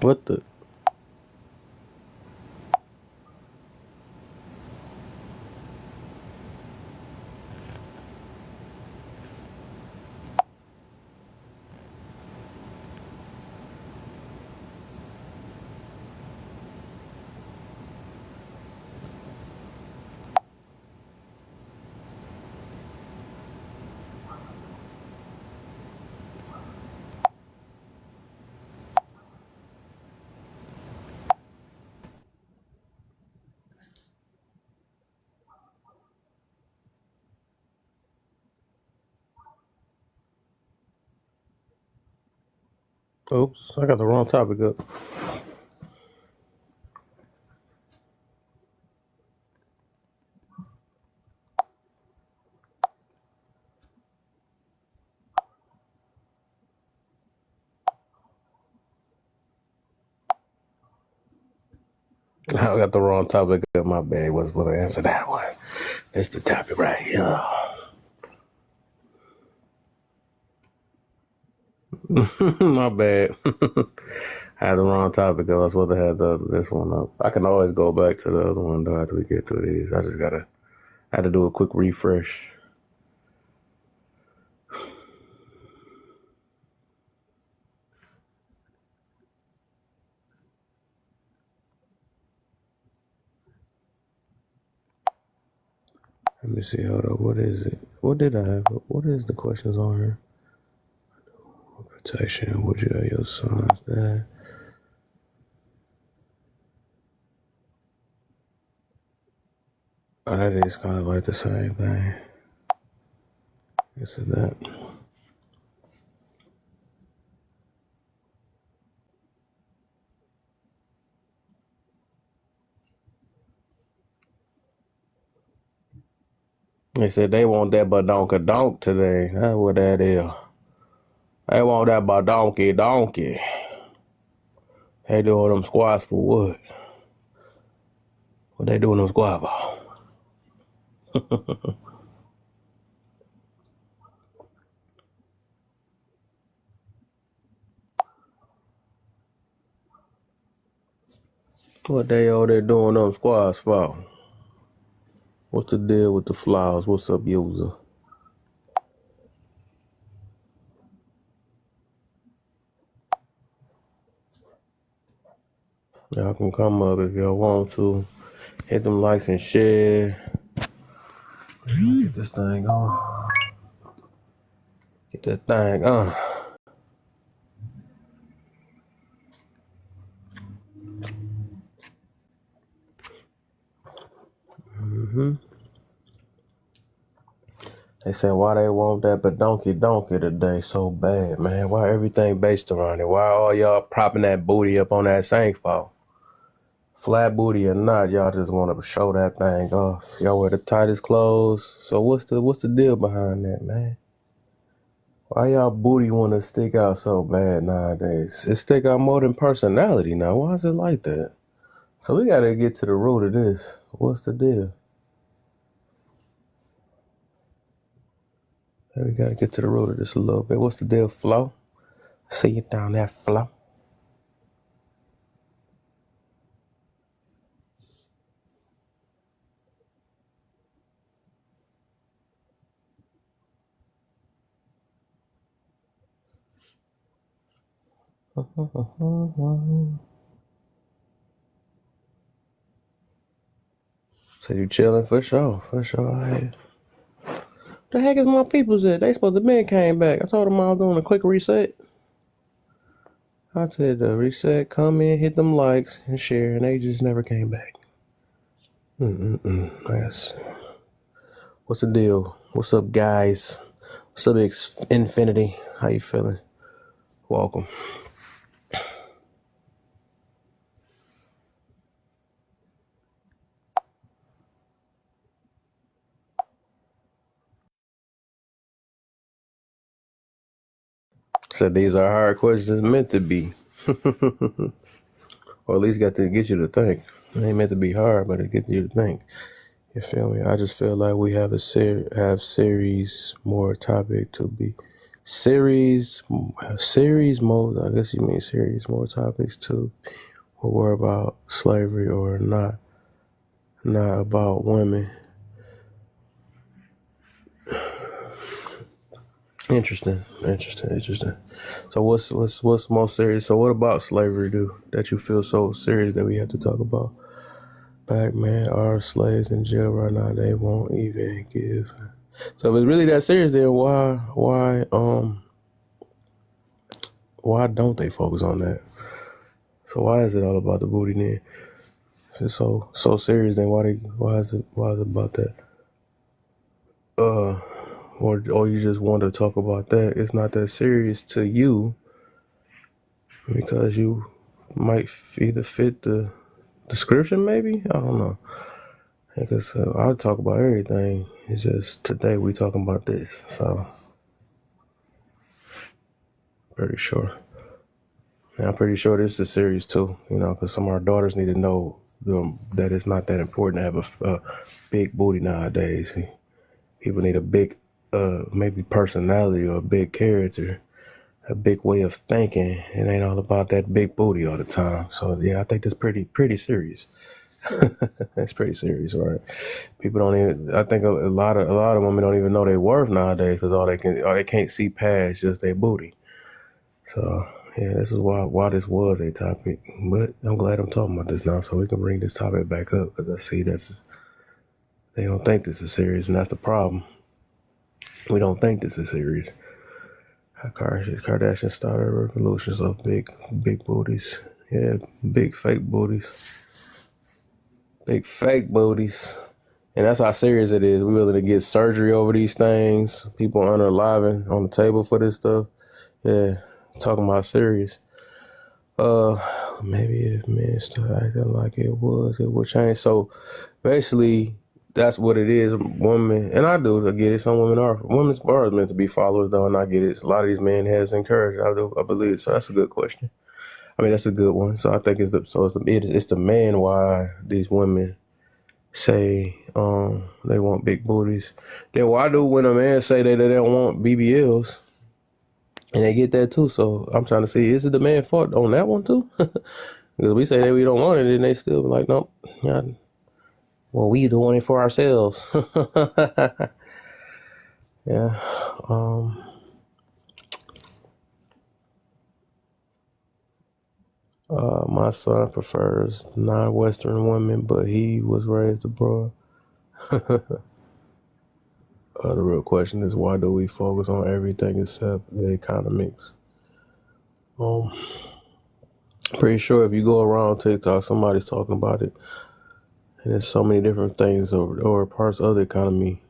What the? Oops, I got the wrong topic up. I got the wrong topic up. My bad. Was going to answer that one. It's the topic right here. My bad. I had the wrong topic up. I was supposed to have this one up. I can always go back to the other one though after we get through these. I had to do a quick refresh. Let me see. Hold up. What is it? What did I have? What is the questions on here? Protection. Would you have your sons there? Oh, that is kind of like the same thing. This is that. They said they want that badonkadonk today. That's what that is. They want that badonkey. They doing them squats for what? What they doing them squats for? What they all there doing them squats for? What's the deal with the flowers? What's up, user? Y'all can come up if y'all want to. Hit them likes and share. Get this thing on. Get that thing on. They said why they want that badonkey today so bad, man. Why everything based around it? Why all y'all propping that booty up on that sink for? Flat booty or not, y'all just want to show that thing off. Y'all wear the tightest clothes. So what's the deal behind that, man? Why y'all booty want to stick out so bad nowadays? It stick out more than personality now. Why is it like that? So we got to get to the root of this. What's the deal? We got to get to the root of this a little bit. What's the deal, Flo? See you down there, Flo. So you chilling for sure. Right. The heck is my peoples at? They supposed to been came back. I told them I was doing a quick reset. I said reset, come in, hit them likes and share, and they just never came back. Yes. What's the deal? What's up, guys? What's up, Infinity? How you feeling? Welcome. So these are hard questions meant to be. Or at least got to get you to think. It ain't meant to be hard, but it gets you to think. You feel me? I just feel like we have have series more topic to be Series mode. I guess you mean series more topics too. Will worry about slavery or not about women. Interesting. So what's most serious? So what about slavery do that you feel so serious that we have to talk about? Black men are slaves in jail right now. They won't even give. So if it's really that serious, then why don't they focus on that? So why is it all about the booty then? If it's so serious, then why is it about that? Or you just want to talk about that? It's not that serious to you because you might either fit the description, maybe. I don't know. Because I talk about everything. It's just today we talking about this. So pretty sure. And I'm pretty sure this is serious too. Because some of our daughters need to know that it's not that important to have a big booty nowadays. People need a big, maybe personality or a big character, a big way of thinking. It ain't all about that big booty all the time. So yeah, I think that's pretty serious. That's pretty serious, right? People don't even. I think a lot of women don't even know their worth nowadays because all they can't see past just their booty. So yeah, this is why this was a topic. But I'm glad I'm talking about this now, so we can bring this topic back up because I see they don't think this is serious, and that's the problem. We don't think this is serious. Kardashian started a revolution of big booties. Yeah, big fake booties. Big fake booties. And that's how serious it is. We're willing to get surgery over these things. People unaliving on the table for this stuff. Yeah, talking about serious. Maybe if men start acting like it would change. So basically, that's what it is. Women, and I get it. Some women are meant to be followers, though, and I get it. A lot of these men has encouraged. I believe. So that's a good question. I mean, that's a good one. So I think it's the man why these women say they want big booties. Then why do when a man say that they don't want BBLs and they get that too? So I'm trying to see, is it the man's fault on that one too? Because we say that we don't want it and they still be like, nope, yeah, well, we doing it for ourselves. Yeah. My son prefers non-Western women, but he was raised abroad. The real question is, why do we focus on everything except the economics? Pretty sure if you go around TikTok, somebody's talking about it, and there's so many different things or parts of the economy.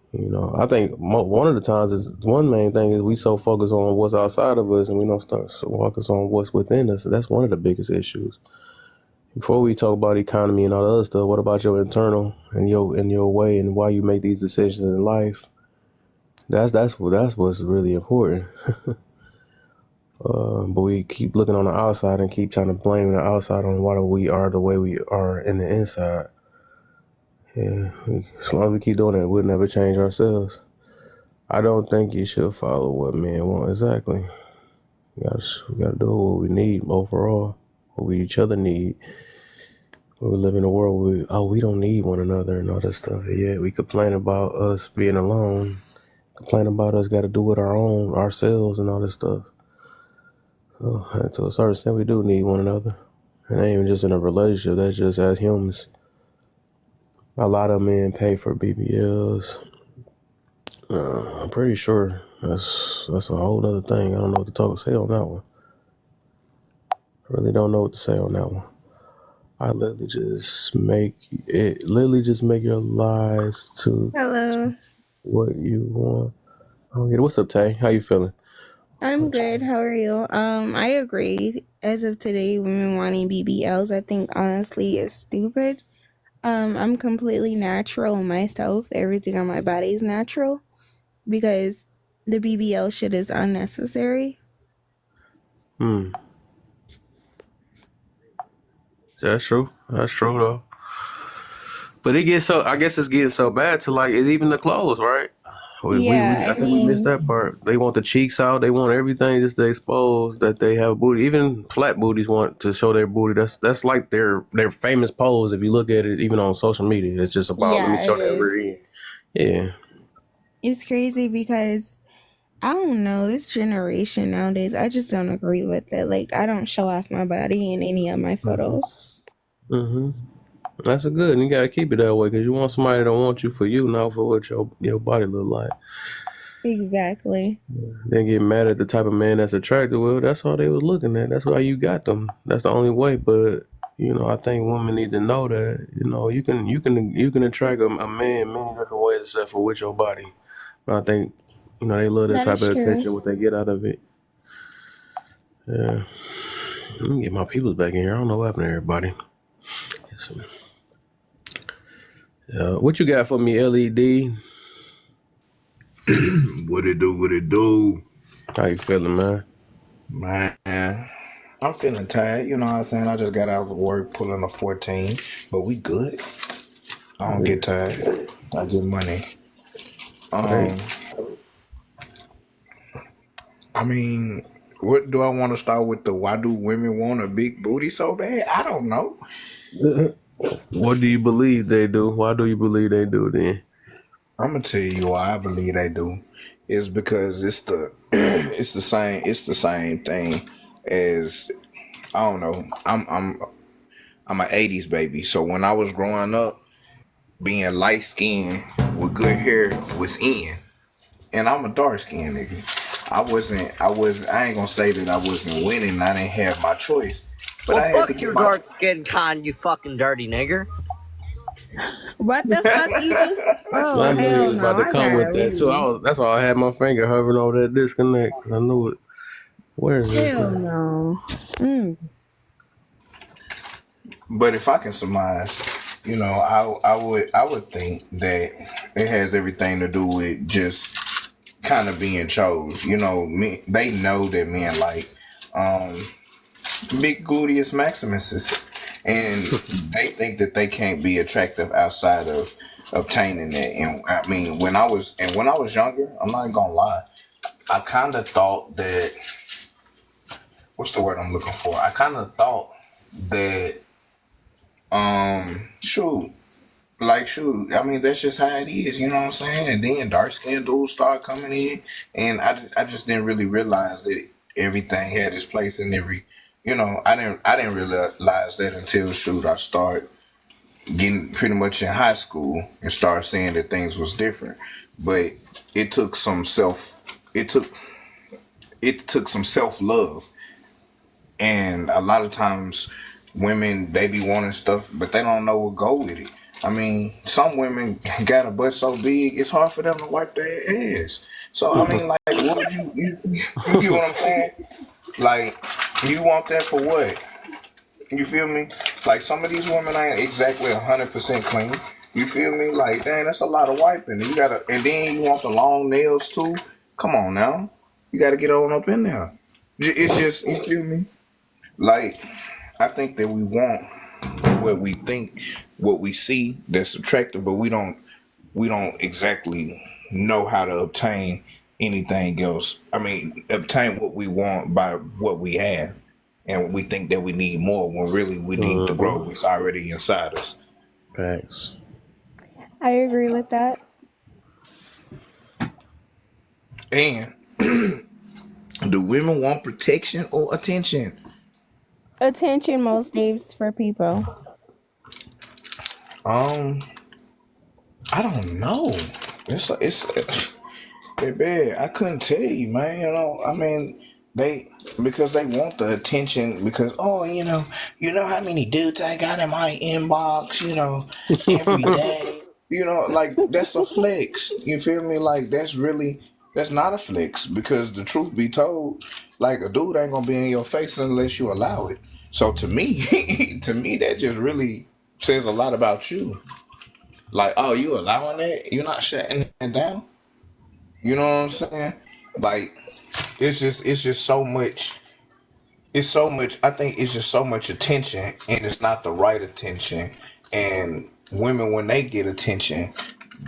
I think one of the times is one main thing is we so focused on what's outside of us, and we don't start focus on what's within us. That's one of the biggest issues. Before we talk about economy and all the other stuff, what about your internal and your way and why you make these decisions in life? That's what's really important. But we keep looking on the outside and keep trying to blame the outside on why we are the way we are in the inside. Yeah, as long as we keep doing that, we'll never change ourselves. I don't think you should follow what men want exactly. We gotta do what we need overall, what we each other need. We live in a world where we don't need one another and all that stuff. Yeah, we complain about us being alone, complain about us got to do it ourselves and all this stuff. So to a certain extent, we do need one another. And ain't even just in a relationship, that's just as humans. A lot of men pay for BBLs. I'm pretty sure that's a whole other thing. I don't know what to say on that one. I really don't know what to say on that one. I literally just make your lies to Hello. what you want. Oh, yeah. What's up, Tay? How you feeling? I'm good. How are you? I agree. As of today, women wanting BBLs, I think honestly is stupid. I'm completely natural myself. Everything on my body is natural because the BBL shit is unnecessary. Hmm. That's true. That's true though. But I guess it's getting so bad to like it's even the clothes, right? Yeah, I I think we missed mean, that part. They want the cheeks out. They want everything just to expose that they have booty. Even flat booties want to show their booty. That's like their famous pose. If you look at it, even on social media, it's just about let me yeah, show it that is. rear end. Yeah. It's crazy because I don't know, this generation nowadays, I just don't agree with it. Like, I don't show off my body in any of my Mhm. photos. Mhm. That's a good. And you gotta keep it that way because you want somebody that want you for you, not for what your body look like. Exactly. They get mad at the type of man that's attractive. Well, that's all they was looking at. That's why you got them. That's the only way. But I think women need to know that you can attract a man many different ways except for with your body. But I think they love that That type is of true. attention. What they get out of it. Yeah. Let me get my peoples back in here. I don't know what happened to everybody. What you got for me, LED? What it do? What it do? How you feeling, man? Man, I'm feeling tired. You know what I'm saying? I just got out of work pulling a 14, but we good. I don't Yeah, get tired. I get money. great. Um, I mean, what do I want to start with? Why do women want a big booty so bad? I don't know. What do you believe they do? Why do you believe they do then? I'm gonna tell you why I believe they do. Is because it's the it's the same thing as I don't know. I'm an '80s baby, so when I was growing up, being light skinned with good hair was in. And I'm a dark skinned nigga. I ain't gonna say that I wasn't winning, I didn't have my choice. But Well, I had to fuck get your my dark skinned kind, you fucking dirty nigger. What the fuck you just? Oh, I knew he hell was no. about to I come gotta with that too. leave. That's why I had my finger hovering over that disconnect. 'Cause I knew it. Where is this Hell at? no. Mm. but if I can surmise, I would think that it has everything to do with just kind of being chose. Me they know that men like um big gluteus maximuses, and they think that they can't be attractive outside of obtaining that. And I mean, when I was younger, I'm not gonna lie, I kind of thought that what's the word I'm looking for? I kind of thought that shoot. Like shoot, I mean that's just how it is, you know what I'm saying? And then dark skinned dudes start coming in, and I just didn't really realize that everything had its place in every, I didn't realize that until shoot I start getting pretty much in high school and start seeing that things was different. But it took some self, it took some self love, and a lot of times women they be wanting stuff, but they don't know what go with it. I mean, some women got a butt so big it's hard for them to wipe their ass. So I mean, like, what would you get what I'm saying? Like, you want that for what? You feel me? Like some of these women ain't exactly 100% clean. You feel me? Like, dang, that's a lot of wiping. And then you want the long nails too. Come on now, you gotta get on up in there. It's just, you feel me? Like, I think that we want what we think, what we see that's attractive, but we don't exactly know how to obtain anything else. I mean, obtain what we want by what we have, and we think that we need more when really we need to grow Mm-hmm. what's already inside us. Facts. I agree with that. And do women want protection or attention? Attention most days for people. Um, I don't know. It's baby, I couldn't tell you, man. I mean, they because they want the attention because you know how many dudes I got in my inbox, every day. Like that's a flex. You feel me? Like that's not a flex because the truth be told, like a dude ain't gonna be in your face unless you allow it. So to me, to me that just really says a lot about you. Like, oh, you allowing it? You're not shutting it down. You know what I'm saying? Like it's just so much. It's so much. I think it's just so much attention, and it's not the right attention. And women, when they get attention,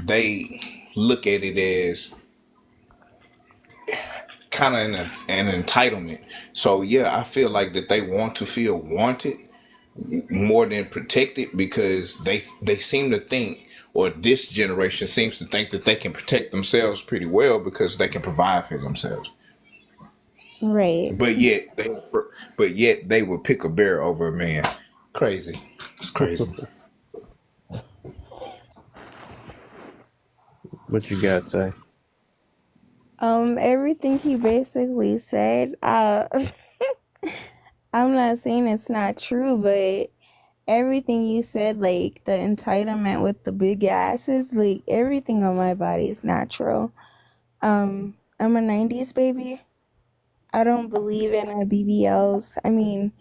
they look at it as kind of an entitlement. So yeah, I feel like that they want to feel wanted more than protected because they seem to think, or this generation seems to think, that they can protect themselves pretty well because they can provide for themselves. Right. But yet they would pick a bear over a man. Crazy. It's crazy. What you got, Tay? Everything he basically said, I'm not saying it's not true, but everything you said, like the entitlement with the big asses, like everything on my body is natural. I'm a 90s baby. I don't believe in BBLs. I mean,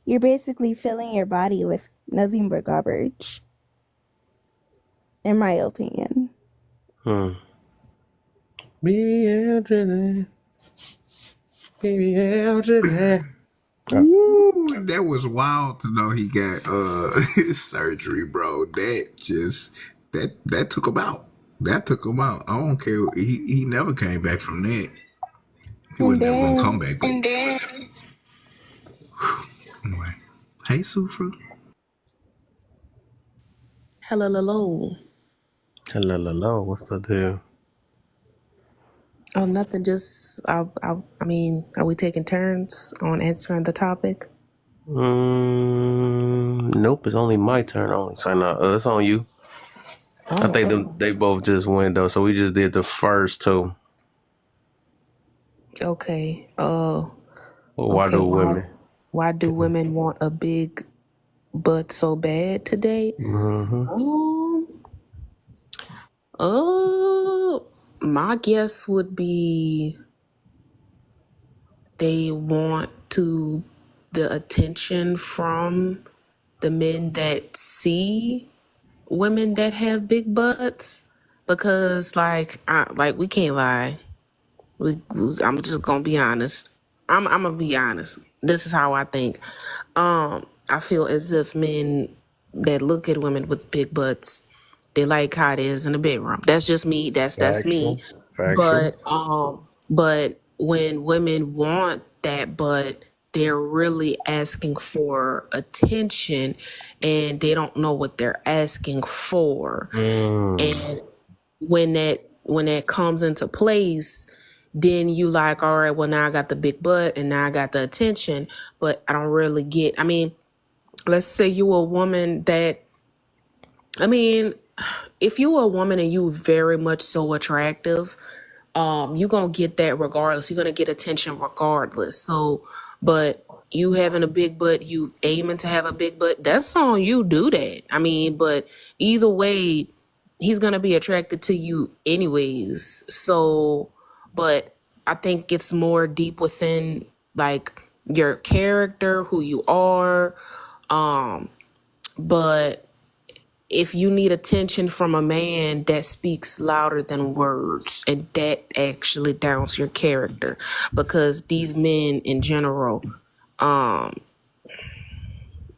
you're basically filling your body with nothing but garbage, in my opinion. BBL, Ooh, that was wild to know he got surgery, bro. That took him out. That took him out. I don't care. He never came back from that. He was And never gonna come then, back. Anyway, hey Sufra. Hello. Hello, what's the deal? Oh, nothing. Just, I mean, are we taking turns on answering the topic? Nope, it's only my turn. Only so no, it's on you. I think they both just went though, so we just did the first two. Okay. Well, why Okay. do women? Why do women want a big butt so bad today? My guess would be they want the attention from the men that see women that have big butts, because like we can't lie. I'm just gonna be honest. I'm gonna be honest. This is how I think. I feel as if men that look at women with big butts, they like how it is in the bedroom. That's just me. That's me. Factual. But when women want that butt, they're really asking for attention, and they don't know what they're asking for. And when that comes into place, then you like, all right, well, now I got the big butt and now I got the attention, but I don't really get, I mean, let's say you a woman that, I mean, if you a woman and you very much so attractive, you're gonna get that regardless. You're gonna get attention regardless. So, but you having a big butt, you aiming to have a big butt, that's on you, do that. I mean, but either way, he's gonna be attracted to you anyways. So, but I think it's more deep within like your character, who you are. But if you need attention from a man, that speaks louder than words, and that actually downs your character, because these men in general,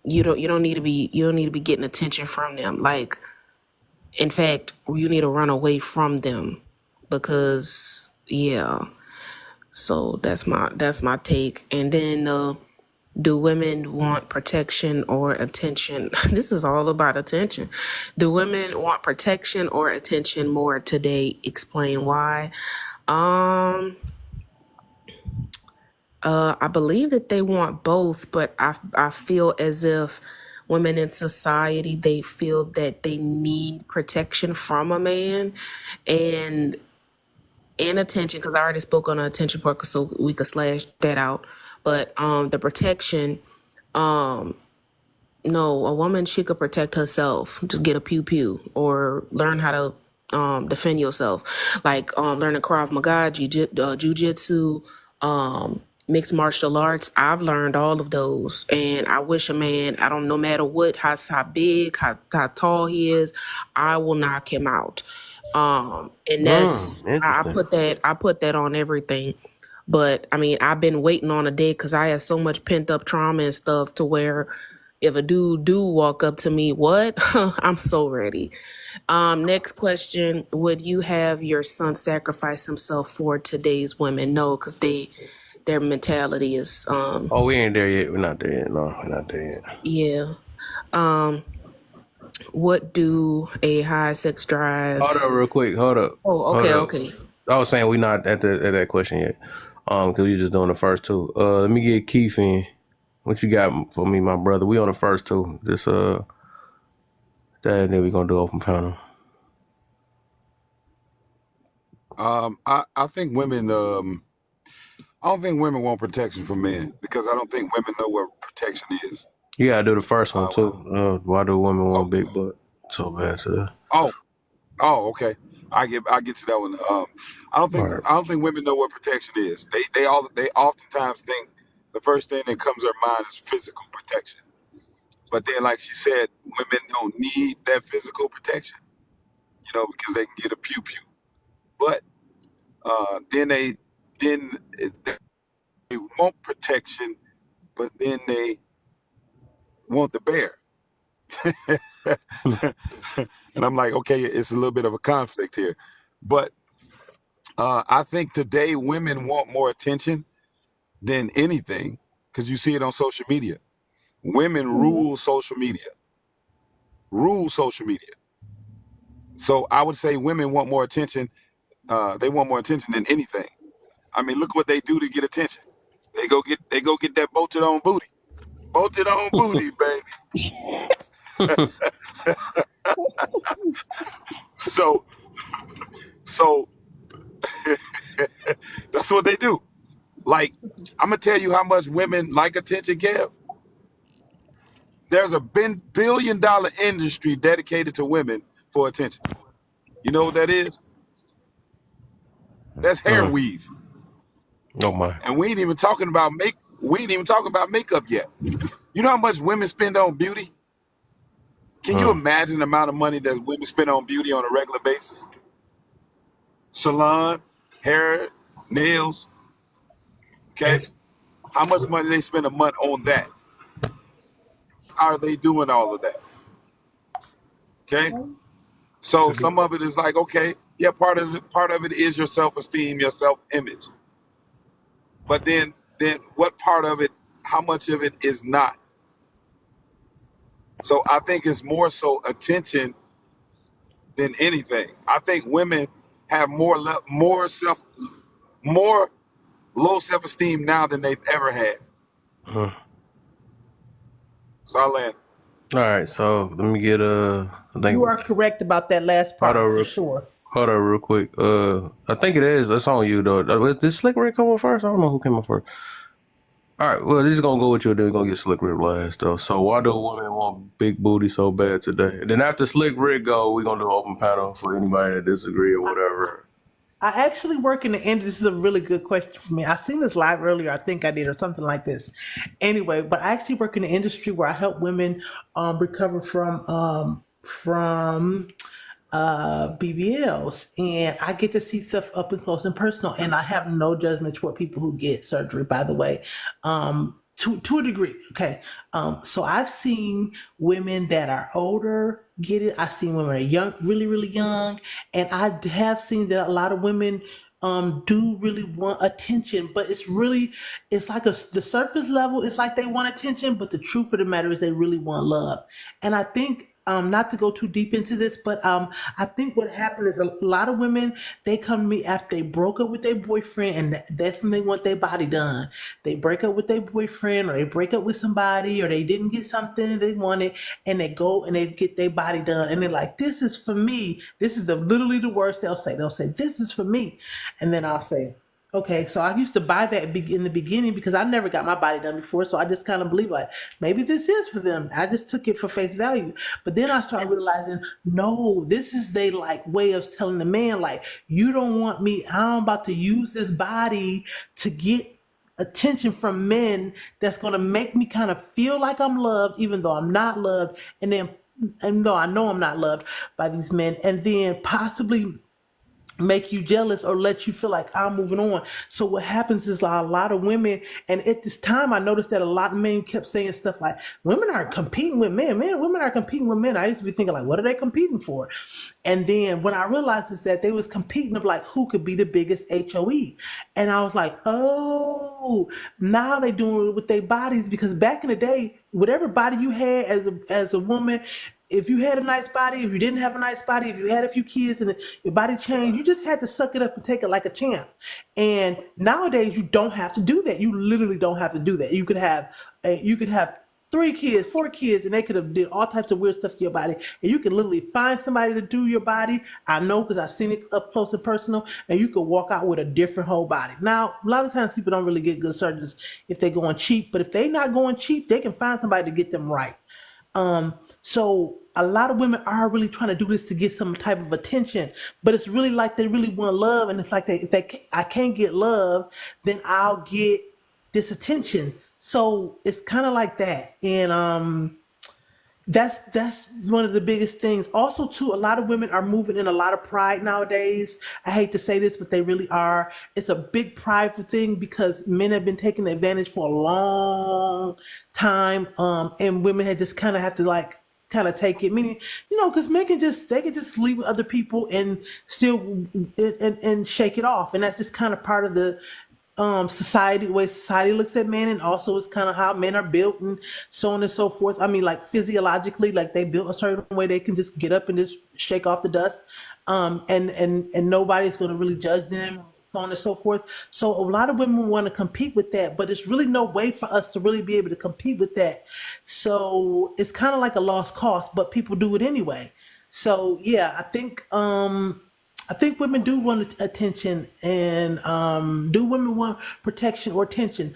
you don't need to be getting attention from them. Like, in fact, you need to run away from them, because yeah. So that's my take. And then do women want protection or attention? This is all about attention. Do women want protection or attention more today? Explain why. I believe that they want both, but I feel as if women in society, they feel that they need protection from a man and attention, because I already spoke on the attention part, so we could slash that out. But the protection, no, a woman, she could protect herself. Just get a pew pew, or learn how to defend yourself, like learning Krav Maga, jiu-jitsu, mixed martial arts. I've learned all of those, and I wish a man, I don't, no matter what, how big, how tall he is, I will knock him out. And that's I put that on everything. But I mean, I've been waiting on a day because I had so much pent up trauma and stuff, to where if a dude do walk up to me, what? I'm so ready. Next question: would you have your son sacrifice himself for today's women? No, because their mentality is Oh, we ain't there yet. We're not there yet. No, we're not there yet. yeah. What do a high sex drive? Hold up, real quick. Hold up. Oh, Hold okay, up. okay. I was saying we not at that question yet. Because we just doing the first two. Let me get Keith in. What you got for me, my brother? We on the first two. This that, and then we gonna do open panel. I think women. I don't think women want protection from men because I don't think women know what protection is. You gotta do the first one Uh, too. Why do women want oh, big butt so bad today? oh, okay. I get to that one. I don't think All right. women know what protection is. They oftentimes think the first thing that comes to their mind is physical protection. But then, like she said, women don't need that physical protection, because they can get a pew pew. But then they want protection, but then they want the bear. And I'm like, okay, it's a little bit of a conflict here. But I think today women want more attention than anything because you see it on social media. Women rule social media. So I would say women want more attention. They want more attention than anything. I mean, look what they do to get attention. They go get that bolted on booty. Bolted on booty, baby. So that's what they do. Like, I'm gonna tell you how much women like attention, Kev. There's a billion-dollar industry dedicated to women for attention. You know what that is? That's hair weave. Oh my. And we ain't even talking about makeup yet. You know how much women spend on beauty? Can you imagine the amount of money that women spend on beauty on a regular basis? Salon, hair, nails. Okay? How much money they spend a month on that? How are they doing all of that? Okay? So some of it is like, okay, yeah, part of it is your self-esteem, your self-image. But then what part of it, how much of it is not? So I think it's more so attention than anything. I think women have more low self-esteem now than they've ever had. So I land. All right, so let me get I think You are correct about that last part for sure. Hold on, real quick. I think it is. That's on you though. Did Slick Rick come on first? I don't know who came on first. All right, well, this is gonna go with you. Then we're gonna get Slick Rick last though. So why do women want big booty so bad today? And then after Slick Rick go, we're gonna do an open panel for anybody that disagree or whatever. I actually work in the industry. This is a really good question for me. I seen this live earlier. I think I did, or something like this. Anyway, but I actually work in the industry where I help women recover from BBLs, and I get to see stuff up and close and personal. And I have no judgment toward people who get surgery, by the way. To a degree, okay. So I've seen women that are older get it. I've seen women that are young, really, really young, and I have seen that a lot of women do really want attention, but it's like the surface level. It's like they want attention, but the truth of the matter is they really want love. And I think. Not to go too deep into this, but I think what happened is a lot of women, they come to me after they broke up with their boyfriend, and that's when they want their body done. They break up with their boyfriend, or they break up with somebody, or they didn't get something they wanted, and they go and they get their body done, and they're like, "This is for me." This is literally the words they'll say. They'll say, "This is for me," and then I'll say, okay, so I used to buy that in the beginning because I never got my body done before, so I just kind of believe like maybe this is for them. I just took it for face value, but then I started realizing, no, this is they like way of telling the man like, you don't want me. I'm about to use this body to get attention from men that's going to make me kind of feel like I'm loved, even though I'm not loved, and though I know I'm not loved by these men, and then possibly make you jealous or let you feel like I'm moving on. So what happens is a lot of women, and at this time I noticed that a lot of men kept saying stuff like, women are competing with men, women are competing with men. I used to be thinking like, what are they competing for? And then when I realized is that they was competing of like who could be the biggest HOE. And I was like, oh, now they doing it with their bodies, because back in the day, whatever body you had as a woman, if you had a nice body, if you didn't have a nice body, if you had a few kids and your body changed, you just had to suck it up and take it like a champ. And nowadays, you don't have to do that. You literally don't have to do that. You could have 3 kids, 4 kids, and they could have did all types of weird stuff to your body. And you can literally find somebody to do your body. I know because I've seen it up close and personal. And you could walk out with a different whole body. Now, a lot of times people don't really get good surgeons if they're going cheap. But if they're not going cheap, they can find somebody to get them right. So a lot of women are really trying to do this to get some type of attention, but it's really like they really want love, and it's like I can't get love, then I'll get this attention. So it's kind of like that, and that's one of the biggest things. Also, too, a lot of women are moving in a lot of pride nowadays. I hate to say this, but they really are. It's a big prideful thing because men have been taking advantage for a long time, and women had just kind of have to like kind of take it. Meaning, because men can just they can just sleep with other people and still and shake it off, and that's just kind of part of the society, the way society looks at men, and also it's kind of how men are built and so on and so forth. I mean, like physiologically, like they built a certain way they can just get up and just shake off the dust, and nobody's going to really judge them, so on and so forth. So a lot of women want to compete with that, but there's really no way for us to really be able to compete with that. So it's kind of like a lost cause, but people do it anyway. So yeah, I think women do want attention, and do women want protection or attention?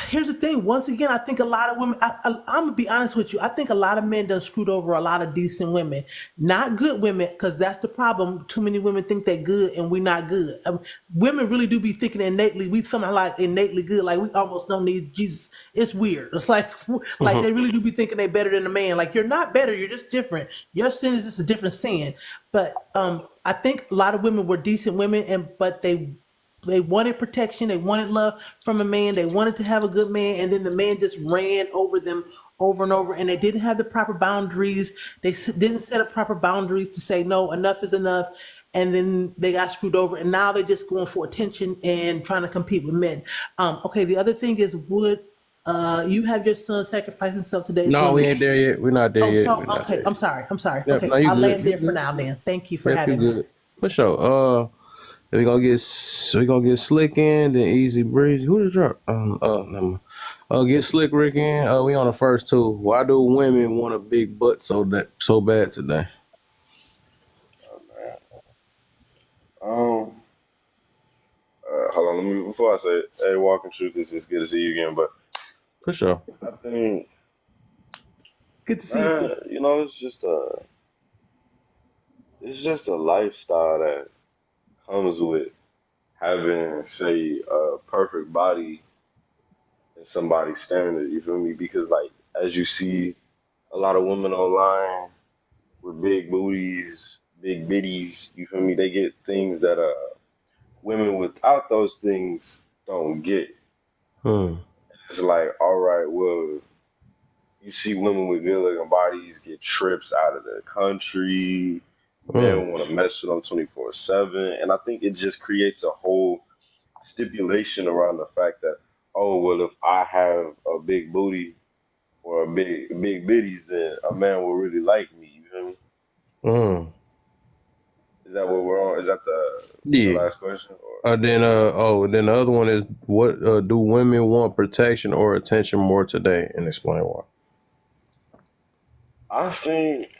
Here's the thing. Once again, I think a lot of women. I'm gonna be honest with you. I think a lot of men done screwed over a lot of decent women, not good women, because that's the problem. Too many women think they're good, and we're not good. Women really do be thinking innately. We somehow like innately good, like we almost don't need Jesus. It's weird. It's like they really do be thinking they're better than a man. Like you're not better. You're just different. Your sin is just a different sin. But I think a lot of women were decent women, but they wanted protection, they wanted love from a man, they wanted to have a good man, and then the man just ran over them over and over, and they didn't have the proper boundaries. They didn't set up proper boundaries to say no, enough is enough, and then they got screwed over, and now they're just going for attention and trying to compete with men. Okay, the other thing is, would you have your son sacrifice himself today? No, we ain't there yet. We're not there Oh, yet. so We're not okay, there I'm yet. sorry, I'm sorry. Yep, Okay, no, you I'll good. land You there for good. now. Then, thank you for Yep, you having me. good. For sure. We gonna get Slick in, then Easy Breezy. Who the drop? Never mind. Get Slick Rick in. We on the first two. Why do women want a big butt so bad today? Um, Hold on, let me before I say it. Hey, Walking Truth, it's just good to see you again. But For sure. I think, Good to see you man, too. it's just a lifestyle that comes with having, say, a perfect body and somebody's standard. You feel me? Because like as you see, a lot of women online with big booties, big bitties. You feel me? They get things that women without those things don't get. Hmm. It's like, all right, well, you see women with good looking bodies get trips out of the country. Hmm. Men want to mess with them 24/7. And I think it just creates a whole stipulation around the fact that, oh, well, if I have a big booty or a big bitties, then a man will really like me. You feel me? Hmm. Is that what we're on? Is that the Yeah. last question? Or Then the other one is what do women want protection or attention more today? And explain why. I think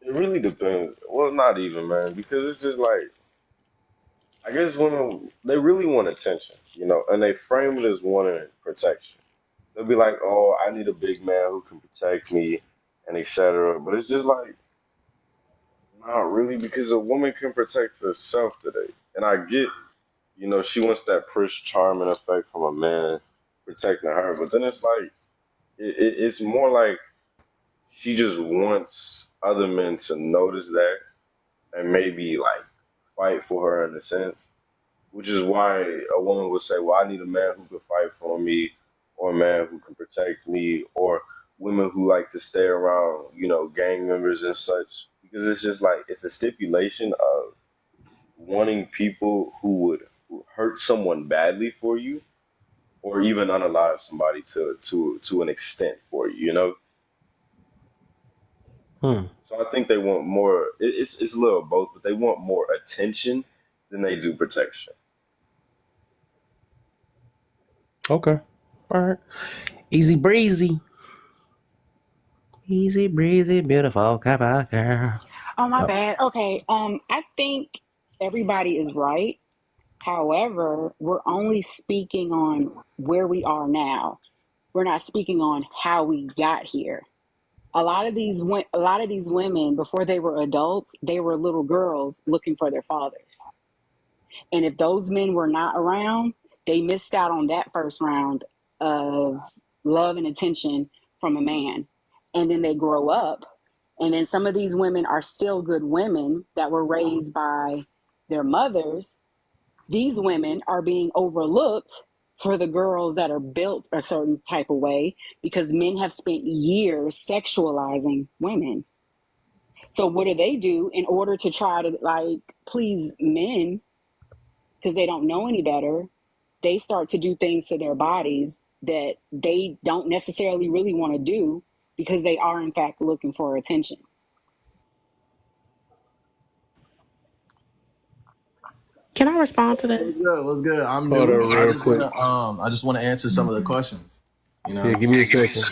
it really depends. Well, not even, man, because it's just like I guess women they really want attention, and they frame it as wanting protection. They'll be like, "Oh, I need a big man who can protect me," and etc. But it's just like not really because a woman can protect herself today. And I get, she wants that Prince Charming effect from a man protecting her, but then it's like it's more like she just wants other men to notice that and maybe like fight for her in a sense, which is why a woman would say, "Well, I need a man who can fight for me, or a man who can protect me," or women who like to stay around, gang members and such, because it's just like it's a stipulation of wanting people who would hurt someone badly for you, or even unalive somebody to an extent for you, you know. Hmm. So I think they want more. It's a little of both, but they want more attention than they do protection. Okay. All right. Easy breezy. Easy breezy, beautiful cowboy girl. Oh, my Oh, bad. Okay. I think everybody is right. However, we're only speaking on where we are now. We're not speaking on how we got here. A lot of these women before they were adults, they were little girls looking for their fathers. And if those men were not around, they missed out on that first round of love and attention from a man. And then they grow up. And then some of these women are still good women that were raised by their mothers. These women are being overlooked for the girls that are built a certain type of way because men have spent years sexualizing women. So what do they do in order to try to like please men because they don't know any better? They start to do things to their bodies that they don't necessarily really want to do because they are in fact looking for attention. Can I respond to that? What's good? What's good? I'm hold new. on real quick. I just want to answer some of the questions. You Yeah, know. give me a second.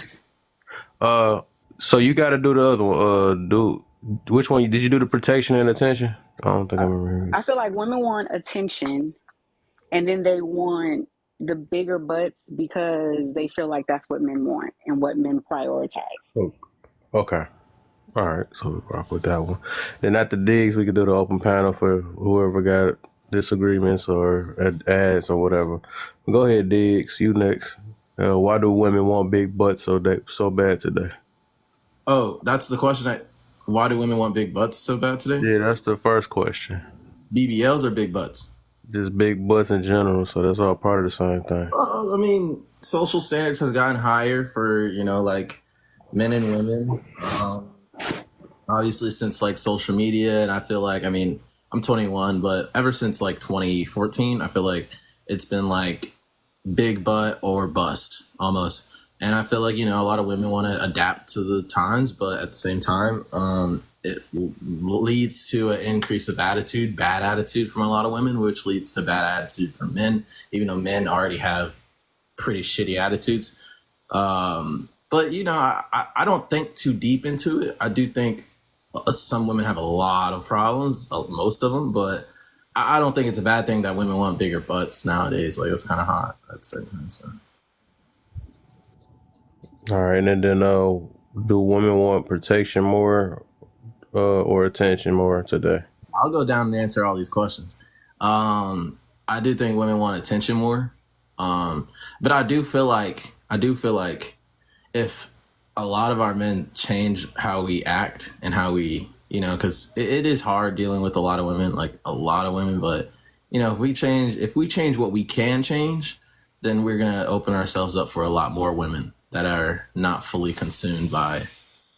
So you got to do the other one. Do which one? Did you do the protection and attention? I don't think I remember. I feel like women want attention and then they want the bigger butts because they feel like that's what men want and what men prioritize. Oh, okay. All right. So we rock with that one. Then after digs, we could do the open panel for whoever got disagreements or ads or whatever. Go ahead, digs. You next. Why do women want big butts so bad today? Oh, that's the question. Why do women want big butts so bad today? Yeah, that's the first question. BBLs or big butts? Just big butts in general. So that's all part of the same thing. Well, I mean, social standards has gotten higher for like men and women. Obviously, since like social media, and I feel like I'm 21, but ever since like 2014, I feel like it's been like big butt or bust almost. And I feel like, a lot of women want to adapt to the times, but at the same time, it leads to an increase of bad attitude from a lot of women, which leads to bad attitude from men, even though men already have pretty shitty attitudes. But, I don't think too deep into it. I do think some women have a lot of problems, most of them, but I don't think it's a bad thing that women want bigger butts nowadays. Like, it's kind of hot at the same time. So. All right, and then do women want protection more or attention more today? I'll go down and answer all these questions. I do think women want attention more, but I do feel like if a lot of our men change how we act and how we, because it is hard dealing with a lot of women, but if we change what we can change, then we're gonna open ourselves up for a lot more women that are not fully consumed by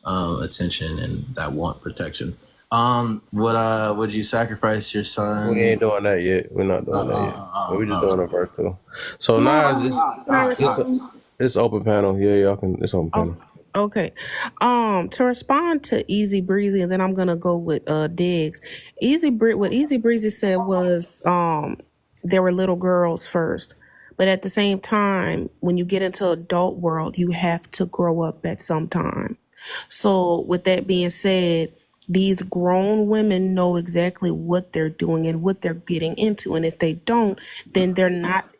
attention and that want protection. Would you sacrifice your son? We ain't doing that yet. We're not doing that yet. We're just doing the first two. So now it's open panel. Yeah, y'all can. It's open panel. Okay. To respond to Easy Breezy, and then I'm gonna go with Diggs. What Easy Breezy said was there were little girls first. But at the same time, when you get into adult world, you have to grow up at some time. So with that being said, these grown women know exactly what they're doing and what they're getting into. And if they don't, then they're not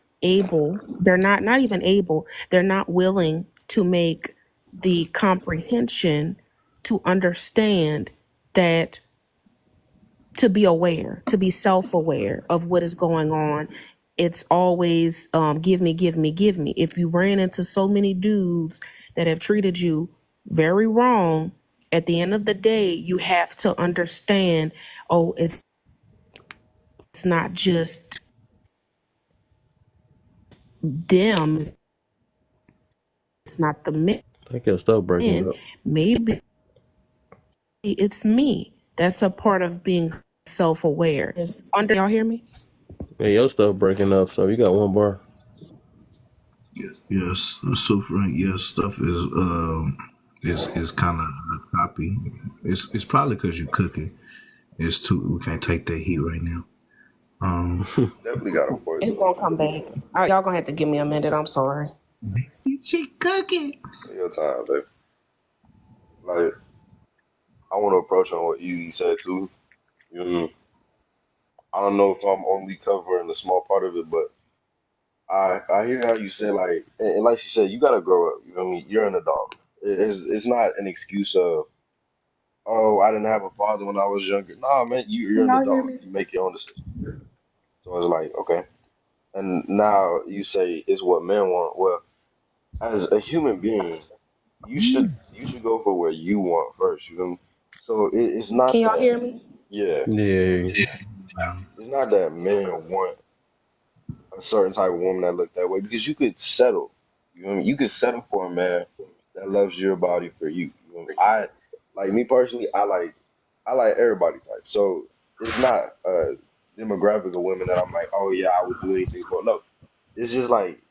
willing to make the comprehension to understand that, to be aware, to be self-aware of what is going on. It's always give me. If you ran into so many dudes that have treated you very wrong, At the end of the day, you have to understand, oh, it's not just them, it's not the men. I think your stuff breaking up. Maybe it's me. That's a part of being self-aware. Y'all hear me? Yeah, your stuff breaking up, so you got one bar. Yes, super. Yes, stuff is kind of choppy. It's probably because you cooking. It's too. We can't take that heat right now. Definitely got a point It's though. gonna come back. All right, y'all gonna have to give me a minute. I'm sorry. She cooking. Take your time, babe. Like, I want to approach on what Easy said too. You know, I don't know if I'm only covering a small part of it, but I hear how you say like, and like you said, you gotta grow up. You know what I mean? You're an adult. It's not an excuse of, oh, I didn't have a father when I was younger. Nah, man, you're Can an y'all hear adult. me? You make your own decisions. So it's like, okay. And now you say it's what men want. Well, as a human being, you should go for what you want first. You know? So it's Can not y'all that. hear me? Yeah, Yeah. it's not that men want a certain type of woman that look that way because you could settle. You know what I mean? You could settle for a man that loves your body for you. You know what I mean? I like me personally. I like everybody type. So it's not a demographic of women that I'm like, oh yeah, I would do anything for. No, it's just like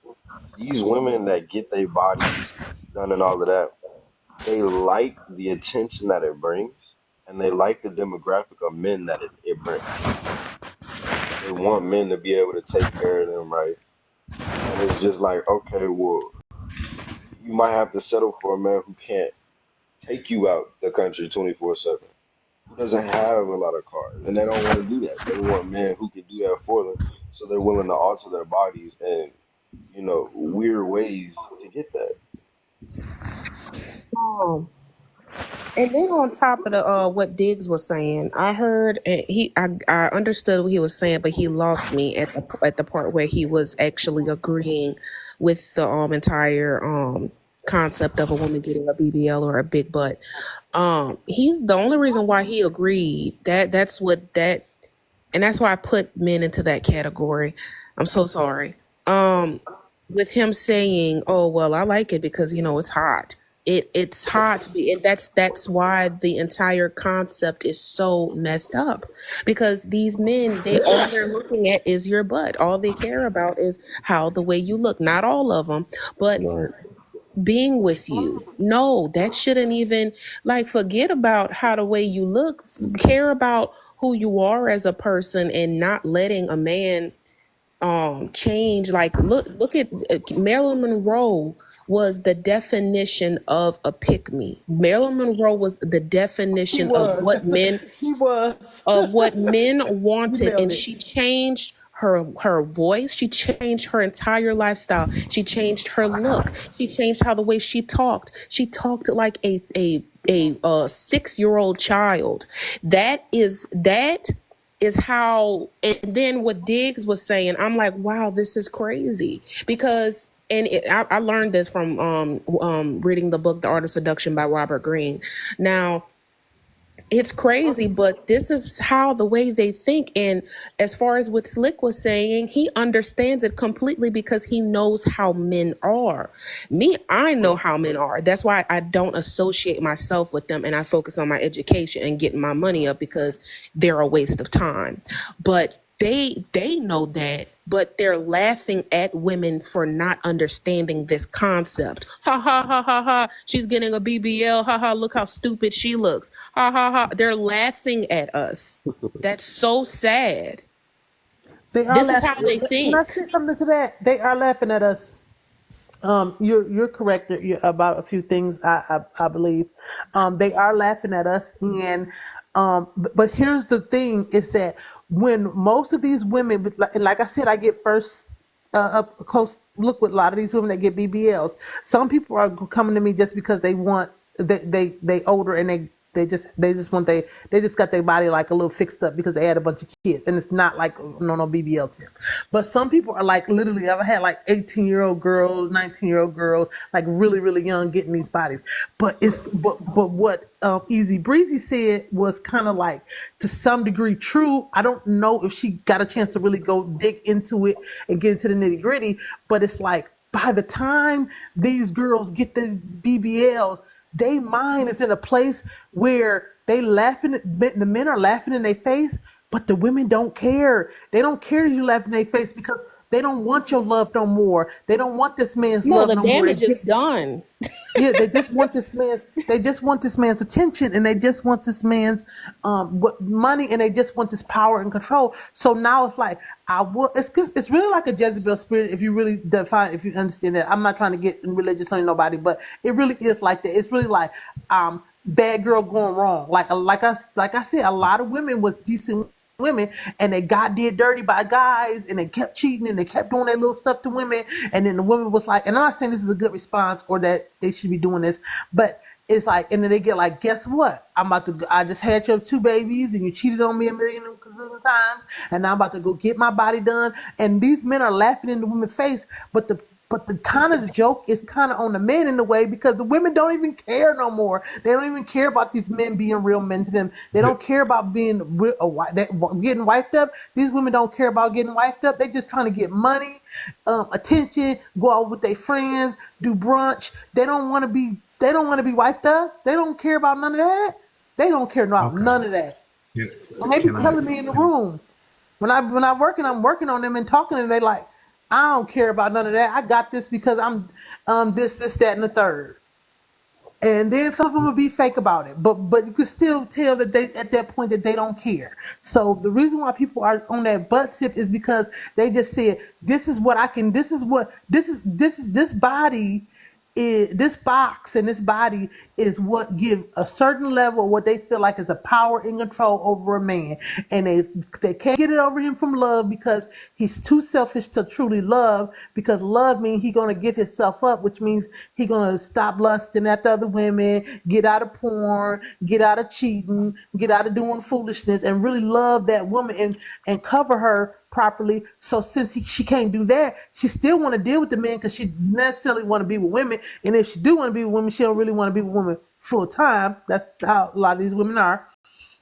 these women that get their bodies done and all of that. They like the attention that it brings, and they like the demographic of men that it brings. They want men to be able to take care of them, right? And it's just like, okay, well, you might have to settle for a man who can't take you out the country 24/7, who doesn't have a lot of cars, and they don't want to do that. They want men who can do that for them, so they're willing to alter their bodies and, weird ways to get that. Um, and then on top of the what Diggs was saying, I heard I understood what he was saying, but he lost me at the part where he was actually agreeing with the entire concept of a woman getting a BBL or a big butt. He's the only reason why he agreed and that's why I put men into that category. I'm so sorry. With him saying, "Oh well, I like it because it's hot." It's hot, and that's why the entire concept is so messed up. Because these men, all they're looking at is your butt. All they care about is how the way you look. Not all of them, but Right. being with you. No, that shouldn't even forget about how the way you look. Care about who you are as a person, and not letting a man change. Look at Marilyn Monroe was the definition of a pick me. Marilyn Monroe was the She definition of was. She was. what men You wanted, nailed and it. she changed her voice. She changed her entire lifestyle. She changed her look. She changed how the way she talked. She talked like a 6-year-old child. That is how. And then what Diggs was saying, I'm like, wow, this is crazy. Because I learned this from reading the book The Art of Seduction by Robert Greene. Now, it's crazy, but this is how the way they think. And as far as what Slick was saying, he understands it completely because he knows how men are. I know how men are. That's why I don't associate myself with them, and I focus on my education and getting my money up because they're a waste of time. But they know that, but they're laughing at women for not understanding this concept. Ha ha ha ha ha. She's getting a BBL. Ha ha. Look how stupid she looks. Ha ha ha. They're laughing at us. That's so sad. They are This is how laughing. they Can I think. say something to that? They are laughing at us. You're correct about a few things. I believe they are laughing at us, and but here's the thing: is that when most of these women, and like I said, I get first up close look with a lot of these women that get BBLs. Some people are coming to me just because they want they older and they just want they just got their body like a little fixed up because they had a bunch of kids, and it's not like no BBL tip. But some people are like literally, I've had like 18-year-old girls, 19-year-old girls, like really really young getting these bodies. But what Easy Breezy said was kind of like to some degree true. I don't know if she got a chance to really go dig into it and get into the nitty gritty, but it's like by the time these girls get these BBLs, they mind is in a place where they laughing, the men are laughing in their face, but the women don't care. They don't care if you laugh in their face because they don't want your love no more. They don't want this man's No, love the no more. damage is done. Yeah, they just want this man's attention, and they just want this man's money, and they just want this power and control. So now it's like it's really like a Jezebel spirit if you really if you understand that. I'm not trying to get religious on nobody, but it really is like that. It's really like bad girl going wrong. Like I said, a lot of women was decent women, and they got did dirty by guys, and they kept cheating, and they kept doing their little stuff to women, and then the woman was like, and I'm not saying this is a good response or that they should be doing this, but it's like, and then they get like, guess what? I just had your 2 babies, and you cheated on me a million times, and now I'm about to go get my body done, and these men are laughing in the women's face, but the kind of the joke is kind of on the men in a way because the women don't even care no more. They don't even care about these men being real men to them. They don't care about being getting wifed up. These women don't care about getting wifed up. They just trying to get money, attention, go out with their friends, do brunch. They don't want to be wifed up. They don't care about none of that. They don't care about none of that. Yeah. And they be telling me in the room when I'm working on them and talking to them, they like, I don't care about none of that. I got this because I'm this, that, and the third. And then some of them will be fake about it. But you can still tell that they at that point that they don't care. So the reason why people are on that butt tip is because they just said, this is this body is, this box and this body is what give a certain level of what they feel like is the power and control over a man. And they can't get it over him from love because he's too selfish to truly love, because love means he's going to give himself up, which means he's going to stop lusting after other women, get out of porn, get out of cheating, get out of doing foolishness, and really love that woman and cover her properly. So since she can't do that, she still want to deal with the men because she necessarily want to be with women. And if she do want to be with women, she don't really want to be with women full time. That's how a lot of these women are.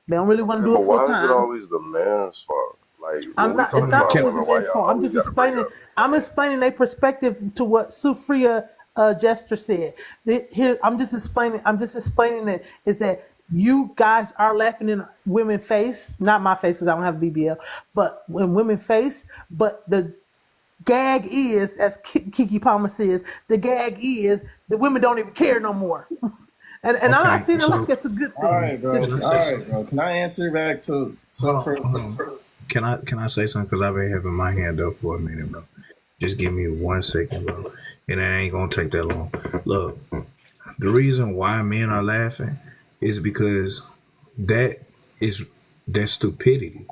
They don't really want to do it But full why is it time. always the man's fault? Like, I'm not. It's not always the man's fault. I'm just explaining. I'm explaining their perspective to what Sufria Jester said. Here, I'm just explaining it is that you guys are laughing in women's face, not my face because I don't have BBL, but when women's face. But the gag is, as Kiki Palmer says, the gag is the women don't even care no more. And I'm not saying like that's a good thing. All right, bro. Can I answer back to Can I say something? Because I've been having my hand up for a minute, bro. Just give me 1 second, bro. And it ain't gonna take that long. Look, the reason why men are laughing is because that's stupidity.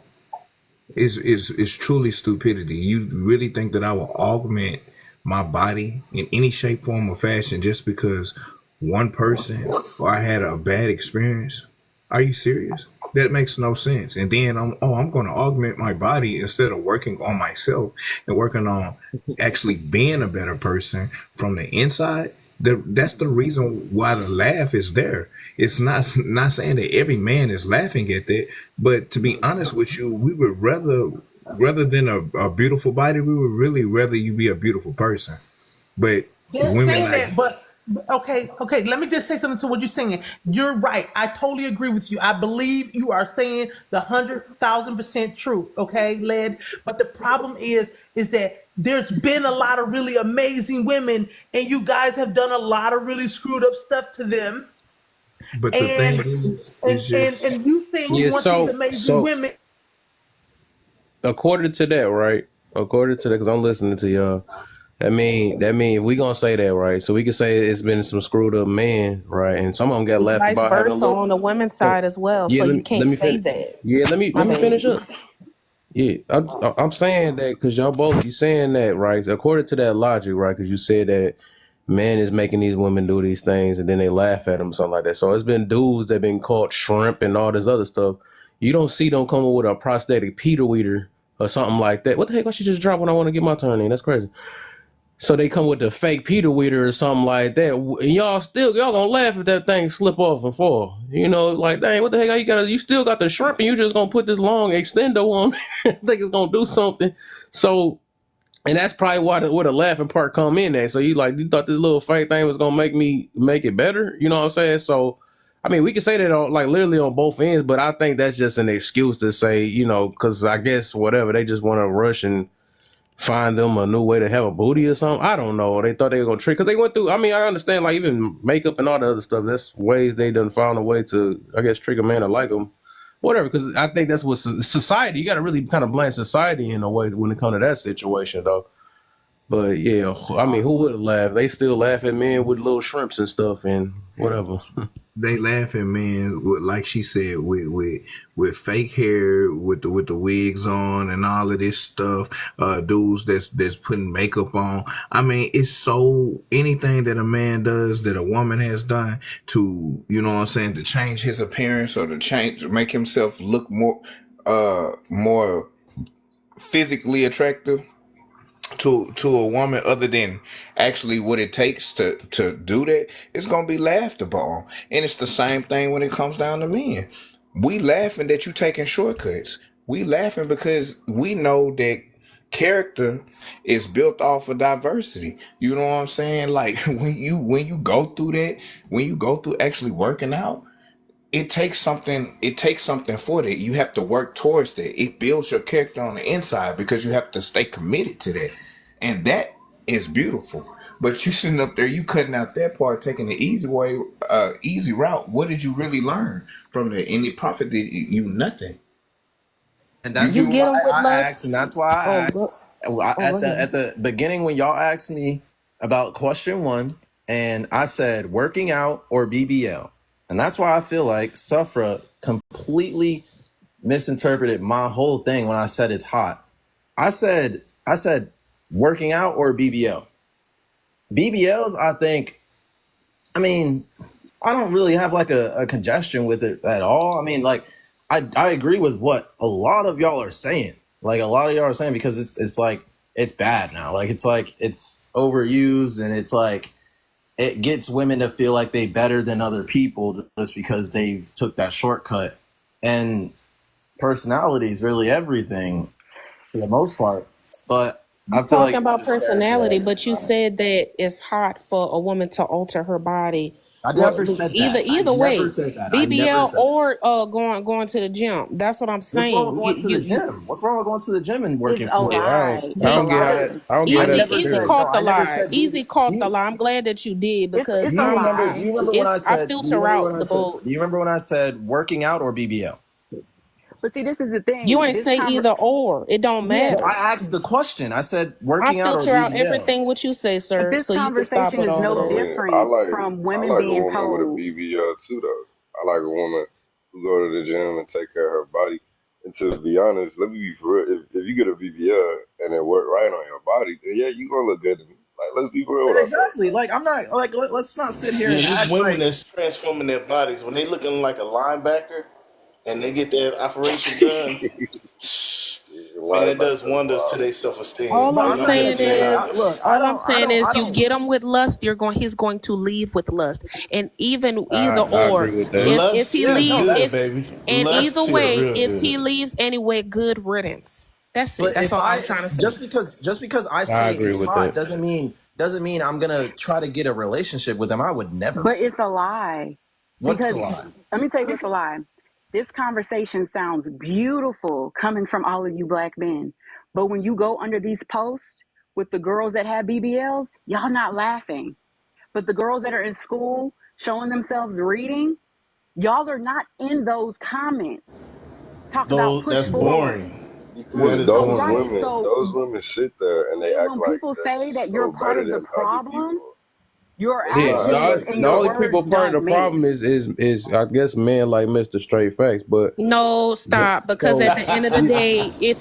It's truly stupidity. You really think that I will augment my body in any shape, form, or fashion just because one person or I had a bad experience? Are you serious? That makes no sense. And then I'm going to augment my body instead of working on myself and working on actually being a better person from the inside. That's the reason why the laugh is there. It's not saying that every man is laughing at that, but to be honest with you, we would rather than a beautiful body, we would really rather you be a beautiful person. But women saying like that, but okay. Let me just say something to what you're saying. You're right. I totally agree with you. I believe you are saying the 100,000% truth. Okay, Led. But the problem is that there's been a lot of really amazing women, and you guys have done a lot of really screwed up stuff to them. But the thing is just, and you think you want these amazing women. According to that, right? According to that, because I'm listening to y'all. That mean if we gonna say that, right? So we can say it's been some screwed up men, right? And some of them got It's left vice about having a versa little. on the women's side as well. Yeah, So let you me can't say finish. that. Yeah, let me bad. finish up. Yeah, I'm saying that because y'all both you saying that, right? According to that logic, right? Because you said that man is making these women do these things, and then they laugh at them, something like that. So it's been dudes that been called shrimp and all this other stuff. You don't see them coming with a prosthetic Peter Weeder or something like that. What the heck? Why she just drop when I want to get my turn in? That's crazy. So they come with the fake Peter Weeder or something like that. And y'all gonna laugh if that thing slip off and fall. You know, like, dang, what the heck? You still got the shrimp and you just gonna put this long extendo on. I think it's gonna do something. So, and that's probably where the laughing part come in at. So you thought this little fake thing was gonna make it better. You know what I'm saying? So, I mean, we can say that on literally on both ends, but I think that's just an excuse to say, because I guess whatever, they just want to rush and find them a new way to have a booty or something. I don't know. They thought they were gonna trick, because they went through. I mean, I understand, like, even makeup and all the other stuff. That's ways they done found a way to, I guess, trick a man to like them, whatever. Because I think that's what society. You got to really kind of blame society in a way when it comes to that situation, though. But yeah, I mean, who would laugh? They still laugh at men with little shrimps and stuff and whatever. They laugh at men with, like she said, with fake hair, with the wigs on and all of this stuff. Dudes that's putting makeup on. I mean, it's so anything that a man does that a woman has done to, you know what I'm saying, to change his appearance or to make himself look more physically attractive to a woman, other than actually what it takes to do that, it's gonna be laughed upon. And it's the same thing when it comes down to men. We laughing that you taking shortcuts. We laughing because we know that character is built off of diversity. You know what I'm saying? Like, when you go through that, when you go through actually working out, it takes something for that. You have to work towards that. It builds your character on the inside because you have to stay committed to that. And that is beautiful. But you sitting up there, you cutting out that part, taking the easy way, easy route. What did you really learn from that? And it profited you nothing. And that's You get them with why I love. asked, and that's why I asked Go at ahead. the beginning when y'all asked me about question 1, and I said working out or BBL. And that's why I feel like Safra completely misinterpreted my whole thing when I said it's hot. I said working out or BBL. BBLs, I mean, I don't really have like a congestion with it at all. I mean, like, I agree with what a lot of y'all are saying. Like, a lot of y'all are saying, because it's like, it's bad now. Like, it's overused, and it's like, it gets women to feel like they better than other people just because they took that shortcut. And personality is really everything for the most part. But I feel like Talking about personality, but you said that it's hot for a woman to alter her body. I never said that. Either way, BBL or going to the gym. That's what I'm saying. What's wrong with going to the gym? What's wrong with going to the gym and working It's a for it? lie. I don't get it. Easy caught the lie. Easy caught the lie. I'm glad that you did, because It's a lie. Do you remember when I said? I filter out the bull. Do you remember when I said working out or BBL? But see, this is the thing. You ain't say either or. It don't matter. I asked the question. I said I working out or filter out BBL. everything what you say, sir. This So you can stop conversation it is all. no I mean, different from women I like being a woman with a told. BBL too, though. I like a woman who go to the gym and take care of her body. And to be honest, let me be for real. If you get a BBL and it work right on your body, then yeah, you gonna look good to me. Like, let's be real with ourselves. Exactly. Like, I'm not like let's not sit here Yeah, and there's act women like that's transforming their bodies when they looking like a linebacker and they get that operation done. Man, it does wonders to their self-esteem. All I'm You know, saying just saying. is, you get him with lust, he's going to leave with lust, and even either I or. agree with that. If Lust he feels leaves, good, baby. and Lust either feel way, real if good. he leaves anyway, good riddance. That's it. But That's if all I'm trying to say. just because I say agree it's with hot that. doesn't mean I'm gonna try to get a relationship with him. I would never. But it's a lie. What's Because a lie? let me tell you what's a lie. This conversation sounds beautiful coming from all of you black men. But when you go under these posts with the girls that have BBLs, y'all not laughing. But the girls that are in school showing themselves reading, y'all are not in those comments. Talk about push That's forward. boring. That Because is those boring. women, So those women sit there and they then act when like people they're say just that you're so part better of the than other problem, people. Your It's Yeah, not. actions the, and the your only words people part of don't the problem mix. is I guess men like Mr. Straight Facts, but No, stop. Because so at the end of the day, if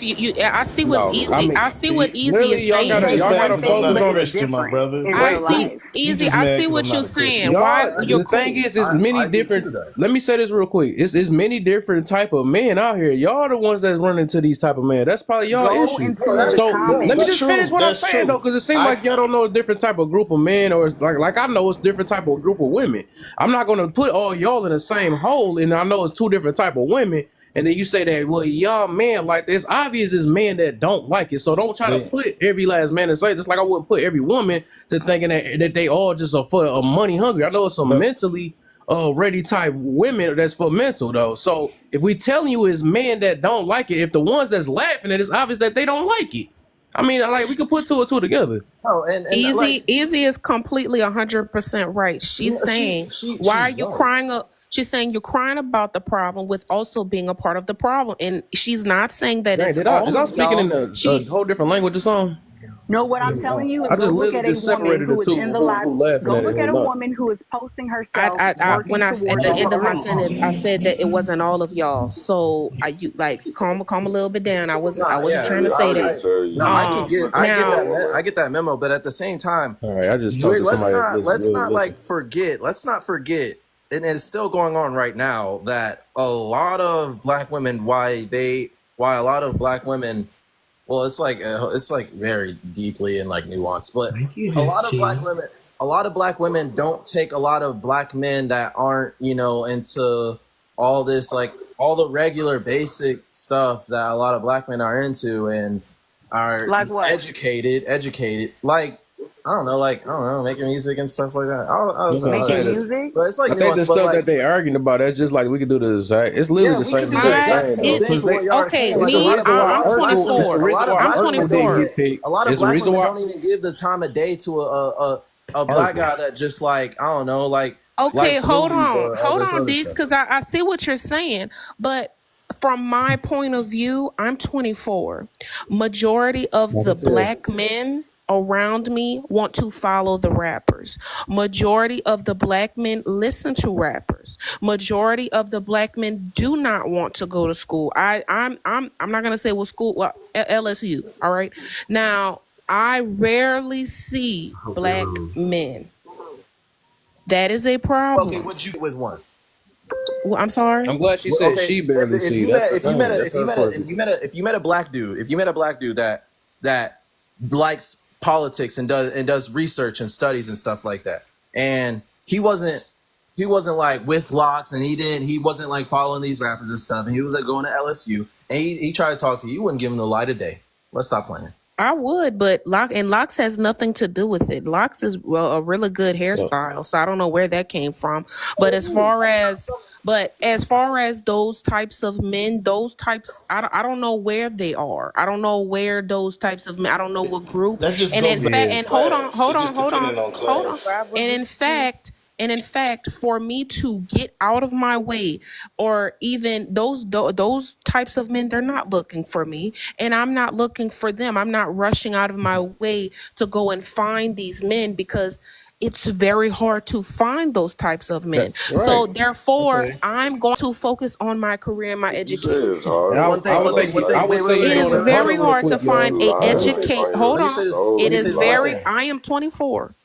I see what's no, I easy. mean I see what You, Easy really is y'all you saying. gotta just y'all mad gotta because I'm Everything not focus a looks on Christian, my different brother. in I real That's see it. life. You Easy. just I mad see because I'm what you're not a saying. Christian. No, Why the you're thing cool? is many I do too, different. though. Let me say this real quick. It's many different type of men out here. Y'all the ones that run into these type of men. That's probably y'all Go issue. Bro, into the that's So bro. let me comments. That's just finish true. what I'm That's saying though, true. because it seems I like y'all don't know a different type of group of men, or it's like I know it's different type of group of women. I'm not gonna put all y'all in the same hole, and I know it's two different type of women. And then you say that, well, y'all men like this. Obvious is men that don't like it. So don't try to they put every last man in say, just like I wouldn't put every woman to thinking that they all just are for money hungry. I know it's some but mentally ready type women that's for mental though. So if we telling you it's men that don't like it, if the ones that's laughing at it, it's obvious that they don't like it. I mean, like we could put two and two together. No, and like Easy is completely 100% right. She's saying, why are she's you right. crying up? She's saying you're crying about the problem with also being a part of the problem. And she's not saying that Dang, it's did I is all I of speaking y'all. in a She whole different language or something? No, what I'm telling you is I go just look literally at a just woman separated the who is two in the live. who laughing Go at it look who at a not. woman who is posting herself when working I at towards the a end of my degree. sentence, I said that it wasn't all of y'all. So you like calm a little bit down. I Nah, wasn't yeah, trying to Yeah, I say would that. just tell no, you, I you can was get, looking I for get Now that, more I money. get that memo, but at the same time, All right, I just talked to somebody that let's not listen. like forget, and it's still going on right now that a lot of black women, why a lot of black women, well, it's like very deeply and like nuanced, but Thank you, a Miss lot of black G. women, a lot of black women don't take a lot of black men that aren't, into all this, like all the regular basic stuff that a lot of black men are into and are Like what? educated, like I don't know, making music and stuff like that. I That's don't what I'm know other Making saying. stuff, music? but it's like I think nuanced. the But stuff like, that they arguing about, that's just like we could do the exact. It's literally yeah, the we could same do the exact I exact thing same though, it thing because for what they. y'all are okay, saying. It's Like the me, reason why a I'm lot of black women, It's the 24. a reason lot of why I'm black Urkel women didn't don't 24. get even, picked. a lot of It's the black reason women why don't even give the time of day to a black Urkel. guy that just like I don't know, like Okay, likes movies or all hold this on, other Deeks, stuff. because I see what you're saying, but from my point of view, I'm 24. Majority of I the can tell. black men around me want to follow the rappers. Majority of the black men listen to rappers. Majority of the black men do not want to go to school. I'm not gonna say what school. Well, LSU. All right. Now I rarely see I hope they black lose. men. That is a Okay, problem. would you with one? Well, I'm sorry. I'm glad she Well, said okay, she barely if see. you That's met the if you met thing. a That's if you her met a question. if you met a black dude, that likes politics and does research and studies and stuff like that, and he wasn't like with locks, and he wasn't like following these rappers and stuff, and he was like going to LSU, and he tried to talk to you, you wouldn't give him the light of day. Let's stop playing. I would, but Locks has nothing to do with it. Locks is a really good Look, hairstyle, so I don't know where that came from. But as far as those types of men, those types, I don't know where they are. I don't know where those types of men. I don't know what group. that just And goes in back fact, to yeah. and class. It just hold on, depending on hold on. class. And in fact, for me to get out of my way, or even those types of men, they're not looking for me, and I'm not looking for them. I'm not rushing out of my way to go and find these men because it's very hard to find those types of That, men. So right. therefore, Okay. I'm going to focus on my career and my What you say is education. And hard. One thing, Hard one like thing, one I thing. like would Wait, say wait, It wait, this. is wait, Hold hold very on, on. real hard to quick, you find y'all. a Let me lying say, on educate. your Hold let me on. say this. soul. Let It me is say You this one very. lying. thing. I am 24.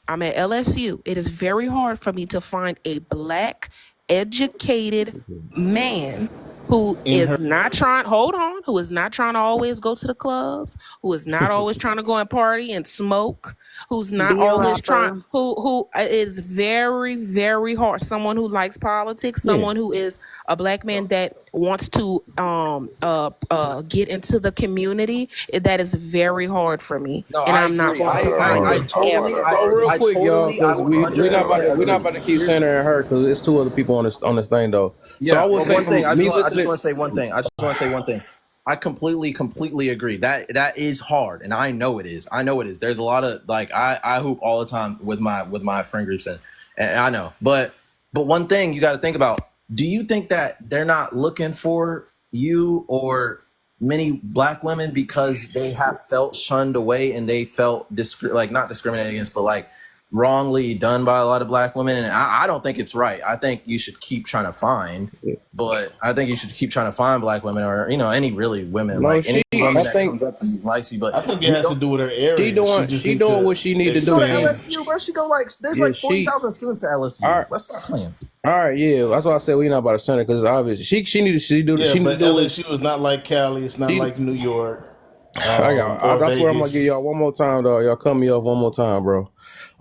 I'm at LSU. It is very hard for me to find a black, educated man who In her, is not trying, hold on, who is not trying to always go to the clubs, who is not always trying to go and party and smoke, who's not Be a always trying, rapper. who is very, very hard. Someone who likes politics, Yeah. someone who is a black man that wants to get into the community. That is very hard for me. No, And I I'm not agree. going I to gotta find I it learn. I totally, wanna ever. So learn. real I quick, y'all, totally, I because we not about 100% to agree. keep centering her because it's two other people on this thing though. So I Yeah, would but say one thing, from me I just listening. want to say one thing. I just want to say one thing. I completely agree. That is hard, and I know it is. I know it is. There's a lot of like I hoop all the time with my friend groups, and I know. But one thing you got to think about: do you think that they're not looking for you or many black women because they have felt shunned away and they felt like not discriminated against, but like wrongly done by a lot of black women, and I don't think it's right. I think you should keep trying to find, but I think you should keep trying to find black women, or any really women, No, like any woman I that think comes up to you, likes you. But I think it has to do with her area. she doing what she need to she do. go to Man. LSU, bro. She go there's Yeah, 40,000 students at LSU. All right. Let's stop playing. All right, yeah, that's why I said we're not about to send it because it's obvious. She need to do. Yeah, She need but to do it. LSU is not like Cali. It's not like New York. I Or that's where I'm gonna Vegas. give y'all one more time, though. Y'all cut me off one more time, bro.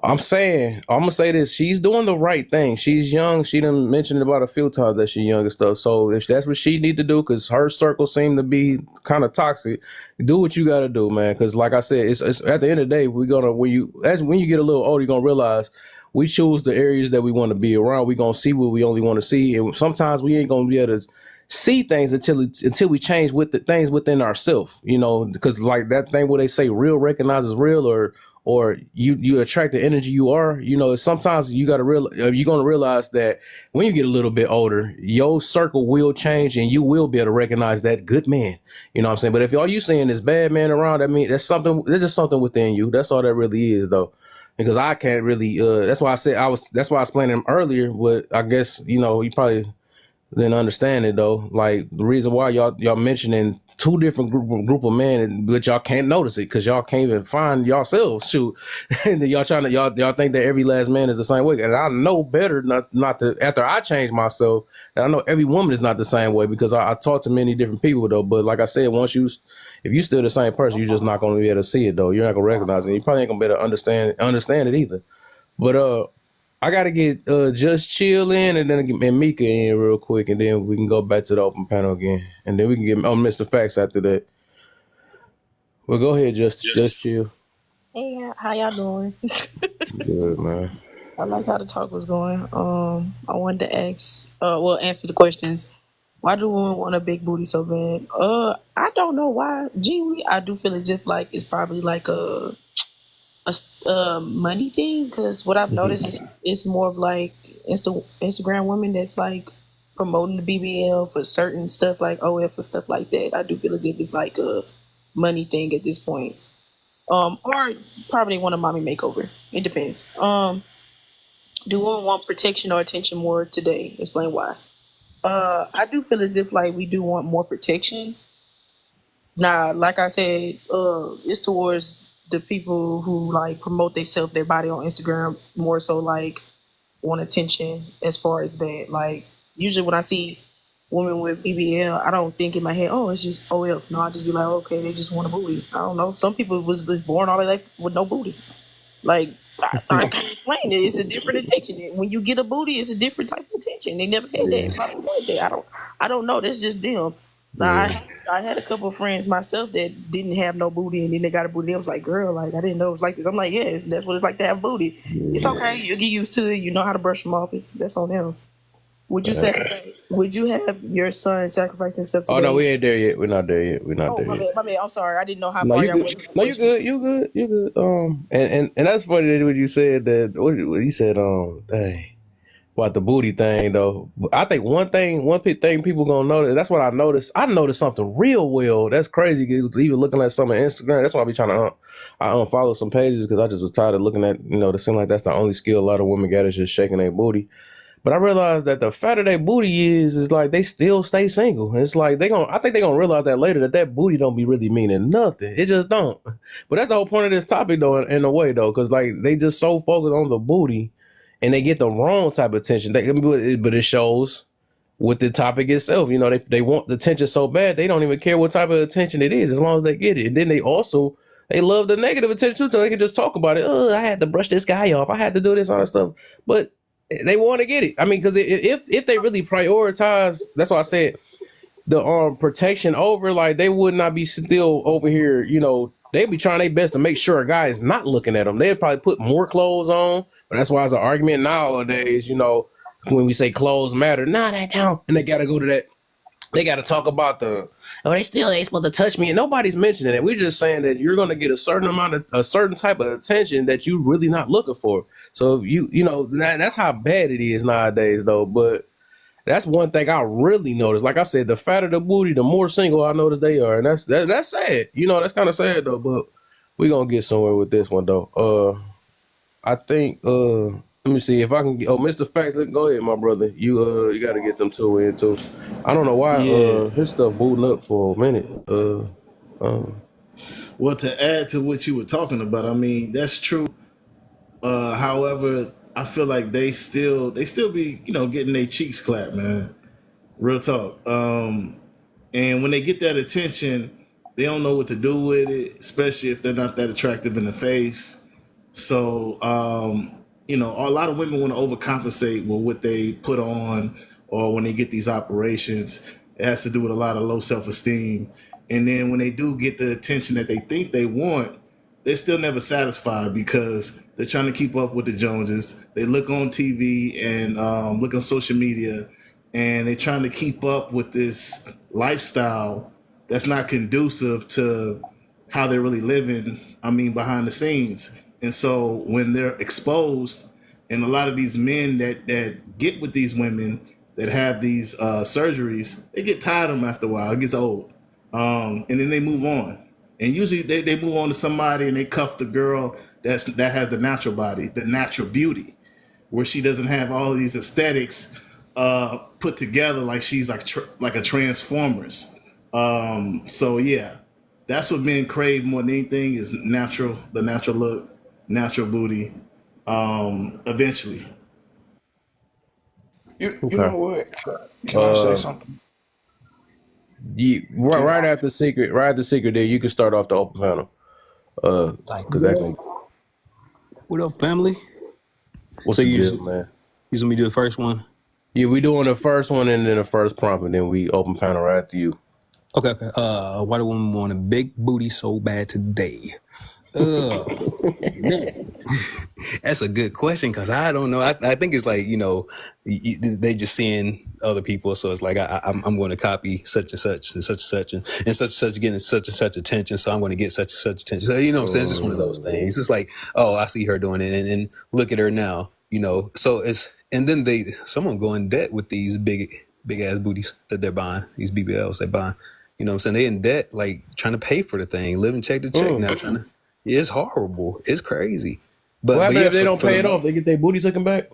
I'm gonna say this. She's doing the right thing. She's young. She done mentioned about a few times that she's young and stuff. So if that's what she need to do, because her circle seem to be kind of toxic, do what you got to do, man. Because like I said, it's at the end of the day, we're gonna when you get a little older, you're gonna realize we choose the areas that we want to be around. We're gonna see what we only want to see, and sometimes we ain't gonna be able to see things until we change with the things within ourselves, because like that thing where they say real recognizes real, or you attract the energy you are. Sometimes you're gonna realize that when you get a little bit older, your circle will change and you will be able to recognize that good man. You know what I'm saying? But if all you seeing is bad man around, I mean there's just something within you. That's all that really is, though. Because I can't really that's why I explained him earlier, but I guess you probably didn't understand it, though. Like the reason why y'all mentioning two different group of men, but y'all can't notice it because y'all can't even find yourselves. Shoot, and then y'all think that every last man is the same way. And I know better not to. After I changed myself, and I know every woman is not the same way because I talk to many different people, though. But like I said, if you still the same person, you're just not going to be able to see it, though. You're not going to recognize it. You probably ain't going to be able to understand it either. But I gotta get Just Chill in and then get Mika in real quick, and then we can go back to the open panel again, and then we can get Mr. Facts after that. Well, go ahead, Just Chill. Hey, how y'all doing? Good, man. I like how the talk was going. I wanted to answer the questions. Why do women want a big booty so bad? I don't know why. Genuinely, I do feel as if like it's probably like a money thing, because what I've noticed is it's more of like Instagram women that's like promoting the BBL for certain stuff, like OF or stuff like that. I do feel as if it's like a money thing at this point, or probably want a mommy makeover. It depends. Do women want protection or attention more today? Explain why. I do feel as if like we do want more protection. Now, like I said, it's towards the people who like promote their body on Instagram more so like want attention as far as that. Like usually when I see women with BBL, I don't think in my head, oh, it's just OF. No, I just be like, okay, they just want a booty. I don't know. Some people was just born all their life with no booty. Like I can't explain it. It's a different attention. When you get a booty, it's a different type of attention. They never had that. It's not like that. I don't know. That's just them. Now, I had a couple of friends myself that didn't have no booty, and then they got a booty. They was like, girl, like I didn't know it was like this. I'm like, yes, that's what it's like to have booty. It's okay. You'll get used to it. You know how to brush them off. That's on them. Would you have your son sacrifice himself today? Oh no, we ain't there yet. We're not there yet. My bad. I'm sorry. I didn't know how No, far you y'all good. were. No, you good. You good. And that's funny that what you said that what you said. Dang. About the booty thing, though. I think one thing people gonna notice. That's what I noticed. I noticed something real well. That's crazy. Even looking at some of Instagram. That's why I be trying to I unfollow some pages because I just was tired of looking at it seems like that's the only skill a lot of women got is just shaking their booty. But I realized that the fatter their booty is like they still stay single. It's like I think they're gonna realize that later that booty don't be really meaning nothing. It just don't. But that's the whole point of this topic, though, in a way, though, because like they just so focused on the booty. And they get the wrong type of attention. But it shows with the topic itself. They want the attention so bad, they don't even care what type of attention it is as long as they get it. And then they love the negative attention too, so they can just talk about it. Oh, I had to brush this guy off. I had to do this, all that stuff. But they want to get it. I mean, because if they really prioritize, that's why I said the protection over, like they would not be still over here, they'd be trying their best to make sure a guy is not looking at them. They'd probably put more clothes on. But that's why it's an argument nowadays, when we say clothes matter. Nah, they don't. And they got to go to that. They got to talk about they ain't supposed to touch me. And nobody's mentioning it. We're just saying that you're going to get a certain type of attention that you're really not looking for. So, that's how bad it is nowadays, though. But that's one thing I really noticed. Like I said, the fatter the booty, the more single I notice they are. And that's sad. That's kind of sad, though. But we're going to get somewhere with this one, though. I think let me see if I can get, Mr. Facts, go ahead, my brother. You gotta get them two in too. I don't know why Yeah. his stuff booting up for a minute. Well, to add to what you were talking about, I mean, that's true. However, I feel like they still be, getting their cheeks clapped, man. Real talk. And when they get that attention, they don't know what to do with it, especially if they're not that attractive in the face. So, a lot of women want to overcompensate with what they put on, or when they get these operations, it has to do with a lot of low self-esteem. And then when they do get the attention that they think they want, they're still never satisfied because they're trying to keep up with the Joneses. They look on TV and look on social media, and they're trying to keep up with this lifestyle that's not conducive to how they're really living. I mean, behind the scenes. And so when they're exposed, and a lot of these men that get with these women that have these surgeries, they get tired of them after a while. It gets old, and then they move on. And usually they move on to somebody and they cuff the girl that has the natural body, the natural beauty, where she doesn't have all of these aesthetics put together like she's like a Transformers. So yeah, that's what men crave more than anything is natural, the natural look, natural booty. Eventually. You Okay. know what? Can I say something? Right after secret, there you can start off the open panel. Because that's gonna. What up, family? What's So the you deal, just man? want me to do the first one? Yeah, we doing the first one and then the first prompt, and then we open panel right after you. Okay. Why do women want a big booty so bad today? Man, that's a good question because I don't know. I think it's like they just seeing other people, so it's like I'm going to copy such and such and such and such and such and such getting such and such attention, so I'm going to get such and such attention. So what I'm saying? It's just one of those things. It's just like, oh, I see her doing it, and look at her now. So it's and then someone go in debt with these big ass booties that they're buying, these BBLs they're buying. You know what I'm saying? They in debt, like trying to pay for the thing, living check to check now, trying to. It's horrible. It's crazy. What But happens yeah, if they don't pay it off? They get their booty taken back?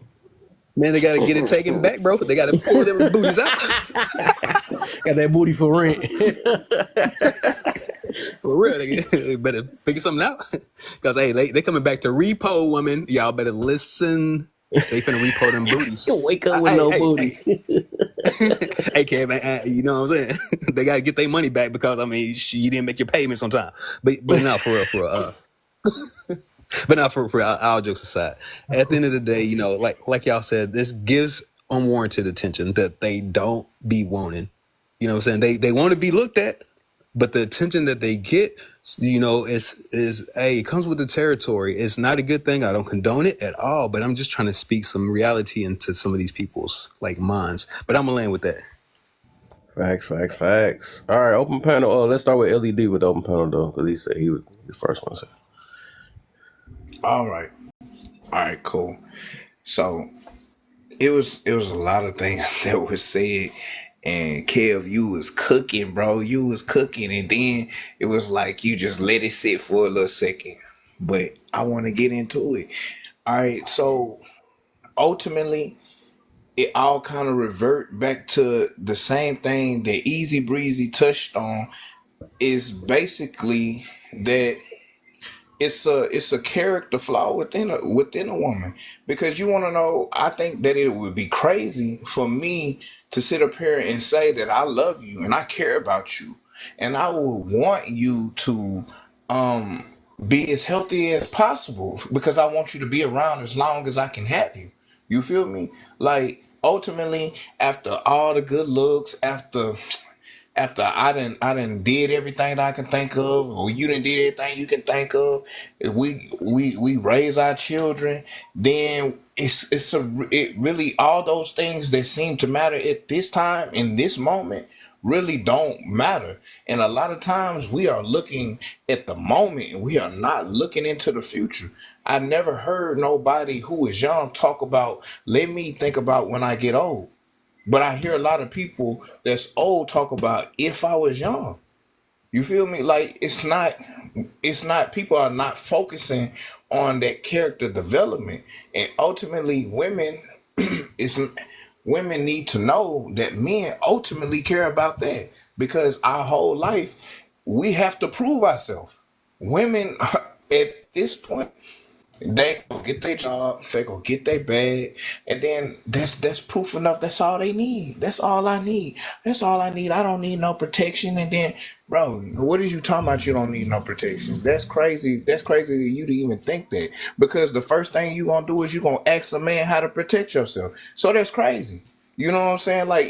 Man, they gotta get it taken back, bro. They gotta pull them booties out. Got that booty for rent. For real, they better figure something out. Because hey, they coming back to repo, women. Y'all better listen. They finna repo them booties. You wake up with no booty. Hey, Kev, man, you know what I'm saying? They gotta get their money back because you didn't make your payments on time. But not for real. But not for real. All jokes aside, at the end of the day, like y'all said, this gives unwarranted attention that they don't be wanting. You know what I'm saying? They want to be looked at, but the attention that they get, it comes with the territory. It's not a good thing. I don't condone it at all, but I'm just trying to speak some reality into some of these people's minds. But I'm gonna land with that. Facts. All right, open panel. Let's start with LED with the open panel though, because he said he was the first one to say. All right, cool. So it was a lot of things that were said, and Kev, you was cooking, bro. You was cooking, and then it was like you just let it sit for a little second. But I want to get into it. All right, so ultimately, it all kind of revert back to the same thing that Easy Breezy touched on. Is basically that it's a character flaw within a woman, because you want to know, I think that it would be crazy for me to sit up here and say that I love you and I care about you and I would want you to be as healthy as possible because I want you to be around as long as I can have you. You feel me? Like ultimately, after all the good looks, after I done did everything that I can think of, or you done did everything you can think of, if we raise our children, then it really, all those things that seem to matter at this time in this moment really don't matter. And a lot of times we are looking at the moment and we are not looking into the future. I never heard nobody who is young talk about, let me think about when I get old. But I hear a lot of people that's old talk about if I was young. You feel me? Like it's not people are not focusing on that character development. And ultimately is women need to know that men ultimately care about that because our whole life we have to prove ourselves. Women at this point they go get their job, they go get their bag, and then that's proof enough. That's all they need. That's all I need. That's all I need. I don't need no protection. And then, bro, what is you talking about? You don't need no protection. That's crazy. That's crazy to you to even think that. Because the first thing you gonna do is you gonna ask a man how to protect yourself. So that's crazy. You know what I'm saying? Like,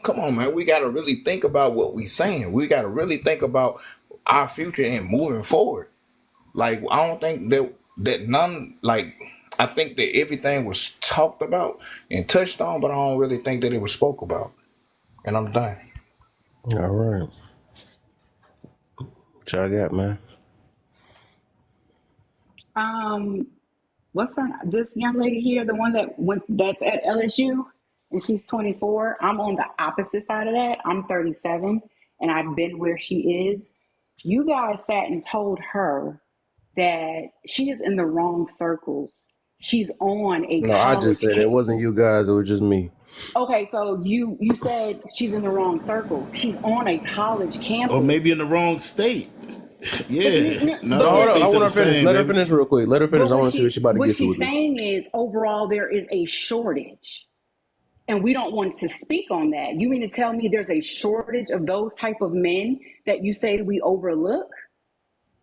come on, man. We gotta really think about what we saying. We gotta really think about our future and moving forward. Like I don't think that none like I think that everything was talked about and touched on, but I don't really think that it was spoke about. And I'm done. All right. What y'all got, man? What's her? This young lady here, the one that's at LSU, and she's 24. I'm on the opposite side of that. I'm 37, and I've been where she is. You guys sat and told her that she is in the wrong circles. She's on a No, I just college said it wasn't you guys. It was just me. Okay, so you said she's in the wrong circle. She's on a college Or campus. maybe in the wrong state. Yeah, none No, of hold the on. I states are want the her to finish. same, Let her baby. finish real quick. Let her finish. But I want to see what she about to what get to she's with it. saying is overall there is a shortage. And we don't want to speak on that. You mean to tell me there's a shortage of those type of men that you say we overlook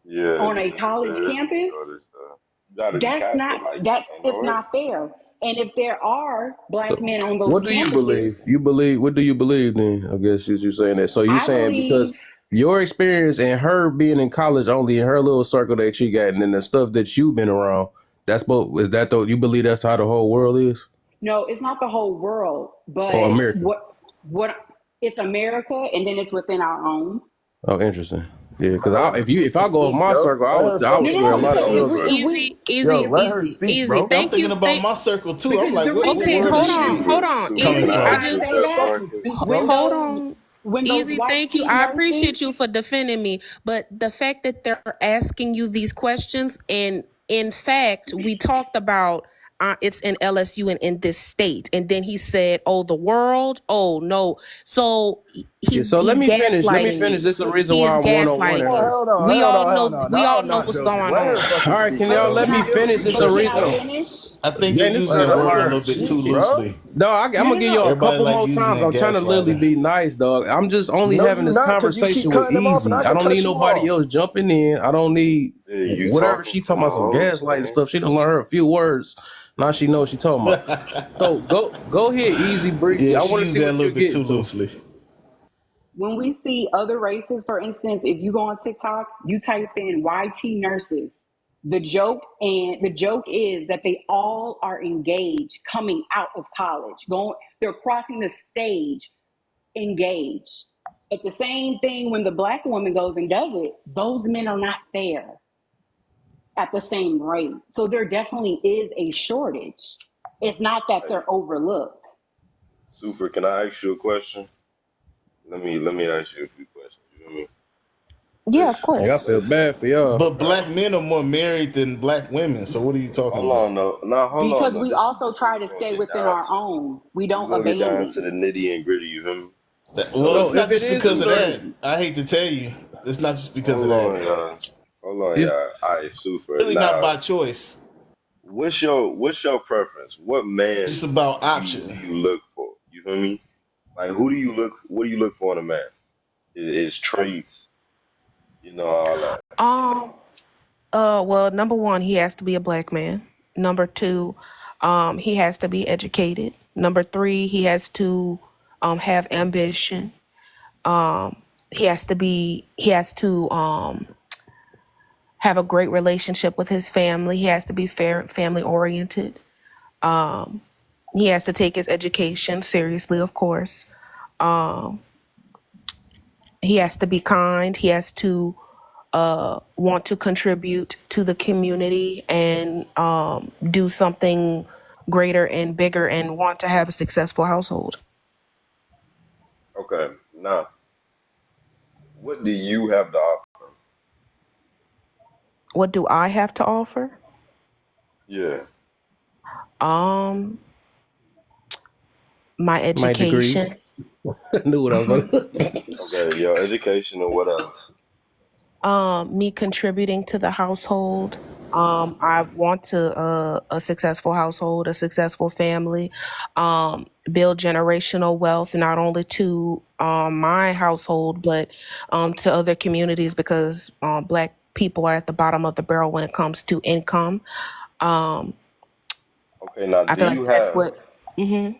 Yeah, on a college there is a campus? shortage though. You gotta be That's careful. not Like, that ain't no it's way. not fair. And if there are black men on those What do you campuses, believe? You believe? What do you believe then? I guess you saying that. So you I saying because believe your experience and her being in college only in her little circle that she got, and then the stuff that you've been around. That's both. Is that though? You believe that's how the whole world is, no, it's not the whole world, or but America? what it's America, and then it's within our own. Oh, interesting. Yeah, because Man, let her if I go off speak, my yo. circle, Let her I would No, fucking no, swear a no. speak, lot of Because bro. if girls we, right. if we, Yo, Easy, let her speak, easy. bro. Yeah, I'm Thank thinking you. about my circle too. I'm because like, the what reason, Okay, world is hold she on, Super, hold on. super. coming the Easy. Nah, reason I from? I just Let say her that fucking Marcus. speak, bro. hold on. when those Easy, black thank you. teen I nurses, appreciate you for defending me. But the fact that they're asking you these questions, and in fact, we talked about it's in LSU and in this state. And then he said, "Oh, the world. Oh no." So Yeah. So let he's me finish. Let me gaslighting finish. you. This is the reason He why is I'm one on one at gaslighting Oh, you. her. hell no, We hell no, all hell know. no. We Now all I'm know not what's joking. going Let her on. fucking All right, speak, can but y'all bro. let me can finish? It's So a I reason. finish? I think you're Man, this using Let that her word a fucking little bit too speak, bro. loosely. no, I'm No, no, gonna give y'all a no. Everybody couple like more using times. that I'm trying to literally gaslighting. be nice, dog. I'm just only No, having you this not, because you keep conversation with cutting him off, and Easy. I I can don't need cut you nobody off. else jumping in. I don't need Yeah, you whatever talking she to talking a about, some host, gaslighting man. stuff. She done learn her a few words. Now she knows what she talking about. So go ahead, Easy Breezy. Yeah, I she want to used see that a what little you're bit getting too to. loosely. When we see other races, for instance, if you go on TikTok, you type in YT nurses. The joke is that they all are engaged coming out of college. They're crossing the stage engaged. But the same thing when the black woman goes and does it, those men are not there at the same rate. So there definitely is a shortage. It's not that Hey, they're overlooked. Super, can I ask you a question? Let me ask you a few questions. You know what I mean? Yeah, of Let's Hey, I course. feel let's bad for y'all. But black men are more married than black women. So what are you talking hold about? on though. No, hold on Because though. we This also is what try we're to gonna stay get within down our to. own. We We're don't gonna get down to abandon. the nitty and gritty, you hear me? Well, So it's So if not it just is a because of super that. certain, I hate to tell you, it's not just because of hold that. on, y'all. Hold on, if y'all. Alright, super. Really not Now, by choice. what's your preference? What It's man just about do option. you look for? You feel me? Like who do you look what do you look for in a man? His traits, all that. Um. Well, number one, he has to be a black man. Number two, he has to be educated. Number three, he has to have ambition. He has to have a great relationship with his family. He has to be family oriented. He has to take his education seriously, of course. He has to be kind. He has to want to contribute to the community and do something greater and bigger and want to have a successful household. Okay. Now, What do you have to offer? What do I have to offer? Yeah. Um, my My degree. education. I knew what I was about to Okay, your education and what else? Me contributing to the household. I want to a successful household, a successful family, build generational wealth not only to my household but to other communities because Black people are at the bottom of the barrel when it comes to income. Um, Okay, now I feel like that's what.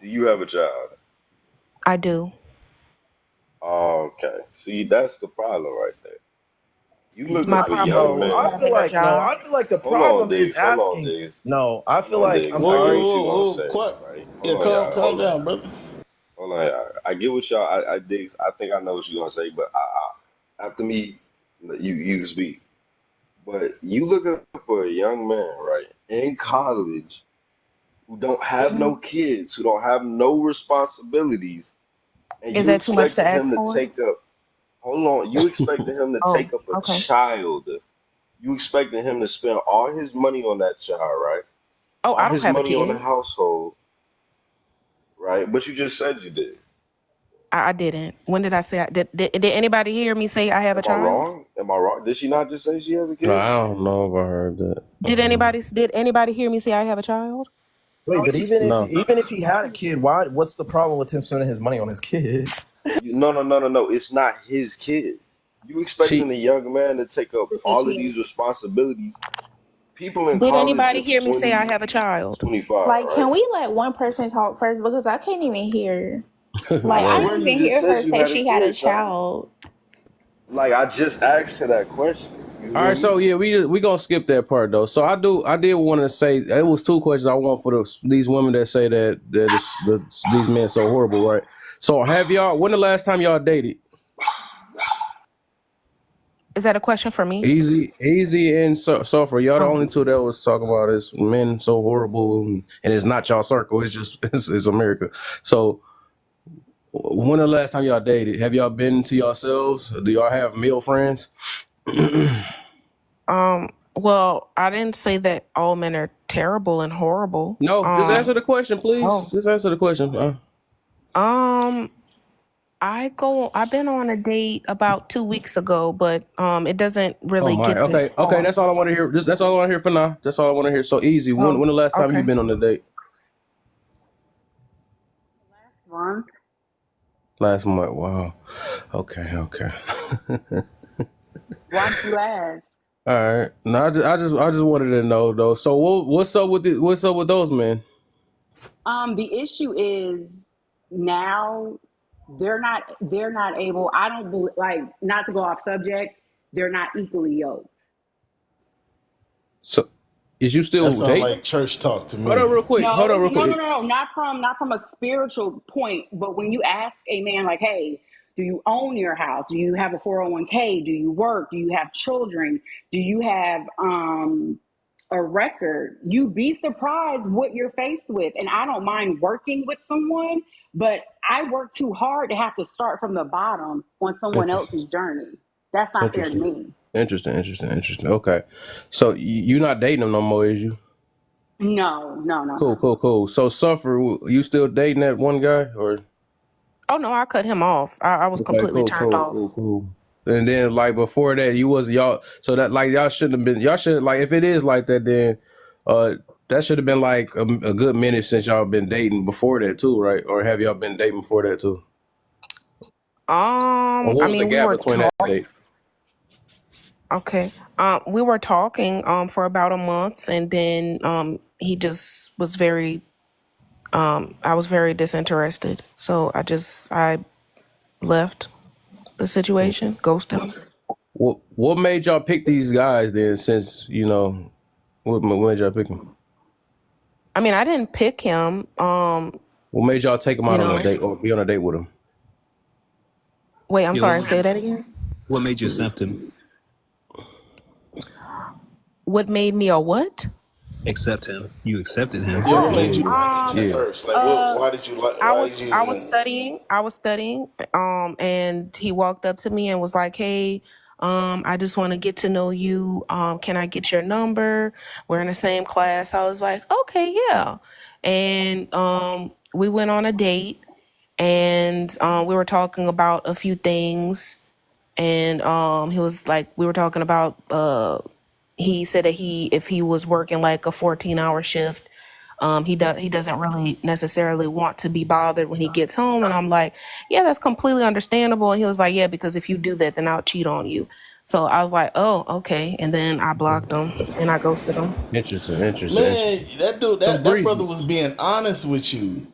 do you have a child? I do. Okay. See, that's the problem right there. You looking My for problem young is No, men. I feel having a like no, job. I feel like the Hold on, problem is Diggs. Hold on, asking. Diggs. No, I Hold feel on, like Diggs. I'm I get Whoa, sorry. what you whoa, gonna whoa, say, quiet. right? Yeah, Hold on, y'all. calm Hold on. down, brother. Hold on, y'all. I get what y'all. I Diggs. I think I know what you're gonna say, but after me, you speak. But you looking for a young man, right, in college who don't have Mhm. no kids, who don't have no responsibilities, and Is you that too much to expecting ask him to for? take up. Hold on, you expecting him to Oh, take up a okay. child. You expecting him to spend all his money on that child, right? Oh, All I don't his have a money on the kid. household, right? But you just said you did. I didn't. When did I say did anybody hear me say I have a Am I child? wrong? Am I wrong? Did she not just say she has a No, kid? I don't know if I heard that. Did anybody hear me say I have a child? Wait, but No. even if he had a kid, why? What's the problem with him spending his money on his kid? No, no, no, no, no. It's not his kid. You expecting She a young man to take up all of these responsibilities. People in Did college, anybody it's hear me say I 20 have a to child? 25, Like, right? can we let one person talk first? Because I can't even hear. I Like, I right. swear didn't you even just hear said her you say had a she had a kid, Shawty. child. Like I just asked her that question. You All hear right, me? so yeah, we gonna skip that part though. So I did want to say it was two questions I want for these women that say these men so horrible, right? So have y'all? When the last time y'all dated? Is that a question for me? Easy, and Sulfur. Y'all the Oh. only two that was talking about is men so horrible, and it's not y'all circle. It's just it's America. So when the last time y'all dated? Have y'all been to yourselves? Do y'all have male friends? Well, I didn't say that all men are terrible and horrible. No, just answer the question, please. Oh. Just answer the question. Um I've been on a date about 2 weeks ago, but it doesn't Oh really my. get this Okay. far. That's all I want to hear. That's all I want to hear for now. That's all I want to hear. So easy. When Oh, the last time you okay. been on a date? Ron? Last month. Wow. Okay. Why do you ask? All right. No, I just wanted to know though. So what's up with what's up with those men? The issue is now they're not able. I don't believe, like, not to go off subject. They're not equally yoked. So is you That still sounds dating? like church talk to Hold on me. real quick. No, Hold on it's real no, no, quick. no, no, not from a spiritual point. But when you ask a man, like, hey, do you own your house? Do you have a 401k? Do you work? Do you have children? Do you have a record? You'd be surprised what you're faced with. And I don't mind working with someone, but I work too hard to have to start from the bottom on someone Interesting. else's journey. That's not fair to Interesting. me. Interesting. Okay. So you not dating them no more, is you? No, no, no, no. Cool. So Suffer, you still dating that one guy or? Oh no, I cut him off. I was Okay, completely turned off. cool. And then like before that, you was y'all. So that like y'all shouldn't have been. Y'all should like if it is like that, then that should have been like a good minute since y'all been dating before that too, right? Or have y'all been dating before that too? Or what I was the mean, we gap were between that date? okay. We were talking for about a month, and then he just was very I was very disinterested. So I left the Okay. situation, ghosted him. What made y'all pick these guys then? Since what made y'all pick them? I mean, I didn't pick him. What made y'all take them You out on a know. date or be on a date with them? Wait, I'm Yeah, sorry. Say that again. what made you accept him? What made me a what? accept him. You accepted him. Yeah, what Oh, made you Yeah, like him at um, yeah. first? Like, uh, why did you like? I Why was did you I was even? studying. I was studying. And he walked up to me and was like, "Hey, I just want to get to know you. Can I get your number? We're in the same class." I was like, "Okay, yeah." And we went on a date, and we were talking about a few things. And he was like, we were talking about. He said that if he was working like a 14-hour shift, he doesn't really necessarily want to be bothered when he gets home. And I'm like, yeah, that's completely understandable. And he was like, yeah, because if you do that, then I'll cheat on you. So I was like, oh, okay. And then I blocked him and I ghosted him. Interesting, interesting, Man, interesting. that dude, So that brother Breezy, was being honest with you,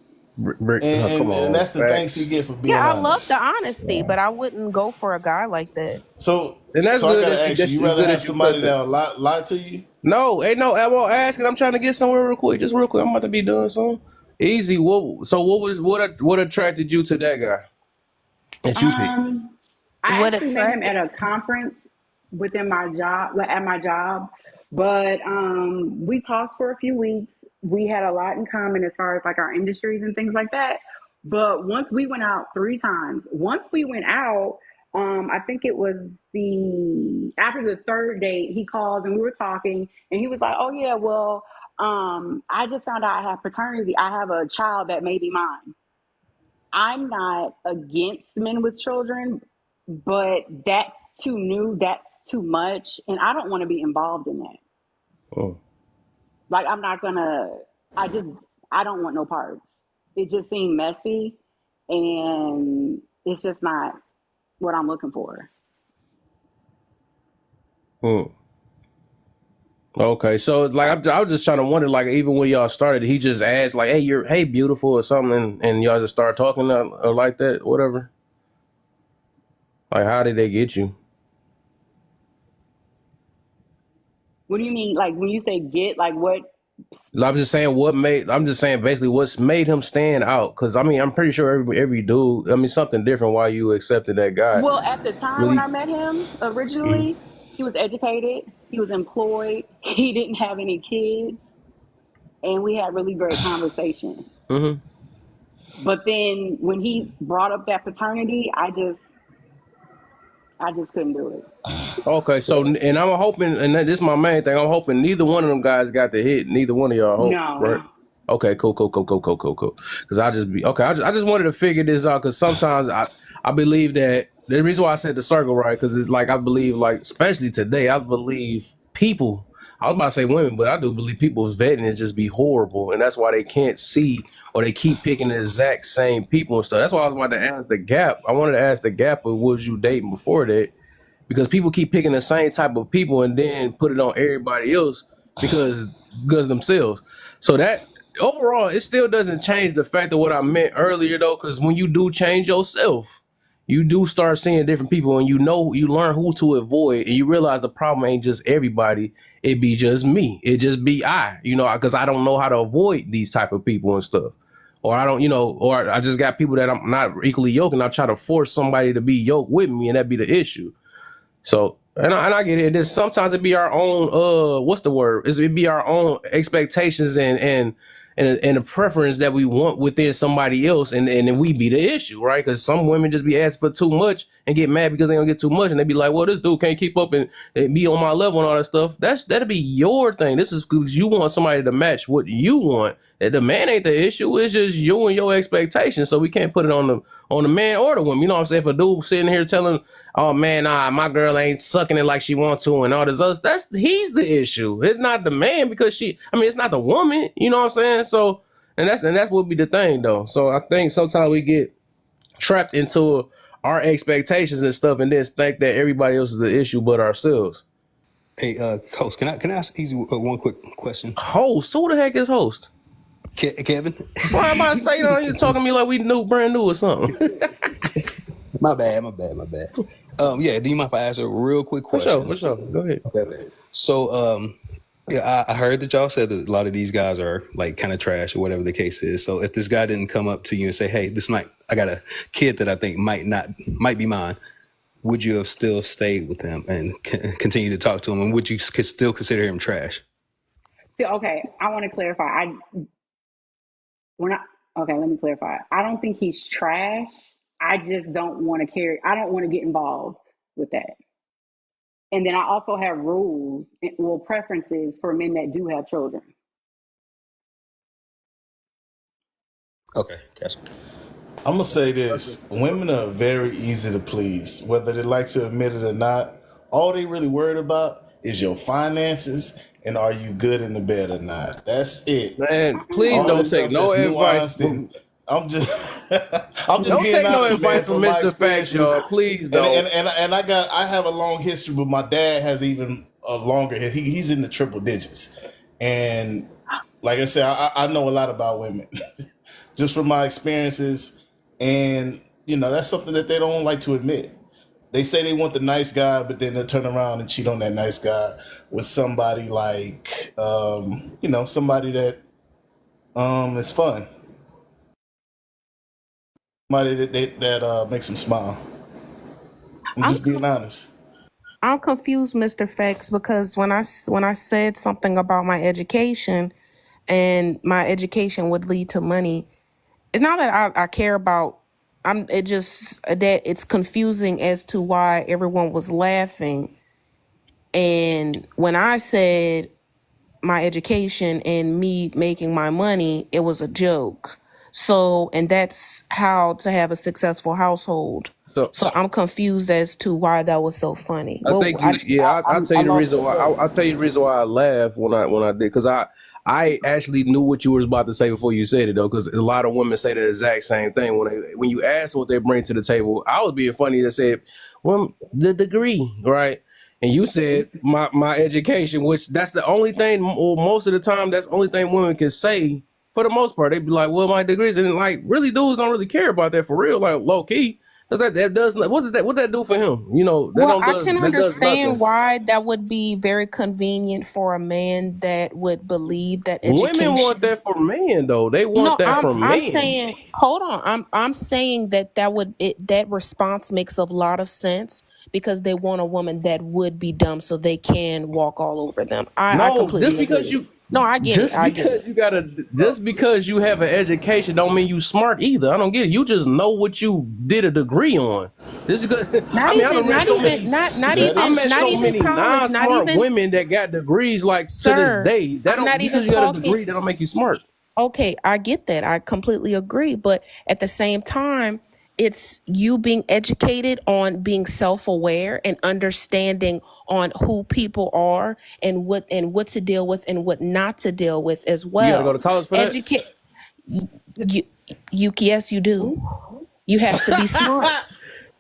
come and on, that's the thanks he facts. get for Yeah, being I love the honest. honesty, but I wouldn't go for a guy like that. So, And that's so I good gotta that you ask you, that's you it's rather good have that you cut somebody that. that will lie to you? No, ain't no. I'm asking. I'm trying to get somewhere real quick. Just real quick. I'm about to be done soon. Easy. What attracted you to that guy that you picked? I What actually met him attracted? at a conference within my job, well, at my job, but we talked for a few weeks. We had a lot in common as far as like our industries and things like that. But once we went out 3 times, once we went out, I think it was the after the third date, he called and we were talking, and he was like, "Oh yeah, well, I just found out I have paternity. I have a child that may be mine." I'm not against men with children, but that's too new. That's too much. And I don't want to be involved in that. Oh, Like, I'm not going to, I just, I don't want no parts. It just seemed messy. And it's just not what I'm looking for. oh. Okay, so like I was just trying to wonder, like even when y'all started, he just asked like, "Hey, beautiful" or something, and y'all just start talking or like that, whatever. Like, how did they get you? What do you mean? Like, when you say get, like, what? I'm just saying I'm just saying basically what's made him stand out. Cause I mean, I'm pretty sure every dude, I mean, something different why you accepted that guy. Well, at the time when Really? I met him Mm-hmm. originally, he was educated, he was employed, he didn't have any kids, and we had really great conversation. Mm-hmm. But then when he brought up that paternity, I just couldn't do it. Okay, so and I'm hoping, and this is my main thing. I'm hoping neither one of them guys got the hit. Neither one of y'all hope, right? No. Okay, cool. Because I just be okay. I just wanted to figure this out because sometimes I believe that the reason why I said the circle, right? Because it's like I believe, like especially today, I believe people. I was about to say women, but I do believe people's vetting is just be horrible, and that's why they can't see or they keep picking the exact same people and stuff. That's why I was about to ask the Gap. I wanted to ask the Gap, but was you dating before that? Because people keep picking the same type of people and then put it on everybody else because themselves. So that overall, it still doesn't change the fact of what I meant earlier though, because when you do change yourself, you do start seeing different people and you learn who to avoid and you realize the problem ain't just everybody, it be just me. It just be because I don't know how to avoid these type of people and stuff. Or I don't, or I just got people that I'm not equally yoked and I try to force somebody to be yoked with me and that be the issue. So and I get it. This sometimes it be our own what's the word? It be our own expectations and the preference that we want within somebody else, and then we be the issue, right? Because some women just be asking for too much and get mad because they don't get too much, and they be like, "Well, this dude can't keep up and be on my level and all that stuff." That'll be your thing. This is because you want somebody to match what you want. The man ain't the issue. It's just you and your expectations. So we can't put it on the man or the woman. You know what I'm saying? If a dude sitting here telling, "Oh man, nah, my girl ain't sucking it like she wants to," and all this other, he's the issue. It's not the man because it's not the woman. You know what I'm saying? So, and that's what would be the thing though. So I think sometimes we get trapped into our expectations and stuff, and then think that everybody else is the issue but ourselves. Hey, host, can I ask easy one quick question? Host? Who the heck is host? Kevin. Why am I saying you talking to me like we brand new or something? My bad. Yeah, do you mind if I ask a real quick question? For sure. Go ahead. Okay. So, yeah, I heard that y'all said that a lot of these guys are like kind of trash or whatever the case is. So if this guy didn't come up to you and say, "Hey, I got a kid that I think might be mine," would you have still stayed with him and continue to talk to him? And would you still consider him trash? See, okay, I want to clarify. We're not okay. Let me clarify. I don't think he's trash. I just don't want to carry. I don't want to get involved with that. And then I also have rules, well, preferences for men that do have children. Okay, gotcha. I'm gonna say this: women are very easy to please, whether they like to admit it or not. All they really worried about is your finances and are you good in the bed or not. That's it. Man, please All don't this take stuff no that's advice nuanced and from. I'm just I'm just Don't being take no honest, man, advice from from my Mr. Facts, experiences. y'all. Please And don't. I have a long history, but my dad has even a longer. He's in the triple digits, and like I said, I know a lot about women just from my experiences, and that's something that they don't like to admit. They say they want the nice guy, but then they turn around and cheat on that nice guy with somebody like, somebody that is fun, somebody that makes them smile. I'm I'm just being honest. I'm confused, Mr. Facts, because when I said something about my education and my education would lead to money, it's not that I care about. It just that it's confusing as to why everyone was laughing. And when I said my education and me making my money, it was a joke. So, and that's how to have a successful household. So So I'm confused as to why that was so funny. I Well, think you, yeah, I'll tell I you the lost reason the why. joke. I'll tell you the reason why I laughed when I did, because I actually knew what you were about to say before you said it though, because a lot of women say the exact same thing when you ask what they bring to the table. I was being funny that said, well, the degree, right? And you said my education, which that's the only thing, or most of the time, that's the only thing women can say. For the most part, they'd be like, "Well, my degrees," and like, really, dudes don't really care about that for real, like low key. Because that does not, what that do for him? Well, I can That does understand nothing. why that would be very convenient for a man that would believe that Women want education. that for men though. They want No, that I'm from I'm men. saying, hold on. I'm saying that response makes a lot of sense because they want a woman that would be dumb so they can walk all over them. I No, completely agree. No, I get it. I get it. just because you have an education don't mean you smart either. I don't get it. You just know what you did a degree on. This is good. Not I mean, even not even not I even met not so even many college, not non-smart even women that got degrees like to this sir. day. That I'm don't not even because you got a talking. degree, that don't make you smart. Okay, I get that. I completely agree. But at the same time, it's you being educated on being self-aware and understanding on who people are and what to deal with and what not to deal with as You gotta go well. to college for that? Educate you yes, you do. You have to be smart.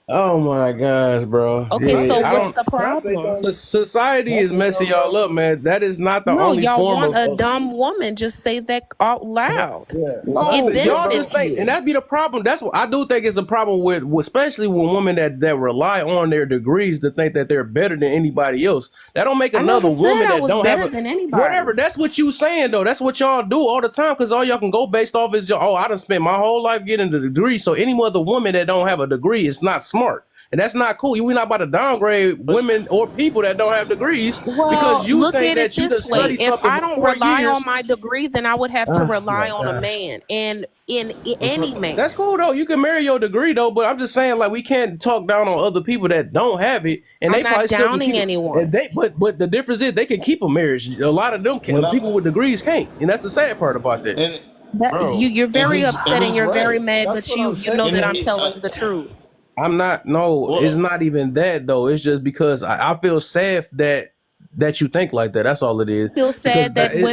Oh my gosh, bro. Okay, Yeah, so I what's don't. the problem? Society is messing y'all up, man. That is not the No, only y'all form want a of dumb woman. Just say that out loud. no, It y'all just benefits think, and you. that be the problem. That's what I do think is a problem with especially with women that rely on their degrees to think that they're better than anybody else. That don't make I another never said woman I that was don't have better a than anybody. whatever. That's what you saying though. That's what y'all do all the time because all y'all can go based off is I done spent my whole life getting the degree. So any other woman that don't have a degree is not smart. And that's not cool. We're not about to downgrade women or people that don't have degrees because Well, you look think at that it you done this way. studied If something I for don't 4 rely on years. my degree, then I would have to Oh rely my on a gosh. man and in any man. That's cool though. You can marry your degree though, but I'm just saying like we can't talk down on other people that don't have it, and I'm they not probably still can downing keep it. And anyone. they, but the difference is they can keep a marriage. A lot of them can, When I people with degrees can't, and that's the sad part about that. and That Bro, you're and very he's upset and you're very right. mad, that's but what I'm you saying. know And that I'm he, telling the truth. I'm not. No, it's well, not even that though. It's just because I feel sad that you think like that. That's all it is. I feel Because sad that and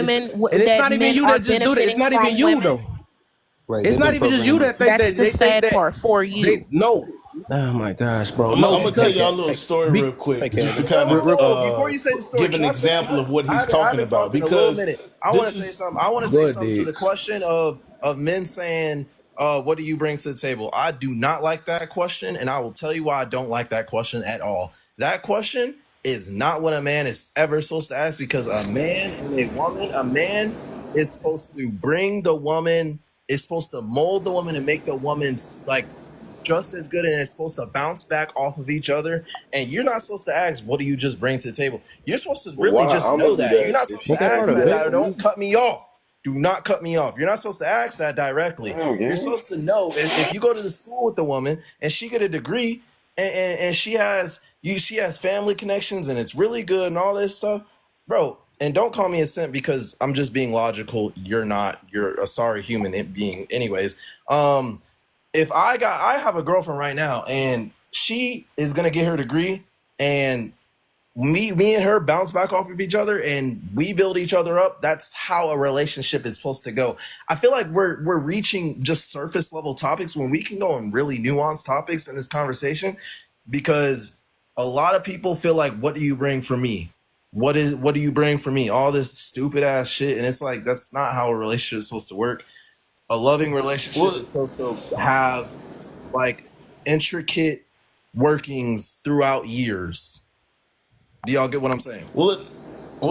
it's that not even men you are that just do that. It's benefiting not even from you women. though. Right, It's they've not been even just you programmed. that think That's that the they think sad that part for they you. no. Oh my gosh, bro. I'm No, gonna tell because y'all a little story be, real quick, just to Cannon. kind real, of real, Before you say the story, give an can I say example of what I he's haven't talking about. talked in a little Because minute. I want to this say is something. I want to say go ahead, something to dude. the question of men saying, what do you bring to the table? I do not like that question, and I will tell you why I don't like that question at all. That question is not what a man is ever supposed to ask because a man and a man is supposed to bring the woman, is supposed to mold the woman and make the woman like just as good and it's supposed to bounce back off of each other. And you're not supposed to ask, what do you just bring to the table? You're supposed to But really why? just I'm gonna know do that. You're that not if supposed she What to that asked part ask of that that. vet? for Don't me. cut me off. Do not cut me off. You're not supposed to ask that directly. Damn, You're gang. supposed to know if you go to the school with the woman and she get a degree and she has family connections and it's really good and all this stuff, bro. And don't call me a simp because I'm just being logical. You're not. You're a sorry human being, anyways. If I have a girlfriend right now and she is gonna get her degree and me and her bounce back off of each other and we build each other up. That's how a relationship is supposed to go. I feel like we're reaching just surface level topics when we can go on really nuanced topics in this conversation, because a lot of people feel like, what do you bring for me? What do you bring for me? All this stupid ass shit. And it's like, that's not how a relationship is supposed to work. A loving relationship is supposed to have like intricate workings throughout years. Do y'all get what I'm saying? Well, it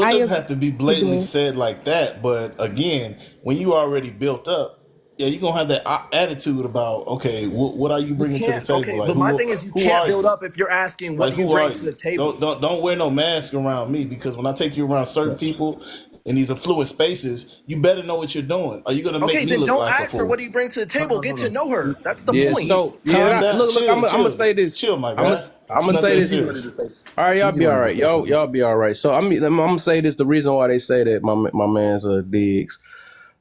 I doesn't agree have to be with blatantly this. said like that, but again, when you already built up, yeah, you're gonna have that attitude about, okay, what are you You bringing to the can't. table? Okay, Like but my thing is, you who can't are build you? up if you're asking, what Like do you who bring are to you? the table? Don't wear no mask around me, because when I take you around certain people in these affluent spaces, you better know what you're doing. Are you gonna make Okay, me then look don't like a ask her, what fool? do you bring to the Hold table? on, Get hold to on. know her. That's the Yeah. point. So yeah, Calm down, look. I'm gonna say this. chill, my I'm guy. gonna It's I'm gonna not say that this. Easy wanted to serious. say. All right, y'all Easy be all wanted to right. say something. Y'all be all right. So I'm gonna say this. The reason why they say that, my man's Diggs.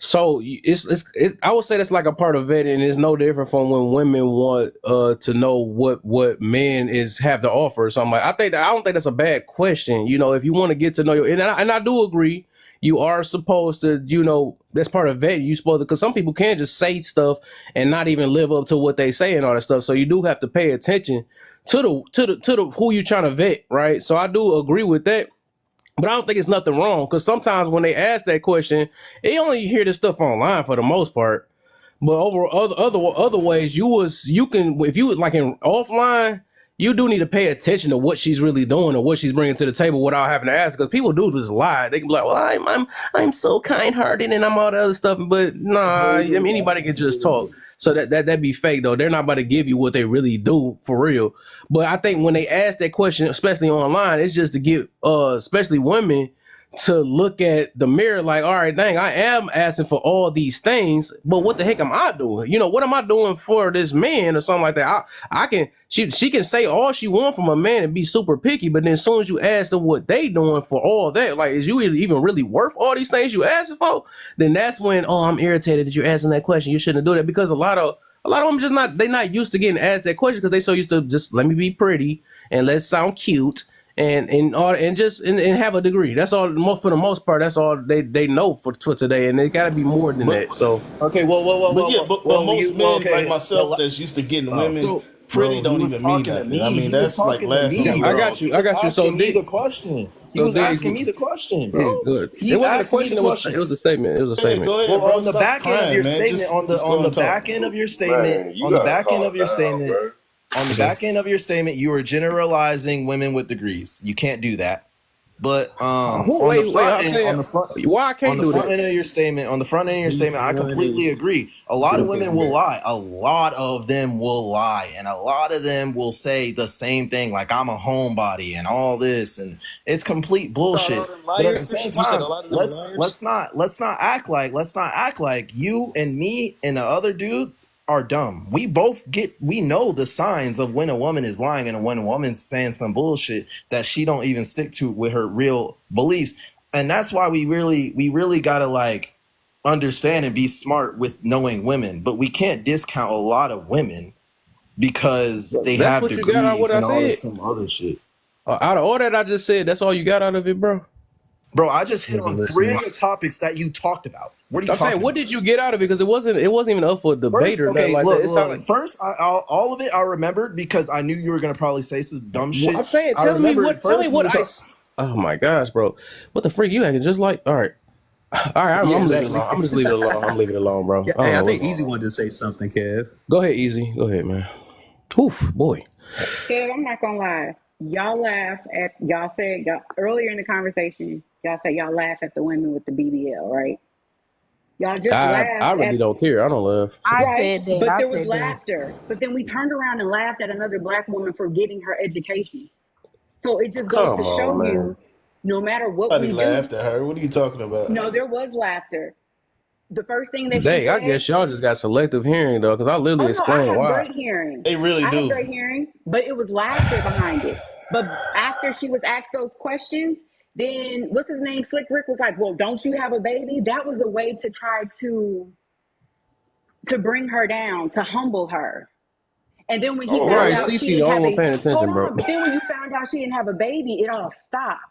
So it's I would say that's like a part of vetting. It's no different from when women want to know what men have to offer. So I'm like, I don't think that's a bad question. You know, if you want to get to know your, and I do agree, you are supposed to, that's part of vetting. You supposed to, because some people can just say stuff and not even live up to what they say and all that stuff. So you do have to pay attention to the who you trying to vet, right? So I do agree with that. But I don't think it's nothing wrong, because sometimes when they ask that question, they only hear this stuff online for the most part. But over other ways, you can, if you was like in offline, you do need to pay attention to what she's really doing or what she's bringing to the table without having to ask. Because people do just lie. They can be like, "Well, I'm so kind hearted and I'm all the other stuff," but nah, I mean anybody can just talk. So that'd be fake though. They're not about to give you what they really do for real. But I think when they ask that question, especially online, it's just to get especially women to look at the mirror like, all right, dang, I am asking for all these things, but what the heck am I doing? What am I doing for this man or something like that? She can say all she wants from a man and be super picky, but then as soon as you ask them what they doing for all that, like, is you even really worth all these things you asking for? Then that's when, oh, I'm irritated that you're asking that question. You shouldn't do that, because a lot of them not used to getting asked that question, because they so used to just let me be pretty and let's sound cute and have a degree. That's all. For the most part, that's all they know for today, and they got to be more than But that. So Okay, but most men like myself that's used to getting women so pretty bro, he don't was even mean talking to nothing. I me. mean, He was that's like talking to last on me, the I bro. list. got you. He I was got you. So asking me the question. He was Diggs, asking me the question, yeah, bro. good. It He's wasn't a asking me question. the It was question. a statement. It was a Hey, statement. go ahead, Well, bro. on the Stop back end of crying, your man. statement, Just go on the and talk. back end of your statement, Man, you on the gotta back end calm of your down, statement, bro. on the Okay. back end of your statement, you were generalizing women with degrees. You can't do that. But Who? on the Wait. front I'm end, saying why I can't do that. on the front end of your statement, I completely agree. A lot of women will lie. A lot of them will lie, and a lot of them will say the same thing, like I'm a homebody and all this, and it's complete bullshit. But at the same You said a time, lot of them liars. let's not act like you and me and the other dude are dumb. We know the signs of when a woman is lying and when a woman's saying some bullshit that she don't even stick to with her real beliefs. And that's why we really gotta like understand and be smart with knowing women. But we can't discount a lot of women because they That's have what you got out of what degrees I and all said. this some other shit. Out of all that I just said, that's all you got out of it, bro. Bro, I just hit Wasn't on 3 listening. of the topics that you talked about. What are you I'm saying, talking what about? did you get out of it? Because it wasn't even up for debate First, or nothing okay, like that. look, It sounded look. First, all of it I remembered because I knew you were gonna probably say some dumb like, shit. I'm saying, I tell me remembered first we were talking. Oh my gosh, bro, what the freak you acting just like? All right, I'm Yeah, gonna leave it exactly. alone. I'm gonna just leave it alone. I'm leaving it alone, bro. Yeah, I don't hey, I know what's think going Easy on. wanted to say something, Kev. Go ahead, Easy. Go ahead, man. Oof, boy. Kev, I'm not gonna lie. Y'all said earlier in the conversation, y'all said y'all laugh at the women with the BBL, right? Y'all just I laughed really at, don't care. I don't laugh. I right, said that. but I there was said that. laughter. But then we turned around and laughed at another black woman for getting her education. So it just goes to Come show on, man. you, no matter what Nobody we laughed do, at her. What are you talking about? no, there was laughter. The first thing that she Dang, I said, guess y'all just got selective hearing though, because I literally oh no, I explained have why. great hearing. They really I have do. great hearing, but it was laughter behind it. But after she was asked those questions, then what's his name? Slick Rick was like, well, don't you have a baby? That was a way to try to bring her down, to humble her. And then when he Oh, found Right, yeah. out she Cece, the didn't have only one a, paying hold attention, bro. on, but then when you found out she didn't have a baby, it all stopped.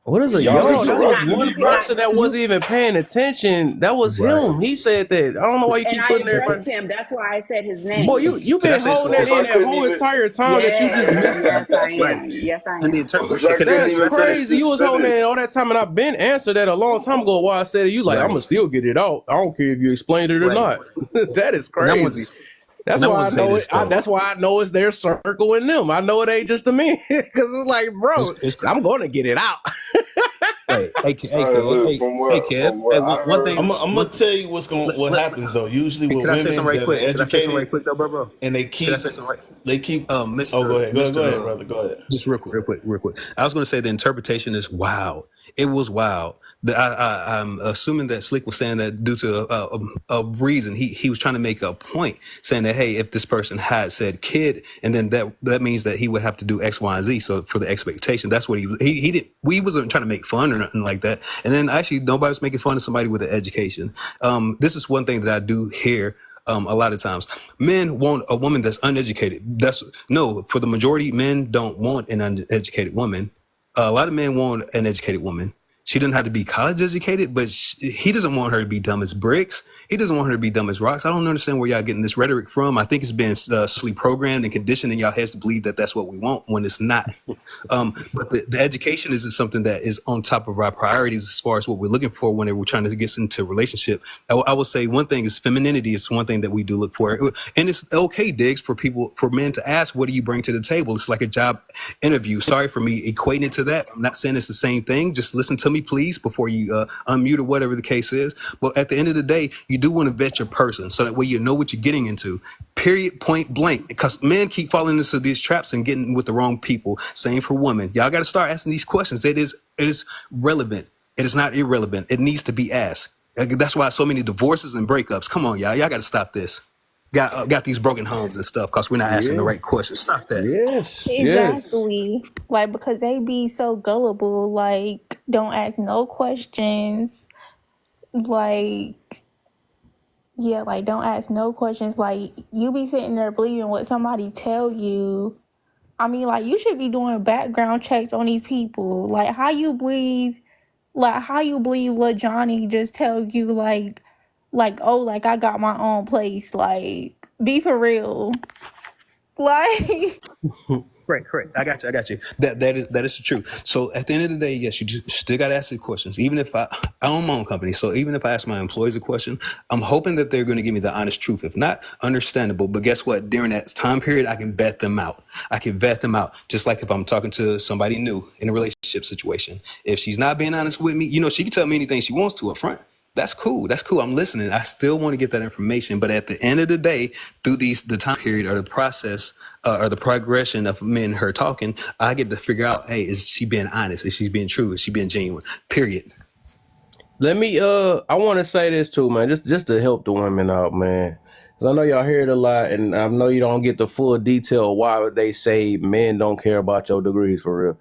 What is a You Y'all y'all? That was interrupted one me, bro. person that wasn't even paying attention. That was Right. him. He said that. I don't know why you and keep I putting addressed everybody. him. That's why I said his Boy, name. you Could I been say holding something? that Cause I in that couldn't whole even. entire time that you just Yes, missed. yes, I Right. am. Yes, I And the am. interpretation. Cause I Could couldn't That's even finish crazy. the You was holding sentence. that all that time, and I've been answered that a long time ago. Why I said it, you like, I'm right. gonna still get it out. I don't care if you explained it or Right. not. That is And I want crazy. to That's and I why want I to say know it. this though. That's why I know it's their circle and them. I know it ain't just a me because it's like, bro, It's I'm gonna get it out. right. Hey, All right, look, Kev. Hey, I one heard, thing. I'm gonna tell you what Let, happens though. Usually hey, with can I say women something right that are quick? Can I say something right educated quick though, bro? and they Can I say something right? keep. Oh, go Mr. ahead. Go ahead, Mr. brother. Go ahead. Just real quick. I was going to say the interpretation is wild. It was wild. I'm assuming that Slick was saying that due to a reason. He was trying to make a point, saying that hey, if this person had said kid, and then that means that he would have to do X, Y, and Z. So for the expectation, that's what he did. We wasn't trying to make fun or nothing like that. And then actually, nobody was making fun of somebody with an education. This is one thing that I do hear. A lot of times men want a woman that's uneducated. For the majority, men don't want an uneducated woman. A lot of men want an educated woman. She doesn't have to be college educated, but he doesn't want her to be dumb as bricks. He doesn't want her to be dumb as rocks. I don't understand where y'all getting this rhetoric from. I think it's been sleep programmed and conditioned in y'all heads to believe that that's what we want when it's not. But the education isn't something that is on top of our priorities as far as what we're looking for when we're trying to get into a relationship. I will say one thing is femininity is one thing that we do look for. And it's okay, Diggs, for men to ask, what do you bring to the table? It's like a job interview. Sorry for me equating it to that. I'm not saying it's the same thing. Just listen to me, please, before you unmute or whatever the case is. But at the end of the day, you do want to vet your person so that way you know what you're getting into. Period, point blank. Because men keep falling into these traps and getting with the wrong people. Same for women. Y'all got to start asking these questions. It is relevant. It is not irrelevant. It needs to be asked. That's why so many divorces and breakups. Come on, y'all. Y'all got to stop this. Got these broken homes and stuff because we're not asking the Yeah. right questions. Stop that. Yes. Exactly. Like, because they be so gullible, like, don't ask no questions. Like, yeah, like, don't ask no questions. Like, you be sitting there believing what somebody tell you. I mean, like, you should be doing background checks on these people. Like, how you believe Lil Johnny just tell you, like, oh, like, I got my own place. Like, be for real. Like... Correct. I got you. That is the truth. So at the end of the day, yes, you still got to ask the questions. Even if I own my own company, so even if I ask my employees a question, I'm hoping that they're going to give me the honest truth. If not, understandable. But guess what? During that time period, I can vet them out. Just like if I'm talking to somebody new in a relationship situation. If she's not being honest with me, she can tell me anything she wants to up front. That's cool. I'm listening. I still want to get that information. But at the end of the day, through the time period or the process or the progression of me and her talking, I get to figure out, hey, is she being honest? Is she being true? Is she being genuine? Period. Let me I want to say this too, man, just to help the women out, man. Because I know y'all hear it a lot, and I know you don't get the full detail of why they say men don't care about your degrees for real.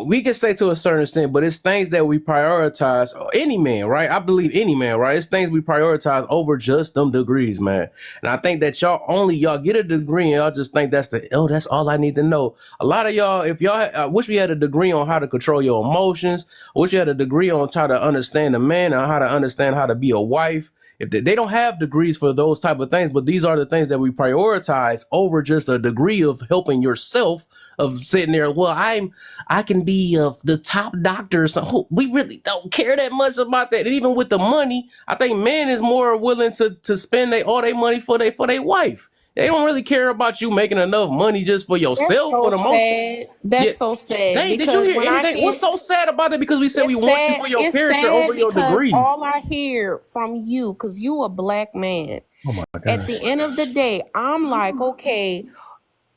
We can say to a certain extent, but it's things that we prioritize. Any man, right? I believe any man, right? It's things we prioritize over just them degrees, man. And I think that y'all get a degree and y'all just think that's all I need to know. A lot of y'all, I wish we had a degree on how to control your emotions. I wish we had a degree on how to understand a man and how to understand how to be a wife. If they don't have degrees for those type of things, but these are the things that we prioritize over just a degree of helping yourself, of sitting there, well, I can be the top doctor. So we really don't care that much about that. And even with the money, I think man is more willing to spend all their money for their wife. They don't really care about you making enough money just for That's yourself for so the most part. sad. That's Yeah. so sad Dang, did you because hear when I anything? hear What's so sad about it? Because we said we want you for your it's character sad over your because degrees. all I hear from you, because you a black man, Oh my at God. the end of the day, I'm like, okay,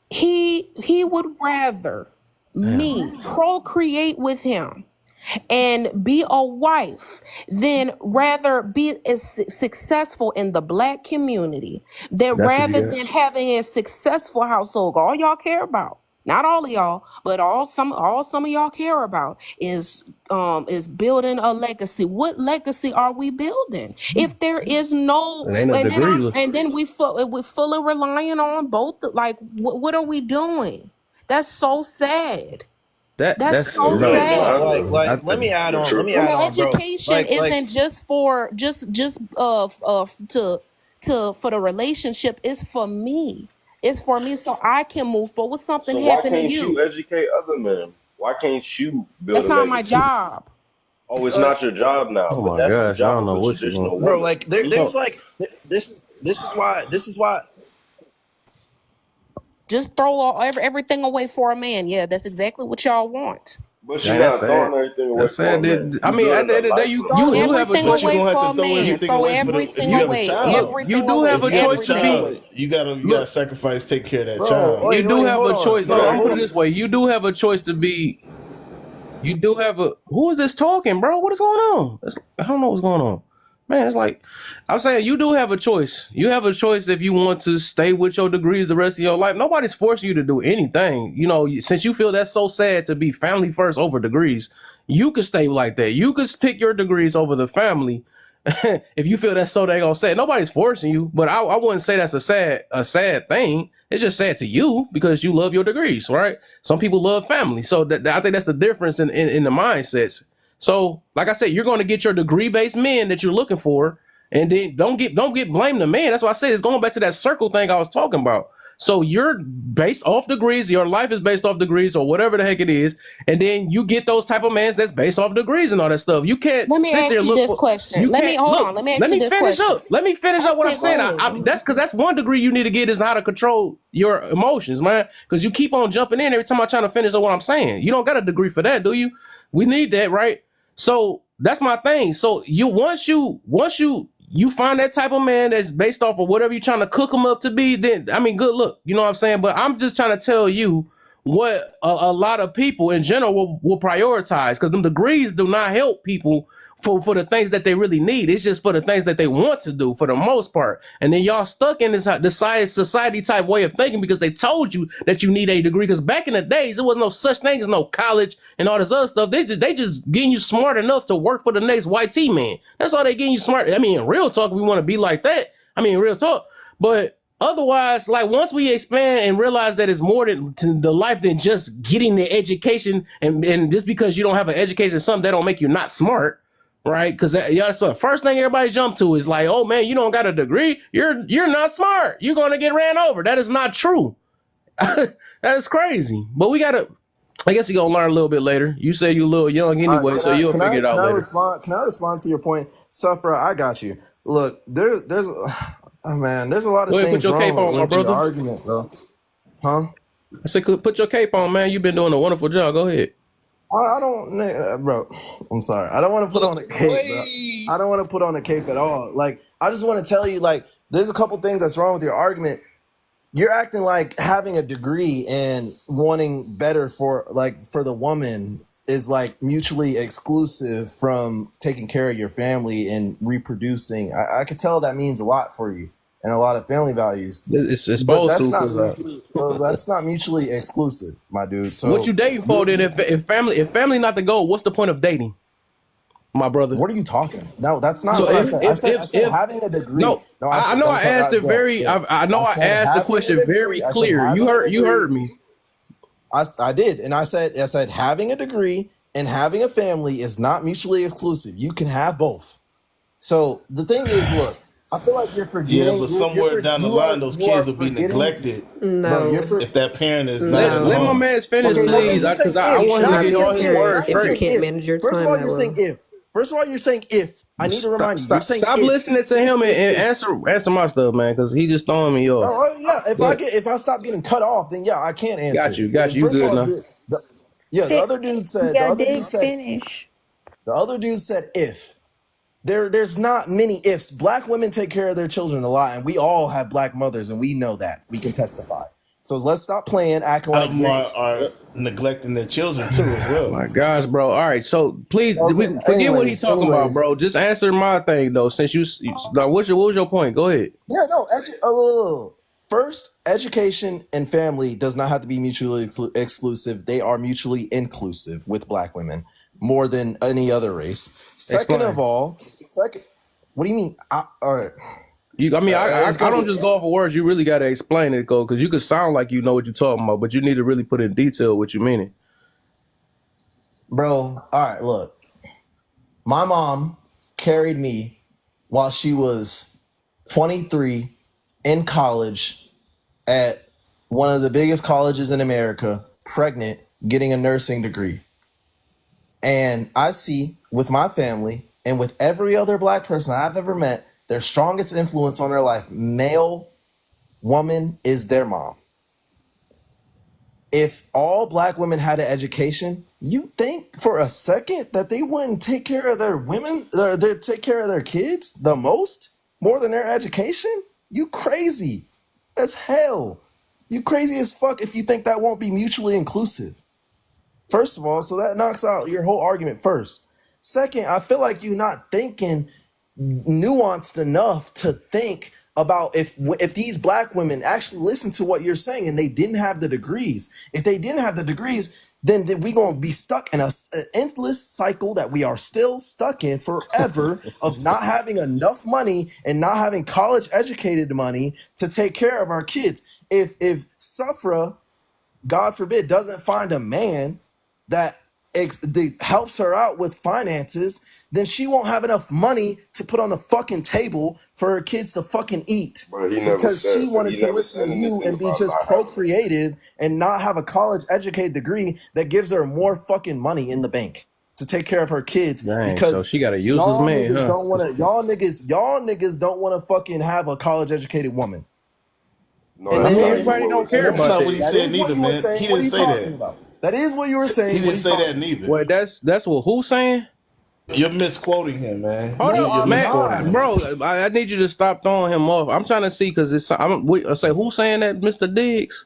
he would rather me procreate with him and be a wife than rather be as successful in the black community than That's what you rather got. than having a successful household. All y'all care about, not all of y'all, but some of y'all care about is building a legacy. What legacy are we building if there is no? It ain't a degree. And then we're fully relying on both. Like, what are we doing? That's so sad. That's so It really sad. not, Like, though. like, let me add on. Let me And add the on, bro. education Like, isn't just for for the relationship. It's for me. It's for me so I can move forward. Something So why happened to can't you. you educate other men? Why can't you build That's a not my legacy? job. Oh, it's not your job now, Oh but my that's the gosh, I job don't of know a what you're traditional doing. bro, woman. like there's like this is why Just throw everything away for a man. Yeah, that's exactly what y'all want. But Dang, you're that's not throwing sad. everything away That's for a sad. man. I You're mean, at the building a end of the day, life you with a Throw man. do have a everything But choice. you're away gonna have for to a throw man. everything Throw away for the if everything you have a away. child. Everything You do away. have If a you have a choice to Everything be. away. child, you gotta Look, sacrifice, take care of that bro. child. you do have Hold a on. choice. Look, No, I'm gonna hold put it on. this way: you do have a choice to be. You do have a. Who is this talking, bro? What is going on? I don't know what's going on, man. It's like I'm saying, you do have a choice. You have a choice if you want to stay with your degrees the rest of your life. Nobody's forcing you to do anything. You know, since you feel that's so sad to be family first over degrees, you could stay like that. You could pick your degrees over the family. If you feel that's so dang on sad, nobody's forcing you. But I wouldn't say that's a sad thing. It's just sad to you because you love your degrees, right? Some people love family, so I think that's the difference in the mindsets. So, like I said, you're going to get your degree based men that you're looking for, and then don't get blamed the man. That's why I said it's going back to that circle thing I was talking about. So you're based off degrees. Your life is based off degrees or whatever the heck it is. And then you get those type of mans that's based off degrees and all that stuff. You can't Let me sit ask there and you look this for. question. You Let me can't hold look. on. Let me ask Let you me this finish question. up. Let me finish up what I'm Okay, saying. go ahead. That's because that's one degree you need to get is how to control your emotions, man. Because you keep on jumping in every time I'm trying to finish up what I'm saying. You don't got a degree for that, do you? We need that, right? So that's my thing. So once you find that type of man that's based off of whatever you're trying to cook him up to be, then I mean, good look. You know what I'm saying? But I'm just trying to tell you what a lot of people in general will prioritize, because them degrees do not help people for the things that they really need. It's just for the things that they want to do for the most part. And then y'all stuck in this society type way of thinking because they told you that you need a degree. Because back in the days, there was no such thing as no college and all this other stuff. They just getting you smart enough to work for the next YT man. That's all they getting you smart. I mean, in real talk, we want to be like that. I mean, real talk. But otherwise, like once we expand and realize that it's more to the life than just getting the education, and just because you don't have an education, something that don't make you not smart. Right, because so the first thing everybody jump to is like, "Oh man, you don't got a degree, you're not smart. You're gonna get ran over." That is not true. That is crazy. But we gotta. I guess you're gonna learn a little bit later. You say you're a little young anyway, so you'll figure it out later. Can I respond to your point, Sufra? I got you. Look, there's oh man, there's a lot of Go ahead, things put your cape on, wrong my with your brother. argument, bro. Huh? I said, put your cape on, man. You've been doing a wonderful job. Go ahead. I don't, bro. I'm sorry. I don't want to put on a cape, bro. I don't want to put on a cape at all. Like, I just want to tell you, like, there's a couple things that's wrong with your argument. You're acting like having a degree and wanting better for the woman is like mutually exclusive from taking care of your family and reproducing. I could tell that means a lot for you and a lot of family values. It's But supposed that's not mutually exclusive, my dude. So what you dating for then? If family not the goal, what's the point of dating, my brother? What are you talking? No, that's not So what I if- said. I said if- having a degree. No, I know I asked it very. I know I said asked the having question a degree. very I said clear. having You a heard degree. me. I did, and I said having a degree and having a family is not mutually exclusive. You can have both. So the thing is, look, I feel like you're forgetting. Yeah, but somewhere down the line, those kids will be neglected No. if that parent is Let not. my man finish, Okay, please, okay, because I want him to get all his words If you straight. can't manage your time, First of all, you're saying if. I need to remind you. You're saying Stop listening to him and answer my stuff, man, because he just throwing me off. Oh yeah, if I stop getting cut off, then yeah, I can't answer. Got you. You First good of all, now? the other dude said Finish. the other dude said if. There's not many ifs. Black women take care of their children a lot, and we all have black mothers, and we know that. We can testify. So let's stop playing, acting like are neglecting their children too as well. My gosh, bro. All right, so please forget what he's talking about, bro. Just answer my thing though. Since what was your point? Go ahead. Yeah, no. First, education and family does not have to be mutually exclusive. They are mutually inclusive with black women more than any other race. Second of all, what do you mean? All right. I don't just go off of words. You really got to explain it, because you could sound like you know what you're talking about, but you need to really put in detail what you meaning. Bro, all right, look. My mom carried me while she was 23 in college at one of the biggest colleges in America, pregnant, getting a nursing degree. And I see with my family and with every other black person I've ever met, their strongest influence on their life, male woman, is their mom. If all black women had an education, you think for a second that they wouldn't take care of their women, or they'd take care of their kids the most, more than their education? You crazy as hell. You crazy as fuck if you think that won't be mutually inclusive. First of all, so that knocks out your whole argument first. Second, I feel like you're not thinking nuanced enough to think about if these black women actually listen to what you're saying and they didn't have the degrees. If they didn't have the degrees, then we're going to be stuck in an endless cycle that we are still stuck in forever of not having enough money and not having college educated money to take care of our kids. If Safra, God forbid, doesn't find a man that helps her out with finances, then she won't have enough money to put on the fucking table for her kids to fucking eat. Because she wanted to listen to you and be just procreative and not have a college educated degree that gives her more fucking money in the bank to take care of her kids. Dang, because so she got a useless man, huh? y'all niggas don't want to fucking have a college educated woman. No, everybody don't care about that. That's not what he said neither, man. He didn't say that. That is what you were saying. He didn't say that neither. Well, that's what who's saying? You're misquoting him, man. Hold on, man, bro. I need you to stop throwing him off. I'm trying to see because I say who's saying that, Mr. Diggs?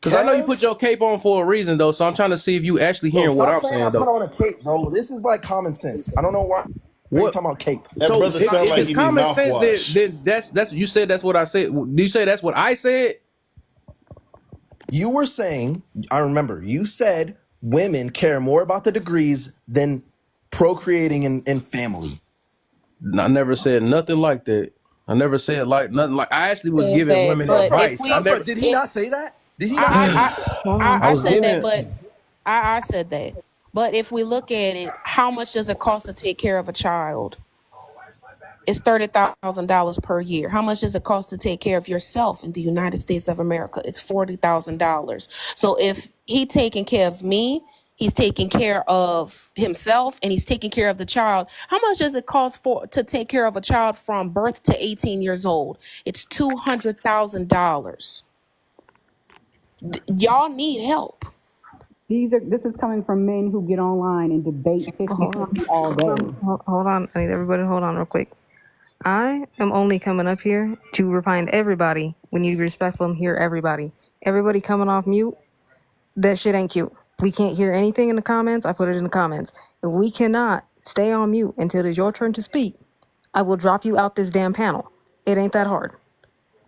Because I know you put your cape on for a reason, though. So I'm trying to see if you actually hearing what I'm saying, though. I put on a cape, bro. This is like common sense. I don't know why. What are you talking about cape? That brother sound like he need mouthwash. Then that's you said that's what I said. Did you say that's what I said? You were saying, I remember, you said women care more about the degrees than procreating in family. I never said nothing like that. I never said nothing like. I actually was giving women advice. Did he not say that? Did he not say that? I said that, but I said that. But if we look at it, how much does it cost to take care of a child? It's $30,000 per year. How much does it cost to take care of yourself in the United States of America? It's $40,000. So if he taking care of me, he's taking care of himself, and he's taking care of the child. How much does it cost to take care of a child from birth to 18 years old? It's $200,000. Y'all need help. This is coming from men who get online and debate 50-50 all day. Hold on. I need everybody to hold on real quick. I am only coming up here to remind everybody we need to be respectful and hear everybody. Everybody coming off mute, that shit ain't cute. We can't hear anything in the comments. I put it in the comments. If we cannot stay on mute until it is your turn to speak, I will drop you out this damn panel. It ain't that hard.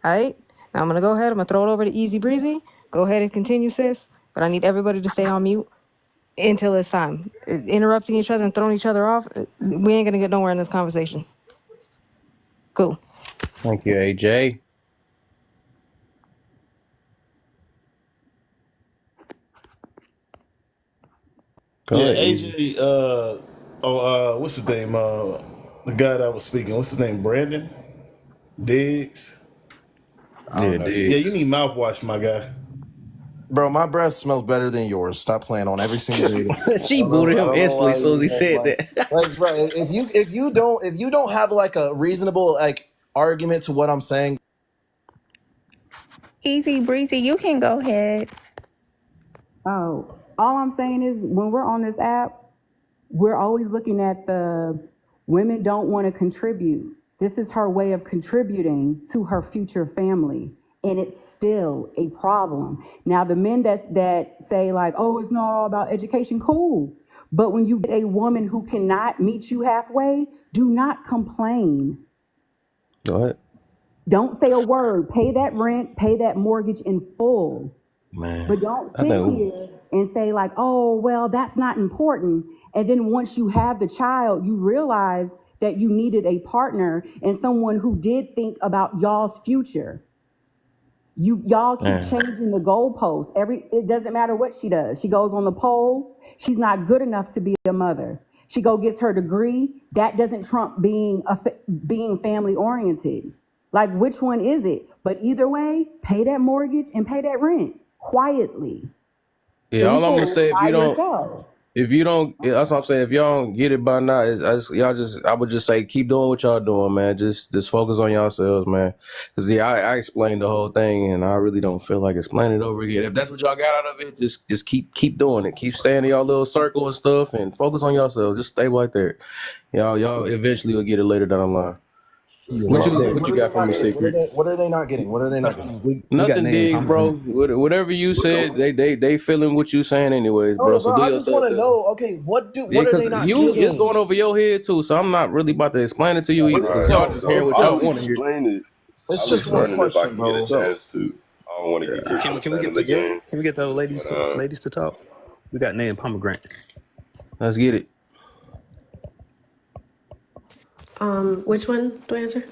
All right? Now I'm going to go ahead. I'm going to throw it over to Easy Breezy. Go ahead and continue, sis. But I need everybody to stay on mute until it's time. Interrupting each other and throwing each other off, we ain't going to get nowhere in this conversation. Cool. Thank you, AJ. AJ, what's his name? The guy that was speaking, what's his name? Brandon Diggs? Yeah, you need mouthwash, my guy. Bro, my breath smells better than yours. Stop playing on every single day. She booted him instantly as soon as he said that. Like, bro, if you don't have like a reasonable like argument to what I'm saying. Easy breezy, you can go ahead. Oh, all I'm saying is when we're on this app, we're always looking at the women don't want to contribute. This is her way of contributing to her future family. And it's still a problem. Now, the men that say like, oh, it's not all about education, cool. But when you get a woman who cannot meet you halfway, do not complain. Go ahead. Don't say a word. Pay that rent, pay that mortgage in full. Man, But don't I sit know. here and say like, oh, well, that's not important. And then once you have the child, you realize that you needed a partner and someone who did think about y'all's future. Y'all keep Man. changing the goalposts. It doesn't matter what she does. She goes on the poll. She's not good enough to be a mother. She gets her degree. That doesn't trump being family oriented. Like, which one is it? But either way, pay that mortgage and pay that rent quietly. Yeah, all I'm gonna say, By yourself. that's what I'm saying. If y'all don't get it by now, I would just say keep doing what y'all doing, man. Just focus on yourselves, man. Cause I explained the whole thing, and I really don't feel like explaining it over again. If that's what y'all got out of it, just keep doing it. Keep staying in y'all little circle and stuff, and focus on yourselves. Just stay right there. Y'all eventually will get it later down the line. What you got for me, Secret? What are they not getting? What are they not getting? Nothing, Diggs, bro. Whatever you said, they feeling what you saying anyways, bro. No, So bro, do I your just thing. want to know. Okay, what are they not you getting? it's going over your head too, so I'm not really about to explain it to you either. Right. Y'all just hearing what I'll y'all want to hear. explain it. It's I'll just one explain it if I question, can get a bro. chance to. I don't want to get kicked Can from we playing get the game. can we get those ladies But, to talk? We got Nay and Pomegranate. Let's get it. Which one do I answer?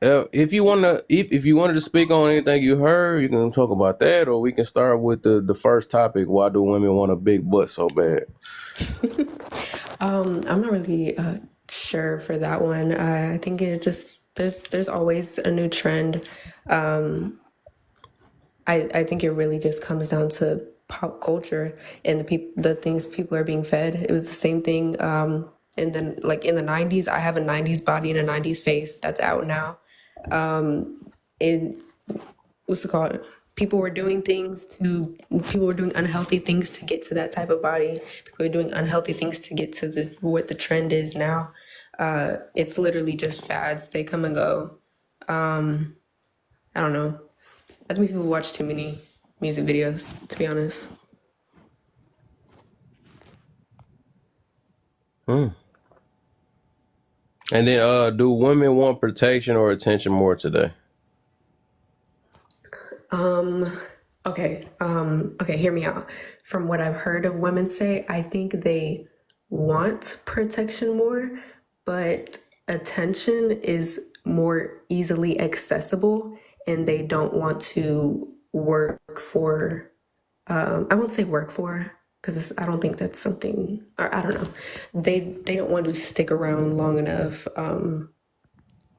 If you wanted to speak on anything you heard, you can talk about that, or we can start with the first topic. Why do women want a big butt so bad? I'm not really sure for that one. I think it just there's always a new trend. I think it really just comes down to pop culture and the things people are being fed. It was the same thing. And then like in the 90s, I have a 90s body and a 90s face that's out now. What's it called? People were doing unhealthy things to get to that type of body. People were doing unhealthy things to get to what the trend is now. It's literally just fads. They come and go. I don't know. I think people watch too many music videos, to be honest. And then, do women want protection or attention more today? Okay, hear me out. From what I've heard of women say, I think they want protection more, but attention is more easily accessible, and they don't want to work for, I won't say work for, because I don't think that's something, or I don't know. They don't want to stick around long enough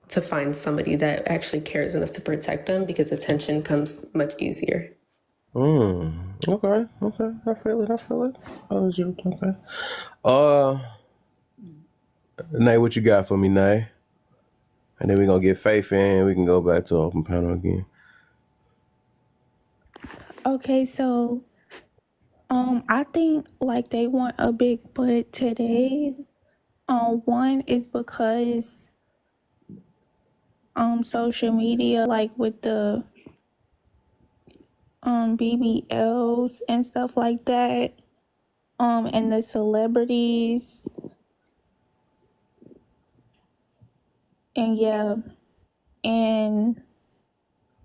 to find somebody that actually cares enough to protect them, because attention comes much easier. Okay. I feel it. Oh, okay. Nay, what you got for me, Nay? And then we're gonna get Faith in. We can go back to open panel again. Okay, so I think like they want a big butt today. One is because social media, like with the BBLs and stuff like that, and the celebrities, and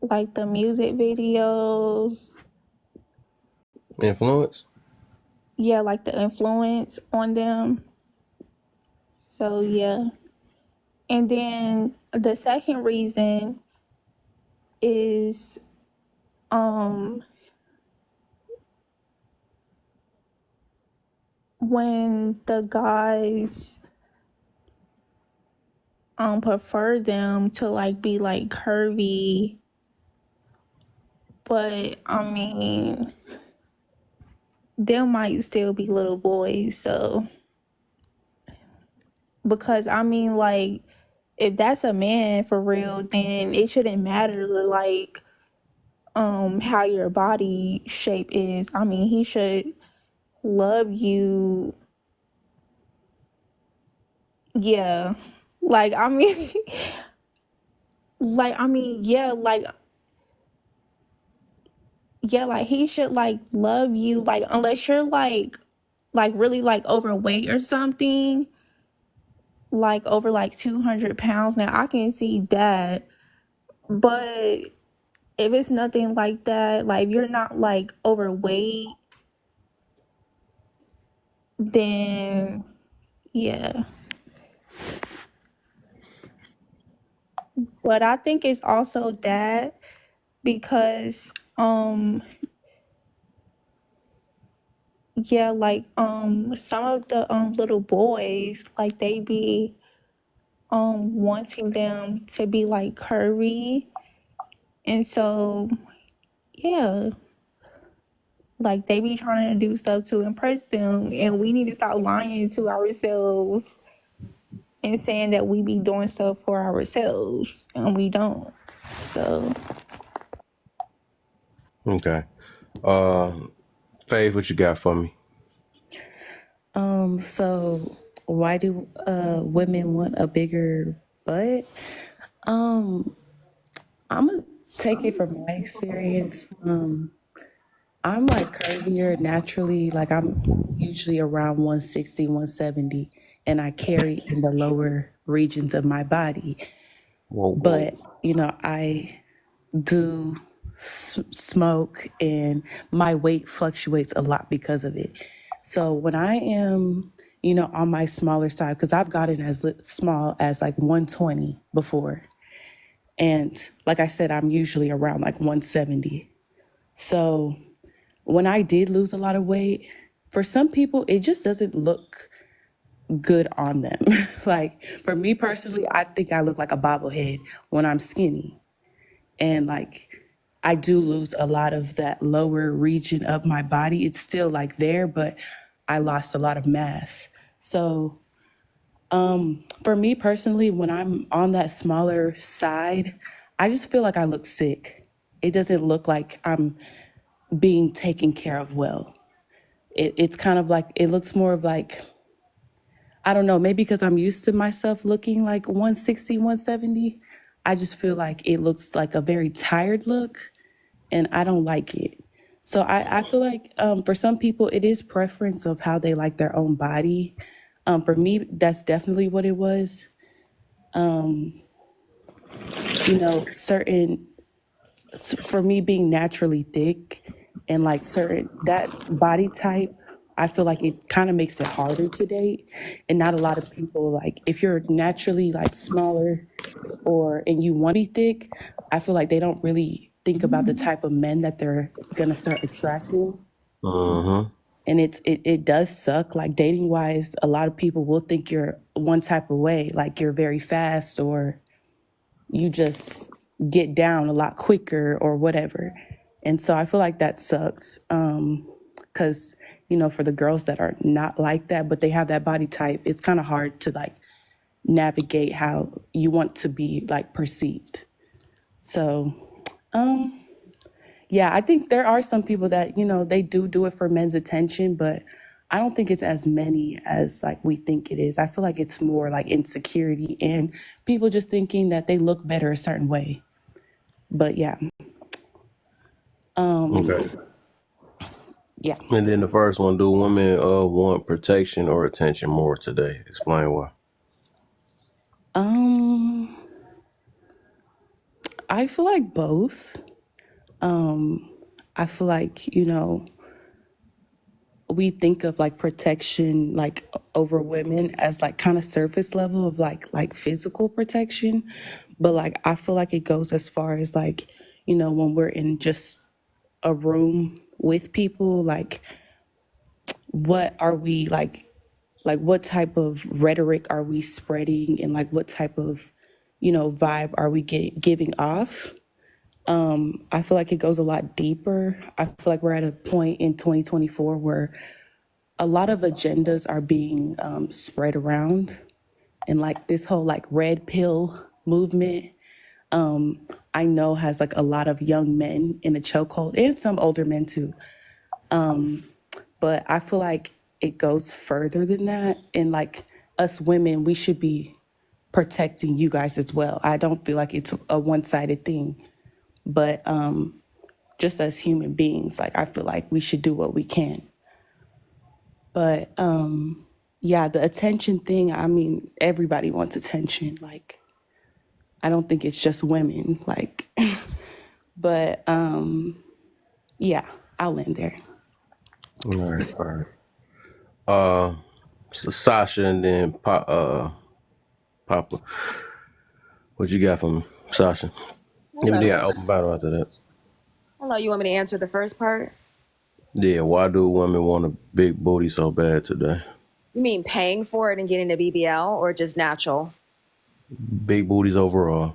like the music videos, Influence? like the influence on them. So and then the second reason is when the guys prefer them to like be like curvy but I mean, there might still be little boys, so because I mean, like, if that's a man for real, then it shouldn't matter like how your body shape is. I mean, he should love you. Yeah. Like I mean yeah, like he should like love you, like unless you're like really like overweight or something, like over like 200 pounds. Now I can see that, but if it's nothing like that, like if you're not like overweight, then yeah. But I think it's also that because yeah, like some of the little boys, like they be wanting them to be like curvy, and so yeah, like they be trying to do stuff to impress them, and we need to stop lying to ourselves and saying that we be doing stuff for ourselves and we don't. So Okay. Faith, what you got for me? So why do women want a bigger butt? I'm gonna take it from my experience. I'm like curvier naturally, like I'm usually around 160, 170, and I carry in the lower regions of my body. Whoa, But, whoa. you know, I do smoke and my weight fluctuates a lot because of it. So when I am, you know, on my smaller side, because I've gotten as small as like 120 before. And like I said, I'm usually around like 170. So when I did lose a lot of weight, for some people, it just doesn't look good on them. Like for me personally, I think I look like a bobblehead when I'm skinny. And like I do lose a lot of that lower region of my body. It's still like there, but I lost a lot of mass. So for me personally, when I'm on that smaller side, I just feel like I look sick. It doesn't look like I'm being taken care of well. It's kind of like, it looks more of like, I don't know, maybe because I'm used to myself looking like 160, 170. I just feel like it looks like a very tired look and I don't like it. So I feel like for some people, it is preference of how they like their own body. For me, that's definitely what it was. You know, for me being naturally thick and like that body type, I feel like it kind of makes it harder to date. And not a lot of people, like if you're naturally like smaller and you want to be thick, I feel like they don't really think about the type of men that they're gonna start attracting. Mm-hmm. And it does suck. Like dating wise, a lot of people will think you're one type of way, like you're very fast or you just get down a lot quicker or whatever. And so I feel like that sucks. Cause you know, for the girls that are not like that, but they have that body type, it's kind of hard to like navigate how you want to be like perceived. So, yeah, I think there are some people that, you know, they do it for men's attention, but I don't think it's as many as like we think it is. I feel like it's more like insecurity and people just thinking that they look better a certain way. But yeah. Okay. Yeah. And then the first one, do women want protection or attention more today? Explain why. I feel like both. I feel like, you know, we think of like protection like over women as like kind of surface level of like physical protection, but like I feel like it goes as far as like, you know, when we're in just a room with people, like what are we like what type of rhetoric are we spreading and like what type of, you know, vibe are we giving off. I feel like it goes a lot deeper. I feel like we're at a point in 2024 where a lot of agendas are being spread around, and like this whole like red pill movement, I know has like a lot of young men in a chokehold and some older men too. But I feel like it goes further than that, and like us women, we should be protecting you guys as well. I don't feel like it's a one-sided thing, but just as human beings, like I feel like we should do what we can. But yeah, the attention thing, I mean, everybody wants attention. Like, I don't think it's just women. Like, but yeah, I'll end there. All right. So Sasha and then Papa. What you got from Sasha? Yeah, we got Hello. open battle after that. Hello, you want me to answer the first part? Yeah, why do women want a big booty so bad today? You mean paying for it and getting a BBL or just natural? Big booties overall.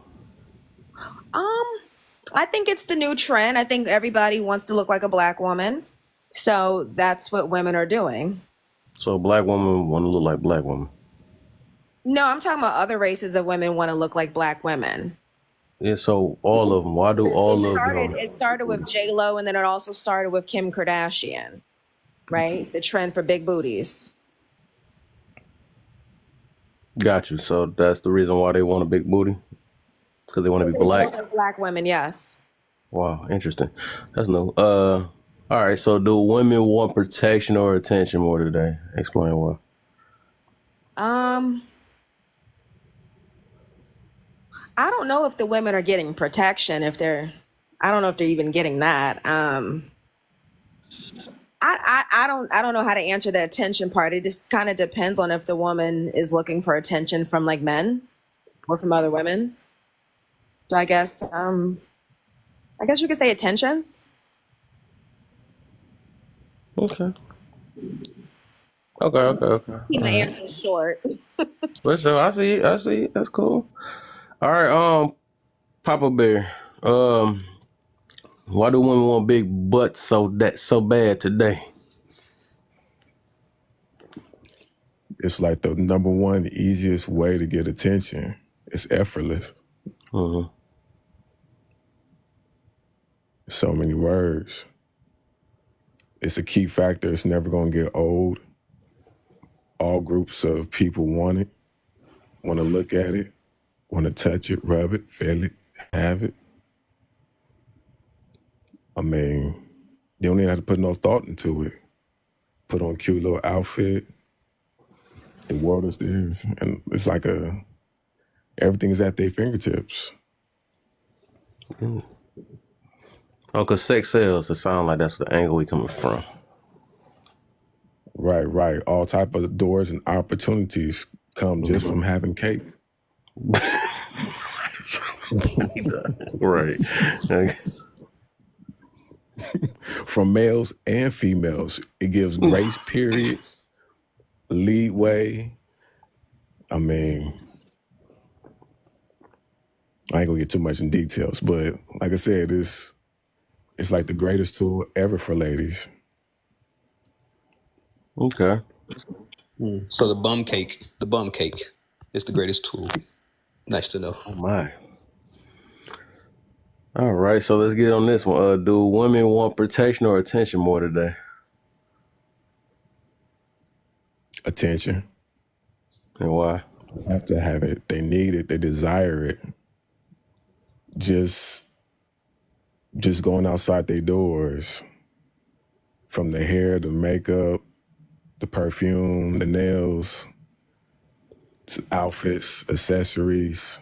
I think it's the new trend. I think everybody wants to look like a black woman. So that's what women are doing. So black women want to look like black women. No, I'm talking about other races of women want to look like black women. Yeah, so all of them. Why do all of them? It started with J-Lo, and then it also started with Kim Kardashian, right? The trend for big booties. Got you. So that's the reason why they want a big booty? Because they want to be black? Black women, yes. Wow, interesting. That's new. All right, so do women want protection or attention more today? Explain why. I don't know if the women are getting protection, I don't know if they're even getting that. I don't know how to answer the attention part. It just kind of depends on if the woman is looking for attention from like men or from other women. So I guess you could say attention. Okay. Keep my answer short. But so I see. That's cool. All right, Papa Bear. Why do women want big butts so bad today? It's like the number one, the easiest way to get attention. It's effortless. Mm-hmm. So many words. It's a key factor. It's never going to get old. All groups of people want it, want to look at it, want to touch it, rub it, feel it, have it. I mean, you don't even have to put no thought into it. Put on a cute little outfit. The world is theirs. And it's like everything's at their fingertips. Mm. Oh, because sex sells. It sounds like that's the angle we coming from. Right. All type of doors and opportunities come just from having cake. Right. From males and females. It gives grace periods, leadway. I mean, I ain't gonna get too much in details, but like I said, it's like the greatest tool ever for ladies. Okay. So the bum cake is the greatest tool. Nice to know. Oh my. All right, so let's get on this one. Do women want protection or attention more today? Attention. And why? They have to have it. They need it. They desire it. Just going outside their doors, from the hair, the makeup, the perfume, the nails, outfits, accessories.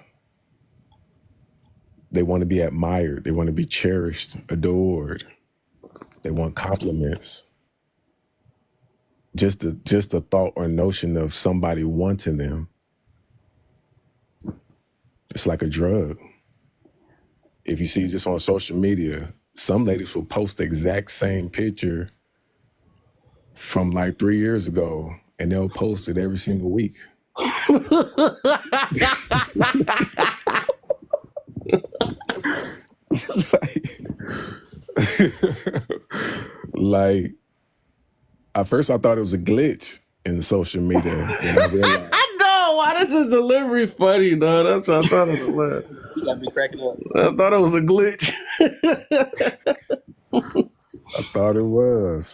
They want to be admired. They want to be cherished, adored. They want compliments. Just the thought or notion of somebody wanting them. It's like a drug. If you see just on social media, some ladies will post the exact same picture from like 3 years ago, and they'll post it every single week. Like, at first I thought it was a glitch in social media. Then I realized I know why this is delivery funny, dog. That's what I thought it was. You gotta be cracking up. I thought it was a glitch.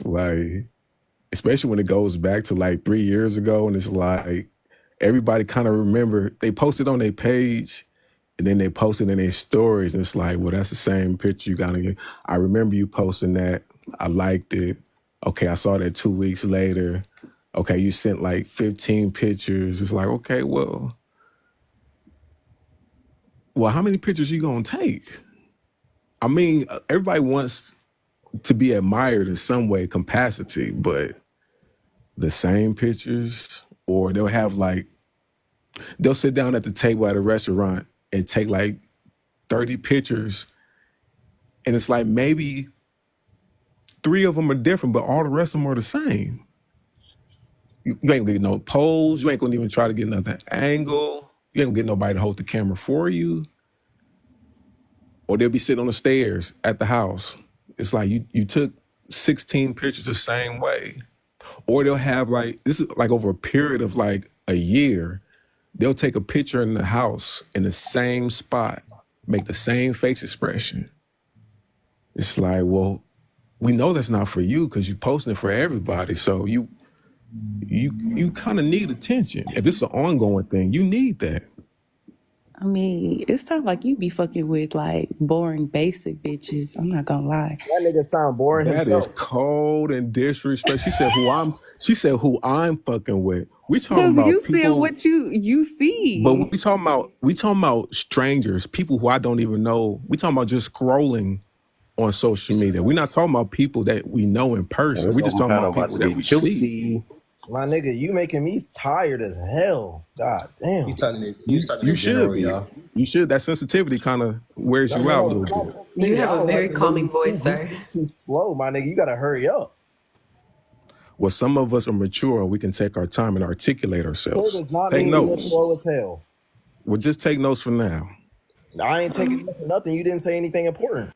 like, especially when it goes back to like 3 years ago, and it's like everybody kind of remember they posted on their page, and then they posted in their stories, and it's like, well, that's the same picture you gotta get. I remember you posting that. I liked it. Okay, I saw that 2 weeks later. Okay, you sent like 15 pictures. It's like, okay, well, how many pictures you gonna take? I mean, everybody wants to be admired in some way, capacity, but the same pictures, or they'll sit down at the table at a restaurant and take like 30 pictures, and it's like maybe 3 of them are different, but all the rest of them are the same. You ain't gonna get no pose. You ain't gonna even try to get another angle. You ain't gonna get nobody to hold the camera for you. Or they'll be sitting on the stairs at the house. It's like you took 16 pictures the same way. Or they'll have like, this is like over a period of like a year, they'll take a picture in the house in the same spot, make the same face expression. It's like, well, we know that's not for you because you're posting it for everybody. So you kind of need attention. If this is an ongoing thing, you need that. I mean, it sounds like you be fucking with like boring, basic bitches. I'm not gonna lie. That nigga sound boring That himself. is cold and disrespect. She said who I'm fucking with. We talking Because about you people, see what you see. but we talking about strangers, people who I don't even know. We talking about just scrolling on social media. We're not talking about people that we know in person. We just talking about people that we see. My nigga, you making me tired as hell. God damn. You talking You in should general, be. y'all. You should. That sensitivity kind of wears you out a little bit. You have a very Nigga, calming you voice, sir. too slow, my nigga. You gotta hurry up. Well, some of us are mature. We can take our time and articulate It ourselves. does not Take mean you're notes. slow as hell. Well, just take notes for now. I ain't taking notes for nothing. You didn't say anything important.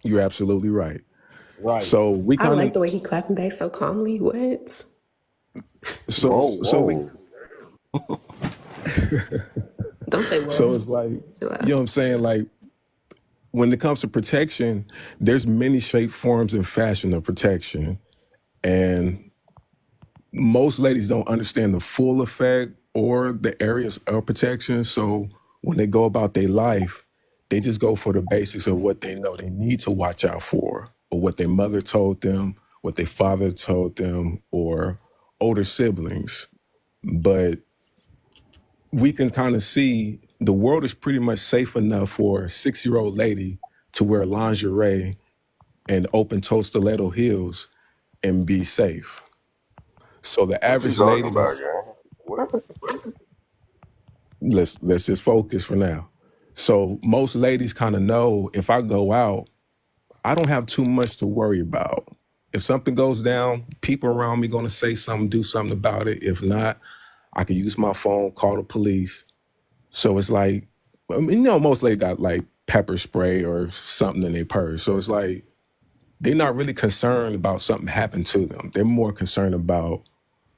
You're absolutely right. Right. So we I kind like of the way he clapping back so calmly. What? Don't say what. So it's like, you know what I'm saying? Like, when it comes to protection, there's many shape, forms, and fashion of protection. And most ladies don't understand the full effect or the areas of protection. So when they go about their life, they just go for the basics of what they know they need to watch out for, or what their mother told them, what their father told them, or older siblings. But we can kind of see the world is pretty much safe enough for a 6-year-old lady to wear lingerie and open-toe stiletto heels and be safe. So the What you average talking lady, about, gang? What? let's just focus for now. So most ladies kind of know if I go out, I don't have too much to worry about. If something goes down, people around me gonna say something, do something about it. If not, I can use my phone, call the police. So it's like, I mean, most ladies got like pepper spray or something in their purse. So it's like, they're not really concerned about something happened to them. They're more concerned about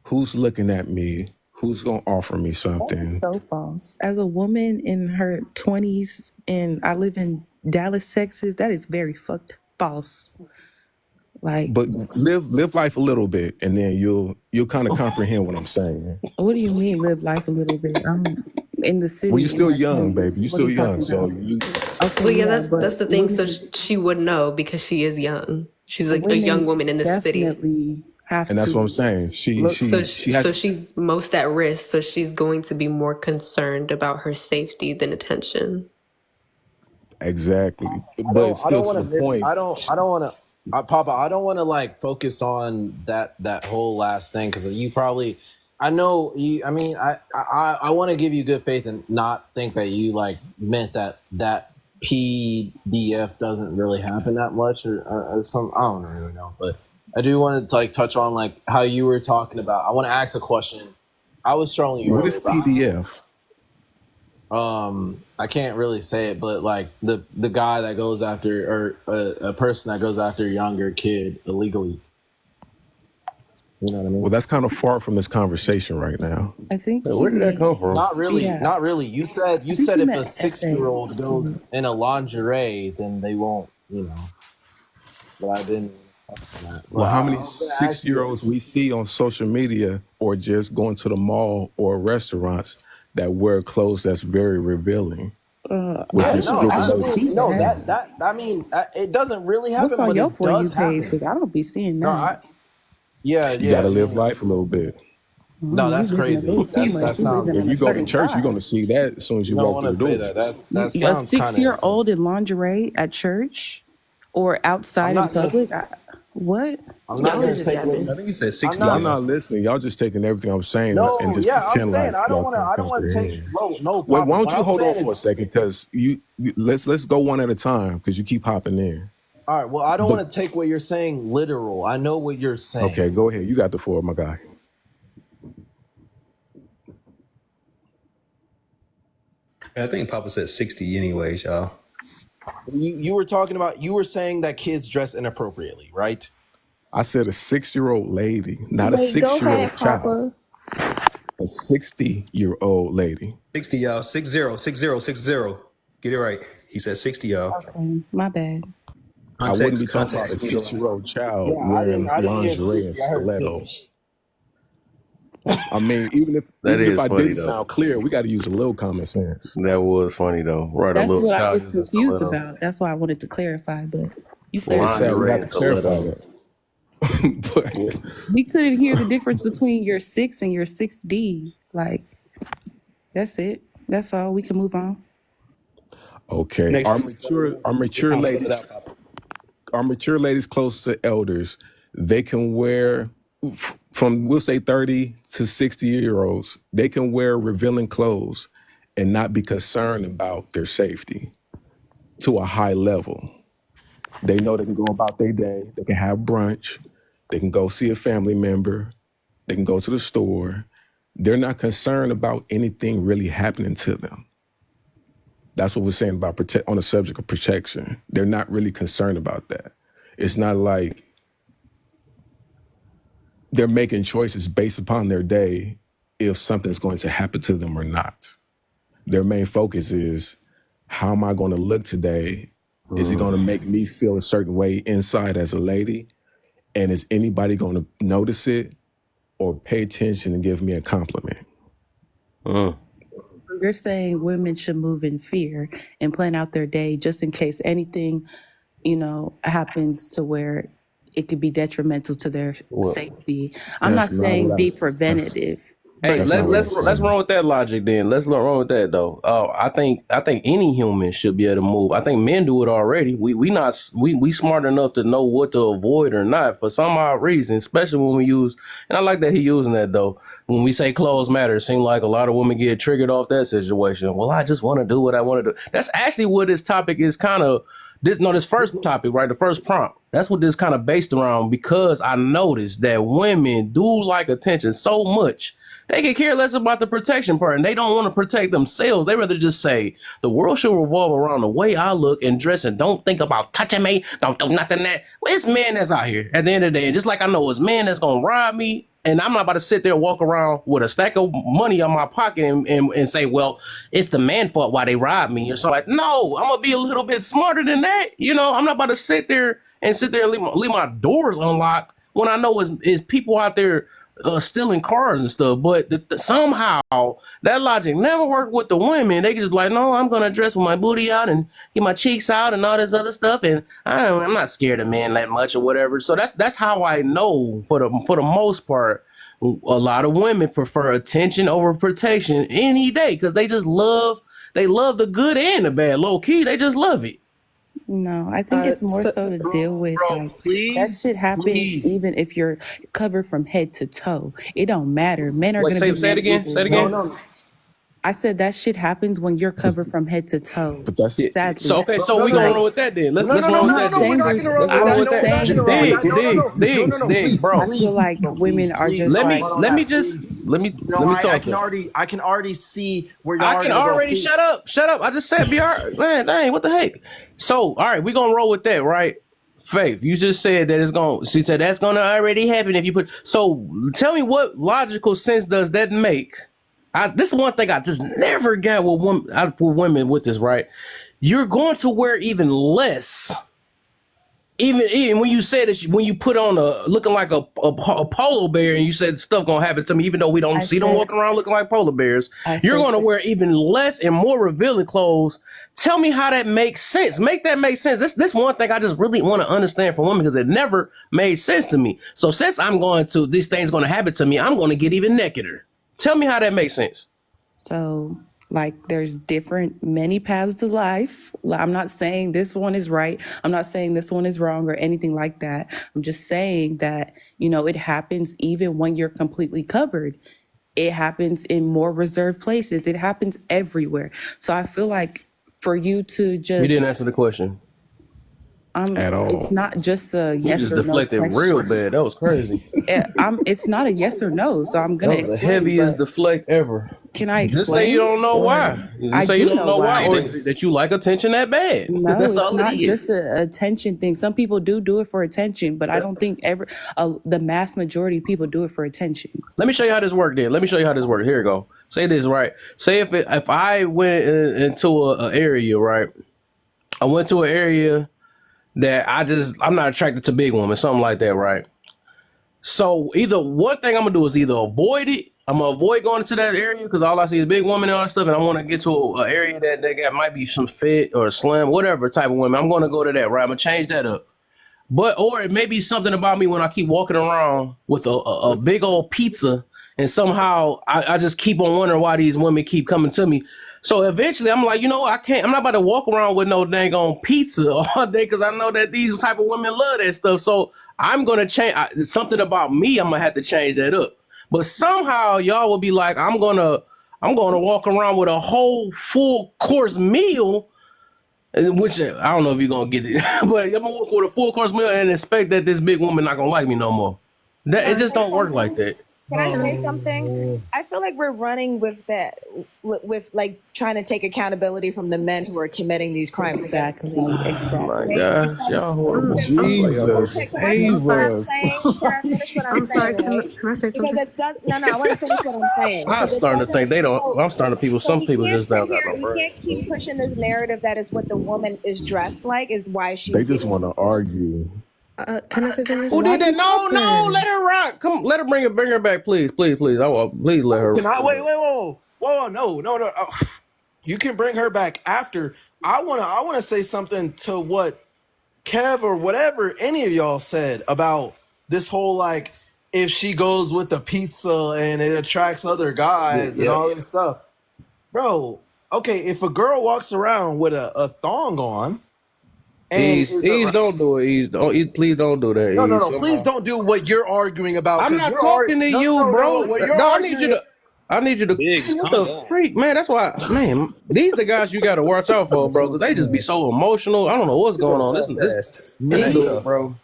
who's looking at me, who's gonna offer me something. So false. As a woman in her 20s and I live in Dallas, Texas, that is very fucked false. Like, But live life a little bit, and then you'll kind of comprehend what I'm saying. what do you mean live life a little bit? I'm in the city. Well, you're still in my young, 20s. baby. You're What are still you young, talking so about? you. Okay, Well, yeah, yeah, that's but the thing. So women, she would know because she is young. She's a young women woman in the city. definitely have And that's what I'm to saying. She look. So she has she's most at risk. So she's going to be more concerned about her safety than attention. exactly, I but don't. it's I still don't to want the to miss. point. I don't want to. Papa, I don't want to like focus on that whole last thing because you probably. I know you. I mean, I want to give you good faith and not think that you like meant that PDF doesn't really happen that much or some. I don't really know, but I do want to like touch on like how you were talking about. I want to ask a question. I was trolling you What earlier, is but PDF? I can't really say it, but like the guy that goes after, or a person that goes after a younger kid illegally. You know what I mean? Well, that's kind of far from this conversation right now. I think Hey, he where did that come meant, from? Not really, yeah, not really. You said I think he if meant a FA. 6-year-old goes in a lingerie, then they won't, you know. But I didn't. But Well, how I many was gonna ask you. 6-year-olds we see on social media or just going to the mall or restaurants that wear clothes that's very revealing with Yeah, this no, group I of don't ladies? see no, that. that I mean, it doesn't really What's happen, on but your it For You does page? happen. Because I don't be seeing No, that. yeah, You got yeah, to live yeah. life a little bit. No, You that's living a crazy. little too much. That You sounds. living If on a you go to certain church, you're side. going to see that as soon as You you don't walk want through to the say door. that. That A sounds kind of insane. 6-year-old in lingerie at church or I'm outside in not. public? What? I'm not gonna take I what. think you said I'm 60, Y'all not. y'all. not listening. Y'all just taking everything I'm saying and No, just yeah, I'm pretend saying like I don't y'all want to. can't I don't want to take. comprehend. Bro, no, Wait, Papa. why don't What you I'm hold on saying for a is, second? Because let's go one at a time because you keep hopping in. all right. Well, I don't But want to take what you're saying literal. I know what you're okay, saying. go ahead. You got the floor, my guy. I think Papa said 60 anyways, y'all. You were talking about. You were saying that kids dress inappropriately, right? I said a 6-year-old lady, not a Wait, go 6-year-old ahead, child. Papa. A 60-year-old lady. 60, y'all. 60, 60, 60. Get it right. He said 60, y'all. Okay, my bad. I wouldn't be Context, talking about a context. 6-year-old child Yeah, wearing I didn't hear lingerie and 60. I heard stilettos. I mean, even That if is I funny didn't though. sound clear, we got to use a little common sense. That was funny though. Right, a That's little what I child was using confused stiletto, about. That's why I wanted to clarify, but you It's clarified sad it. we lingerie have and to clarify stilettos. that. But We couldn't hear the difference between your 6 and your 6D. Like, that's it. That's all. We can move on. okay, Next. our mature ladies close to elders, they can wear from we'll say 30 to 60-year-olds, they can wear revealing clothes and not be concerned about their safety to a high level. They know they can go about their day, they can have brunch, they can go see a family member, they can go to the store. They're not concerned about anything really happening to them. That's what we're saying about on the subject of protection. They're not really concerned about that. It's not like they're making choices based upon their day if something's going to happen to them or not. Their main focus is, how am I going to look today? Is it going to make me feel a certain way inside as a lady? And is anybody going to notice it or pay attention and give me a compliment? You're saying women should move in fear and plan out their day just in case anything, happens to where it could be detrimental to their Well, safety. I'm not That's not saying what be that's preventative, hey, but that's not what I'm let's saying. run with that logic then. Let's run with that though. I think any human should be able to move. I think men do it already. We smart enough to know what to avoid or not for some odd reason, especially when we use. And I like that he using that though. When we say clothes matter, it seems like a lot of women get triggered off that situation. Well, I just want to do what I want to do. That's actually what this topic is kind of. This first topic, right? The first prompt. That's what this kind of based around, because I noticed that women do like attention so much. They can care less about the protection part, and they don't want to protect themselves. They rather just say, the world should revolve around the way I look and dress, and don't think about touching me. Don't do nothing that. Well, it's men that's out here at the end of the day. And just like I know it's men that's going to rob me, and I'm not about to sit there and walk around with a stack of money on my pocket and say, well, it's the man fault why they robbed me. Or so like, no, I'm going to be a little bit smarter than that. I'm not about to sit there and leave my doors unlocked when I know it's people out there stealing cars and stuff. But somehow that logic never worked with the women. They just be like, no, I'm gonna dress with my booty out and get my cheeks out and all this other stuff, and I'm not scared of men that much or whatever. So that's how I know for the most part, a lot of women prefer attention over protection any day, because they love the good and the bad. Low key, they just love it. no, I think it's more so to deal with like that shit happens even if you're covered from head to toe. It don't matter. Men are Wait, gonna be say it men again. either Say it way. again. I said that shit happens when you're covered from head to toe. But that's Sadly. So okay, so No, we no, gonna no. roll with that then. Let's No, let's no, no, roll I'm with no, not that no, no. then. We're saying not there's. gonna roll Let's with I'm roll that. with just No, we're that. not saying gonna roll with that. that. No, no, no, no, no, no. Diggs, I bro. feel like women are just Let me like. let me Please. just let me No, let me I talk can to him. already see where y'all I are can gonna go. already shut up. I just said BR. Man, dang, what the heck? So, all right, we gonna roll with that, right? Faith, you just said that it's gonna. She said that's gonna already happen if you put. So, tell me what logical sense does that make? This is one thing I just never got with women with this, right? You're going to wear even less. Even when you said that when you put on looking like a polar bear and you said stuff gonna happen to me, even though we don't I see them said. walking around looking like polar bears, I you're said. gonna wear even less and more revealing clothes. Tell me how that makes sense. Make that make sense. This one thing I just really want to understand from women because it never made sense to me. So since I'm going to this thing's gonna happen to me, I'm gonna get even nakeder. Tell me how that makes sense. So, like, there's many paths to life. I'm not saying this one is right. I'm not saying this one is wrong or anything like that. I'm just saying that, it happens even when you're completely covered. It happens in more reserved places. It happens everywhere. So I feel like for you to You didn't answer just, the question at it's all. not just a You yes just or no deflected real question. bad. That was crazy. It's not a yes or no. So I'm That gonna was the explain. heaviest But deflect ever. can I Just say you explain? don't know why. I Just say you do don't know know why, why. or that you like attention that bad. No, That's it's all it not is. just a attention thing. Some people do it for attention, but I don't think the mass majority of people do it for attention. Let me show you how this works. Then let me show you how this works. Here you go. Say this right. Say if I went into an area, right? I went to an area that I'm not attracted to big women, something like that, right? So either one thing I'm gonna do is either avoid it. I'm gonna avoid going into that area because all I see is big women and all that stuff, and I want to get to an area that might be some fit or slim, whatever type of women. I'm gonna go to that, right? I'm gonna change that up. Or it may be something about me when I keep walking around with a big old pizza, and somehow I just keep on wondering why these women keep coming to me. So eventually I'm like, I'm not about to walk around with no dang on pizza all day because I know that these type of women love that stuff. So I'm gonna change something about me. I'm gonna have to change that up. But somehow y'all will be like, I'm gonna walk around with a whole full course meal, which I don't know if you're gonna get it, but I'm gonna walk with a full course meal and expect that this big woman not gonna like me no more. It just don't work like that. Can I say something? I feel like we're running with that, with like trying to take accountability from the men who are committing these crimes. Exactly. Oh my gosh, y'all horrible. Jesus, save What I'm us. saying, can I finish what I'm saying, right? Can I say Because something? it does. No, I want to finish what I'm saying. I'm Because it starting to think doesn't. they don't. So, I'm starting to people. so Some we people can't just sit don't got here. no We brain. can't keep pushing this narrative that is what the woman is dressed like is why she's They just getting. want to argue. Can I say something? Who did that? No, let her rock. Come, let her bring her back, please. Please, let her. Can I wait? Whoa! No. You can bring her back after. I wanna say something to what Kev or whatever any of y'all said about this whole like if she goes with the pizza and it attracts other guys and Yep. all this stuff, bro. Okay, if a girl walks around with a thong on and Ease, don't do it. Please don't do that. no, please don't do what you're arguing about I'm because not you're talking to you, bro. what you're No, arguing. I need you to. Biggs, What calm the down. freak, man? That's why, man. These the guys you got to watch out for, bro, because they just be so emotional. I don't know what's going on. This dude, bro.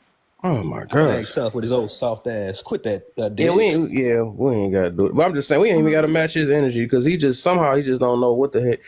Oh my gosh. Tough with his old soft ass. Quit that, Yeah, Diggs. we ain't got to do it. But I'm just saying, we ain't even got to match his energy because he just don't know what the heck.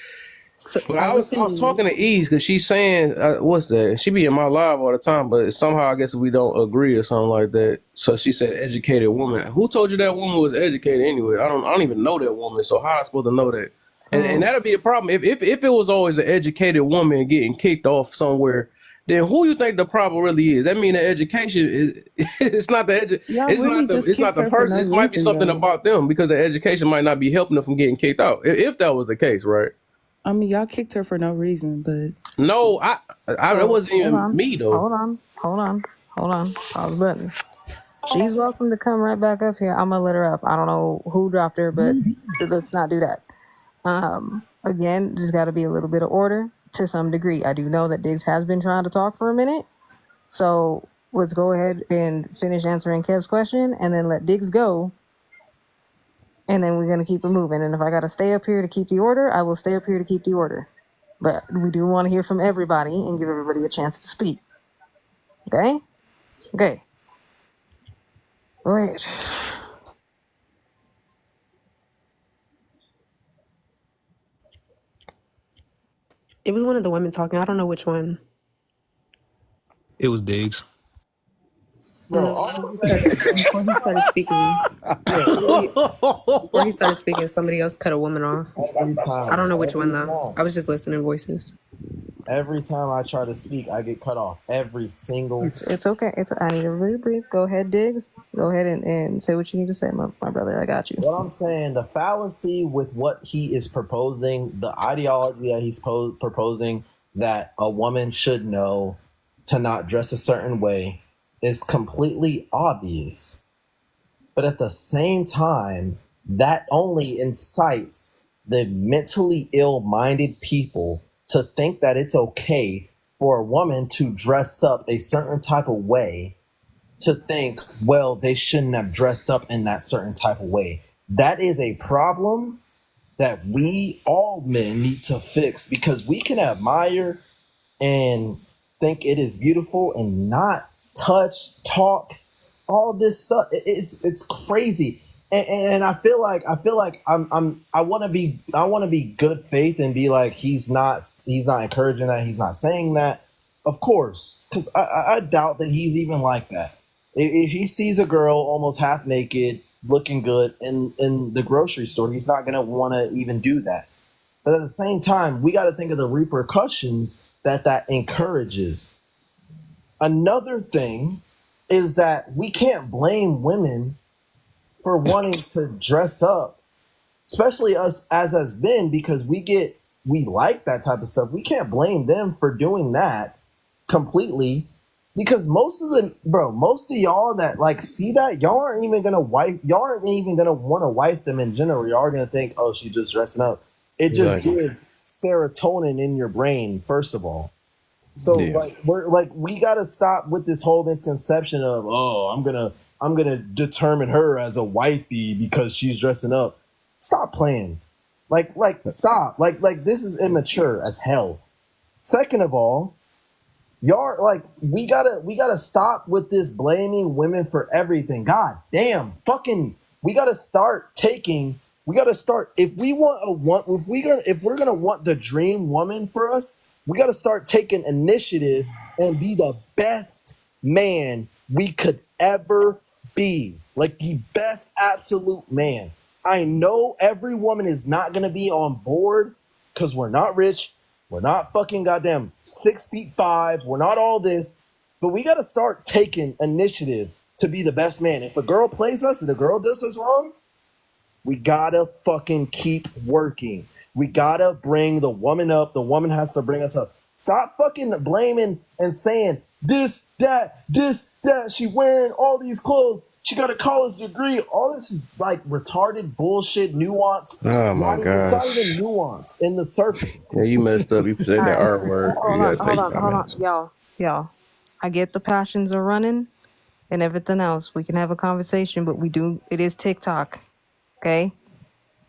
So But I was talking to Ease because she's saying, what's that? She be in my live all the time, but somehow I guess we don't agree or something like that. So she said, educated woman. Who told you that woman was educated anyway? I don't even know that woman. So how am I supposed to know that? And that'll be the problem. If it was always an educated woman getting kicked off somewhere, then who you think the problem really is? That mean the education is it's not the it's not the person. It might be something about them because the education might not be helping them from getting kicked out. If that was the case, right? I mean, y'all kicked her for no reason, but no, it wasn't even me though. Hold on. Pause button. She's welcome to come right back up here. I'm gonna let her up. I don't know who dropped her, but let's not do that. Again, there's got to be a little bit of order to some degree. I do know that Diggs has been trying to talk for a minute, so let's go ahead and finish answering Kev's question, and then let Diggs go. and then we're gonna keep it moving. And if I gotta stay up here to keep the order, I will stay up here to keep the order. But we do want to hear from everybody and give everybody a chance to speak. Okay? Okay. Go ahead. It was one of the women talking. I don't know which one. It was Diggs. No, before he started speaking, before he started speaking, somebody else cut a woman off. Every time. I don't know which one though. I was just listening to voices. Every time I try to speak, I get cut off. Every single. It's okay. I need everybody to breathe. Go ahead, Diggs. Go ahead and say what you need to say, my brother. I got you. What I'm saying, the fallacy with what he is proposing, the ideology that he's proposing, that a woman should know to not dress a certain way, is completely obvious. But at the same time, that only incites the mentally ill-minded people to think that it's okay for a woman to dress up a certain type of way, to think, well, they shouldn't have dressed up in that certain type of way. That is a problem that we all men need to fix, because we can admire and think it is beautiful and not touch, talk, all this stuff. It's crazy. And I feel like I want to be good faith and be like, he's not encouraging that, he's not saying that, of course, because I doubt that he's even like that. If he sees a girl almost half naked looking good in the grocery store, he's not gonna want to even do that. But at the same time, we got to think of the repercussions that encourages. Another thing is that we can't blame women for wanting to dress up, especially us as men, because we like that type of stuff. We can't blame them for doing that completely, because most of y'all that like see that, y'all aren't even gonna want to wife them in general. Y'all are gonna think, oh, she's just dressing up. It just gives serotonin in your brain, first of all. So we gotta stop with this whole misconception of, oh, I'm gonna determine her as a wifey because she's dressing up. Stop playing. Stop. This is immature as hell. Second of all, y'all we gotta stop with this blaming women for everything. God damn, we gotta start if we're gonna want the dream woman for us, we gotta start taking initiative and be the best man we could ever be. Like the best absolute man. I know every woman is not gonna be on board because we're not rich. We're not fucking goddamn 6'5". We're not all this, but we gotta start taking initiative to be the best man. If a girl plays us and a girl does us wrong, we gotta fucking keep working. We gotta bring the woman up. The woman has to bring us up. Stop fucking blaming and saying this, that. She wearing all these clothes. She got a college degree. All this is like retarded bullshit nuance. Oh my god. It's not even nuance in the surface. Yeah, you messed up. You said that R word. Hold on. Y'all. I get the passions are running and everything else. We can have a conversation, but it is TikTok. Okay?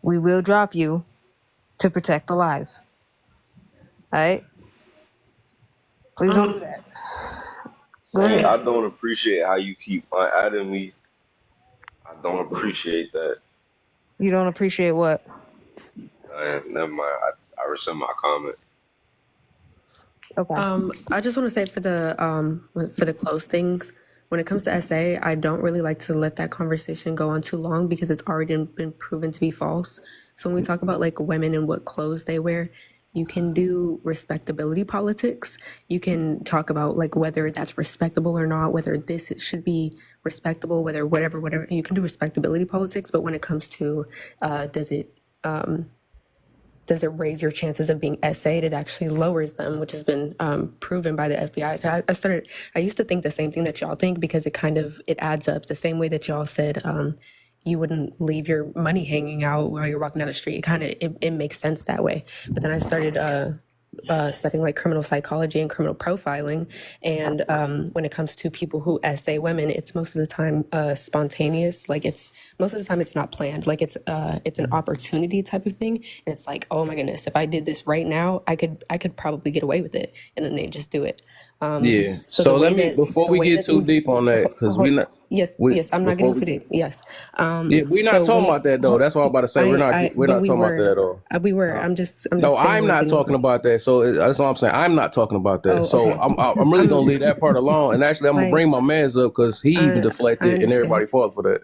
We will drop you to protect the lives. Alright? Please don't do that. Go ahead. I don't appreciate how you keep adding me. I don't appreciate that. You don't appreciate what? Never mind. I rescind my comment. Okay. I just want to say for the close things, when it comes to SA, I don't really like to let that conversation go on too long because it's already been proven to be false. So when we talk about like women and what clothes they wear, you can do respectability politics. You can talk about like whether that's respectable or not, whether this should be respectable, whether whatever. You can do respectability politics, but when it comes to does it raise your chances of being SA'd? It actually lowers them, which has been proven by the FBI. I used to think the same thing that y'all think because it adds up the same way that y'all said you wouldn't leave your money hanging out while you're walking down the street. It makes sense that way. But then I started studying like criminal psychology and criminal profiling. And when it comes to people who essay women, it's most of the time spontaneous. Like it's most of the time it's not planned. Like it's an opportunity type of thing. And it's like, oh my goodness, if I did this right now, I could probably get away with it. And then they just do it. Yeah. So So let me before we get too deep on that, because we not yes, I'm not before getting too deep. Yes. yeah, we're not talking about that though. That's what I'm about to say. We're not but talking we about that were. at all. We were. I'm just No, saying I'm one not thing. talking about that. So that's what I'm saying. I'm not talking about that. Oh, So okay. I'm really gonna leave that part alone. And actually, I'm gonna I bring my man's up because he even I deflected, and everybody understand. fought for that.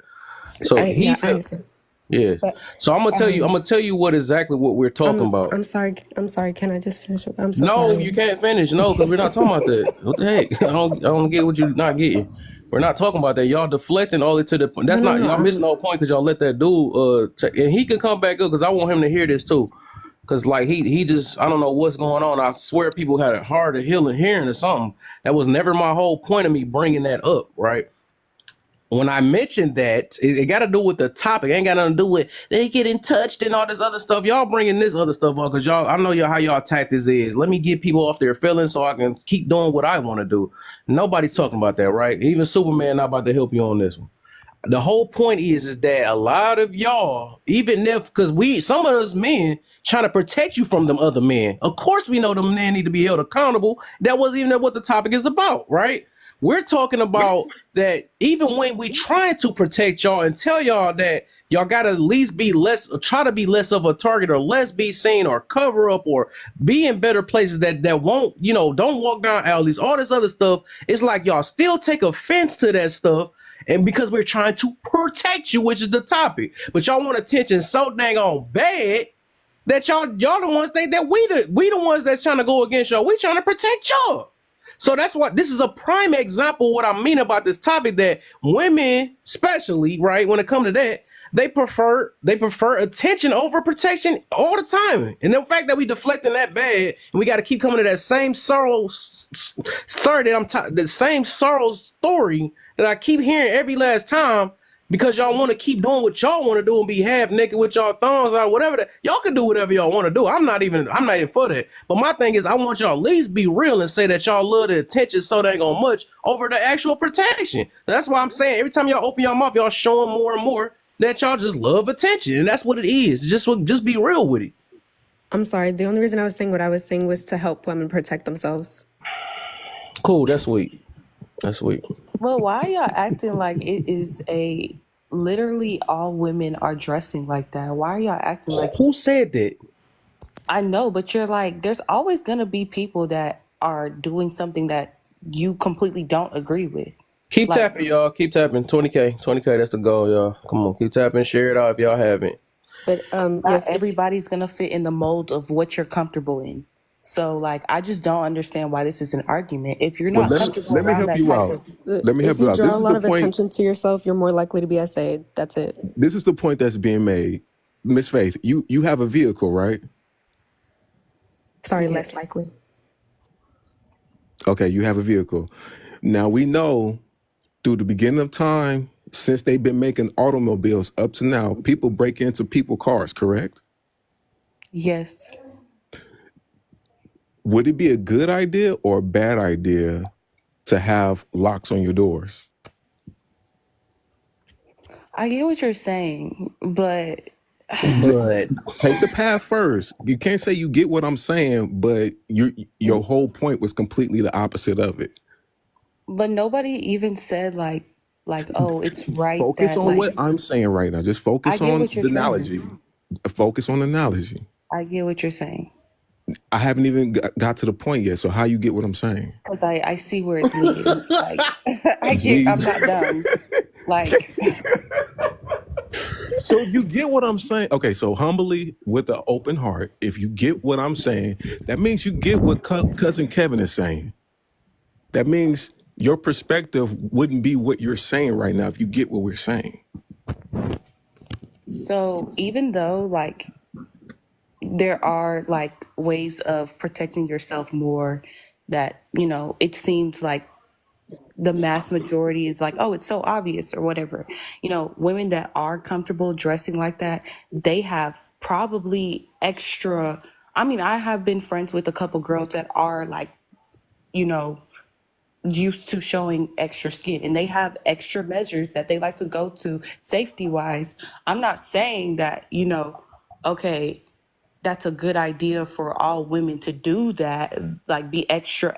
So he I felt, understand. yeah. But So I'm gonna tell you what exactly what we're talking about. I'm sorry. I'm sorry. Can I just finish? I'm so No, sorry. you can't finish. No, because we're not talking about that. What the heck? I don't get what you're not getting. We're not talking about that. Y'all deflecting all it to the point. That's No, not no, y'all missing the no. whole point because y'all let that dude and he can come back up because I want him to hear this too. Cause like he just I don't know what's going on. I swear people had it hard of hearing or something. That was never my whole point of me bringing that up, right? When I mentioned that, it got to do with the topic. It ain't got nothing to do with they getting touched and all this other stuff. Y'all bringing this other stuff up because y'all, I know y'all how y'all tactics is. Let me get people off their feelings so I can keep doing what I want to do. Nobody's talking about that, right? Even Superman not about to help you on this one. The whole point is that a lot of y'all, even if because some of us men trying to protect you from them other men. Of course, we know them men need to be held accountable. That wasn't even what the topic is about, right? We're talking about that even when we trying to protect y'all and tell y'all that y'all gotta at least be less, try to be less of a target or less be seen or cover up or be in better places that won't, don't walk down alleys, all this other stuff. It's like y'all still take offense to that stuff. And because we're trying to protect you, which is the topic, but y'all want attention so dang on bad that y'all the ones think that we the ones that's trying to go against y'all. We trying to protect y'all. So that's what this is a prime example of what I mean about this topic, that women, especially, right, when it comes to that, they prefer attention over protection all the time. And the fact that we deflecting that bad and we got to keep coming to that same sorrow story the same sorrow story that I keep hearing every last time because y'all want to keep doing what y'all want to do and be half naked with y'all thumbs out, whatever. Y'all can do whatever y'all want to do. I'm not even for that. But my thing is, I want y'all at least be real and say that y'all love the attention so dang on much over the actual protection. That's why I'm saying every time y'all open your mouth, y'all showing more and more that y'all just love attention, and that's what it is. Just be real with it. I'm sorry. The only reason I was saying what I was saying was to help women protect themselves. Cool. That's sweet. That's sweet. Well, why are y'all acting like it is literally all women are dressing like that? Why are y'all acting like... Who said that? I know, but you're like, there's always going to be people that are doing something that you completely don't agree with. Keep tapping, y'all. Keep tapping. 20K. 20K, that's the goal, y'all. Come on, keep tapping. Share it out if y'all haven't. But yes, everybody's going to fit in the mold of what you're comfortable in. So, I just don't understand why this is an argument. If you're not comfortable let me around help that you type out. of... Let me help If you you out. draw This a is lot the of point. attention to yourself, you're more likely to be essayed. That's it. This is the point that's being made. Miss Faith, you have a vehicle, right? Sorry, less likely. Okay, you have a vehicle. Now we know through the beginning of time, since they've been making automobiles up to now, people break into people's cars, correct? Yes. Would it be a good idea or a bad idea to have locks on your doors? I get what you're saying, but... Take the path first. You can't say you get what I'm saying, but your whole point was completely the opposite of it. But nobody even said oh, it's right Focus that on what I'm saying right now. Just I focus get on what you're the saying. analogy. Focus on the analogy. I get what you're saying. I haven't even got to the point yet. So how you get what I'm saying? Because I see where it's leading. I'm not dumb. So you get what I'm saying? Okay, so humbly, with an open heart, if you get what I'm saying, that means you get what Cousin Kevin is saying. That means your perspective wouldn't be what you're saying right now if you get what we're saying. So even though there are ways of protecting yourself more that, it seems like the mass majority is oh, it's so obvious or whatever. Women that are comfortable dressing like that, they have probably extra I mean, I have been friends with a couple girls that are like, you know, used to showing extra skin, and they have extra measures that they like to go to safety wise. I'm not saying that, you know, okay, that's a good idea for all women to do that, like be extra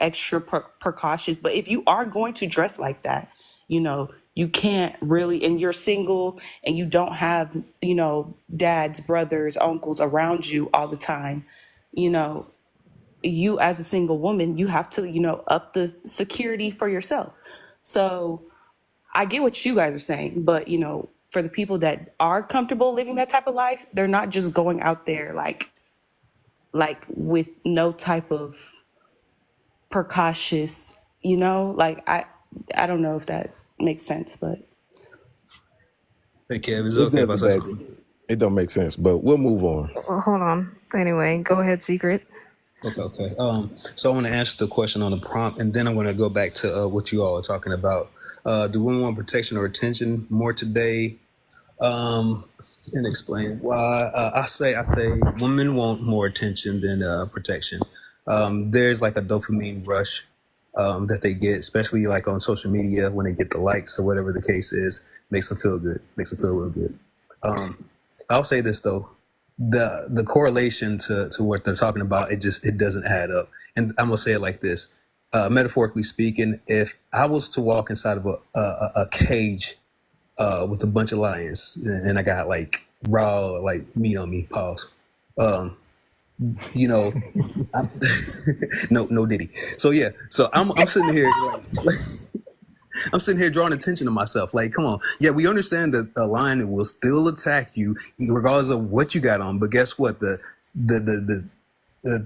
precautious. But if you are going to dress like that, you know, you can't really, and you're single and you don't have, you know, dads, brothers, uncles around you all the time, you know, you as a single woman, you have to, you know, up the security for yourself. So I get what you guys are saying, but you know, for the people that are comfortable living that type of life, they're not just going out there like with no type of precautious, you know, like I don't know if that makes sense, but Hey, Kev, is it It's okay if I nothing, say baby. something? It don't make sense, but we'll move on. Well, hold on. Anyway, go ahead, Secret. Okay. So I want to answer the question on the prompt, and then I want to go back to what you all are talking about. Do women want protection or attention more today? And explain why. I say women want more attention than protection. There's like a dopamine rush that they get, especially like on social media when they get the likes or whatever the case is. Makes them feel good. Makes them feel real good. I'll say this though. The correlation to what they're talking about, it doesn't add up. And I'm gonna say it like this, metaphorically speaking, if I was to walk inside of a cage with a bunch of lions and I got like raw like meat on me, pause, you know, no Diddy. So yeah, so I'm sitting here like, I'm sitting here drawing attention to myself. Like, come on. Yeah, we understand that a lion will still attack you regardless of what you got on. But guess what? The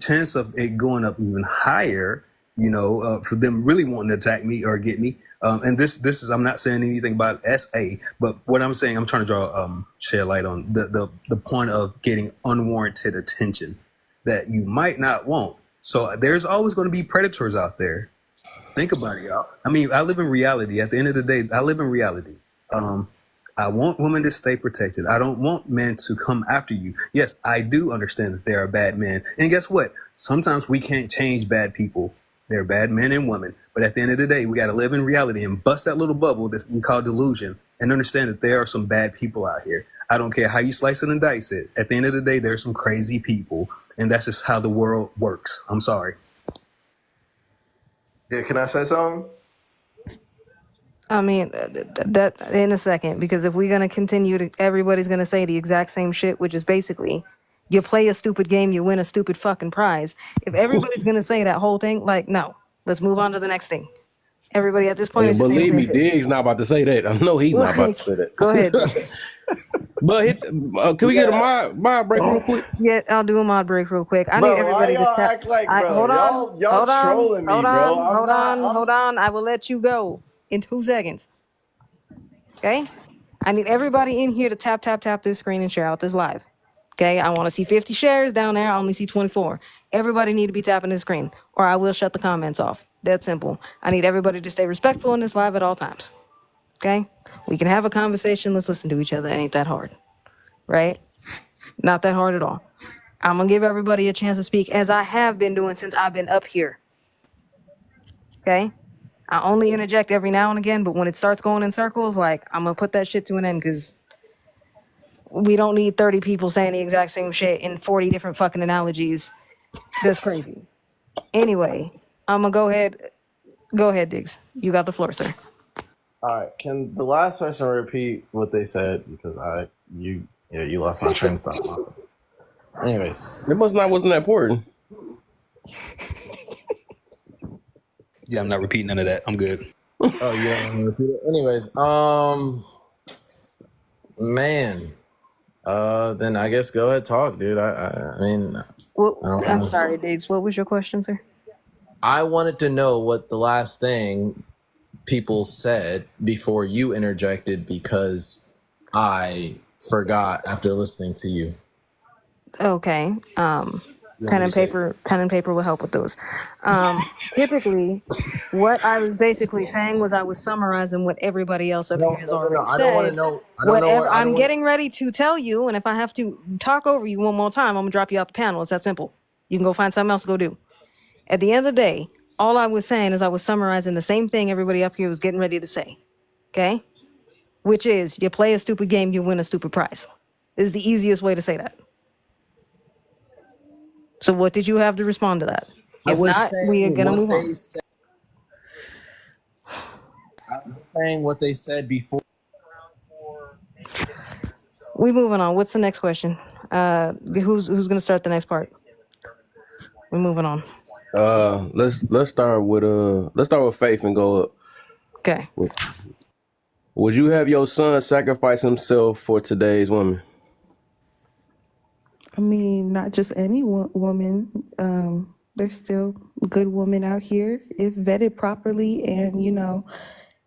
chance of it going up even higher, you know, for them really wanting to attack me or get me. And this is, I'm not saying anything about SA, but what I'm saying, I'm trying to draw, shed light on the point of getting unwarranted attention that you might not want. So there's always going to be predators out there. Think about it, y'all. I mean, I live in reality. At the end of the day, I live in reality. I want women to stay protected. I don't want men to come after you. Yes, I do understand that there are bad men. And guess what? Sometimes we can't change bad people. There are bad men and women. But at the end of the day, we got to live in reality and bust that little bubble that we call delusion and understand that there are some bad people out here. I don't care how you slice it and dice it. At the end of the day, there's some crazy people. And that's just how the world works. I'm sorry. Yeah, can I say something? I mean, that in a second, because if we're gonna continue to, everybody's gonna say the exact same shit, which is basically, you play a stupid game, you win a stupid fucking prize. If everybody's gonna say that whole thing, like, no, let's move on to the next thing. Everybody at this point And is just saying the believe same me, shit. Diggs not about to say that. I know he's not about to say that. Go ahead. But can we get a mod break real quick? Yeah, I'll do a mod break real quick. I need Bro, why everybody to y'all tap. act like, bro? Y'all Hold on, trolling me, bro. hold on. I will let you go in 2 seconds. Okay? I need everybody in here to tap this screen and share out this live. Okay? I want to see 50 shares down there. I only see 24. Everybody need to be tapping this screen, or I will shut the comments off. That's simple. I need everybody to stay respectful in this live at all times. Okay? We can have a conversation. Let's listen to each other. It ain't that hard. Right? Not that hard at all. I'm going to give everybody a chance to speak, as I have been doing since I've been up here. Okay? I only interject every now and again, but when it starts going in circles, like, I'm going to put that shit to an end, because we don't need 30 people saying the exact same shit in 40 different fucking analogies. That's crazy. Anyway, I'm going to go ahead. Go ahead, Diggs. You got the floor, sir. All right. Can the last person repeat what they said? Because you lost my train of thought. Anyways, It wasn't that important. Yeah, I'm not repeating none of that. I'm good. oh yeah. Anyways, man. Then I guess go ahead, talk, dude. I mean, I'm sorry, Diggs. What was your question, sir? I wanted to know what the last thing people said before you interjected, because I forgot after listening to you. Okay. Pen and paper will help with those. Typically, what I was basically saying was I was summarizing what everybody else up here has already said. I don't want to know. I'm getting ready to tell you, and if I have to talk over you one more time, I'm gonna drop you out the panel. It's that simple. You can go find something else to go do. At the end of the day, all I was saying is I was summarizing the same thing everybody up here was getting ready to say. Okay? Which is, you play a stupid game, you win a stupid prize. This is the easiest way to say that. So what did you have to respond to that? I If was not, we are saying gonna what move on. they said. I was saying what they said before. We moving on. What's the next question? Who's gonna start the next part? We're moving on. Let's start with Faith and go up. Okay. Would you have your son sacrifice himself for today's woman? I mean, not just any woman. There's still good women out here if vetted properly, and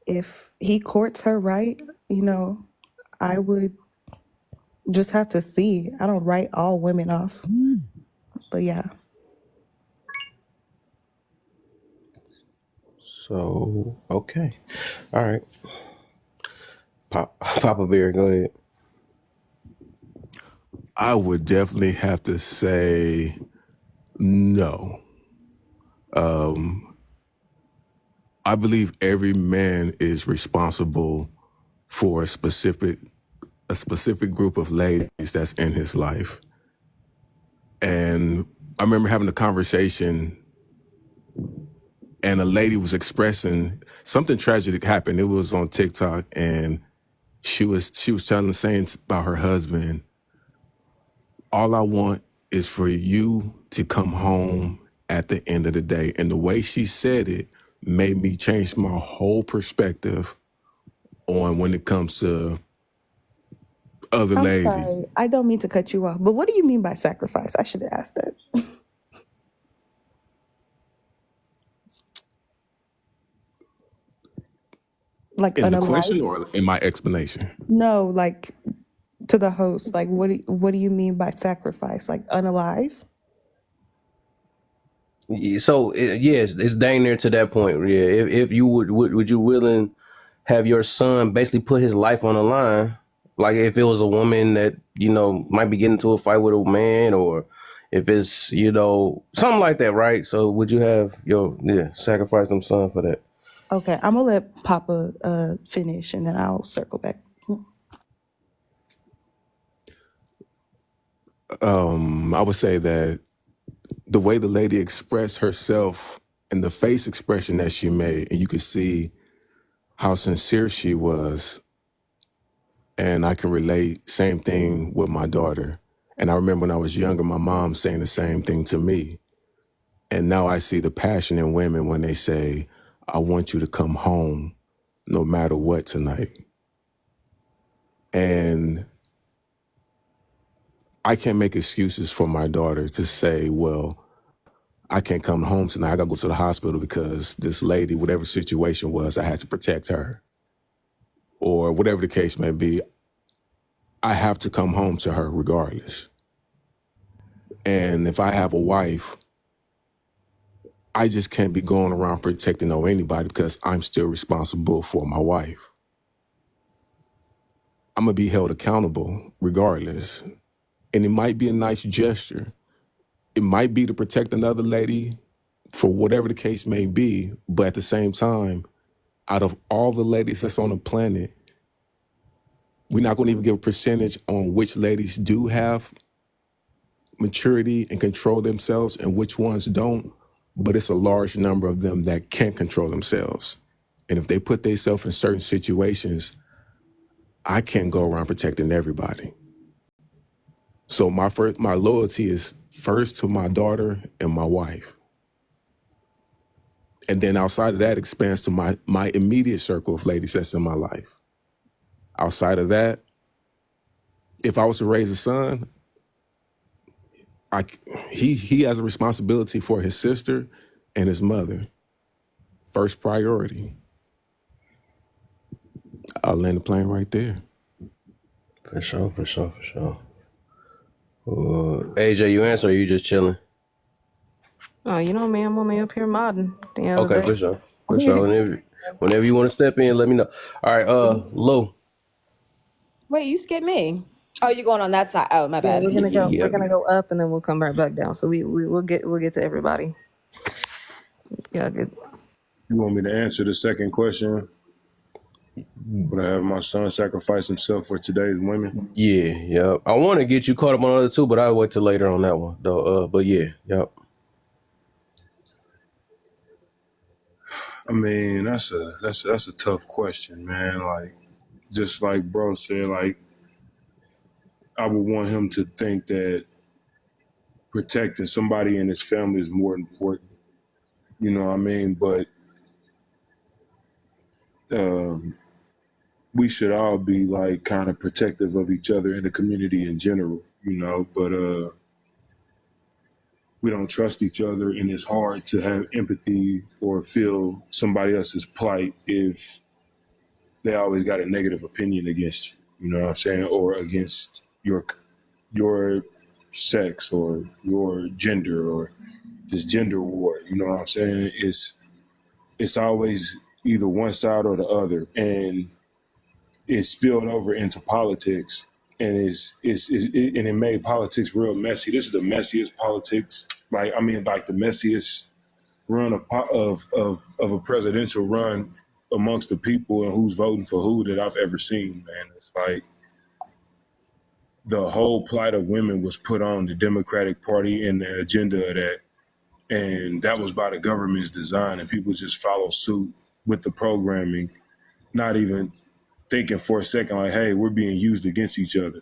if he courts her right, I would just have to see. I don't write all women off, but yeah. So okay, all right. Papa Bear, go ahead. I would definitely have to say no. I believe every man is responsible for a specific group of ladies that's in his life. And I remember having a conversation and a lady was expressing something tragic happened. It was on TikTok, and she was saying about her husband, all I want is for you to come home at the end of the day. And the way she said it made me change my whole perspective on when it comes to other I'm ladies. sorry, I don't mean to cut you off, but what do you mean by sacrifice? I should have asked that. Like In the unalive? question or in my explanation? No, like to the host. Like, what do you mean by sacrifice? Like unalive? So yes, it's dang near to that point. Yeah, if you would you willing have your son basically put his life on the line, like if it was a woman that might be getting into a fight with a man, or if it's something like that, right? So would you have your sacrifice them son for that? Okay, I'm gonna let Papa finish, and then I'll circle back. I would say that the way the lady expressed herself and the face expression that she made, and you could see how sincere she was. And I can relate, same thing with my daughter. And I remember when I was younger, my mom saying the same thing to me. And now I see the passion in women when they say, I want you to come home no matter what tonight. And I can't make excuses for my daughter to say, well, I can't come home tonight. I gotta go to the hospital because this lady, whatever situation was, I had to protect her. Or whatever the case may be, I have to come home to her regardless. And if I have a wife, I just can't be going around protecting anybody because I'm still responsible for my wife. I'm gonna be held accountable regardless. And it might be a nice gesture. It might be to protect another lady for whatever the case may be. But at the same time, out of all the ladies that's on the planet, we're not gonna even give a percentage on which ladies do have maturity and control themselves and which ones don't. But it's a large number of them that can't control themselves. And if they put themselves in certain situations, I can't go around protecting everybody. So my loyalty is first to my daughter and my wife. And then outside of that expands to my immediate circle of ladies that's in my life. Outside of that, if I was to raise a son, he has a responsibility for his sister and his mother. First priority. I'll land the plane right there. For sure. AJ, you answer, or you just chilling? Oh, man, I'm only up here modding. At the end of the Okay, day. for sure. Whenever you want to step in, let me know. All right, Lo. Wait, you skipped me. Oh, you're going on that side. Oh, my Yeah, bad. we're Yeah. gonna go up and then we'll come right back down. So we'll get to everybody. Yeah, good. You want me to answer the second question? Would I have my son sacrifice himself for today's women? Yeah. I want to get you caught up on the other two, but I'll wait till later on that one, though. But yeah. I mean, that's a tough question, man. Like, just like bro said, like, I would want him to think that protecting somebody in his family is more important. You know what I mean? But we should all be like kind of protective of each other in the community in general, you know, but we don't trust each other, and it's hard to have empathy or feel somebody else's plight if they always got a negative opinion against you, you know what I'm saying, or against your sex or your gender or this gender war, you know what I'm saying? It's always either one side or the other, and it's spilled over into politics, and it made politics real messy. This is the messiest politics, like the messiest run of a presidential run amongst the people and who's voting for who that I've ever seen, man. It's like the whole plight of women was put on the Democratic Party and the agenda of that, and that was by the government's design, and people just follow suit with the programming, not even thinking for a second like, hey, we're being used against each other.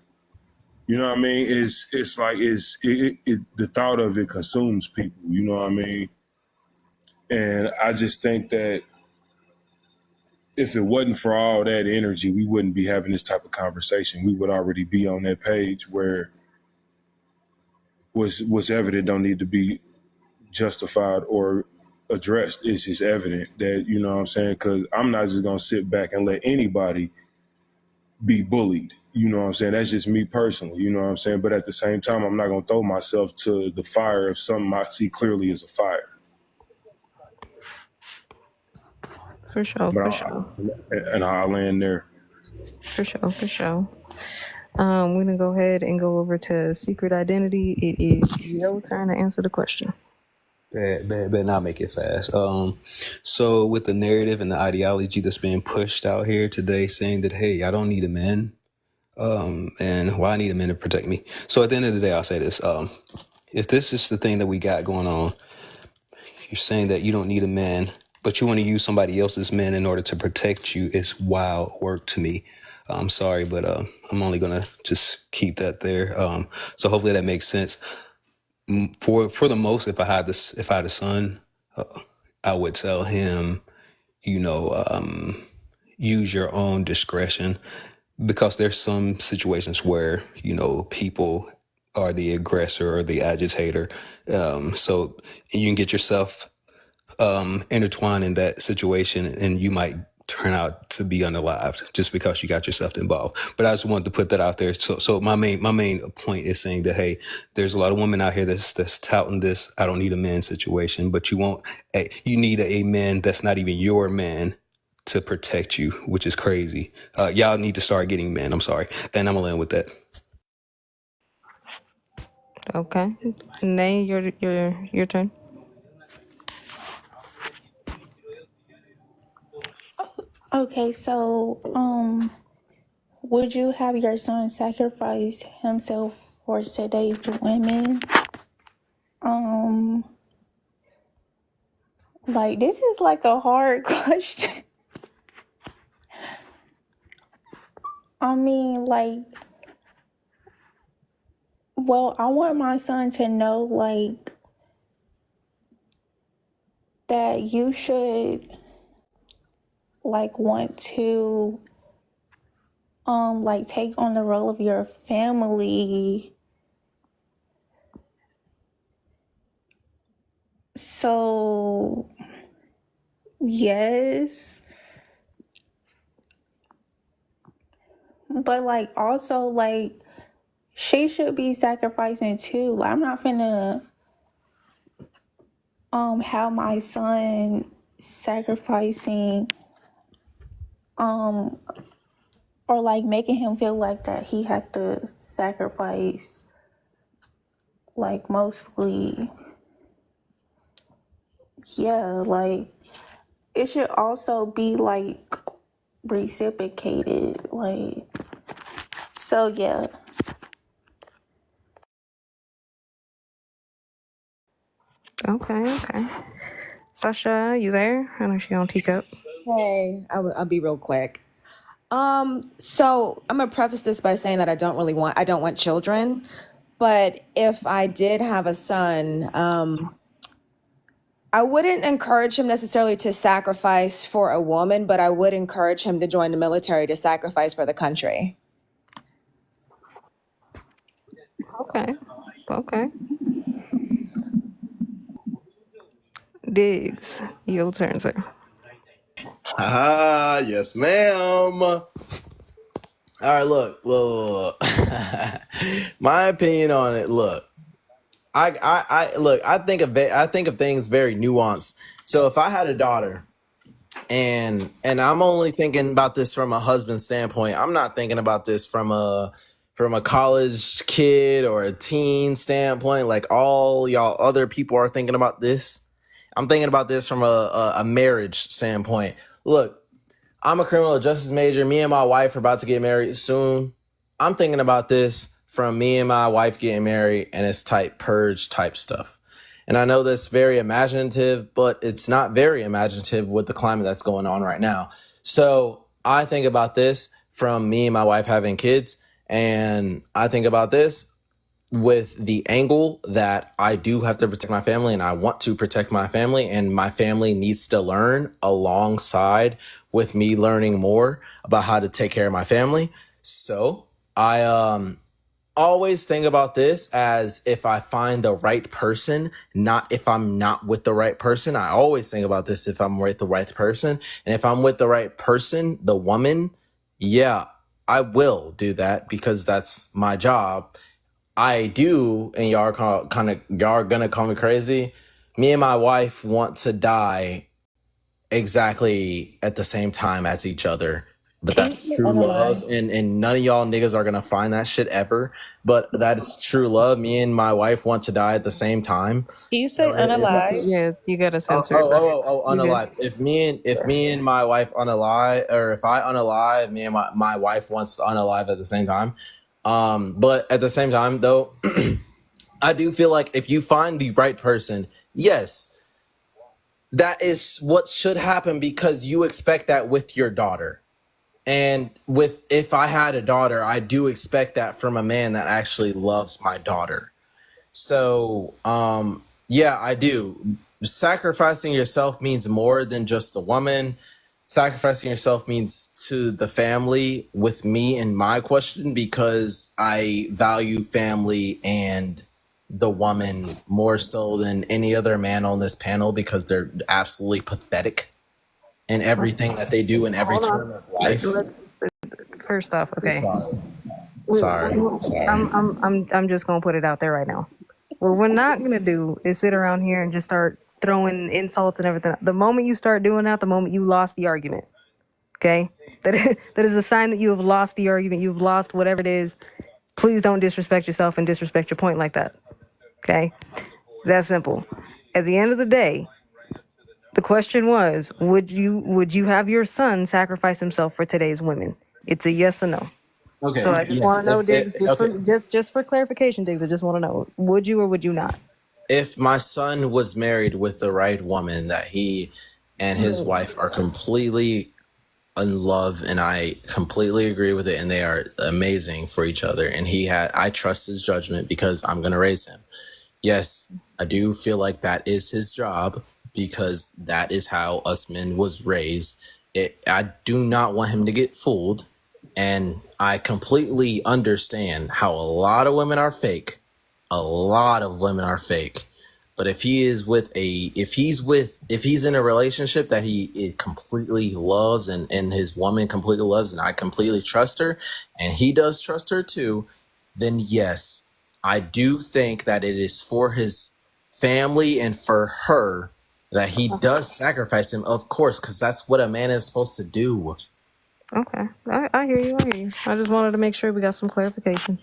You know what I mean? It's like the thought of it consumes people. You know what I mean? And I just think that if it wasn't for all that energy, we wouldn't be having this type of conversation. We would already be on that page where what's evident don't need to be justified or addressed. It's just evident that, you know what I'm saying? Because I'm not just going to sit back and let anybody be bullied. You know what I'm saying? That's just me personally, you know what I'm saying? But at the same time, I'm not going to throw myself to the fire if something I see clearly is a fire. For sure, But for sure. And I'll land there. For sure. We're gonna go ahead and go over to secret identity. It is your turn to answer the question. Better not make it fast. So with the narrative and the ideology that's being pushed out here today, saying that, hey, I don't need a man, and why I need a man to protect me. So at the end of the day, I'll say this: if this is the thing that we got going on, you're saying that you don't need a man, but you want to use somebody else's man in order to protect you. It's wild work to me. I'm sorry, but I'm only gonna just keep that there. So hopefully that makes sense. For the most, if I had a son, I would tell him, use your own discretion, because there's some situations where, people are the aggressor or the agitator. So you can get yourself intertwined in that situation, and you might turn out to be unalived just because you got yourself involved. But I just wanted to put that out there. So my main point is saying that, hey, there's a lot of women out here that's touting this I don't need a man situation, but you need a man that's not even your man to protect you, which is crazy. Y'all need to start getting men. I'm sorry, and I'm gonna land with that. Okay, Nay, your turn. Okay, so would you have your son sacrifice himself for today's women? Like, this is like a hard question. I mean, like, well, I want my son to know, like, that you should, like, want to like take on the role of your family. So yes, but like also like she should be sacrificing too. Like, I'm not finna have my son sacrificing or like making him feel like that he had to sacrifice like mostly, yeah, like it should also be like reciprocated, like, so yeah. Okay. Sasha, you there? I know she on teacup. Hey, I'll be real quick. So I'm gonna preface this by saying that I don't want children, but if I did have a son, I wouldn't encourage him necessarily to sacrifice for a woman, but I would encourage him to join the military to sacrifice for the country. Okay. Diggs, your turn, sir. Yes, ma'am. All right, look. My opinion on it. Look, I think of things very nuanced. So if I had a daughter, and I'm only thinking about this from a husband standpoint. I'm not thinking about this from a college kid or a teen standpoint, like all y'all other people are thinking about this. I'm thinking about this from a marriage standpoint. Look, I'm a criminal justice major. Me and my wife are about to get married soon. I'm thinking about this from me and my wife getting married, and it's type purge type stuff. And I know that's very imaginative, but it's not very imaginative with the climate that's going on right now. So I think about this from me and my wife having kids, and I think about this with the angle that I do have to protect my family, and I want to protect my family, and my family needs to learn alongside with me learning more about how to take care of my family. So I always think about this as if I find the right person, not if I'm not with the right person. I always think about this if I'm with the right person. And if I'm with the right person, the woman, yeah, I will do that because that's my job. I do, and y'all are gonna call me crazy. Me and my wife want to die exactly at the same time as each other. But Can you that's say true love, unalive? and none of y'all niggas are gonna find that shit ever. But that is true love. Me and my wife want to die at the same time. Can you So say unalive? Yeah, you gotta censor it, bro. You good? unalive. If me and my wife unalive, or if I unalive, me and my wife wants to unalive at the same time. But at the same time, though, I do feel like if you find the right person, yes, that is what should happen because you expect that with your daughter. And if I had a daughter, I do expect that from a man that actually loves my daughter. So, yeah, I do. Sacrificing yourself means more than just the woman. Sacrificing yourself means to the family with me in my question because I value family and the woman more so than any other man on this panel because they're absolutely pathetic in everything that they do in every Hold term on. of life. First off, okay. Sorry. I'm just gonna put it out there right now. What we're not gonna do is sit around here and just start throwing insults and everything. The moment you start doing that, the moment you lost the argument. Okay? That is a sign that you have lost the argument. You've lost whatever it is. Please don't disrespect yourself and disrespect your point like that. Okay? That simple. At the end of the day, the question was, would you have your son sacrifice himself for today's women? It's a yes or no. Okay. So I just Yes. want to know, Diggs, Okay. just for clarification, Diggs, I just want to know, would you or would you not? If my son was married with the right woman, that he and his wife are completely in love, and I completely agree with it, and they are amazing for each other, and I trust his judgment because I'm gonna raise him. Yes, I do feel like that is his job because that is how us men was raised. I do not want him to get fooled, and I completely understand how a lot of women are fake. A lot of women are fake. But if he's in a relationship that he completely loves and his woman completely loves and I completely trust her and he does trust her too, then yes, I do think that it is for his family and for her that he does sacrifice him, of course, because that's what a man is supposed to do. Okay, I hear you. I hear you. I just wanted to make sure we got some clarification.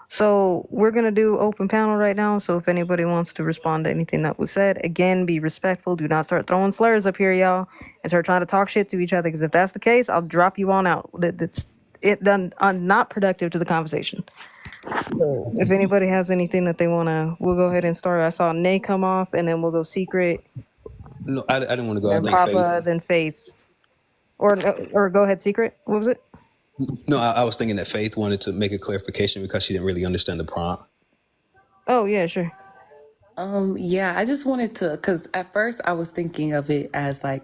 So we're gonna do open panel right now. So if anybody wants to respond to anything that was said, again, be respectful. Do not start throwing slurs up here, y'all, and start trying to talk shit to each other. Because if that's the case, I'll drop you on out. That's it done. Not productive to the conversation. So if anybody has anything that they wanna, we'll go ahead and start. I saw Nay come off, and then we'll go Secret, No, I didn't want to go. I then think Faith. Papa, then Face, or go ahead, Secret. What was it? No, I was thinking that Faith wanted to make a clarification because she didn't really understand the prompt. Oh yeah, sure. Yeah, I just wanted to, because at first I was thinking of it as like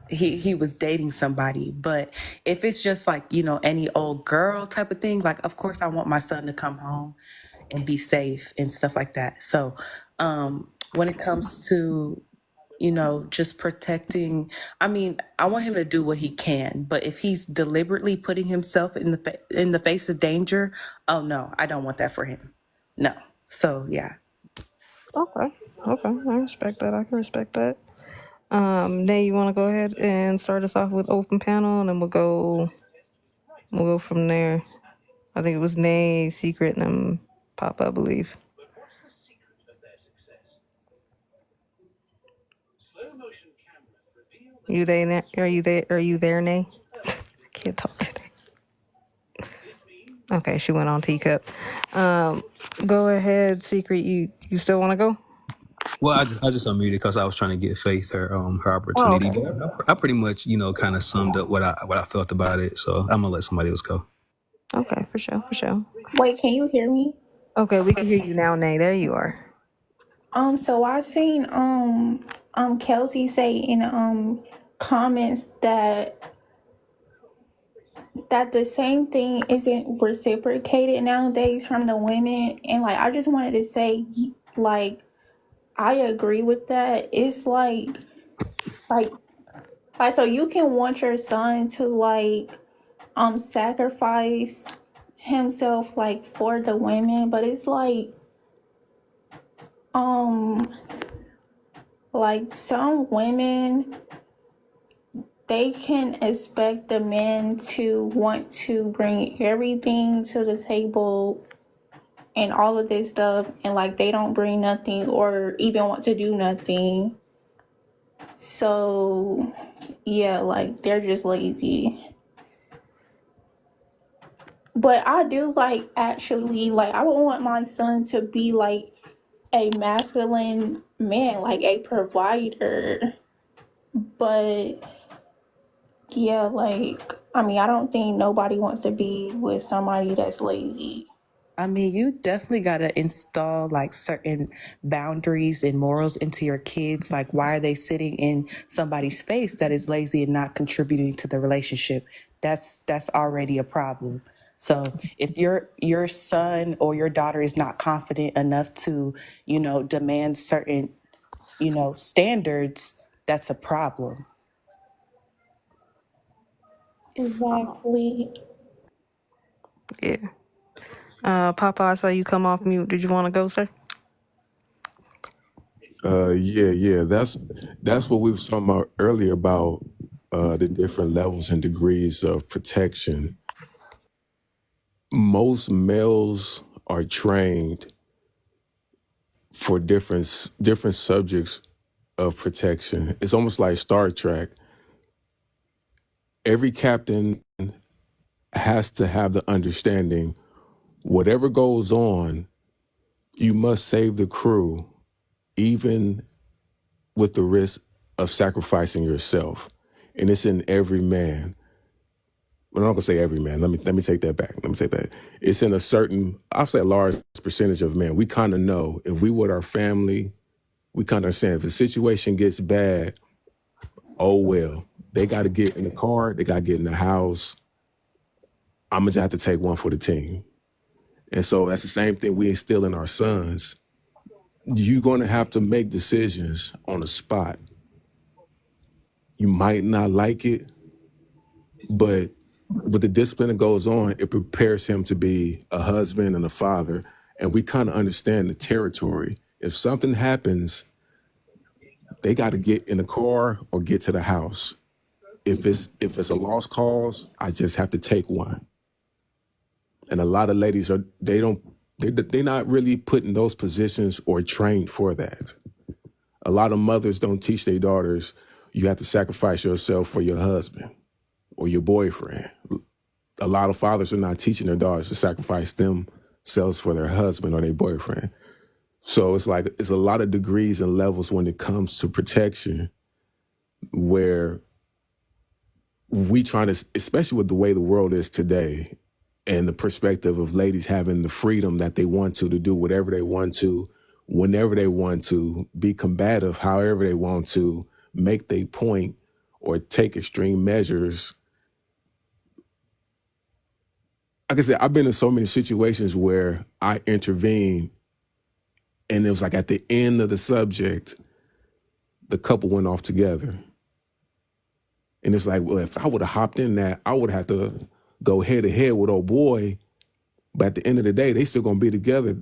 he was dating somebody, but if it's just like, you know, any old girl type of thing, like of course I want my son to come home and be safe and stuff like that. So when it comes to, you know, just protecting, I mean, I want him to do what he can, but if he's deliberately putting himself in the face of danger, oh no, I don't want that for him. No. So yeah. Okay. Okay. I respect that. I can respect that. Nay, you want to go ahead and start us off with open panel, and then we'll go from there. I think it was Nay, Secret, and then Papa, I believe. You there? Are you there? Are you there, Nay? Can't talk today. Okay, she went on teacup. Go ahead, Secret. You still want to go? Well, I just unmuted because I was trying to get Faith her opportunity. Oh, okay. But I pretty much, you know, kind of summed up what I felt about it. So I'm gonna let somebody else go. Okay, for sure. Wait, can you hear me? Okay, we can hear you now, Nay. There you are. So I seen Kelsey say in comments that the same thing isn't reciprocated nowadays from the women, and like I just wanted to say, like, I agree with that. It's like so you can want your son to like sacrifice himself like for the women, but it's like some women, they can expect the men to want to bring everything to the table and all of this stuff, and like they don't bring nothing or even want to do nothing. So yeah, like they're just lazy. But I do like, actually, like I would want my son to be like a masculine man, like a provider. But yeah, like, I mean, I don't think nobody wants to be with somebody that's lazy. I mean, you definitely got to install like certain boundaries and morals into your kids. Like, why are they sitting in somebody's face that is lazy and not contributing to the relationship? That's already a problem. So if your son or your daughter is not confident enough to, you know, demand certain, you know, standards, that's a problem. Exactly. Yeah. Papa, I saw you come off mute. Did you want to go, sir? Yeah. That's what we were talking about earlier about the different levels and degrees of protection. Most males are trained for different subjects of protection. It's almost like Star Trek. Every captain has to have the understanding, whatever goes on, you must save the crew, even with the risk of sacrificing yourself. And it's in every man. I'm not gonna say every man. Let me take that back. It's in a certain, I'll say a large percentage of men. We kind of know if we with our family, we kind of understand if the situation gets bad, oh well, they got to get in the car, they got to get in the house. I'm gonna just have to take one for the team. And so that's the same thing we instill in our sons. You're gonna have to make decisions on the spot. You might not like it, but with the discipline that goes on, it prepares him to be a husband and a father. And we kind of understand the territory. If something happens, they got to get in the car or get to the house. if it's a lost cause, I just have to take one. And a lot of ladies they're not really put in those positions or trained for that. A lot of mothers don't teach their daughters, you have to sacrifice yourself for your husband or your boyfriend. A lot of fathers are not teaching their daughters to sacrifice themselves for their husband or their boyfriend. So it's like, it's a lot of degrees and levels when it comes to protection, where we trying to, especially with the way the world is today and the perspective of ladies having the freedom that they want to do whatever they want to, whenever they want to, be combative however they want to, make their point or take extreme measures. Like I said, I've been in so many situations where I intervened and it was like at the end of the subject, the couple went off together. And it's like, well, if I would have hopped in that, I would have to go head to head with old boy. But at the end of the day, they still gonna be together.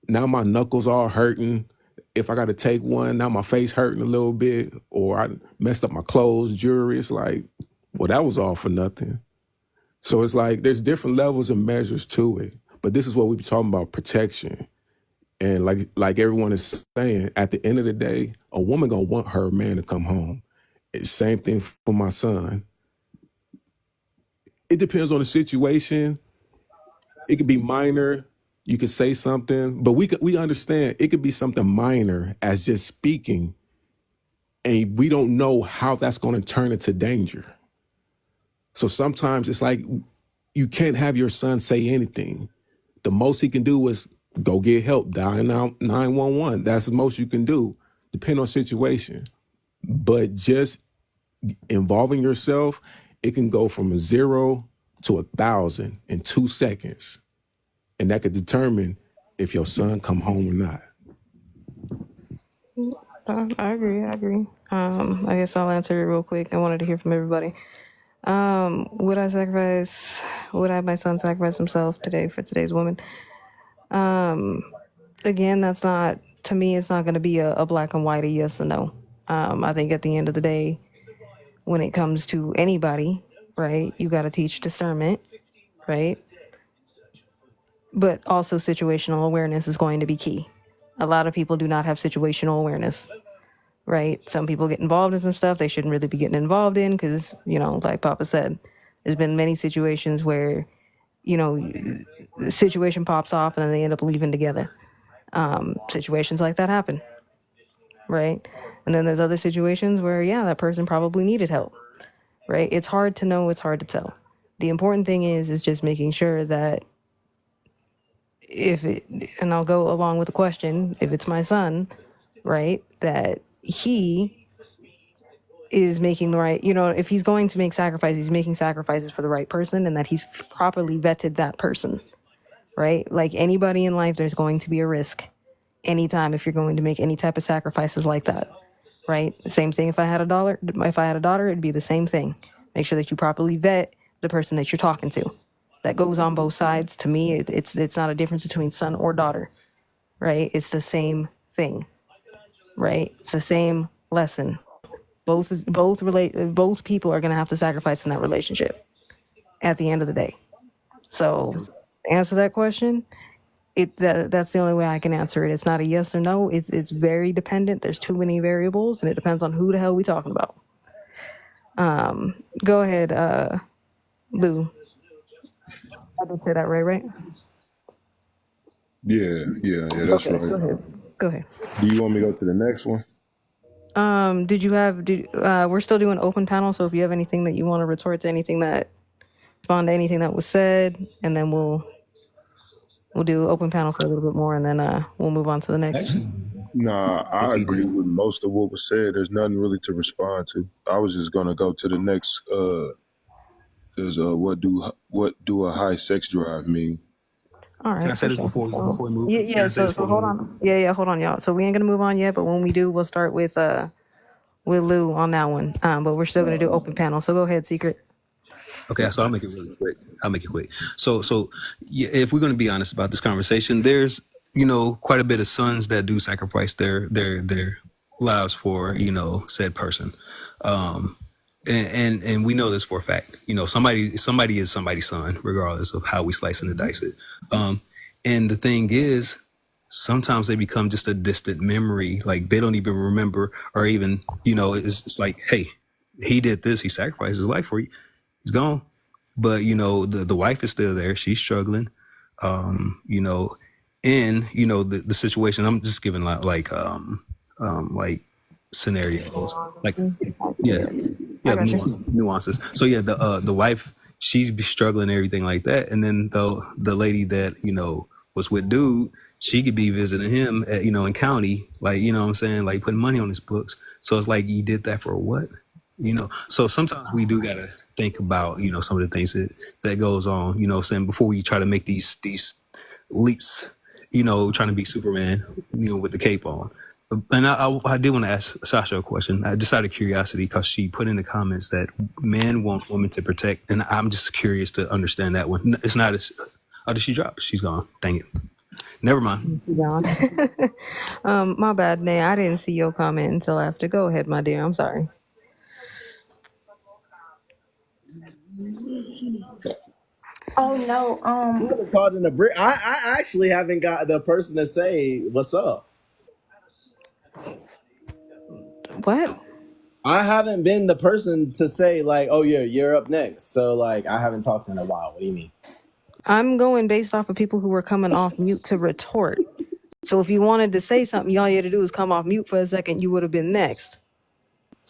Now my knuckles are hurting. If I got to take one, now my face hurting a little bit, or I messed up my clothes, jewelry. It's like, well, that was all for nothing. So it's like, there's different levels and measures to it. But this is what we be talking about, protection. And like everyone is saying, at the end of the day, a woman gonna want her man to come home. It's same thing for my son. It depends on the situation. It could be minor. You could say something, but we understand it could be something minor as just speaking, and we don't know how that's going to turn into danger. So sometimes it's like you can't have your son say anything. The most he can do is go get help, dial 911. That's the most you can do, depending on situation. But just involving yourself, it can go from 0 to 1,000 in 2 seconds. And that could determine if your son come home or not. I agree. I guess I'll answer it real quick. I wanted to hear from everybody. Would I have my son sacrifice himself today for today's woman? Again, that's not, to me, it's not going to be a black and white, a yes or no. I think at the end of the day, when it comes to anybody, right, you got to teach discernment, right? But also situational awareness is going to be key. A lot of people do not have situational awareness, right? Some people get involved in some stuff they shouldn't really be getting involved in because, like Papa said, there's been many situations where, the situation pops off and then they end up leaving together. Situations like that happen, right? And then there's other situations where, that person probably needed help, right? It's hard to know, it's hard to tell. The important thing is just making sure that and I'll go along with the question, if it's my son, right, that he is making the right, if he's going to make sacrifices, he's making sacrifices for the right person, and that he's properly vetted that person, right? Like anybody in life, there's going to be a risk anytime if you're going to make any type of sacrifices like that, right? Same thing if I had a daughter, it'd be the same thing. Make sure that you properly vet the person that you're talking to. That goes on both sides. To me, it's not a difference between son or daughter, right? It's the same thing, right? It's the same lesson. Both people are going to have to sacrifice in that relationship at the end of the day. So, to answer that question, that's the only way I can answer it. It's not a yes or no. It's very dependent. There's too many variables, and it depends on who the hell we talking about. Go ahead, Lou. I did say that right? Yeah, that's okay, right. Go ahead. Do you want me to go to the next one? We're still doing open panel, so if you have anything that you want to retort to respond to anything that was said, and then we'll do open panel for a little bit more, and then we'll move on to the next. Nah, I agree with most of what was said. There's nothing really to respond to. I was just gonna go to the next. What do a high sex drive mean? All right. Can I say this before we move? Yeah. So hold on. Yeah. Hold on, y'all. So we ain't gonna move on yet, but when we do, we'll start with Lou on that one. But we're still gonna do open panel. So go ahead, Secret. Okay, so I'll make it really quick. So yeah, if we're going to be honest about this conversation, there's quite a bit of sons that do sacrifice their lives for said person. and we know this for a fact. You know, somebody is somebody's son, regardless of how we slice and dice it. And the thing is, sometimes they become just a distant memory. Like they don't even remember, or even, you know, it's like, hey, he did this, he sacrificed his life for you, he's gone. But you know, the wife is still there, she's struggling. You know, in, you know, the situation. I'm just giving like scenarios, like yeah, nuances. So yeah, the wife, she's be struggling and everything like that, and then the lady that, you know, was with dude, she could be visiting him at, you know, in county, like, you know what I'm saying, like putting money on his books. So it's like, you did that for what? You know, so sometimes we do gotta think about, you know, some of the things that goes on, you know what I'm saying, before we try to make these leaps, you know, trying to be Superman, you know, with the cape on. And I did want to ask Sasha a question, just out of curiosity, because she put in the comments that men want women to protect, and I'm just curious to understand that one. It's not as... Oh, did she drop? She's gone. Dang it. Never mind. Gone. My bad, Nay. I didn't see your comment until after. Go ahead, my dear. I'm sorry. Oh no. You haven't talked in the brick. I actually haven't got the person to say what's up. What? I haven't been the person to say like, oh yeah, you're up next. So like, I haven't talked in a while. What do you mean? I'm going based off of people who were coming off mute to retort. So if you wanted to say something, all you had to do is come off mute for a second. You would have been next.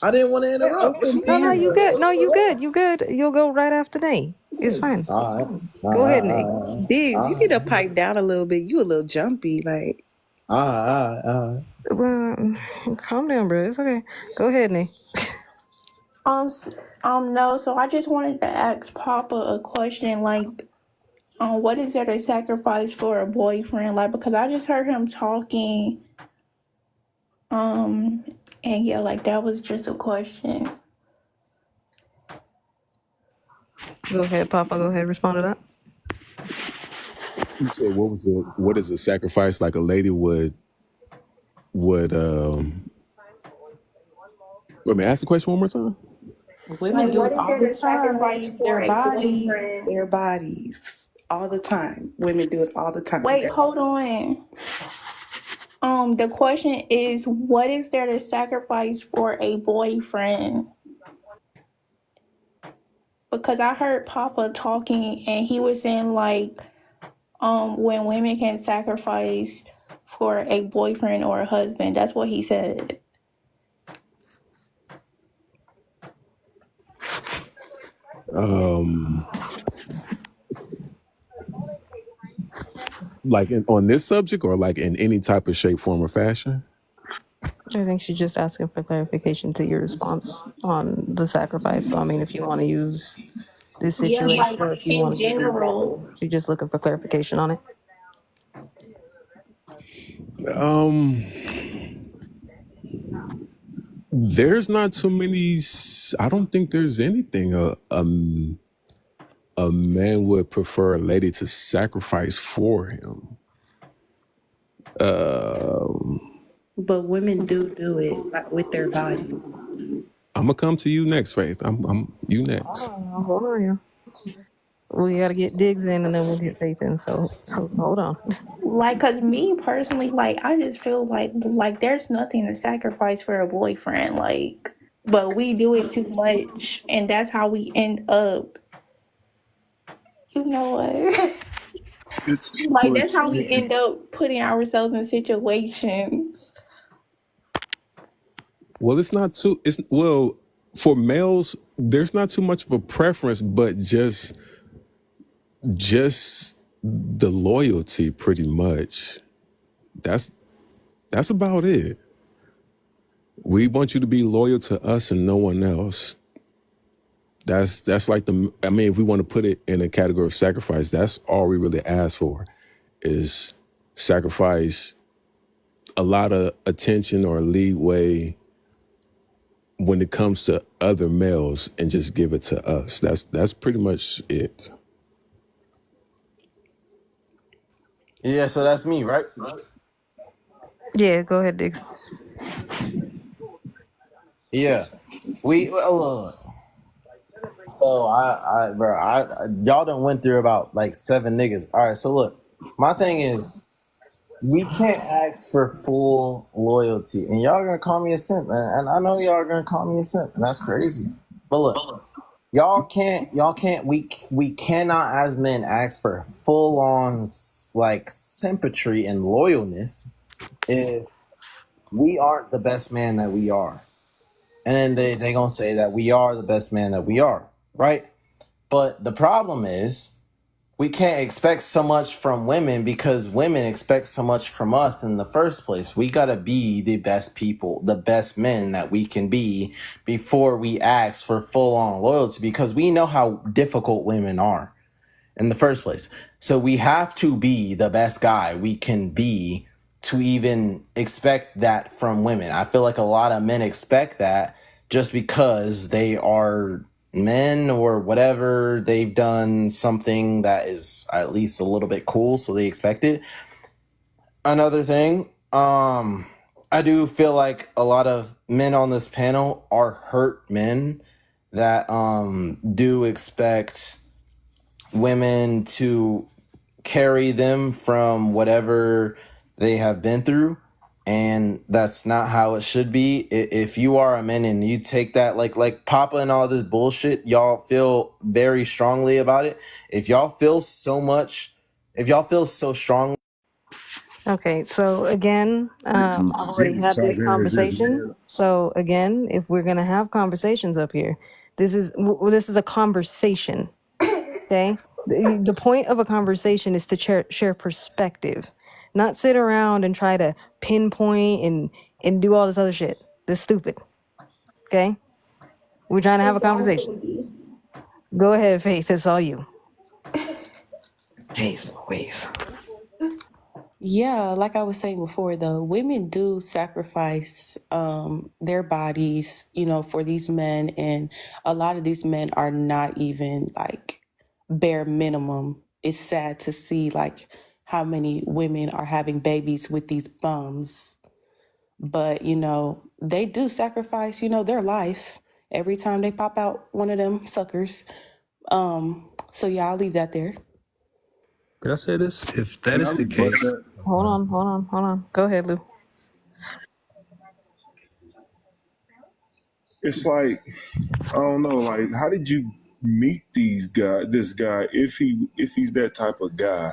I didn't want to interrupt. What you mean? No, you good. No, you good. You good. You'll go right after Nate. It's fine. All right. Go ahead, Nate. Diggs, you need to pipe down a little bit. You a little jumpy, like. All right. Well, calm down, bro. It's okay. Go ahead, Nate. No. So I just wanted to ask Papa a question, like, what is there to sacrifice for a boyfriend? Like, because I just heard him talking, and yeah, like that was just a question. Go ahead, Papa. Go ahead. Respond to that. You said what is a sacrifice like a lady would let me ask the question one more time. Women Like, do what it is all there the to sacrifice time. for a boyfriend? Their bodies, all the time. Women do it all the time. Wait, hold on. The question is, what is there to sacrifice for a boyfriend? Because I heard Papa talking and he was saying like, when women can sacrifice for a boyfriend or a husband. That's what he said. Like on this subject, or like in any type of shape, form, or fashion? I think she's just asking for clarification to your response on the sacrifice. So, I mean, if you want to use this Yeah, situation, like or if you in want to give an general. example, she's just looking for clarification on it. There's not too many. I don't think there's anything a man would prefer a lady to sacrifice for him. But women do it with their bodies. I'm gonna come to you next, Faith. I'm you next. Hold on, yeah. We gotta get Diggs in, and then we'll get Faith in. So hold on. Like, cause me personally, like, I just feel like there's nothing to sacrifice for a boyfriend, like, but we do it too much, and that's how we end up. You know what? Like, that's how we end up putting ourselves in situations. Well, for males, there's not too much of a preference, but just the loyalty, pretty much. That's about it. We want you to be loyal to us and no one else. That's like if we want to put it in a category of sacrifice, that's all we really ask for, is sacrifice a lot of attention or leeway when it comes to other males and just give it to us. That's pretty much it. Yeah, so that's me, right? Yeah, go ahead, Diggs. Yeah. So y'all done went through about like 7 niggas. All right, so look, my thing is, we can't ask for full loyalty, and y'all gonna call me a simp, and I know y'all are gonna call me a simp, and that's crazy. But look, we cannot as men ask for full on like sympatry and loyalness if we aren't the best man that we are. And then they gonna say that we are the best man that we are, right? But the problem is, we can't expect so much from women because women expect so much from us in the first place. We gotta be the best people, the best men that we can be before we ask for full on loyalty, because we know how difficult women are in the first place. So we have to be the best guy we can be to even expect that from women. I feel like a lot of men expect that just because they are men or whatever, they've done something that is at least a little bit cool, so they expect it. Another thing, I do feel like a lot of men on this panel are hurt men that do expect women to carry them from whatever they have been through, and that's not how it should be. If you are a man and you take that like Papa and all this bullshit, y'all feel very strongly about it. If y'all feel so strongly. Okay, so again, I've already had this conversation. So again, if we're gonna have conversations up here, this is a conversation. Okay, the point of a conversation is to share perspective, not sit around and try to pinpoint and do all this other shit. That's stupid. Okay, we're trying to have a conversation. Go ahead, Faith. It's all you. Jeez Louise. Yeah, like I was saying before, though, women do sacrifice their bodies, for these men, and a lot of these men are not even like bare minimum. It's sad to see like how many women are having babies with these bums, but they do sacrifice, their life every time they pop out one of them suckers. So yeah, I'll leave that there. Could I say this? If that is the case, Hold on. Go ahead, Lou. It's like, I don't know, like, how did you meet this guy, if he's that type of guy?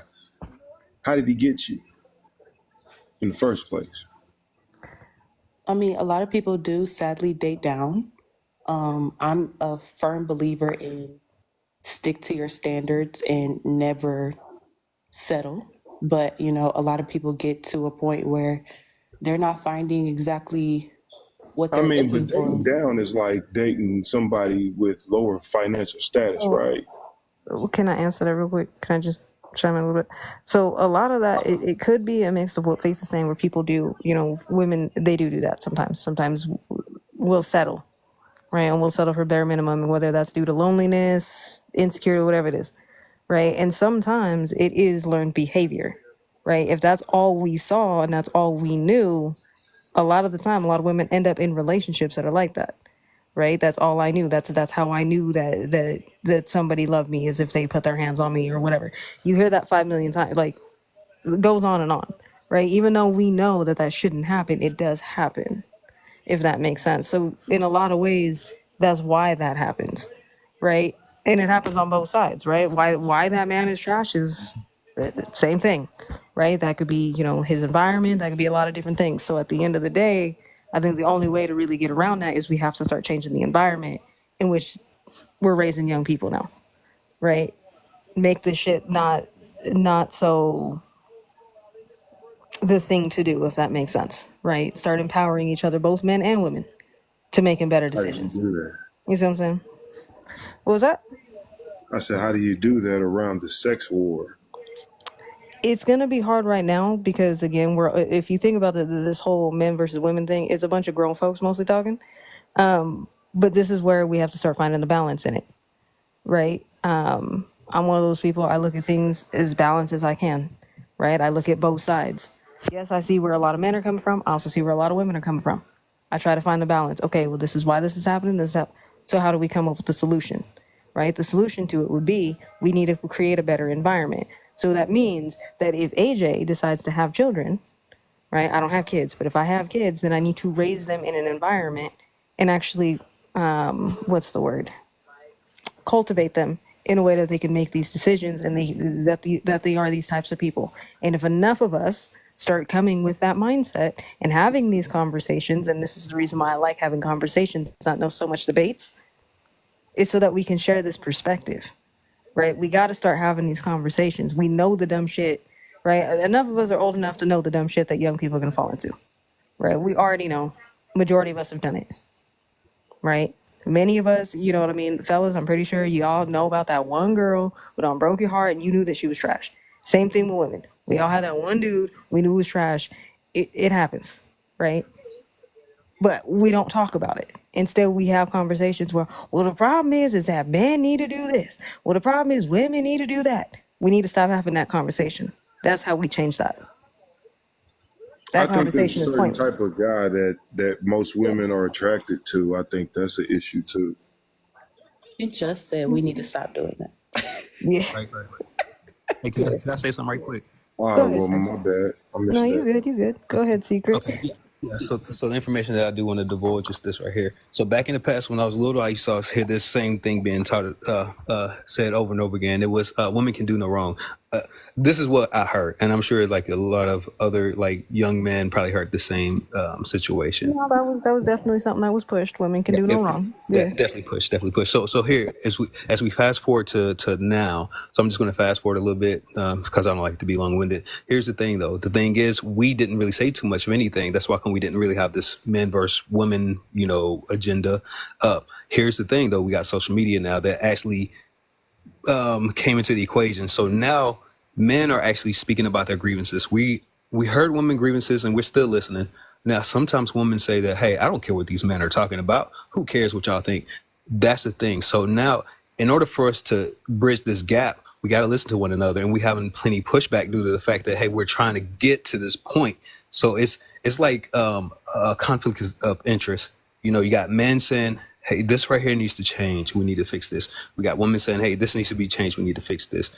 How did he get you in the first place? I mean, a lot of people do sadly date down. I'm a firm believer in stick to your standards and never settle. But, a lot of people get to a point where they're not finding exactly what they're But looking for. dating down is like dating somebody with lower financial status, right? Can I answer that real quick? Can I just chime in a little bit? So a lot of that, it could be a mix of what Faith is saying, where people do, women, they do that sometimes. Sometimes we'll settle, right? And we'll settle for bare minimum, whether that's due to loneliness, insecurity, whatever it is, right? And sometimes it is learned behavior, right? If that's all we saw and that's all we knew, a lot of the time, a lot of women end up in relationships that are like that, right? That's all I knew. That's how I knew that somebody loved me, is if they put their hands on me or whatever. You hear that 5 million times, like it goes on and on, right? Even though we know that shouldn't happen, it does happen, if that makes sense. So in a lot of ways, that's why that happens, right? And it happens on both sides, right? Why that man is trash is the same thing, right? That could be, his environment, that could be a lot of different things. So at the end of the day, I think the only way to really get around that is we have to start changing the environment in which we're raising young people now, right? Make this shit not so the thing to do, if that makes sense, right? Start empowering each other, both men and women, to making better decisions. How do you do that? You see what I'm saying? What was that? I said, how do you do that around the sex war? It's gonna be hard right now because, again, if you think about this whole men versus women thing, it's a bunch of grown folks mostly talking. But this is where we have to start finding the balance in it, right? I'm one of those people, I look at things as balanced as I can, right? I look at both sides. Yes, I see where a lot of men are coming from. I also see where a lot of women are coming from. I try to find the balance. Okay, well, this is why this is happening. So how do we come up with the solution, right? The solution to it would be we need to create a better environment. So that means that if AJ decides to have children, right? I don't have kids, but if I have kids, then I need to raise them in an environment and actually, cultivate them in a way that they can make these decisions and that they are these types of people. And if enough of us start coming with that mindset and having these conversations, and this is the reason why I like having conversations, not so much debates, is so that we can share this perspective, right? We got to start having these conversations. We know the dumb shit, right? Enough of us are old enough to know the dumb shit that young people are going to fall into, right? We already know. Majority of us have done it, right? Many of us, you know what I mean? Fellas, I'm pretty sure you all know about that one girl who done broke your heart and you knew that she was trash. Same thing with women. We all had that one dude we knew was trash. It happens, right? But we don't talk about it. Instead, we have conversations where, well, the problem is that men need to do this. Well, the problem is women need to do that. We need to stop having that conversation. That's how we change that. I That think there's a conversation is certain pointless. type of guy that most women are attracted to. I think that's an issue too. You just said we need to stop doing that. Yeah. Right. Hey, can I say something right quick? All Go right, ahead, well, sir. my bad. I missed No, you that. good, you good. Go ahead, Secret. Okay. Yeah. So the information that I do want to divulge is this right here. So back in the past, when I was little, I used to hear this same thing being taught, said over and over again. It was women can do no wrong. This is what I heard, and I'm sure like a lot of other like young men probably heard the same situation. No, that was definitely something that was pushed. Women can do no wrong. Yeah. Definitely push. So here, as we fast forward to now, so I'm just going to fast forward a little bit because I don't like to be long winded. Here's the thing, though. The thing is, we didn't really say too much of anything. That's why we didn't really have this men versus women, agenda. Here's the thing, though. We got social media now that actually came into the equation. So now men are actually speaking about their grievances. We heard women grievances, and we're still listening. Now, sometimes women say that, hey, I don't care what these men are talking about. Who cares what y'all think? That's the thing. So now, in order for us to bridge this gap, we got to listen to one another, and we having plenty pushback due to the fact that, hey, we're trying to get to this point. So it's like a conflict of interest. You got men saying, hey, this right here needs to change. We need to fix this. We got women saying, hey, this needs to be changed. We need to fix this.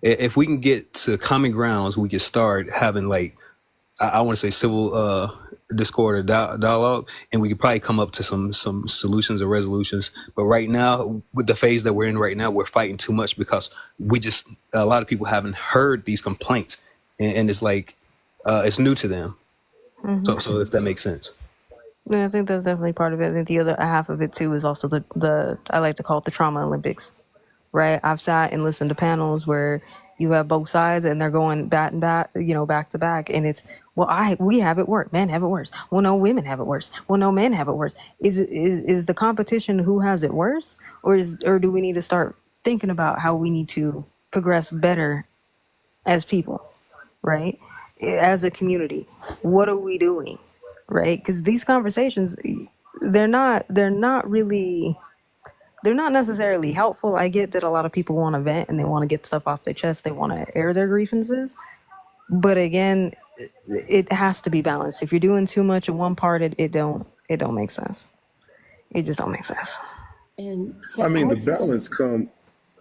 If we can get to common grounds, we can start having like, I want to say civil discord or dialogue, and we could probably come up to some solutions or resolutions. But right now, with the phase that we're in right now, we're fighting too much because a lot of people haven't heard these complaints, and it's like it's new to them. Mm-hmm. So if that makes sense. Yeah, I think that's definitely part of it. I think the other half of it too is also the I like to call it the trauma Olympics, right? I've sat and listened to panels where you have both sides and they're going back to back, and it's, well, we have it worse. Men have it worse. Well, no, women have it worse. Well, no, men have it worse. Is the competition who has it worse, or do we need to start thinking about how we need to progress better as people, right? As a community, what are we doing, right? Because these conversations, they're not necessarily helpful. I get that a lot of people want to vent and they want to get stuff off their chest. They want to air their grievances. But again, it has to be balanced. If you're doing too much of one part, it don't make sense. It just don't make sense. And I mean, the balance come.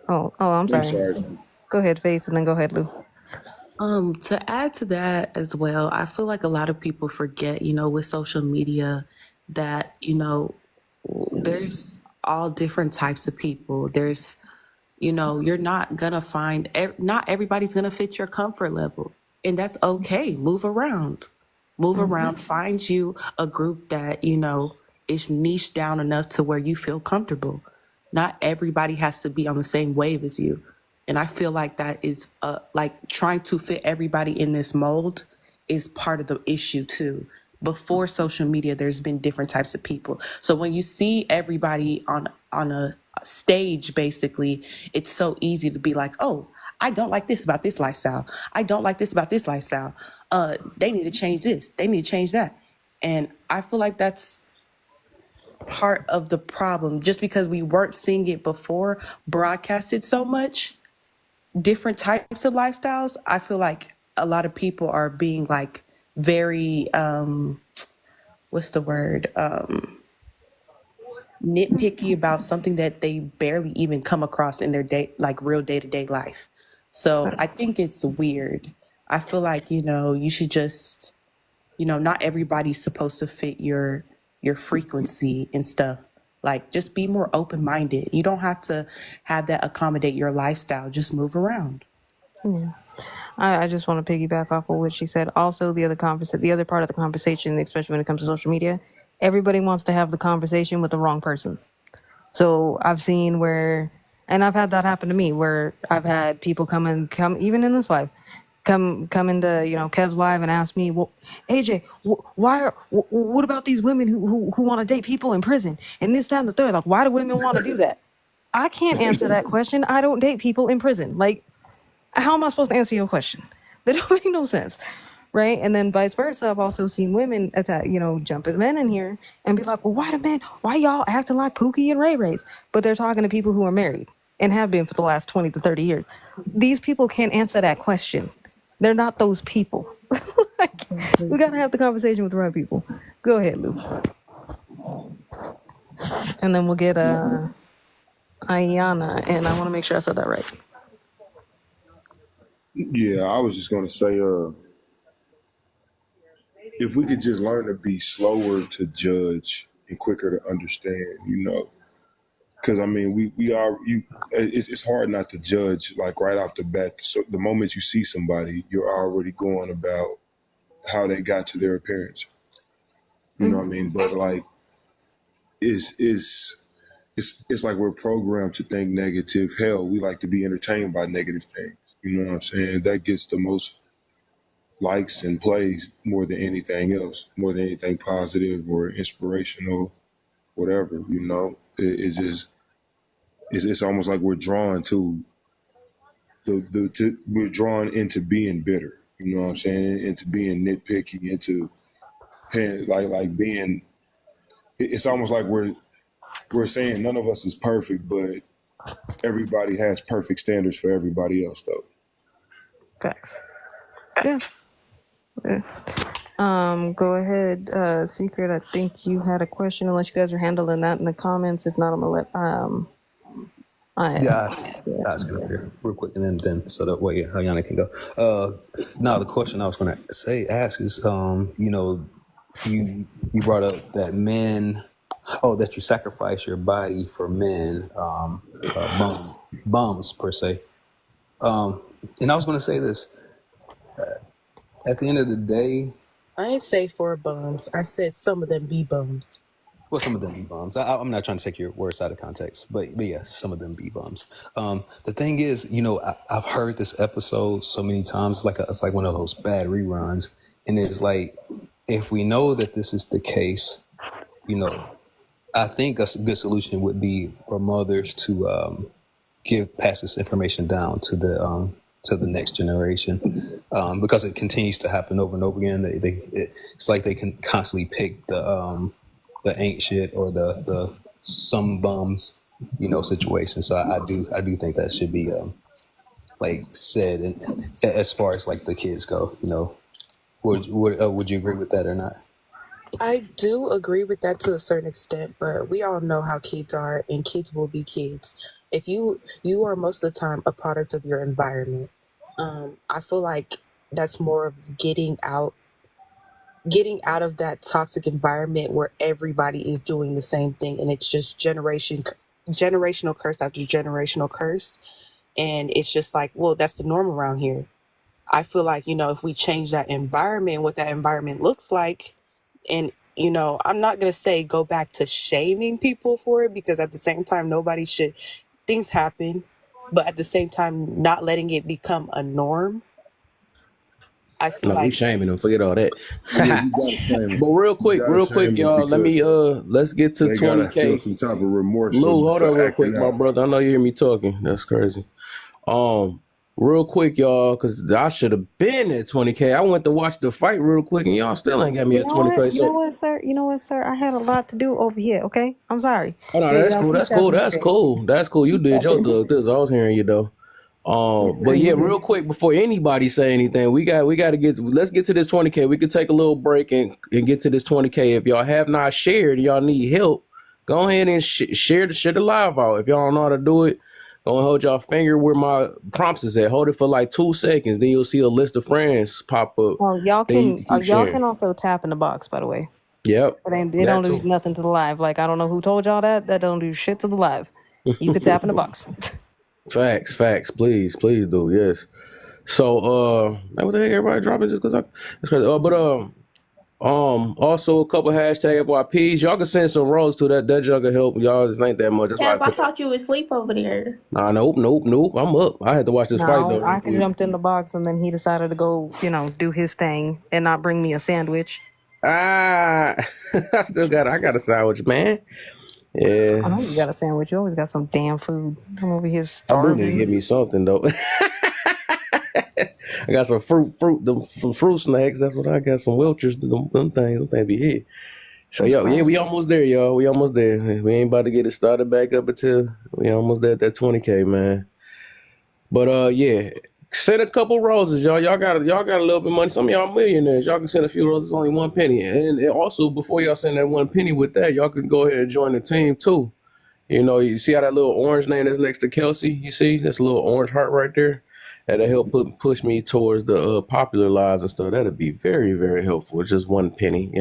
Oh, I'm sorry. I'm sorry. Go ahead, Faith, and then go ahead, Lou. To add to that as well, I feel like a lot of people forget, with social media that, there's all different types of people. There's, you're not going to find, not everybody's going to fit your comfort level. And that's okay. Move around. Find you a group that, is niche down enough to where you feel comfortable. Not everybody has to be on the same wave as you. And I feel like that is like trying to fit everybody in this mold is part of the issue too. Before social media, there's been different types of people. So when you see everybody on a stage, basically, it's so easy to be like, oh, I don't like this about this lifestyle. I don't like this about this lifestyle. They need to change this. They need to change that. And I feel like that's part of the problem. Just because we weren't seeing it before broadcasted so much, different types of lifestyles, I feel like a lot of people are being like very what's the word, nitpicky about something that they barely even come across in their real day-to-day life. So I think it's weird. I feel like, you should just, not everybody's supposed to fit your frequency and stuff. Like, just be more open-minded. You don't have to have that accommodate your lifestyle. Just move around. Yeah. I just want to piggyback off of what she said. Also, the other part of the conversation, especially when it comes to social media, everybody wants to have the conversation with the wrong person. So I've seen and I've had that happen to me, where I've had people come even in this life, come into Kev's live and ask me, well, AJ, what about these women who want to date people in prison and this, that, and the third? Like, why do women want to do that? I can't answer that question. I don't date people in prison. Like, how am I supposed to answer your question? That don't make no sense, right? And then vice versa. I've also seen women attack, jump at men in here and be like, well, why y'all acting like Pookie and Ray Rays? But they're talking to people who are married and have been for the last 20 to 30 years. These people can't answer that question. They're not those people. We got to have the conversation with the right people. Go ahead, Lou. And then we'll get Ayana, and I want to make sure I said that right. Yeah, I was just gonna say, if we could just learn to be slower to judge and quicker to understand, because I mean, it's hard not to judge like right off the bat. So the moment you see somebody, you're already going about how they got to their appearance. You know what I mean? But like, it's like we're programmed to think negative. Hell, we like to be entertained by negative things. You know what I'm saying? That gets the most likes and plays more than anything else, more than anything positive or inspirational, whatever. It's almost like we're drawn to we're drawn into being bitter. You know what I'm saying? Into being nitpicky, into like being. It's almost like we're saying none of us is perfect, but everybody has perfect standards for everybody else, though. Facts. Yeah. Go ahead, Secret. I think you had a question, unless you guys are handling that in the comments. If not, I'm gonna let Ask it up here real quick, and then so that way Ayana can go. Now the question I was gonna ask is, you brought up that men. Oh, that you sacrifice your body for men, bums per se. And I was going to say this. At the end of the day, I didn't say for bums. I said some of them be bums. Well, some of them be bums. I'm not trying to take your words out of context, but yeah, some of them be bums. The thing is, I've heard this episode so many times. It's like one of those bad reruns, and it's like, if we know that this is the case, I think a good solution would be for mothers to pass this information down to the next generation, because it continues to happen over and over again. It's like they can constantly pick the ain't shit or the some bums, situation. So I do think that should be said, and as far as like the kids go, would you agree with that or not? I do agree with that to a certain extent, but we all know how kids are, and kids will be kids. If you are most of the time a product of your environment, I feel like that's more of getting out of that toxic environment where everybody is doing the same thing, and it's just generational curse after generational curse, and it's just like, well, that's the norm around here. I feel like, if we change that environment, what that environment looks like. And, I'm not going to say go back to shaming people for it, because at the same time, things happen, but at the same time, not letting it become a norm. I feel like we shaming them. Forget all that. Yeah, you gotta shame them. But real quick, y'all. Let me let's get to 20K. Feel some type of remorse. Lou, hold on real quick, my brother. I know you hear me talking. That's crazy. Real quick, y'all, because I should have been at 20K. I went to watch the fight real quick, and y'all still ain't got me at 20K. You know what, sir? I had a lot to do over here. Okay, I'm sorry. Oh no, that's cool. That's cool. You did your thug. This I was hearing you though. But yeah, real quick before anybody say anything, let's get to this 20K. We could take a little break and get to this 20K. If y'all have not shared, y'all need help. Go ahead and share the live out. If y'all don't know how to do it, go and hold y'all finger where my prompts is at. Hold it for like 2 seconds. Then you'll see a list of friends pop up. Oh, y'all Then you can can keep y'all sharing. can also tap in the box, by the way. Yep. But they That don't do too. nothing to the live. Like I don't know who told y'all that. That don't do shit to the live. You could tap in the box. Facts. Please do. Yes. So what the heck, everybody dropping just because that's crazy. Also a couple hashtag FYPs. Y'all can send some rolls to that. That jug will help y'all. This ain't that much. That's why I Kev, I put. thought you was asleep over there. Nah, nope. I'm up. I had to watch this fight No, though. I jumped in the box and then he decided to go, do his thing and not bring me a sandwich. I got a sandwich, man. I know Yeah. you got a sandwich. You always got some damn food. I'm over here I do need to starving. give me something though. I got some some fruit snacks. That's what I got. Some Welchers. Them things be here. So That's yeah, we crazy. almost there, y'all. We almost there. We ain't about to get it started back up until we almost there at that 20K, man. But yeah, send a couple roses, y'all. Y'all got a little bit of money. Some of y'all millionaires. Y'all can send a few roses, only 1 penny. And also before y'all send that 1 penny with that, y'all can go ahead and join the team too. You see how that little orange name that's next to Kelsey? You see that's a little orange heart right there. That'll help push me towards the popular lives and stuff. That'd be very, very helpful. It's just 1 penny,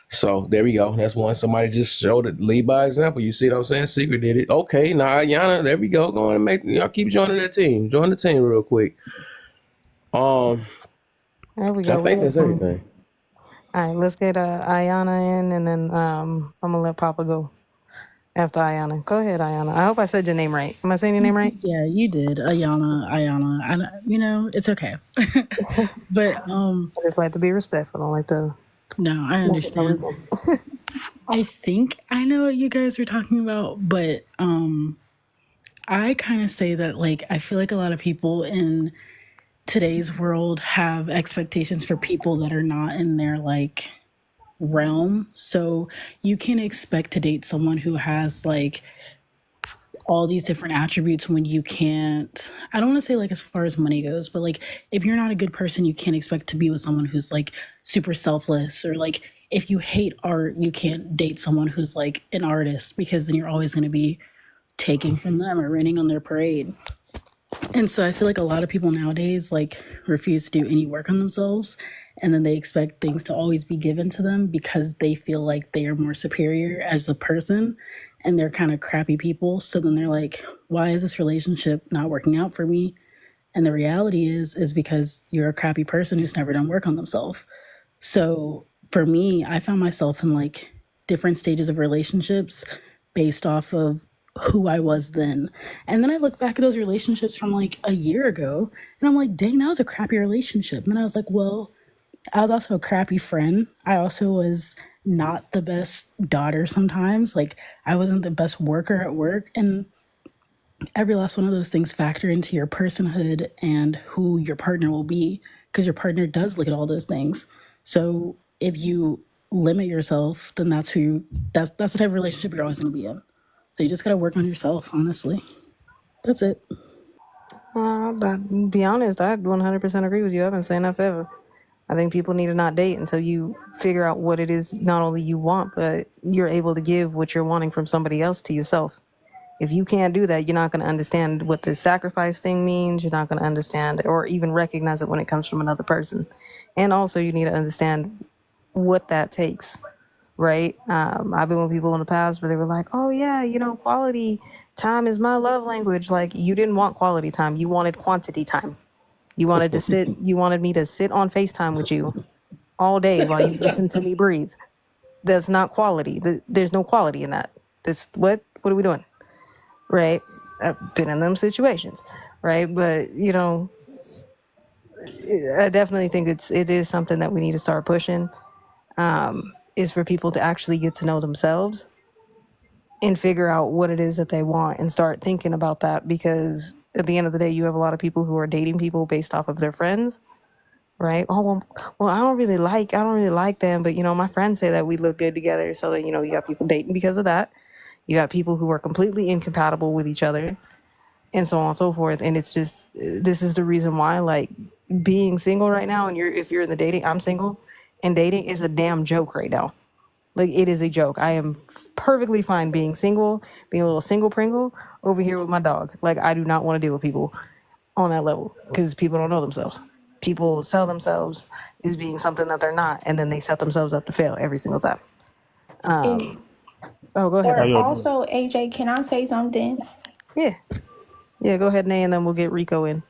So there we go. That's one. Somebody just showed it. Lead by example. You see what I'm saying? Secret did it. Okay, now Yana, there we go. Go on and y'all keep joining that team. Join the team real quick. There we go. I think that's everything. All right, let's get Ayana in, and then I'm gonna let Papa go after Ayana. Go ahead, Ayana. I hope I said your name right. Am I saying your name right? Yeah, you did. Ayana. It's okay. But I just like to be respectful. I don't like to. no, I understand. I think I know what you guys were talking about, but I kind of say that I feel like a lot of people in today's world have expectations for people that are not in their realm. So you can expect to date someone who has all these different attributes when you can't. I don't want to say as far as money goes, but if you're not a good person, you can't expect to be with someone who's super selfless, or if you hate art, you can't date someone who's an artist, because then you're always going to be taking from them or raining on their parade. And so I feel like a lot of people nowadays refuse to do any work on themselves, and then they expect things to always be given to them because they feel like they are more superior as a person, and they're kind of crappy people. So then they're like, why is this relationship not working out for me? And the reality is because you're a crappy person who's never done work on themselves. So for me, I found myself in different stages of relationships based off of who I was then. And then I look back at those relationships from a year ago, and I'm like, dang, that was a crappy relationship. And then I was like, well, I was also a crappy friend. I also was not the best daughter sometimes. I wasn't the best worker at work. And every last one of those things factor into your personhood and who your partner will be, because your partner does look at all those things. So if you limit yourself, then that's the type of relationship you're always going to be in. So you just got to work on yourself, honestly. That's it. Be honest, I 100% agree with you. I've been saying that forever. I think people need to not date until you figure out what it is not only you want, but you're able to give what you're wanting from somebody else to yourself. If you can't do that, you're not going to understand what the sacrifice thing means. You're not going to understand or even recognize it when it comes from another person. And also, you need to understand what that takes, right? I've been with people in the past where they were like, oh, yeah, quality time is my love language. You didn't want quality time. You wanted quantity time. You wanted me to sit on FaceTime with you all day while you listen to me breathe. That's not quality. There's no quality in that. What are we doing? Right? I've been in them situations, right? But, I definitely think it is something that we need to start pushing, is for people to actually get to know themselves and figure out what it is that they want and start thinking about that, because at the end of the day, you have a lot of people who are dating people based off of their friends, right? Oh, well, I don't really like them, but my friends say that we look good together. So that, you got people dating because of that. You got people who are completely incompatible with each other, and so on and so forth. And it's just, this is the reason why, being single right now, and if you're in the dating, I'm single, and dating is a damn joke right now. Like, it is a joke. I am perfectly fine being single, being a little single Pringle over here with my dog. Like, I do not want to deal with people on that level because people don't know themselves. People sell themselves as being something that they're not, and then they set themselves up to fail every single time. Is Oh, go ahead. or also AJ, can I say something? Yeah, go ahead, Nay, and then we'll get Rico in.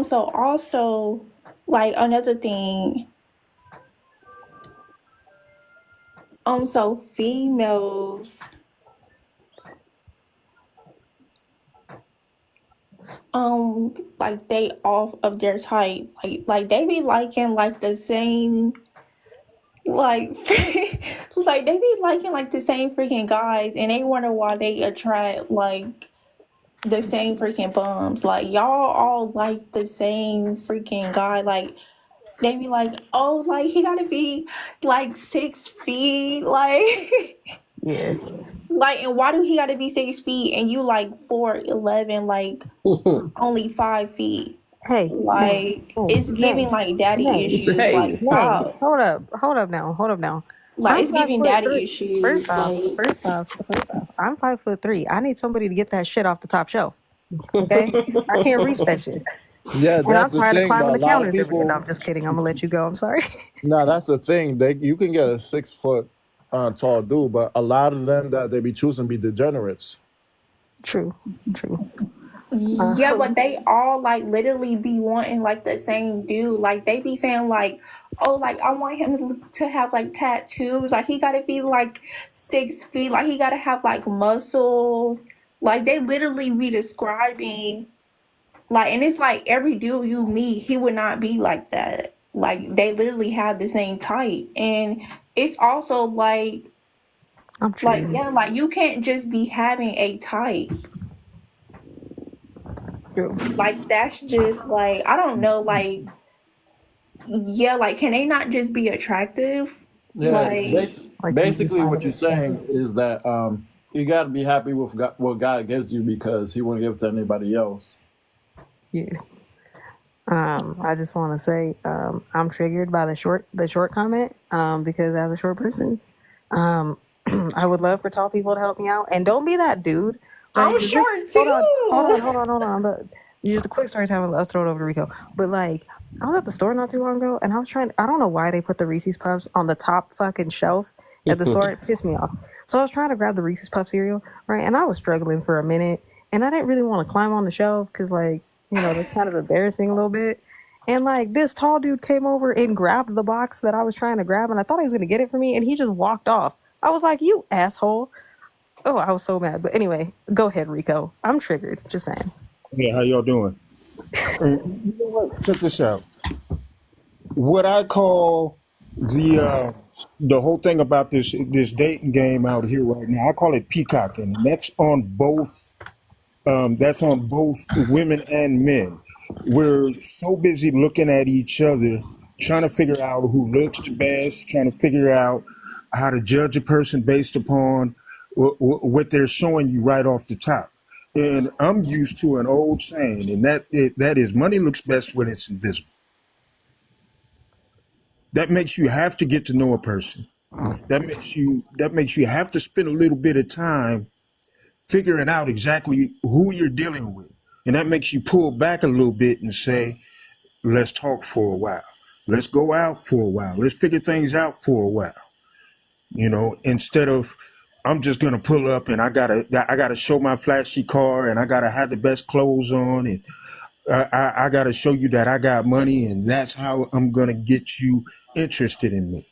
So also, like another thing, so females, like they off of their type, like they be liking like the same, like like they be liking like the same freaking guys, and they wonder why they attract like the same freaking bums. Like y'all all like the same freaking guy. Like they be like, oh, like he gotta be like 6 feet, like Yeah. like, and why do he gotta be 6 feet and you like 4'11", like only 5 feet? Hey, Like it's giving like daddy issues. Like Nay, stop. hold up now. Like I'm it's giving 5'3". daddy issues. First off, Like I'm 5'3". I need somebody to get that shit off the top shelf. Okay, I can't reach that shit. Yeah, And I'm that's the tired of thing. climbing A the lot of counters every day. No, people. I'm just kidding. I'm gonna let you go. I'm sorry. No, that's the thing. You can get a 6 foot tall dude, but a lot of them that they be choosing be degenerates. True. yeah, but they all like literally be wanting like the same dude. Like they be saying like, oh, like I want him to have like tattoos. Like he gotta be like 6 feet. Like he gotta have like muscles. Like they literally be describing like, and it's like every dude you meet, he would not be like that. Like they literally have the same type, and it's also like yeah, like you can't just be having a type. Like that's just like I don't know, like yeah, like can they not just be attractive? Yeah, Like basically what you're saying is that you got to be happy with what God gives you because He won't give it to anybody else. Yeah. I just want to say I'm triggered by the short comment because as a short person, I would love for tall people to help me out, and don't be that dude. I'm Like, just- short too. Hold on. But just a quick story time. I'll throw it over to Rico. But like, I was at the store not too long ago, and I was trying. I don't know why they put the Reese's Puffs on the top fucking shelf at the store. It pissed me off. So I was trying to grab the Reese's Puff cereal, right? And I was struggling for a minute, and I didn't really want to climb on the shelf because, like, you know, that's kind of embarrassing a little bit. And like this tall dude came over and grabbed the box that I was trying to grab, and I thought he was gonna get it for me, and he just walked off. I was like, "You asshole!" Oh, I was so mad. But anyway, go ahead, Rico. I'm triggered. Just saying. Yeah, how y'all doing? And you know what? Check this out. What I call the whole thing about this dating game out here right now, I call it peacocking. And that's on both. That's on both women and men. We're so busy looking at each other, trying to figure out who looks the best, trying to figure out how to judge a person based upon what they're showing you right off the top. And I'm used to an old saying, and that is money looks best when it's invisible. That makes you have to get to know a person. That makes you have to spend a little bit of time figuring out exactly who you're dealing with. And that makes you pull back a little bit and say, let's talk for a while. Let's go out for a while. Let's figure things out for a while. You know, instead of I'm just gonna pull up and I gotta show my flashy car and I gotta have the best clothes on and I gotta show you that I got money and that's how I'm gonna get you interested in me.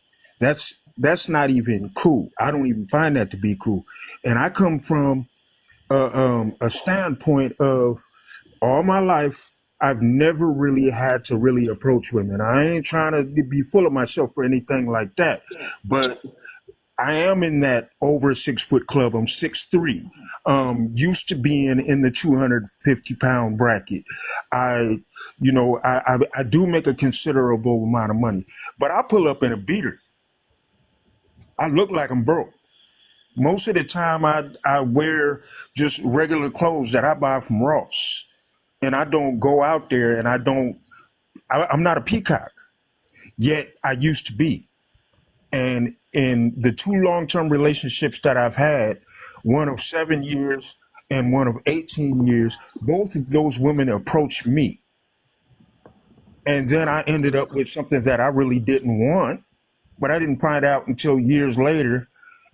That's not even cool. I don't even find that to be cool. And I come from a standpoint of all my life, I've never really had to really approach women. I ain't trying to be full of myself or anything like that, but I am in that over 6 foot club. I'm 6'3". Used to being in the 250-pound bracket. I do make a considerable amount of money, but I pull up in a beater. I look like I'm broke. Most of the time I wear just regular clothes that I buy from Ross. And I don't go out there and I'm not a peacock. Yet I used to be. And in the two long-term relationships that I've had, one of 7 years and one of 18 years, both of those women approached me. And then I ended up with something that I really didn't want, but I didn't find out until years later.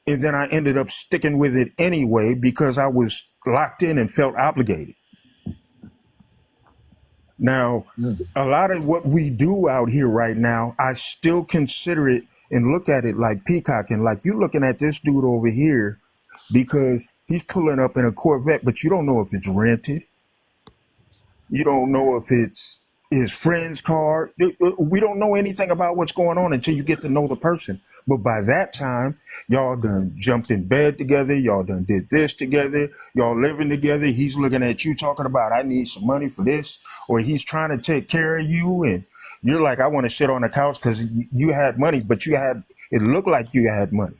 And then I ended up sticking with it anyway because I was locked in and felt obligated. Now, a lot of what we do out here right now, I still consider it and look at it like peacocking. Like you're looking at this dude over here because he's pulling up in a Corvette, but you don't know if it's rented. You don't know if it's his friend's car. We don't know anything about what's going on until you get to know the person. But by that time, y'all done jumped in bed together. Y'all done did this together. Y'all living together. He's looking at you talking about, I need some money for this. Or he's trying to take care of you. And you're like, I want to sit on the couch because you had money, but it looked like you had money.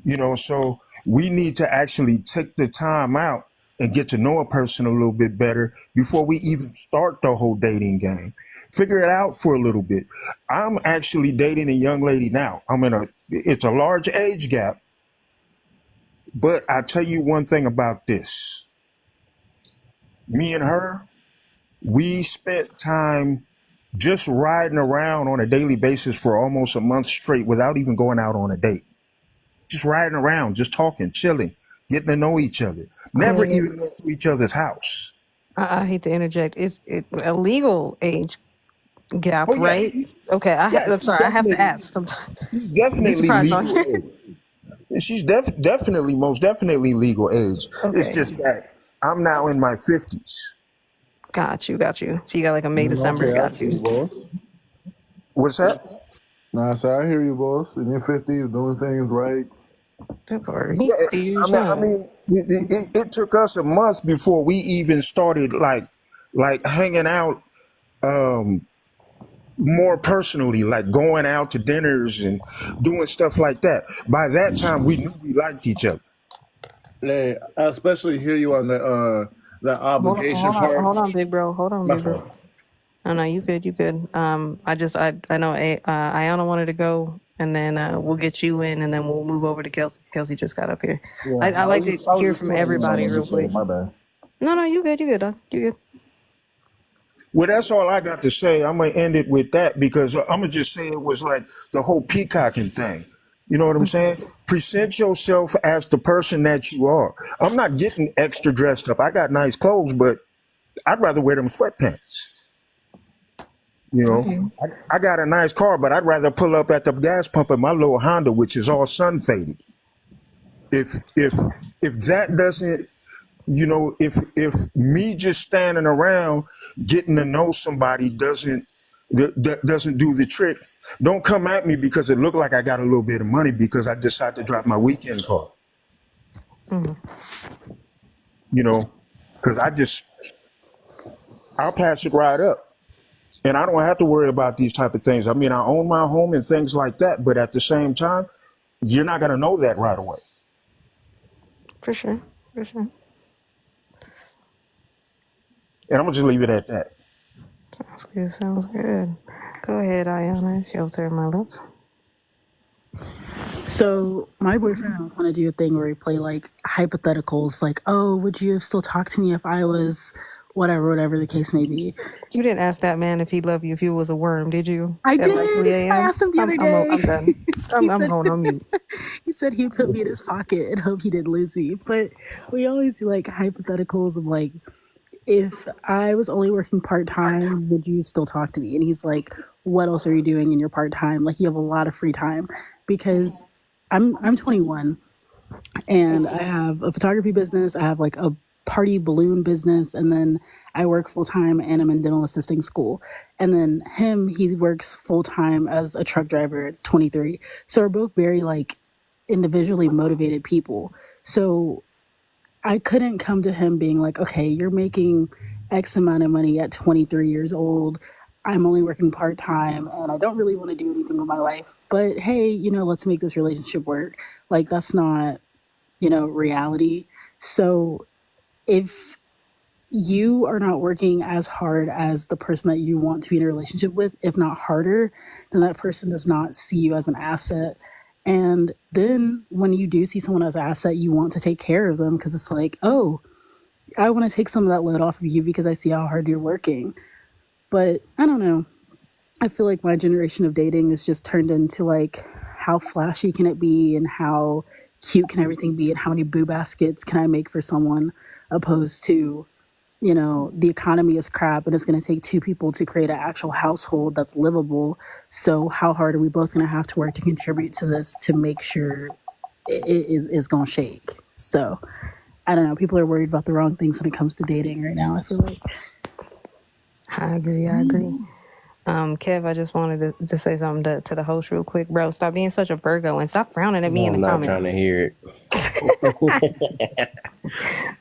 You know, so we need to actually take the time out and get to know a person a little bit better before we even start the whole dating game. Figure it out for a little bit. I'm actually dating a young lady now. It's a large age gap, but I tell you one thing about this. Me and her, we spent time just riding around on a daily basis for almost a month straight without even going out on a date. Just riding around, just talking, chilling, getting to know each other. Never even went to each other's house. I hate to interject. It's a legal age gap, Oh yeah, right? Okay, I'm yes, sorry. I have to ask. she's Be definitely surprised on legal here. age. She's definitely, most definitely legal age. It's Okay, just that I'm now in my 50s. got you. So you got like a May December. Okay, I Got hear you, you. boss. What's that? Nah, so I hear you, boss. In your 50s, doing things right. Good Lord. Yeah, Do you I mean, it took us a month before we even started like hanging out more personally, like going out to dinners and doing stuff like that. By that time, we knew we liked each other. Hey, I especially hear you on the obligation part. Hold on, big bro. My fault. Oh no, you good. I know Ayana wanted to go, and then we'll get you in, and then we'll move over to Kelsey. Kelsey just got up here. Yeah, I like to I was hear just from tuning in on everybody what you real quick. said. My bad. No, you good, dog. You good. Well, that's all I got to say. I'm going to end it with that because I'm going to just say it was like the whole peacocking thing. You know what I'm saying? Present yourself as the person that you are. I'm not getting extra dressed up. I got nice clothes, but I'd rather wear them sweatpants. You know, I got a nice car, but I'd rather pull up at the gas pump in my little Honda, which is all sun faded. If that doesn't, you know, if me just standing around getting to know somebody doesn't do the trick, don't come at me because it looked like I got a little bit of money because I decided to drive my weekend car. Mhm. You know, because I'll pass it right up. And I don't have to worry about these type of things. I mean, I own my home and things like that, but at the same time, you're not going to know that right away. For sure. And I'm going to just leave it at that. Sounds good. Go ahead, Ayana. It's your turn, my love. So my boyfriend want to do a thing where we play like hypotheticals, like, oh, would you have still talked to me if I was whatever the case may be? You didn't ask that man if he loved you if you was a worm, did you? I At like 3 did. I a.m. asked him the other day. I'm done. He I'm said going on mute. he said he'd put me in his pocket and hope he didn't lose me. But we always do like hypotheticals of like, if I was only working part-time, would you still talk to me? And he's like, what else are you doing in your part-time? Like, you have a lot of free time. Because I'm 21 and I have a photography business. I have like a party balloon business, and then I work full-time and I'm in dental assisting school. And then he works full-time as a truck driver at 23. So we're both very like individually motivated people. So I couldn't come to him being like, okay, you're making X amount of money at 23 years old. I'm only working part-time and I don't really want to do anything with my life. But hey, let's make this relationship work. Like, that's not, reality. So if you are not working as hard as the person that you want to be in a relationship with, if not harder, then that person does not see you as an asset. And then when you do see someone as an asset, you want to take care of them because it's like, oh, I want to take some of that load off of you because I see how hard you're working. But I don't know. I feel like my generation of dating is just turned into like, how flashy can it be and how cute can everything be and how many boo baskets can I make for someone, opposed to, you know, the economy is crap and it's going to take two people to create an actual household that's livable. So how hard are we both going to have to work to contribute to this to make sure it is going to shake? So I don't know. People are worried about the wrong things when it comes to dating right now, I feel like. I agree. Kev, I just wanted to say something to the host real quick. Bro, stop being such a Virgo and stop frowning at me in I'm the not comments. trying to hear it.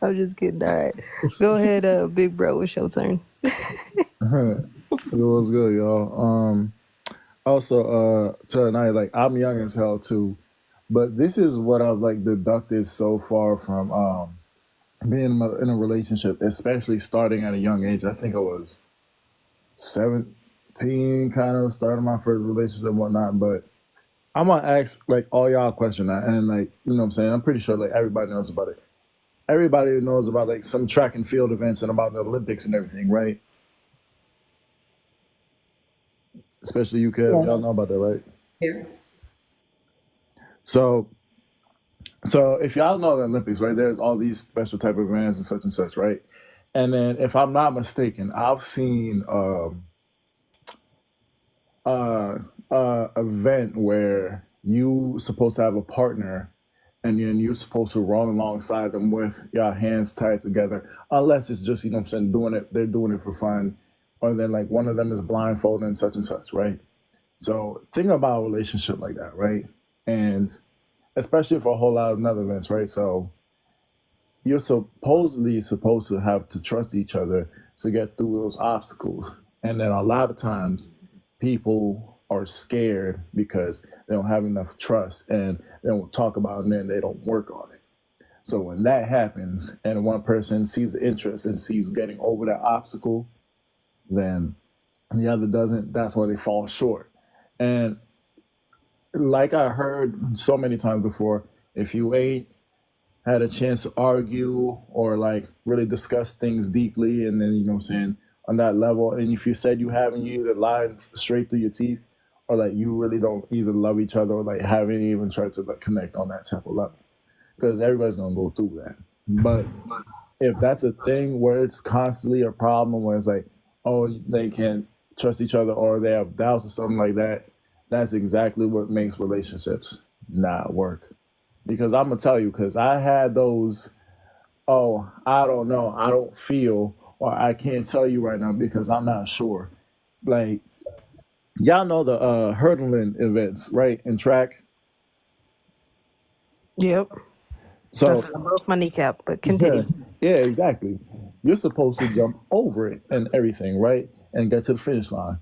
I'm just kidding. All right. Go ahead, big bro. It's your turn. It was good, y'all. Also, tonight, like, I'm young as hell too, but this is what I've like deducted so far from being in a relationship, especially starting at a young age. I think I was 17, kind of starting my first relationship and whatnot. But I'm gonna ask like all y'all a question, and like, you know what I'm saying, I'm pretty sure like everybody knows about it. Everybody knows about like some track and field events and about the Olympics and everything, right? Especially you, Kev. Y'all know about that, right? Yeah. So if y'all know the Olympics, right, there's all these special type of events and such, right? And then if I'm not mistaken, I've seen event where you supposed to have a partner and then you're supposed to run alongside them with your hands tied together, unless it's just, you know what I'm saying, they're doing it for fun, or then like one of them is blindfolded and such, right? So think about a relationship like that, right? And especially for a whole lot of other events, right? So you're supposedly supposed to have to trust each other to get through those obstacles. And then a lot of times people are scared because they don't have enough trust and they don't talk about it and then they don't work on it. So when that happens and one person sees the interest and sees getting over that obstacle, then the other doesn't, that's where they fall short. And like I heard so many times before, if you ain't had a chance to argue or like really discuss things deeply, and then, you know what I'm saying, on that level, and if you said you haven't, you either lied straight through your teeth or like you really don't either love each other or like haven't even tried to like connect on that type of level, because everybody's gonna go through that. But if that's a thing where it's constantly a problem where it's like, oh, they can't trust each other or they have doubts or something like that, that's exactly what makes relationships not work. Because I'm gonna tell you, because I had those, oh, I don't know, I don't feel, or I can't tell you right now because I'm not sure. Like, y'all know the hurdling events, right? In track. Yep. So That's I broke my kneecap, but continue. yeah, exactly. You're supposed to jump over it and everything, right? And get to the finish line.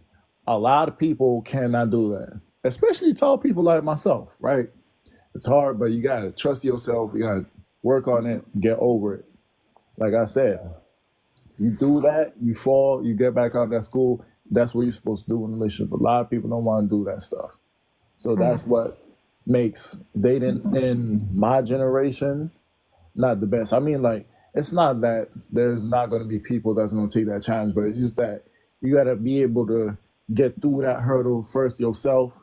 A lot of people cannot do that, especially tall people like myself, right? It's hard, but you gotta trust yourself. You gotta work on it, get over it. Like I said, you do that, you fall, you get back out of that school. That's what you're supposed to do in a relationship. A lot of people don't want to do that stuff. So that's what makes dating in my generation not the best. I mean, like, it's not that there's not going to be people that's going to take that challenge, but it's just that you got to be able to get through that hurdle first yourself,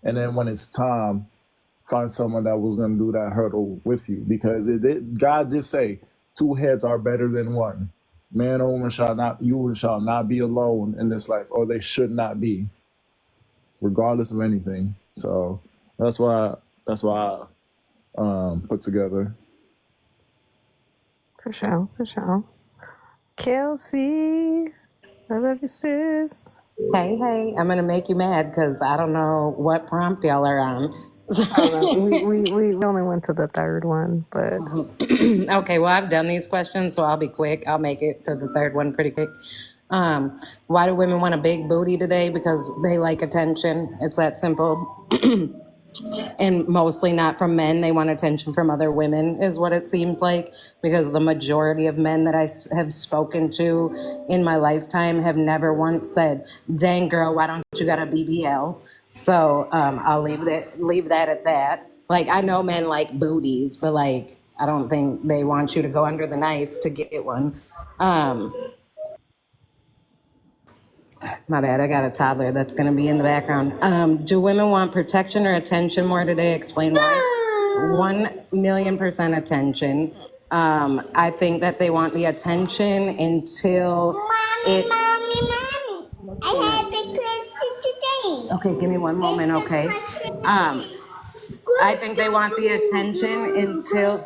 and then when it's time, find someone that was going to do that hurdle with you. Because God did say, 2 heads are better than one. Man or woman shall not be alone in this life, or they should not be, regardless of anything. So that's why I put together. For sure. Kelsey, I love you, sis. Hey, I'm gonna make you mad because I don't know what prompt y'all are on. I don't know. We only went to the third one, but Okay, well, I've done these questions, so I'll be quick. I'll make it to the third one pretty quick. Why do women want a big booty today? Because they like attention. It's that simple. And mostly not from men. They want attention from other women, is what it seems like, because the majority of men that have spoken to in my lifetime have never once said, "Dang girl, why don't you got a BBL?" So I'll leave that at that. Like, I know men like booties, but like, I don't think they want you to go under the knife to get one. My bad, I got a toddler that's going to be in the background. Do women want protection or attention more today? Explain why. 1,000,000% attention. I think that they want the attention until it. Mommy. I have a question today. Okay, give me one moment, okay? I think they want the attention until.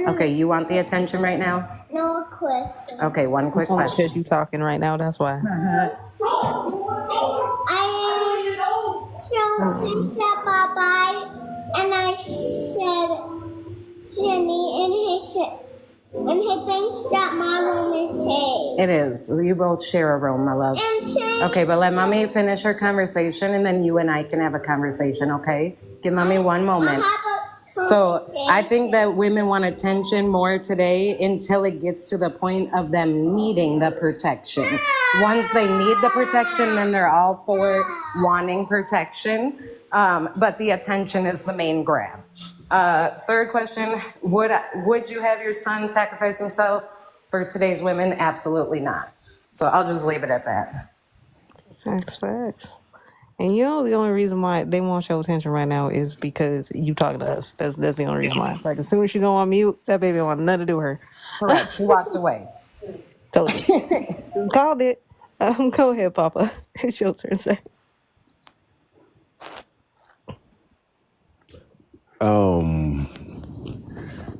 Okay, you want the attention right now? No question. Okay, one quick Because question. you talking right now, that's why. So she said bye-bye, and I said Sydney, and he thinks that my room is his. It is. You both share a room, my love. Okay, but let mommy finish her conversation, and then you and I can have a conversation, okay? Give mommy one moment. So I think that women want attention more today until it gets to the point of them needing the protection. Once they need the protection, then they're all for wanting protection. But the attention is the main grab. Third question, would you have your son sacrifice himself for today's women? Absolutely not. So I'll just leave it at that. Facts. And you know the only reason why they want your attention right now is because you talking to us. That's the only reason why. Like, as soon as she go on mute, that baby don't want nothing to do with her. Correct. She walked away. Told you. Called it. Go ahead, Papa. It's your turn, sir.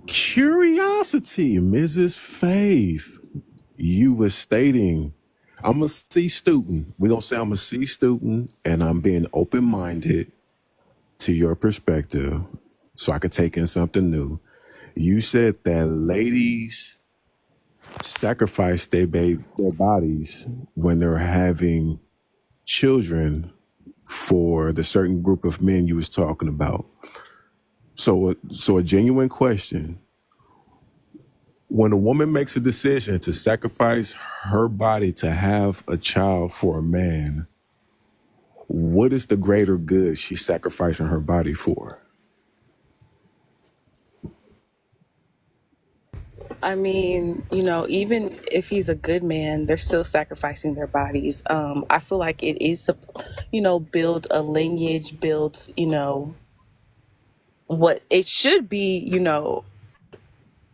Curiosity, Mrs. Faith. You were stating, I'm a C student. We're going to say I'm a C student, and I'm being open-minded to your perspective so I could take in something new. You said that ladies sacrifice their bodies when they're having children for the certain group of men you was talking about. So a genuine question. When a woman makes a decision to sacrifice her body to have a child for a man, what is the greater good she's sacrificing her body for? I mean, you know, even if he's a good man, they're still sacrificing their bodies. I feel like it is, you know, build a lineage, builds, you know, what it should be, you know,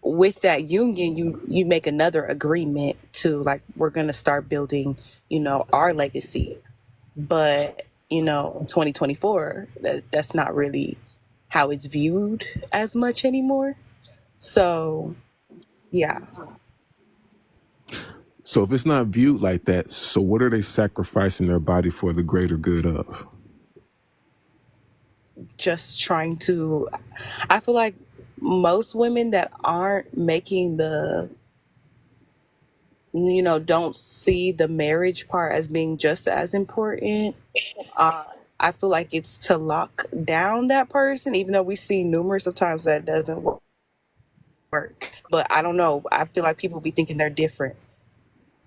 with that union, you make another agreement to like, we're going to start building, you know, our legacy. But, you know, in 2024, that's not really how it's viewed as much anymore. So, yeah. So if it's not viewed like that, so what are they sacrificing their body for the greater good of? Just trying to, I feel like most women that aren't making the, you know, don't see the marriage part as being just as important. I feel like it's to lock down that person, even though we see numerous of times that doesn't work. But I don't know. I feel like people be thinking they're different.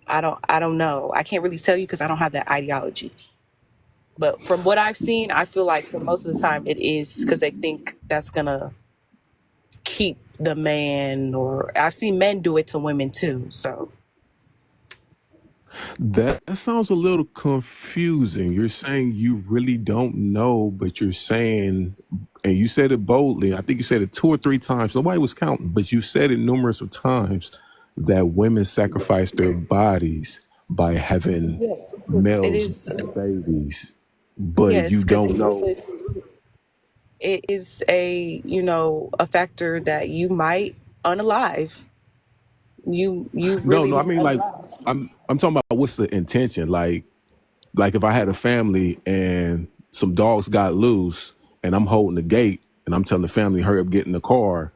I don't know. I can't really tell you because I don't have that ideology. But from what I've seen, I feel like for most of the time it is because they think that's gonna keep the man, or I've seen men do it to women too. So That sounds a little confusing. You're saying you really don't know, but you're saying, and you said it boldly. I think you said it 2 or 3 times. Nobody was counting, but you said it numerous of times that women sacrifice their bodies by having yes, it males is. babies, but Yes, you because don't know. it is a, you know, a factor that you might unalive. You really No, I might mean, like, unalive. I'm talking about what's the intention. Like if I had a family and some dogs got loose and I'm holding the gate and I'm telling the family, hurry up, get in the car,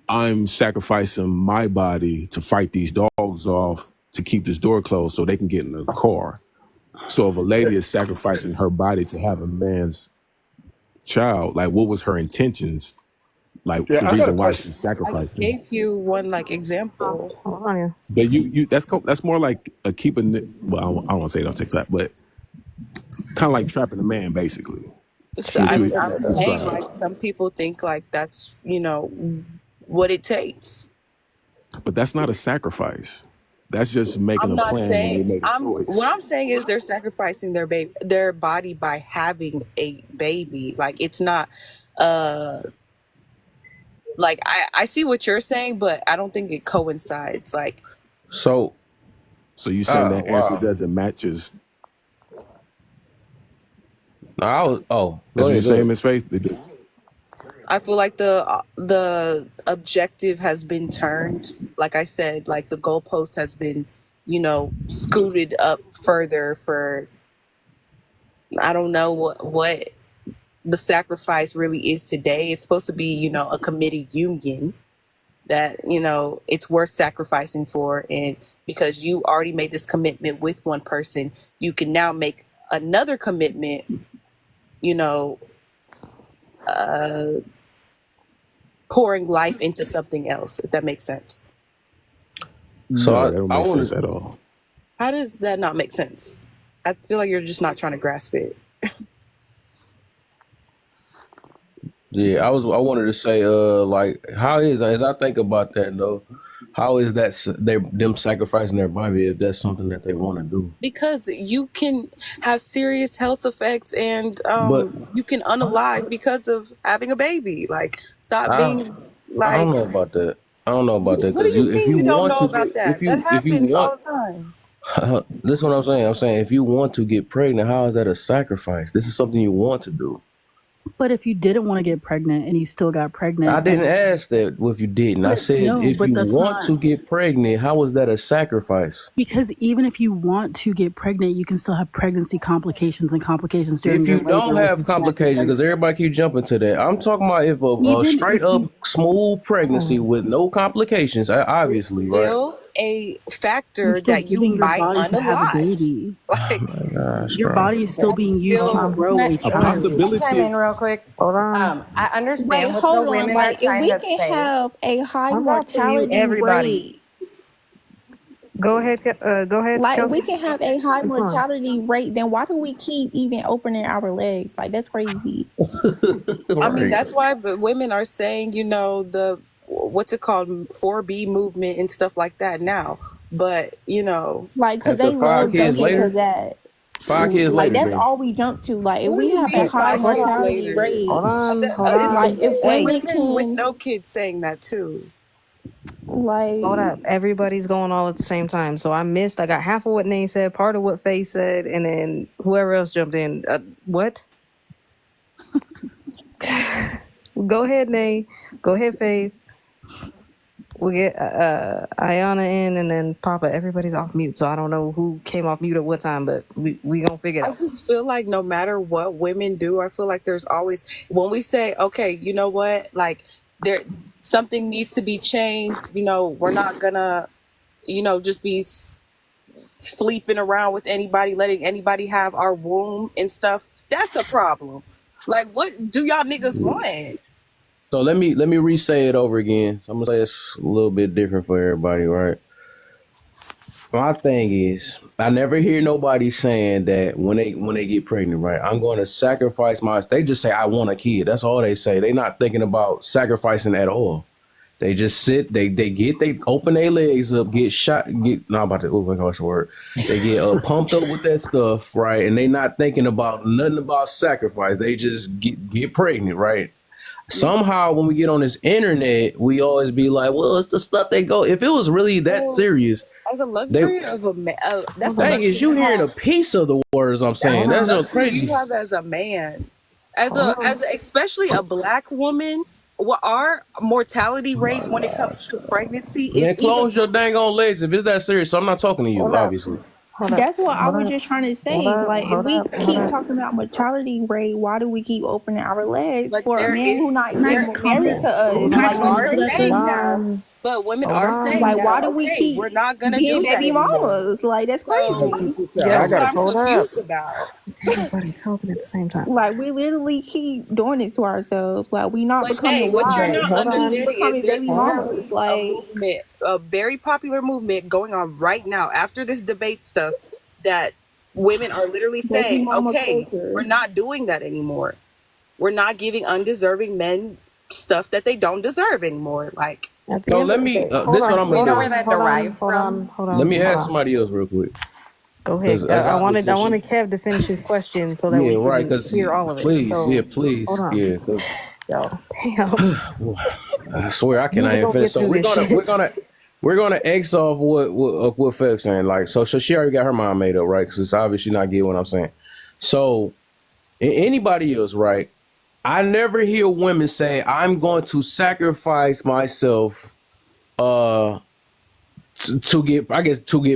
I'm sacrificing my body to fight these dogs off to keep this door closed so they can get in the car. So if a lady is sacrificing her body to have a man's child, like what was her intentions? Like Yeah, the I got a reason why she question. I sacrificed him. gave you one like example. Hold on here. But you that's more like a keeping it. Well, I don't want to say it on TikTok, but kind of like trapping a man, basically. So What I'm you saying described. like some people think like that's what it takes. But that's not a sacrifice. That's just making I'm a not plan when they saying made a choice. what I'm saying is they're sacrificing their body by having a baby. Like it's not like I see what you're saying, but I don't think it coincides. Like So, So you saying that answer wow. doesn't match his? No, I was. Oh, That's go what you're ahead. Go saying, ahead. Miss Faith? I feel like the objective has been turned. Like I said, like the goalpost has been, scooted up further for I don't know what the sacrifice really is today. It's supposed to be, a committed union that, it's worth sacrificing for. And because you already made this commitment with one person, you can now make another commitment, pouring life into something else, if that makes sense. So No, that don't I make want sense at all. How does that not make sense? I feel like you're just not trying to grasp it. Yeah, I wanted to say, like, how is as I think about that though, how is that them sacrificing their body if that's something that they want to do? Because you can have serious health effects and But you can unalive because of having a baby. Like, stop I being I don't like, know about that. I don't know about that what do because you if mean you you don't want know to about get that? That if you happens want all the time. this is what I'm saying. I'm saying if you want to get pregnant, how is that a sacrifice? This is something you want to do. But if you didn't want to get pregnant and you still got pregnant, I didn't ask that if you didn't. I but said no, if but you that's want not to get pregnant, how is that a sacrifice? because even if you want to get pregnant, you can still have pregnancy complications and complications during If your you don't labor, which have is complications, because sacrifice. everybody keep jumping to that. I'm talking about if a Even straight if up you, smooth pregnancy with no complications, It's obviously, right? still a you're factor still that you giving your might body to have a unalive. baby. Like, Oh my gosh, Your bro. body is still that's being used to still grow a A child. Can I chime in possibility. real quick? Hold on. I Wait, understand what the hold on. women are Like, if trying we to can say. have a high I'm about to mute mortality everybody. rate, Go ahead. Go ahead, like, if we Kelsey. can have a high Come on. mortality rate, then why do we keep even opening our legs? Like, that's crazy. I mean, Right. that's why women are saying, the what's it called, 4B movement and stuff like that now. But Like, because After they love 5 kids jumping to later, that. 5 kids Like, later, that's then. all we jump to. Like, if what do we you have a mean high 5 kids mortality later? rate, Hold on. Hold It's like, on. if Hey, women with can, no kids saying that too. like, hold up. Everybody's going all at the same time. So I got half of what Nate said, part of what Faye said, and then whoever else jumped in. What? Go ahead, Nate. Go ahead, Faith. We'll get Ayana in and then Papa. Everybody's off mute, so I don't know who came off mute at what time, but we gonna figure it I out. just feel like no matter what women do, I feel like there's always, when we say, okay, you know what, like there something needs to be changed, we're not gonna, just be sleeping around with anybody, letting anybody have our womb and stuff. That's a problem. Like, what do y'all niggas want? So let me re-say it over again. So I'm gonna say it's a little bit different for everybody, right? My thing is, I never hear nobody saying that when they get pregnant, right? I'm going to sacrifice they just say I want a kid. That's all they say. They're not thinking about sacrificing at all. They just sit. They open their legs up, get shot, not about to. Oh my gosh, word. They get pumped up with that stuff, right? And they not thinking about nothing about sacrifice. They just get pregnant, right? Somehow, when we get on this internet, we always be like, "Well, it's the stuff they go." If it was really that serious, as a luxury of a man, that's the a thing luxury is, you hearing a piece of the words I'm saying. That's no luxury you crazy. have as a man, as especially a black woman. What our mortality rate when it comes to pregnancy is Man, close your dang on legs if it's that serious. So I'm not talking to you, Hold up. obviously. Hold up. that's what I Hold was up. just trying to say. Hold up. Like, if Hold we up. Hold keep up. talking about mortality rate, why do we keep opening our legs like for a there man who is not Can I even married comment? to us? you Can I Like, are comment to that saying though? now But women Hold are on. saying Like, why that, do we okay, we're keep not gonna being do that baby anymore. mamas? Like, that's So crazy. that's I what gotta I'm Hold up. confused about. Everybody talking at the same time. Like, we literally keep doing this to ourselves. Like, we not But hey, becoming what you're wives. Okay, not hold We on. understanding is becoming there's baby Hold on. mamas. literally a Like, movement, a very popular movement going on right now after this debate stuff that women are literally baby saying, mama okay, we're culture. not doing that anymore. We're not giving undeserving men stuff that they don't deserve anymore. Like, At the So end let of the me. day, hold This what on, I'm hold gonna Where do. on, that hold on, derived hold on, from? hold Let on, me hold ask on. somebody else real quick, Go because ahead. as I I wanted since you, Kev to finish his question so that yeah, we right, can because hear all of it. please, yeah, So please, hold on. yeah, because Yo, damn. I swear I cannot Nigga, even go finish. get So through this shit. we're gonna X off what Fef's saying. Like, so she already got her mind made up, right? Because it's obviously not getting what I'm saying. So anybody else, right? I never hear women say I'm going to sacrifice myself to get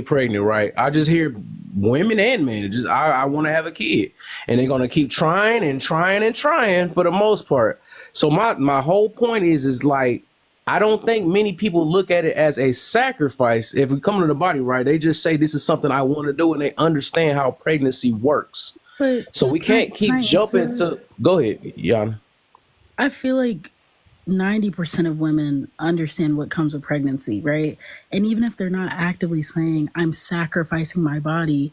pregnant, right? I just hear women and men just I want to have a kid, and they're gonna keep trying and trying and trying for the most part. So my whole point is like, I don't think many people look at it as a sacrifice. If we come to the body, right, they just say this is something I want to do, and they understand how pregnancy works. But So we can can't can keep I jumping answer? to. Go ahead, Yana. I feel like 90% of women understand what comes with pregnancy, right? And even if they're not actively saying, I'm sacrificing my body,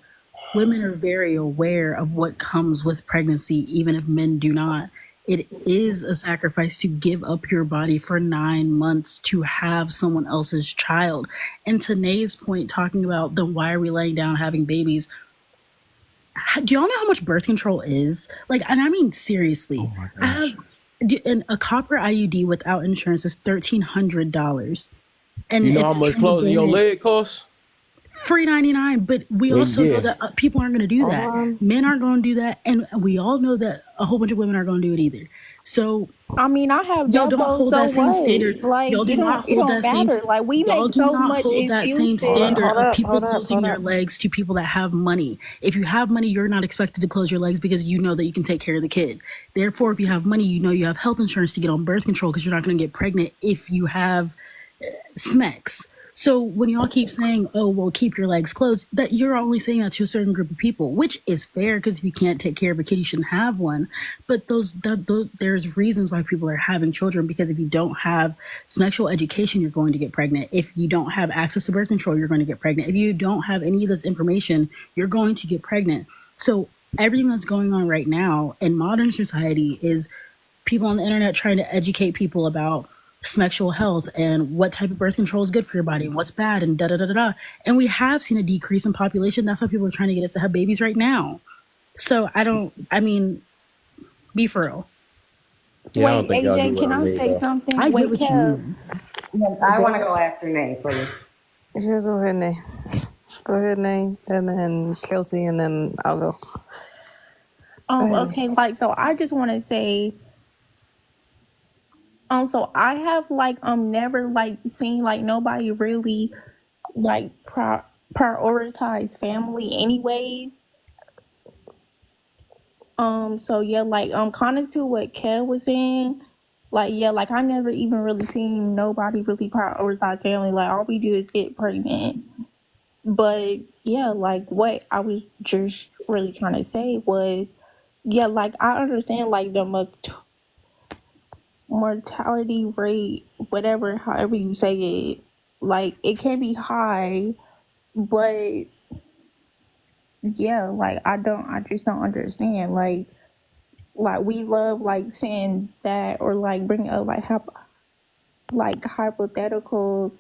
women are very aware of what comes with pregnancy, even if men do not. It is a sacrifice to give up your body for 9 months to have someone else's child. And to Nae's point, talking about then why are we laying down having babies? Do y'all know how much birth control is? Like, and I mean seriously, I have a copper IUD without insurance is $1,300, and You know if how you're much trying to closing gain your it, leg costs? $399. But we also know Yeah. that people aren't going to do Hold that. on. Men aren't going to do that, and we all know that a whole bunch of women aren't going to do it either. So I mean, I have y'all that don't though. hold So that same what? standard. Like, Y'all do not it hold don't that same. matter. Like, we Y'all make do so not much hold that same Hold up, standard excuses. hold of up, people hold up, closing hold their up. legs to people that have money. If you have money, you're not expected to close your legs because you know that you can take care of the kid. Therefore, if you have money, you know you have health insurance to get on birth control because you're not going to get pregnant if you have SMEX. So when y'all keep saying, "Oh, well, keep your legs closed," that you're only saying that to a certain group of people, which is fair because if you can't take care of a kid, you shouldn't have one. But there's reasons why people are having children because if you don't have sexual education, you're going to get pregnant. If you don't have access to birth control, you're going to get pregnant. If you don't have any of this information, you're going to get pregnant. So everything that's going on right now in modern society is people on the internet trying to educate people about sexual health and what type of birth control is good for your body and what's bad and da da da da da. And we have seen a decrease in population. That's why people are trying to get us to have babies right now. So I mean, be for real. Yeah, I don't Wait, think y'all get AJ, what can I I mean, say though. something? I get Wait, what you Kev. mean. I Go want to ahead. go after Nate, please. Yeah, go ahead, Nay. Go ahead, Nay. And then Kelsey, and then I'll go. Go ahead, Nay. Okay, like, so I just want to say, so I have like never like seen like nobody really like prioritize family anyways. So yeah, like kind of to what Kev was saying, like yeah, like I never even really seen nobody really prioritize family. Like all we do is get pregnant. But yeah, like what I was just really trying to say was, yeah, like I understand like the mortality rate, whatever, however you say it, like it can be high, but yeah, like I just don't understand. Like we love like saying that or like bringing up like hypotheticals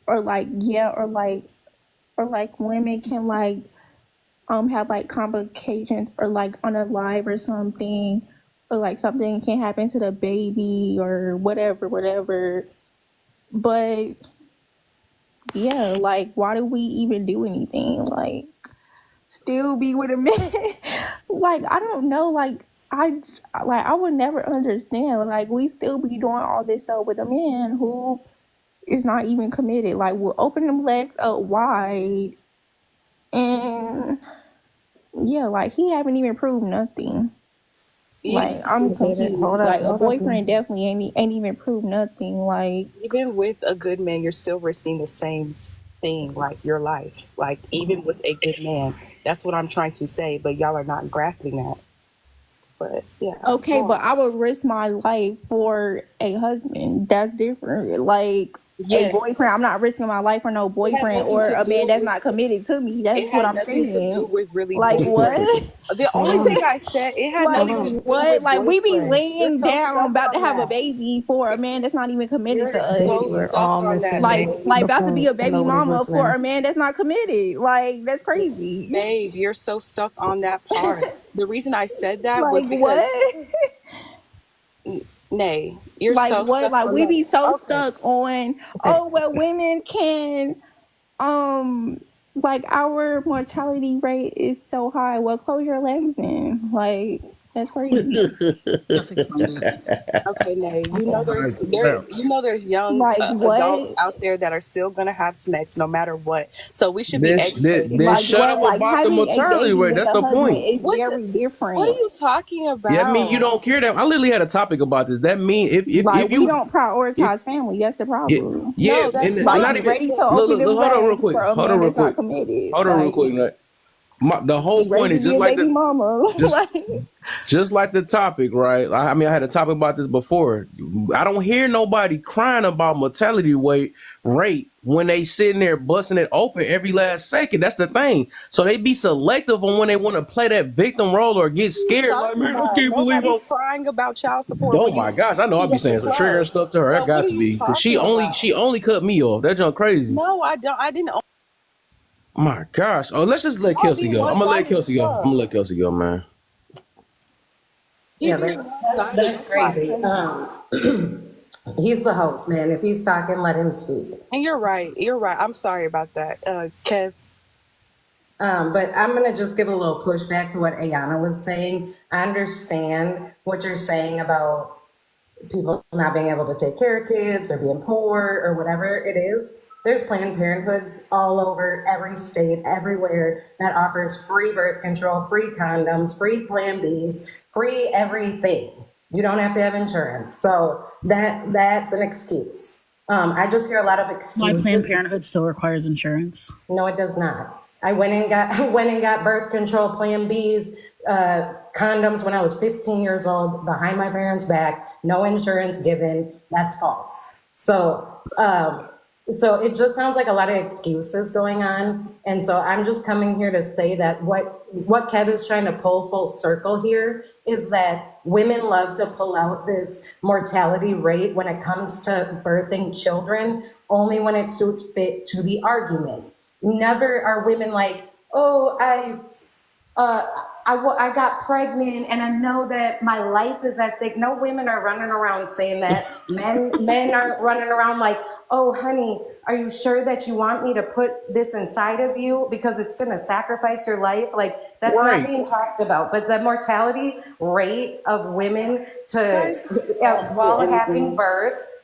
or like yeah or like women can like have like complications or like unalive or something or like something can happen to the baby or whatever. But yeah, like why do we even do anything? Like still be with a man? Like I don't know, like I would never understand. Like we still be doing all this stuff with a man who is not even committed. Like we'll open them legs up wide and yeah, like he haven't even proved nothing. You, Like I'm Hold confused. up, Like a hold up. boyfriend definitely ain't even proved nothing. Like even with a good man, you're still risking the same thing, like your life. Like even with a good man, that's what I'm trying to say. But y'all are not grasping that. But yeah, okay, go but on. I would risk my life for a husband. That's different. Like a Yeah, boyfriend, I'm not risking my life for no it had boyfriend nothing or to a man do that's with. not committed to me. That's It what had I'm nothing to do saying. with really Like boyfriend. what? The only Hold thing I said, it had Like nothing to do what? with Like we be boyfriend. You're laying so down stuck about to on have a that. baby for a man that's not even committed to You're us. so We're stuck all on that, missing babe. Like the about to be point, a and baby nobody's mama for listening. a man that's not committed. Like that's crazy. Babe, you're so stuck on that part. The reason I said that was Like because, what? Nay, you're Like so what? stuck Like on we that. be so Okay. stuck on, Okay. oh well, women can like our mortality rate is so high. Well, close your legs then. Like that's crazy. Just explained it. Okay, Nay, Right. Well, there's young Like adults what? out there that are still gonna have SMECs no matter what. So we should be Then, educated. then Like shut what? up Like about the having a mortality baby rate. with That's a the husband point. is What very what are different. you talking Yeah, I mean you about? don't care that. I literally had a topic about this. That mean Like if we you don't if prioritize family. That's the yeah, problem. yeah, No, and that's Like not not. be even ready to look, open look, them look, hold on real legs quick. for a Hold on man real that's not quick. committed. Hold on real Like quick. Like, the whole be ready point to is be a baby mama. just Like just like the topic, right? I mean, I had a topic about this before. I don't hear nobody crying about mortality rate when they sitting there busting it open every last second. That's the thing. So they be selective on when they want to play that victim role or get What are you scared. Like, talking man, I about? can't believe Nobody's I'm. crying about child support Oh when my you gosh, I know I'll eat be at the saying some triggering club. stuff to her. That So what got are to you be because she talking only about? she only cut me off. That's just crazy. No, I don't. I didn't. My gosh. Oh, let's just let Y'all Kelsey be go. one I'm gonna let sided as Kelsey go. I'm fuck. gonna let Kelsey go, man. Yeah, He being that's one that's sided. that's crazy. He's the host, man. If he's talking, let him speak. And you're right. You're right. I'm sorry about that, Kev. But I'm going to just give a little pushback to what Ayana was saying. I understand what you're saying about people not being able to take care of kids or being poor or whatever it is. There's Planned Parenthoods all over every state, everywhere that offers free birth control, free condoms, free Plan Bs, free everything. You don't have to have insurance. So that's an excuse. I just hear a lot of Why Planned excuses. Parenthood still requires insurance? No, it does not. I went and got birth control, Plan Bs, condoms when I was 15 years old, behind my parents' back, no insurance given. That's false. So it just sounds like a lot of excuses going on. And so I'm just coming here to say that what Kev is trying to pull full circle here is that women love to pull out this mortality rate when it comes to birthing children, only when it suits fit to the argument. Never are women like, oh, I got pregnant and I know that my life is at stake. No women are running around saying that. Men aren't running around like, oh, honey, are you sure that you want me to put this inside of you because it's going to sacrifice your life? Like, that's not Right. being talked about. But the mortality rate of women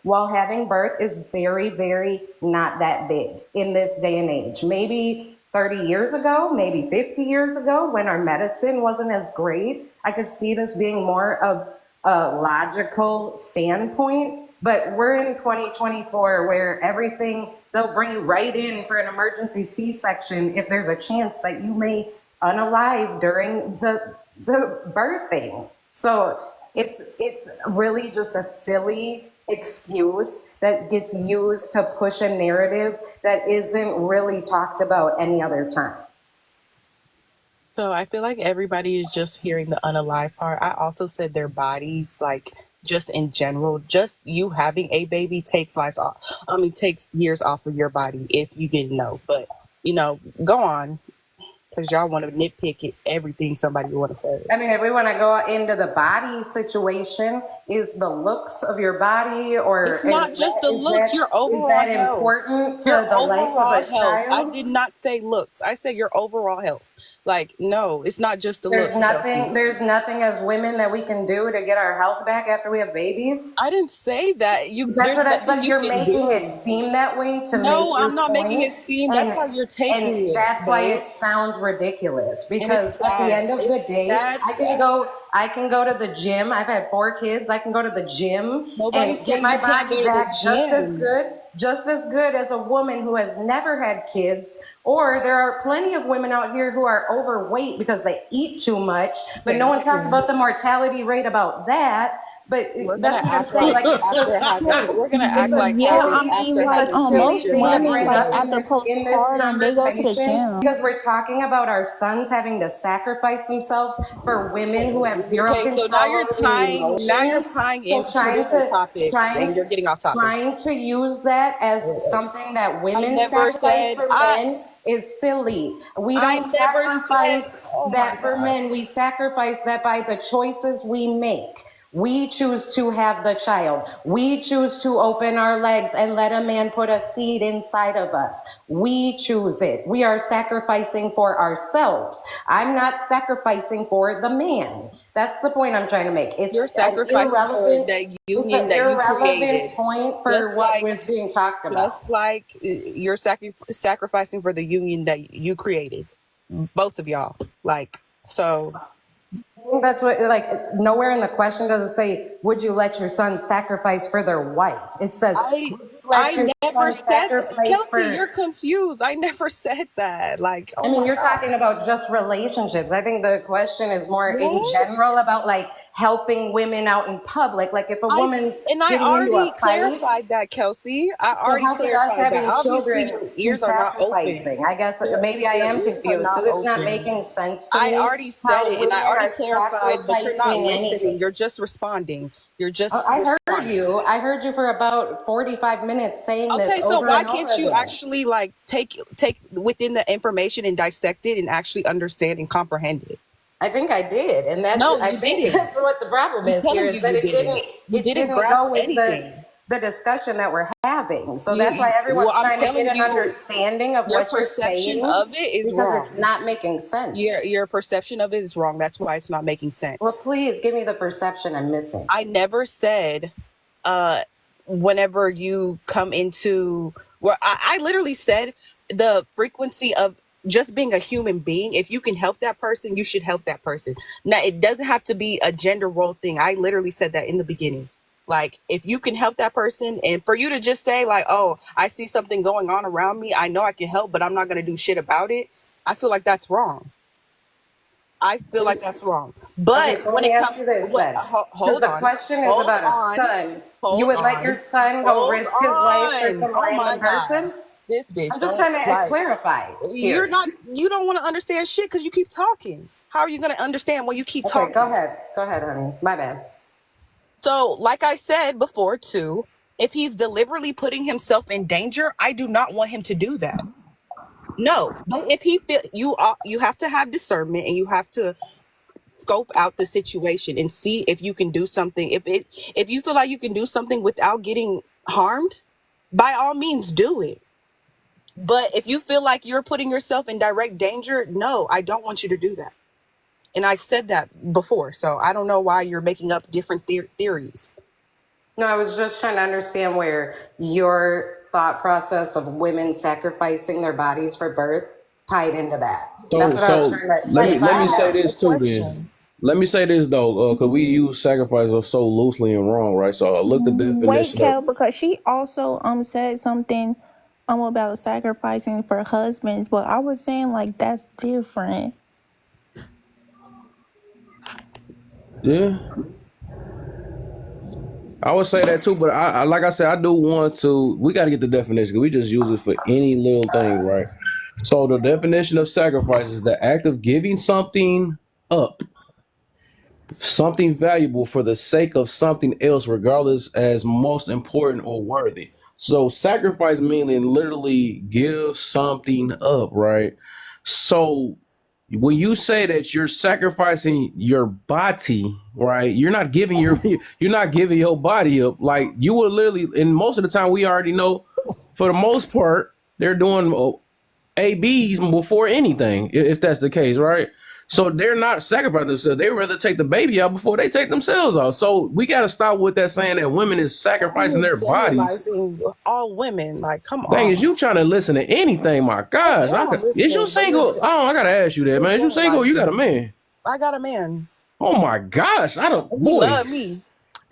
while having birth is very, very not that big in this day and age. Maybe 30 years ago, maybe 50 years ago, when our medicine wasn't as great, I could see this being more of a logical standpoint. But we're in 2024 where everything, they'll bring you right in for an emergency C-section if there's a chance that you may unalive during the birthing. So it's really just a silly excuse that gets used to push a narrative that isn't really talked about any other time. So I feel like everybody is just hearing the unalive part. I also said their bodies, like just in general, just you having a baby takes takes years off of your body if you didn't know. But go on. Because y'all want to nitpick everything somebody want to say. I mean, if we want to go into the body situation, is the looks of your body, or it's not just the looks, your overall health. Is that important to the life of a child? I did not say looks. I said your overall health. Like, no, it's not just the looks. There's nothing as women that we can do to get our health back after we have babies. I didn't say that. You're making it seem that way to make your point. No, I'm not making it seem. That's how you're taking it. That's why it sounds ridiculous. Because at the end of the day, I can go I can go to the gym. I've had 4 kids. I can go to the gym Nobody and said get my you can't body go to the back gym. just as good as a woman who has never had kids. Or there are plenty of women out here who are overweight because they eat too much, but no one talks about the mortality rate about that. But We're gonna that's what I'm act saying. like Like after having. We're gonna act it's a like Yeah, having I mean, after like, having silly most kids, you're thing not to women, bring doing like, up it. after in this postpartum, they go to the conversation gym. because we're talking about our sons having to sacrifice themselves for women who have zero Okay, so now control you're over their tying. Now you're emotions. tying So in two different topics, and you're getting off topic. trying to use that as something that I women never sacrifice said for men is silly. We I don't never said. sacrifice Oh my that for god. men. We sacrifice that by the choices we make. We choose to have the child. We choose to open our legs and let a man put a seed inside of us. We choose it. We are sacrificing for ourselves. I'm not sacrificing for the man. That's the point I'm trying to make. It's You're an sacrificing for irrelevant, that it's union an that you irrelevant created. point for Just what like was being talked about. just like you're sacrificing for the union that you created. Both of y'all. Like so. That's what, like, nowhere in the question does it say, would you let your son sacrifice for their wife? It says, would you let your I never son said sacrifice Kelsey, for... you're confused. I never said that. Like, I oh mean, my you're god. talking about just relationships. I think the question is more in What? general about like helping women out in public. Like if a woman's I getting into already a fight, clarified that, Kelsey. I so already how could us clarified that. having Obviously, children your be ears are not open. sacrificing? I guess maybe I Your am ears are confused not because it's not open. making sense to I me already said how it, and women I already are clarified, but you're not sacrificing listening. anything. You're just responding. You're just I heard responding. you. I heard you for about 45 minutes saying this Okay, so over why and over can't you again. actually like take within the information and dissect it and actually understand and comprehend it? I think I did, and that's No, I you think didn't. that's what the problem I'm is here telling is you, that you didn't. You it didn't didn't grasp go with anything. the discussion that we're having. So You, that's why well, everyone's I'm trying to get telling an you, understanding of your what you're perception saying of it is because it's wrong. not making sense. Your perception of it is wrong. That's why it's not making Well, sense. please give me the perception I'm missing. I never said whenever you come into I literally said the frequency of just being a human being. If you can help that person, you should help that person. Now, it doesn't have to be a gender role thing. I literally said that in the beginning. Like, if you can help that person, and for you to just say like, oh, I see something going on around me, I know I can help, but I'm not going to do shit about it. I feel like that's wrong. I feel like that's wrong. But Okay, so when let me it ask comes, you this then. hold the on, question is hold about on, a son. hold You would on, let your son go hold risk his life for on. some Oh my random god, person? this bitch I'm just don't trying to like. clarify You're here. not. You don't want to understand shit because you keep talking. How are you going to understand when you keep Okay, talking? go ahead. Go ahead, honey. My bad. So, like I said before, too, if he's deliberately putting himself in danger, I do not want him to do that. No, but if he feel you have to have discernment and you have to scope out the situation and see if you can do something. If you feel like you can do something without getting harmed, by all means do it. But if you feel like you're putting yourself in direct danger, no, I don't want you to do that. And I said that before, so I don't know why you're making up different theories. No, I was just trying to understand where your thought process of women sacrificing their bodies for birth tied into that. That's what I was trying to Let me find say out. this too then. Let me say this though, because we use sacrifice so loosely and wrong, right? So I looked at the Wait, definition of Kel, because she also said something about sacrificing for husbands, but I was saying like that's different. yeah. I would say that too, but I like I said, I do want to. We got to get the definition because we just use it for any little thing, right? So the definition of sacrifice is the act of giving something up, something valuable for the sake of something else, regardless as most important or worthy. So sacrifice meaning literally give something up, right? So when you say that you're sacrificing your body, right? You're not giving your body up. Like you will literally, and most of the time we already know, for the most part, they're doing ABs before anything, if that's the case, right? So they're not sacrificing themselves. They rather take the baby out before they take themselves out. So we got to stop with that saying that women is sacrificing their bodies. Generalizing all women, like, come on. Dang, is you trying to listen to anything? My gosh, is you single? I gotta ask you that, man. Is you single? Or you got a man? I got a man. Oh my gosh, I don't, And he boy. loved me.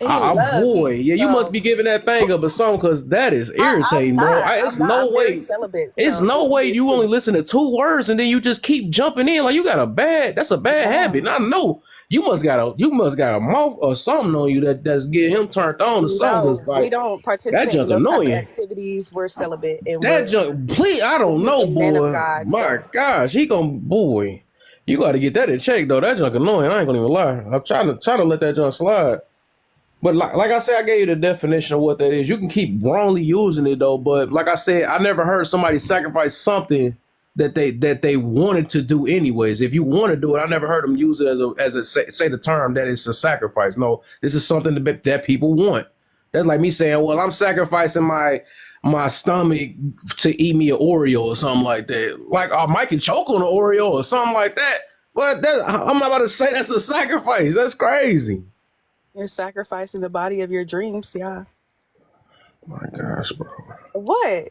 And he loved Boy, me. yeah, you must So be giving that thing up or something, because that is I'm irritating, bro. not. It's I'm not. no I'm very way. celibate. It's So no way it's you only just, listen to 2 words and then you just keep jumping in like you got that's a bad habit. And I know you must got a mouth or something on you that's getting him turned on or something. no, Cause we like don't that participate in junk those type of annoying. activities. We're celibate and That we're junk, please, I don't know, men of boy. God. My So gosh, boy. You got to get that in check though. That junk annoying. I ain't gonna even lie. I'm trying to let that junk slide. But like I said, I gave you the definition of what that is. You can keep wrongly using it though. But like I said, I never heard somebody sacrifice something that they wanted to do anyways. If you want to do it, I never heard them use it as a say the term that it's a sacrifice. No, this is something that people want. That's like me saying, well, I'm sacrificing my stomach to eat me an Oreo or something like that. Like I might can choke on an Oreo or something like that. But I'm not about to say that's a sacrifice. That's crazy. you're sacrificing the body of your dreams. Yeah. My gosh, bro. What?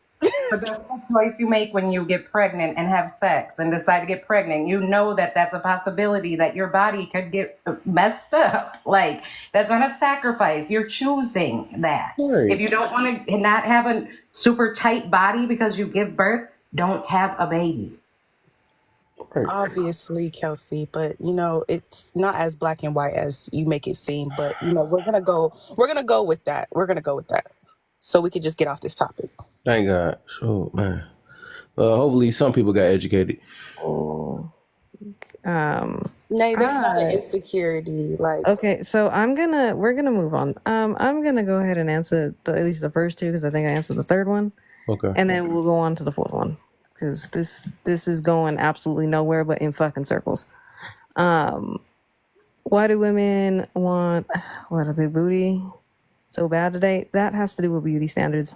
But that's the choice you make when you get pregnant and have sex and decide to get pregnant. You know that that's a possibility that your body could get messed up. Like, that's not a sacrifice. You're choosing that. Right. If you don't want to not have a super tight body because you give birth, don't have a baby. Obviously, Kelsey, but it's not as black and white as you make it seem. But we're gonna go with that. We're gonna go with that, so we can just get off this topic. Thank God. So man. Hopefully some people got educated. Nay, that's not an insecurity. Like, Okay, so we're gonna move on. I'm gonna go ahead and answer at least the first 2 because I think I answered the third one, Okay. and then we'll go on to the 4th one because this is going absolutely nowhere but in fucking circles. Why do women want a big booty so bad today? That has to do with beauty standards,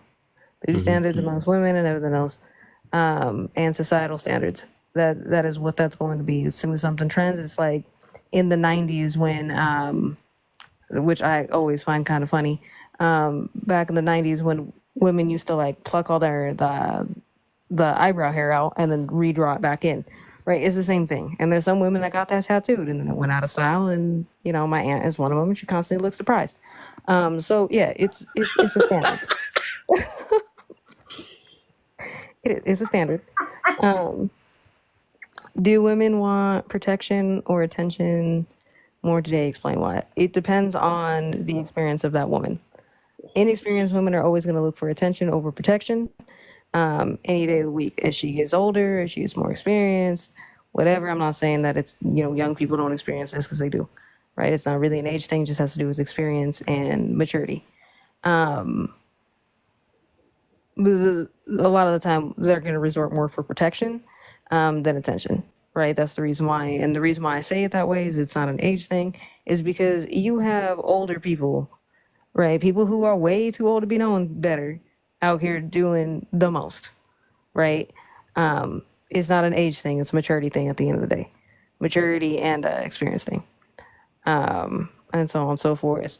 standards amongst women and everything else, and societal standards. That is what that's going to be. As soon as something trends, it's like in the 90s when, which I always find kind of funny, back in the 90s when women used to like pluck all the eyebrow hair out and then redraw it back in. Right, it's the same thing. And there's some women that got that tattooed and then it went out of style. And my aunt is one of them. And she constantly looks surprised. So yeah, it's a standard. It's a standard. Do women want protection or attention more today? Explain why. It depends on the experience of that woman. Inexperienced women are always going to look for attention over protection. Any day of the week. As she gets older, as she gets more experienced, whatever. I'm not saying that it's, young people don't experience this because they do, right? It's not really an age thing, it just has to do with experience and maturity. A lot of the time, they're going to resort more for protection than attention, right? That's the reason why. And the reason why I say it that way is it's not an age thing, is because you have older people, right? People who are way too old to be known better out here doing the most, right? It's not an age thing, it's a maturity thing at the end of the day. Maturity and experience thing. And so on and so forth.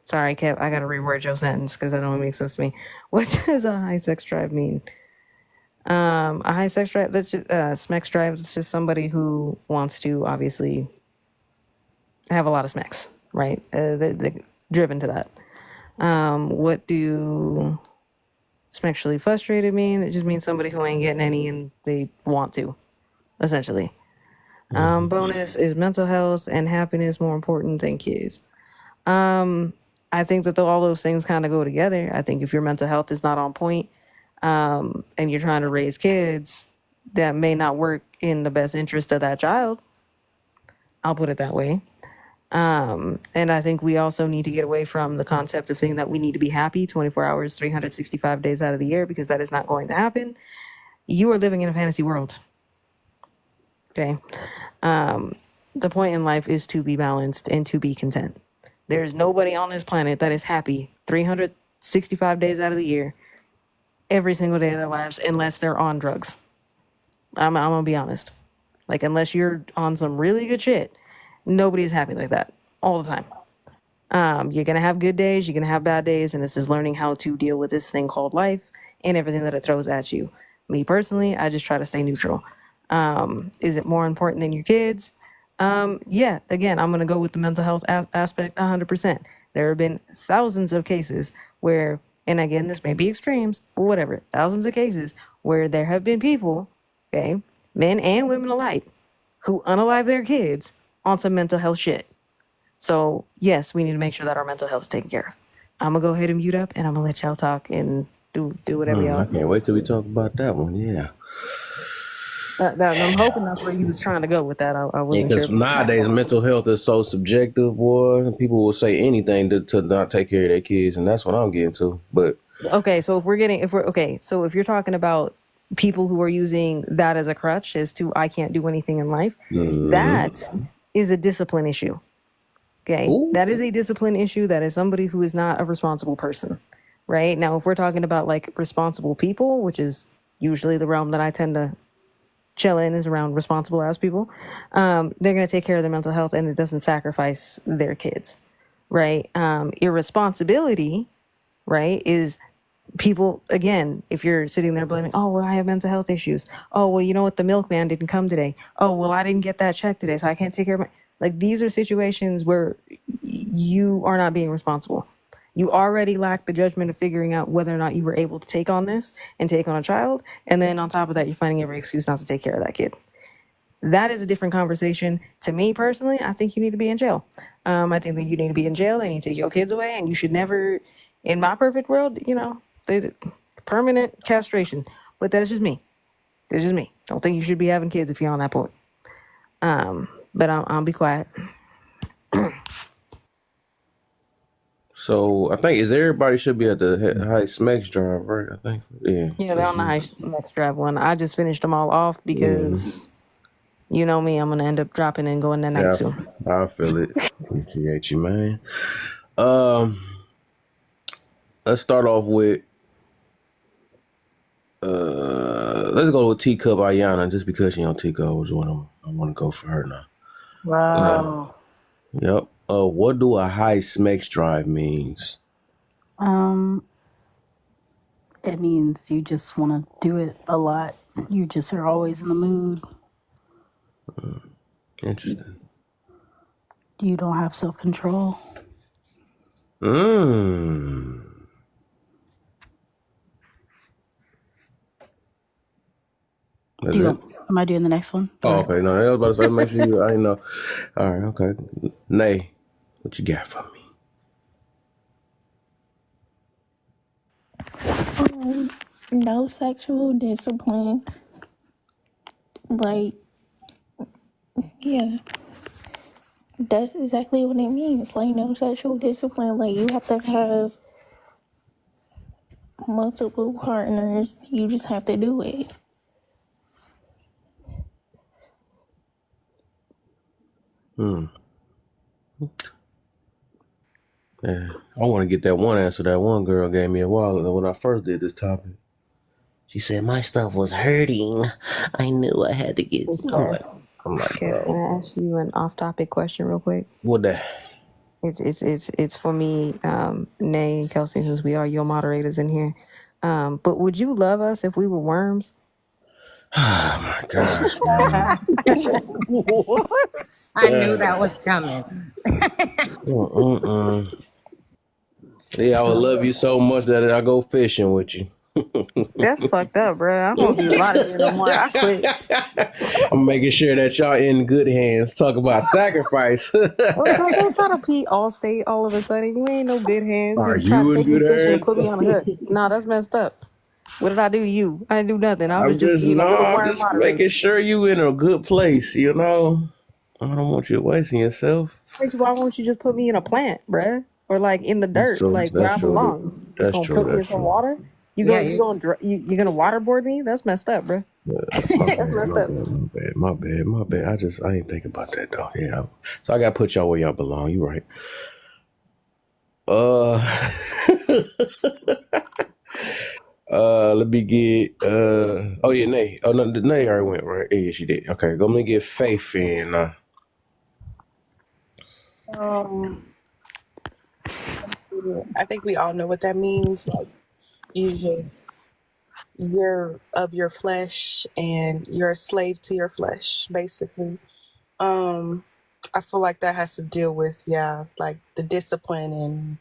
Sorry, Kev, I gotta reword your sentence because that don't make sense to me. What does a high sex drive mean? A high sex drive, that's just, smex drive, it's just somebody who wants to obviously have a lot of smecks, right? They're driven to that. What do sexually frustrated mean? It just means somebody who ain't getting any and they want to, essentially. Bonus is mental health and happiness more important than kids. I think that all those things kind of go together. I think if your mental health is not on point, and you're trying to raise kids, that may not work in the best interest of that child. I'll put it that way. And I think we also need to get away from the concept of thinking that we need to be happy 24 hours, 365 days out of the year, because that is not going to happen. You are living in a fantasy world. Okay. The point in life is to be balanced and to be content. There's nobody on this planet that is happy 365 days out of the year, every single day of their lives, unless they're on drugs. I'm gonna be honest. Like, unless you're on some really good shit, nobody's happy like that all the time. You're gonna have good days, you're gonna have bad days, and it's just learning how to deal with this thing called life and everything that it throws at you. Me personally, I just try to stay neutral. Is it more important than your kids? Yeah, again, I'm going to go with the mental health aspect 100%. There have been thousands of cases where, and again, this may be extremes, but whatever, thousands of cases where there have been people, okay, men and women alike, who unalive their kids on some mental health shit. So, yes, we need to make sure that our mental health is taken care of. I'm going to go ahead and mute up, and I'm going to let y'all talk and do whatever I y'all. can't wait till we talk about that one. Yeah. I'm hoping that's where you was trying to go with that. I Yeah, wasn't sure. because nowadays mental health is so subjective, boy. People will say anything to not take care of their kids, and that's what I'm getting to. But Okay, so if you're talking about people who are using that as a crutch as to I can't do anything in life, that is a discipline issue. Okay, that is a discipline issue. That is somebody who is not a responsible person, right? Now, if we're talking about like responsible people, which is usually the realm that I tend to chill in, is around responsible ass people, they're going to take care of their mental health and it doesn't sacrifice their kids, right? Irresponsibility, right, is people, again, if you're sitting there blaming, oh, well, I have mental health issues. Oh, well, you know what? The milkman didn't come today. Oh, well, I didn't get that check today, so I can't take care of my... Like, these are situations where you are not being responsible. You already lack the judgment of figuring out whether or not you were able to take on this and take on a child. And then on top of that, you're finding every excuse not to take care of that kid. That is a different conversation. To me personally, I think you need to be in jail. I think that you need to be in jail. They need to take your kids away, and you should never, in my perfect world, permanent castration. But that's just me. It's just me. Don't think you should be having kids if you're on that point. But I'll be quiet. so I think everybody should be at the high Smex drive, right? I think. Yeah. Yeah, they're on the high next drive one. I just finished them all off because you know me, I'm gonna end up dropping and going that night too. I feel it. Appreciate you, man. Let's start off with let's go with Teacup Ayana, just because Teacup was what I want to go for her now. Wow. Yep. What do a high Smex drive means? It means you just want to do it a lot. You just are always in the mood. Interesting. You don't have self-control. Am I doing the next one? Oh, okay. No, I was about to say, make sure you, I know. All right, okay. Nay, what you got for me? No sexual discipline. Like, yeah. That's exactly what it means. Like, no sexual discipline. Like, you have to have multiple partners. You just have to do it. Yeah, I want to get that one answer that one girl gave me a while ago when I first did this topic. She said, my stuff was hurting. I knew I had to get started. I'm like, Can I ask you an off-topic question real quick? What that? It's for me, Nay and Kelsey, since we are your moderators in here. But would you love us if we were worms? Oh my God. What? I knew that was coming. Yeah, I would love you so much that I go fishing with you. That's fucked up, bro. I won't do a lot of it no more. I quit. I'm making sure that y'all in good hands. Talk about sacrifice. Don't try to plead Allstate all of a sudden. You ain't no good hands. Are try you to in take me good fishing and hands? put me on the hook. Nah, that's messed up. What did I do to you? I didn't do nothing. I was just being a little I'm worm just moderator. making sure you in a good place, I don't want you wasting yourself. Why won't you just put me in a plant, bruh? Or like in the dirt, true. like where I That's true. belong. That's Just true. gonna put me in That's some true. water? You gonna waterboard me? That's messed up, bruh. That's messed up. My bad. I ain't think about that though. Yeah. So I gotta put y'all where y'all belong. You right. Let me get oh yeah, Nay. Oh no, Nay already went, right? Yeah, she did. Okay, go me get Faith in. I think we all know what that means. Like, you just you're of your flesh and you're a slave to your flesh, basically. I feel like that has to deal with, like the discipline and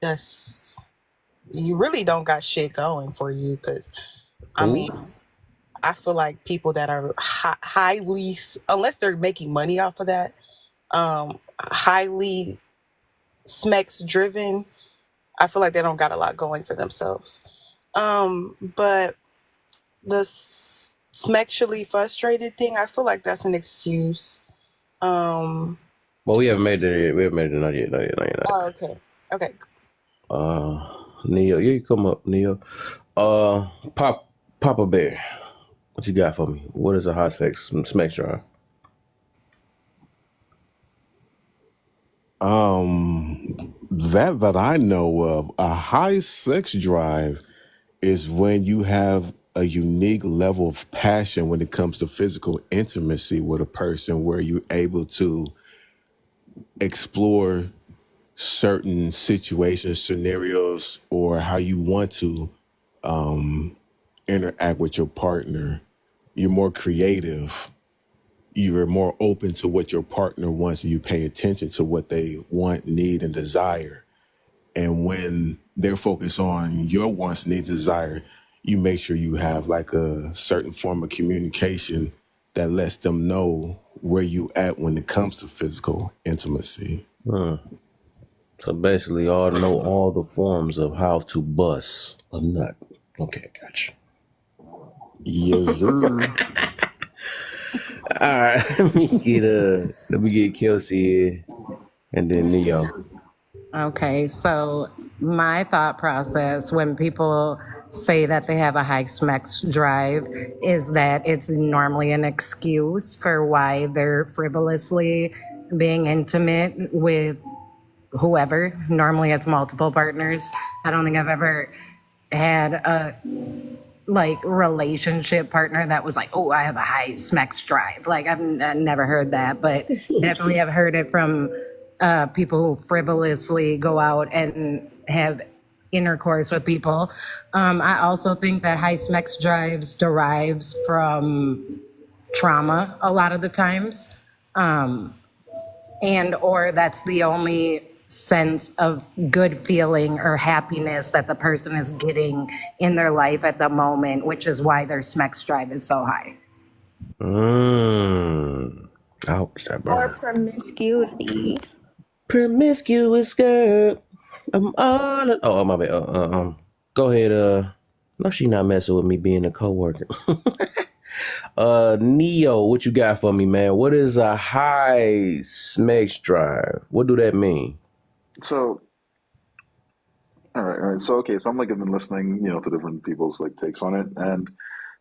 just, you really don't got shit going for you. Because, I Ooh. mean, I feel like people that are highly, unless they're making money off of that, highly smex driven, I feel like they don't got a lot going for themselves. But the sexually frustrated thing, I feel like that's an excuse. Well, we haven't made it yet. We haven't made it not yet. Oh, okay. Neo, you come up, Neo. Papa Bear, what you got for me? What is a hot sex smack drive? That I know of, a high sex drive is when you have a unique level of passion when it comes to physical intimacy with a person, where you're able to explore certain situations, scenarios, or how you want to interact with your partner. You're more creative. You're more open to what your partner wants, and you pay attention to what they want, need, and desire. And when they're focused on your wants, needs, desire, you make sure you have like a certain form of communication that lets them know where you at when it comes to physical intimacy. So basically, know all the forms of how to bust a nut. Okay, gotcha. Yes, sir. All right, let me get Kelsey here, and then Neo. Okay, so my thought process when people say that they have a high smex drive is that it's normally an excuse for why they're frivolously being intimate with whoever. Normally it's multiple partners. I don't think I've ever had a relationship partner that was like, oh, I have a high smex drive. Like I've never heard that, but definitely have heard it from people who frivolously go out and have intercourse with people. I also think that high smex drives derives from trauma a lot of the times, and or that's the only sense of good feeling or happiness that the person is getting in their life at the moment, which is why their smex drive is so high. Ouch, that Or burn. promiscuity. Promiscuous girl. I'm all. Oh, my bad. Go ahead. No, she not messing with me being a coworker. Neo, what you got for me, man? What is a high smex drive? What do that mean? So, all right. So, okay. So I'm like, I've been listening, to different people's like takes on it, and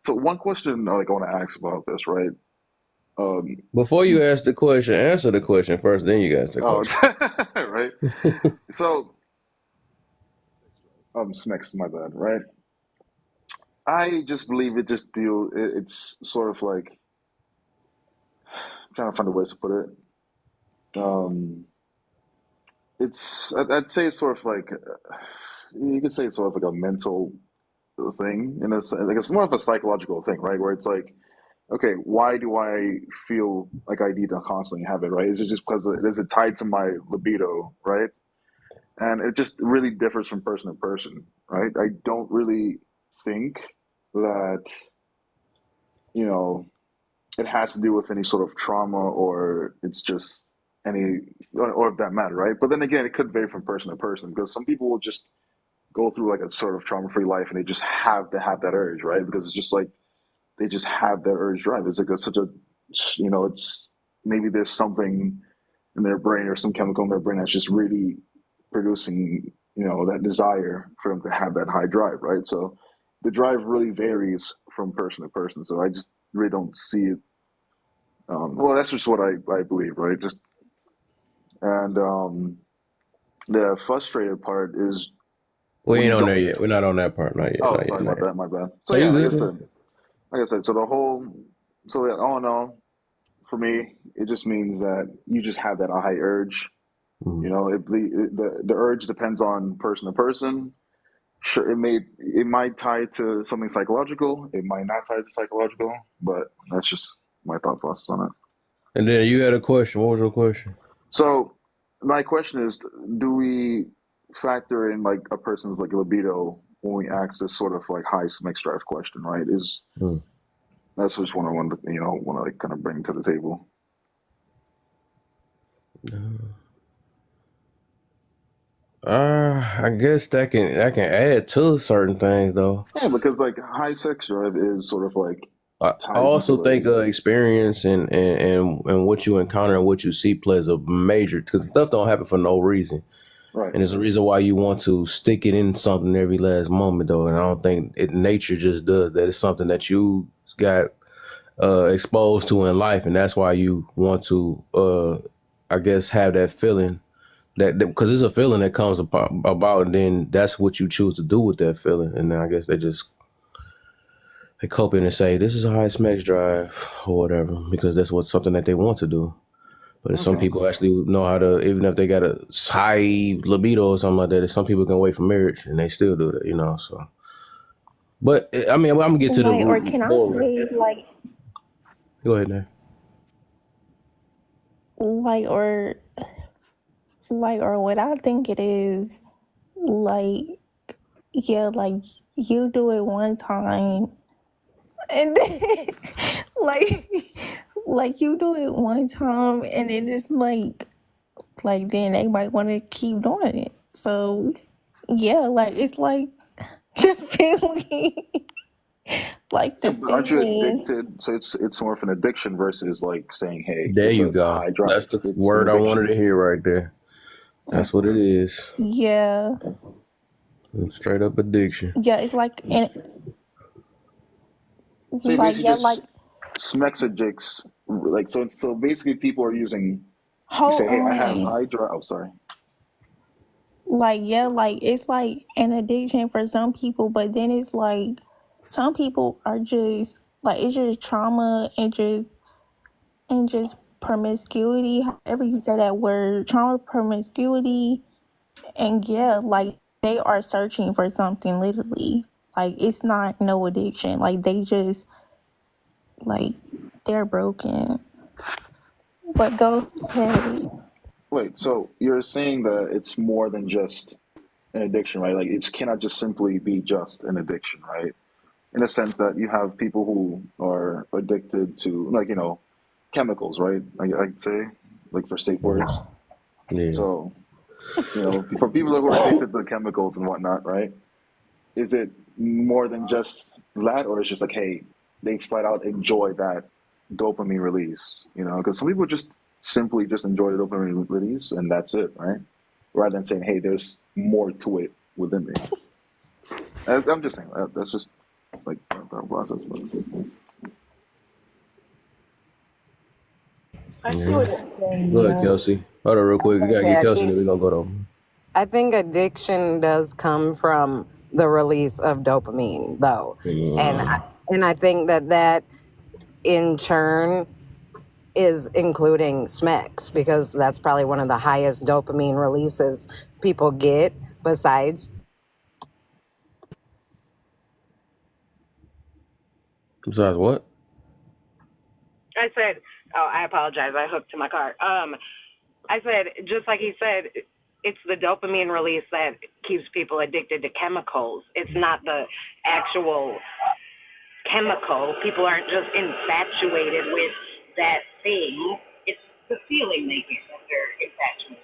so one question I want to ask about this, right? Before you ask the question, answer the question first. Then you ask the question. Right. So, Smex, my bad, right? I just believe it's sort of like, I'm trying to find a way to put it. I'd say it's sort of like, you could say it's sort of like a mental thing, like it's more of a psychological thing, right? Where it's like, okay, why do I feel like I need to constantly have it, right? Is it just because is it tied to my libido, right? And it just really differs from person to person, right? I don't really think that, it has to do with any sort of trauma, or it's just or of that matter, right? But then again, it could vary from person to person, because some people will just go through like a sort of trauma-free life and they just have to have that urge, right? Because it's just like, they just have that urge drive. It's like it's maybe there's something in their brain or some chemical in their brain that's just really producing, that desire for them to have that high drive, right? So the drive really varies from person to person. So I just really don't see it. Well, that's just what I believe, right? And the frustrated part is we ain't on there yet. We're not on that part. Not yet. Oh, not sorry yet, about that. My bad. So you yeah, good, like I said, so all in all, for me, it just means that you just have that high urge. The urge depends on person to person, Sure, it might tie to something psychological. It might not tie to psychological, but that's just my thought process on it. And then you had a question. What was your question? So my question is, do we factor in like a person's like libido when we ask this sort of like high sex drive question, right? Is That's just what I wanted to, want to like kind of bring to the table. I guess that can add to certain things though. Yeah, because like high sex drive is sort of like I ties also into think experience and what you encounter and what you see plays a major, because stuff don't happen for no reason. Right. And there's a reason why you want to stick it in something every last moment though. And I don't think nature just does that. It's something that you got exposed to in life, and that's why you want to I guess have that feeling that because it's a feeling that comes about, and then that's what you choose to do with that feeling. And then I guess they cope in and say this is a high sex drive or whatever, because that's something that they want to do. But some people actually know how to, even if they got a high libido or something like that, some people can wait for marriage and they still do that, so. But I mean, I'm gonna get to the Like, or root can I more. say, like, Go ahead now. or what I think it is, like, yeah, like, you do it one time, and then, like you do it one time, and then it's like then they might want to keep doing it. So, yeah, like, it's like the feeling, like the But aren't you feeling. addicted? So it's more of an addiction versus like saying, hey, There it's you a go. high drive. That's the It's an word I wanted addiction. to hear right there. That's what it is. Yeah, Straight up addiction. yeah, it's like, and So you like, basically yeah, like, just smexaddicts, like so basically people are using. You hold say, hey, I have on. high drive. Oh, sorry. Like, yeah, like, it's like an addiction for some people, but then it's like some people are just like, it's just trauma and just promiscuity, however you say that word, trauma, promiscuity, and yeah, like, they are searching for something, literally. Like, it's not no addiction. Like, they just, like, they're broken. But go ahead. Wait, so you're saying that it's more than just an addiction, right? Like it cannot just simply be just an addiction, right? In a sense that you have people who are addicted to, like, chemicals, right? I'd say, like for safe words. Yeah. So, for people who are addicted to chemicals and whatnot, right? Is it more than just that, or it's just like, hey, they flat out enjoy that dopamine release, because some people just simply just enjoy the dopamine release and that's it, right? Rather than saying, hey, there's more to it within me. I'm just saying that's just like the process. I see what you're saying. Go ahead, Kelsey. Hold on real quick. We gotta get Kelsey, then we're gonna go to. I think addiction does come from the release of dopamine, though, and I think that in turn is including SMEX, because that's probably one of the highest dopamine releases people get besides. Besides what? I said, oh, I apologize. I hooked to my car. I said, just like he said, it's the dopamine release that keeps people addicted to chemicals. It's not the actual chemical. People aren't just infatuated with that thing. It's the feeling they get that they're infatuated.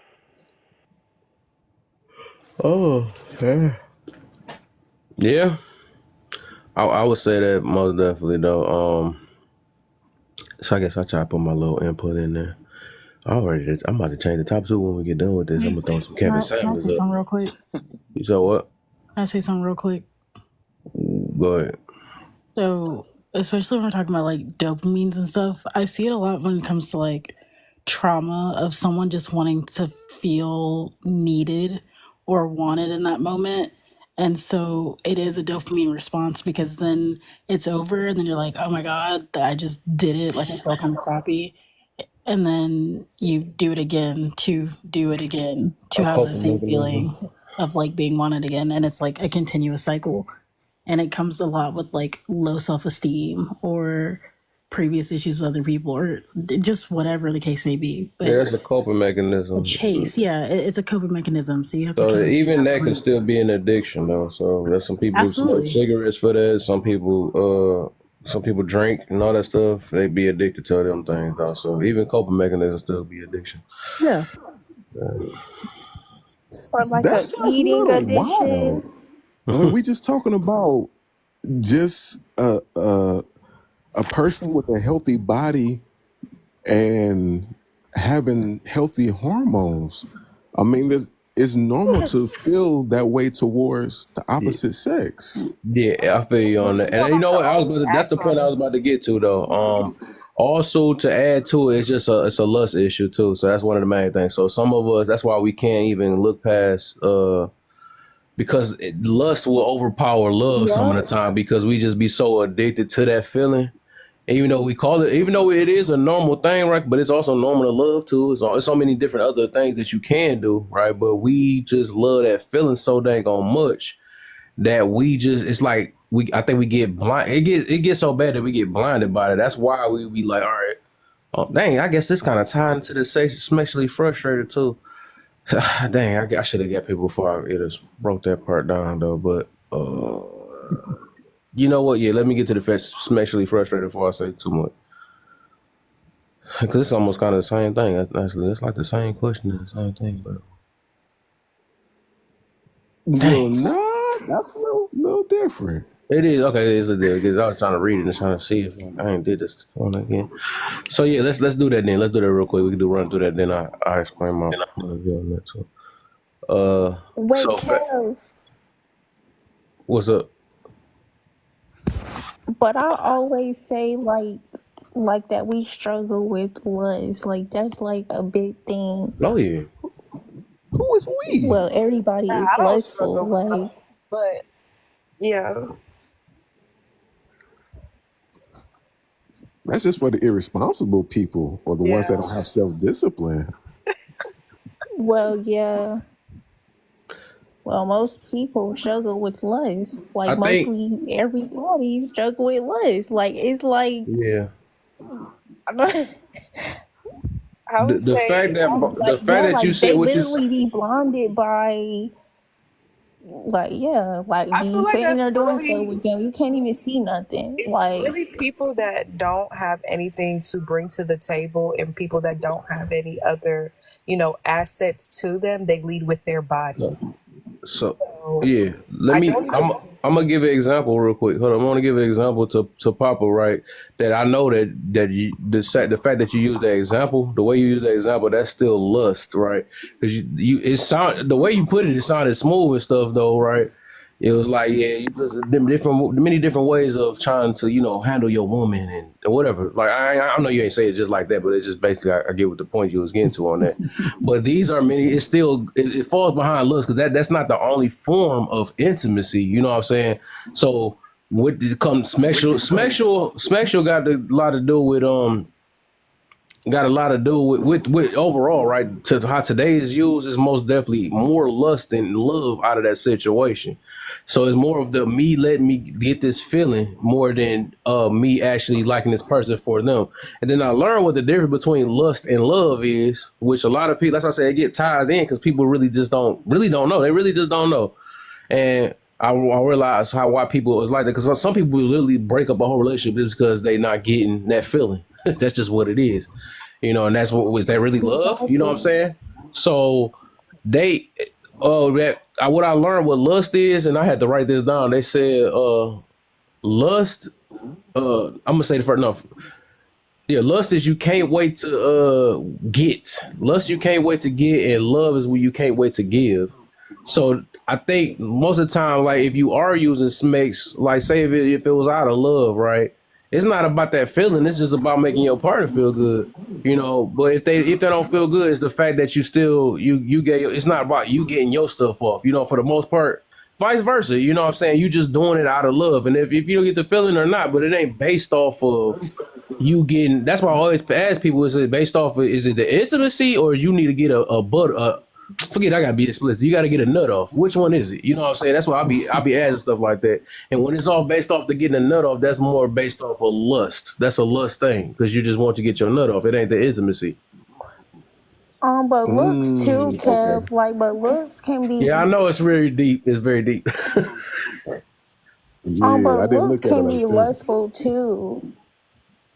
Oh, yeah. I would say that most definitely though. So I guess I try to put my little input in there. I'm about to change the top two when we get done with this. I'm gonna throw some Kevin Can I Samuels say up. something real quick? You said what? Can I say something real quick? Go ahead. So, especially when we're talking about like dopamines and stuff, I see it a lot when it comes to like trauma of someone just wanting to feel needed or wanted in that moment. And so it is a dopamine response, because then it's over and then you're like, oh my God, I just did it. Like, I feel kind of crappy. And then you do it again to do it again to A have the coping same mechanism. feeling. of like being wanted again, and it's like a continuous cycle, and it comes a lot with like low self-esteem or previous issues with other people or just whatever the case may be. But Yeah, it's a coping mechanism. chase, yeah, it's a coping mechanism, so you have to So kind of even that can still be an addiction, though. So there's some people who smoke absolutely. cigarettes for that. Some people drink and all that stuff. They be addicted to them things, though. So even coping mechanisms still be addiction. Yeah. Or like That a sounds a eating little addiction. wild. We just talking about just a person with a healthy body and having healthy hormones. I mean, it's normal to feel that way towards the opposite sex. Yeah, I feel you on that. And you know what? That's the point I was about to get to, though. Also to add to it, it's a lust issue too. So that's one of the main things. So some of us, that's why we can't even look past because lust will overpower love some of the time because we just be so addicted to that feeling. And even though it is a normal thing, right? But it's also normal to love too. It's so many different other things that you can do, right? But we just love that feeling so dang on much that it's like I think we get blind. It gets so bad that we get blinded by it. That's why we be like, all right, oh dang, I guess this kind of tied into the sexually frustrated too. Dang, I should have got people before I just broke that part down though. But you know what? Yeah, let me get to the sexually frustrated before I say too much. Because it's almost kind of the same thing. Actually, it's like the same question and the same thing, but Well, nah, that's a little different. it is okay. It is a deal because I was trying to read it and trying to see if I ain't did this one again. So yeah, let's do that then. Let's do that real quick. We can run through that. Then I explain my view on that. So, Wait, so Kev, what's up? But I always say like that we struggle with lust. Like that's like a big thing. Oh yeah. Who is we? Well, everybody is I don't lustful. struggle with Like that, but yeah. That's just for the irresponsible people or the ones that Yeah. don't have self-discipline. well, yeah. Well, most people struggle with lust. Like I think mostly everybody struggle with lust. Like it's like yeah. I would The say fact that like you like said they what you literally be blinded by like like I you feel like sitting that's there doing stuff really with them, you can't even see nothing. it's Like really people that don't have anything to bring to the table and people that don't have any other, assets to them, they lead with their body. so So yeah. I don't even I'm gonna give an example real quick. Hold on, I'm gonna give an example to Papa, right? That I know that the fact that you use that example, the way you use that example, that's still lust, right? Because the way you put it, it sounded smooth and stuff though, right? It was like, yeah, you just many different ways of trying to, handle your woman and whatever. Like I know you ain't say it just like that, but it's just basically I get what the point you was getting to on that. But these are many. It's still it falls behind lust because that's not the only form of intimacy. You know what I'm saying? So what did it come special got a lot to do with with overall, right? To how today is used is most definitely more lust than love out of that situation. So it's more of the me letting me get this feeling more than me actually liking this person for them. And then I learned what the difference between lust and love is, which a lot of people, that's why I say they get tied in because people really don't know. They really just don't know. And I realized why people is like that because some people literally break up a whole relationship just because they not getting that feeling. That's just what it is. And that's what was that really love? You know what I'm saying? So what I learned what lust is, and I had to write this down. They said lust. I'm gonna say the first enough. Yeah, lust is you can't wait to get. Lust you can't wait to get, and love is when you can't wait to give. So I think most of the time, like if you are using smekes, like say if it was out of love, right? It's not about that feeling. It's just about making your partner feel good, But if they don't feel good, it's the fact that you still you get. It's not about you getting your stuff off, For the most part, vice versa. You know what I'm saying? You just doing it out of love, and if you don't get the feeling or not, but it ain't based off of you getting. That's why I always ask people: is it based off of is it the intimacy or you need to get a forget I gotta be explicit. You gotta get a nut off. Which one is it? You know what I'm saying? That's why I'll be asking stuff like that. And when it's all based off the getting a nut off, that's more based off of lust. That's a lust thing because you just want to get your nut off. It ain't the intimacy. But looks too, Okay. Kev. Like, but looks can be. Yeah, I know it's very deep. It's very deep. Yeah, I But didn't looks look at it can like be that. lustful too.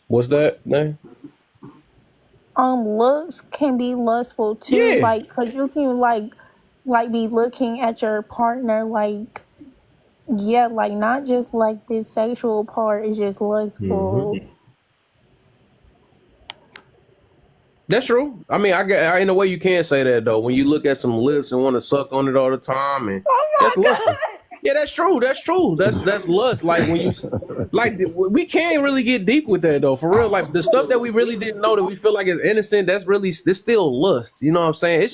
What's that name? Looks can be lustful too. Yeah. Like, cause you can like be looking at your partner like, yeah, like not just like this sexual part is just lustful. Mm-hmm. That's true. I mean, in a way you can say that though. When you look at some lips and want to suck on it all the time, and that's lustful. Yeah, that's true. That's true. That's lust. Like when you, like we can't really get deep with that though. For real, like the stuff that we really didn't know that we feel like is innocent. That's still lust. You know what I'm saying?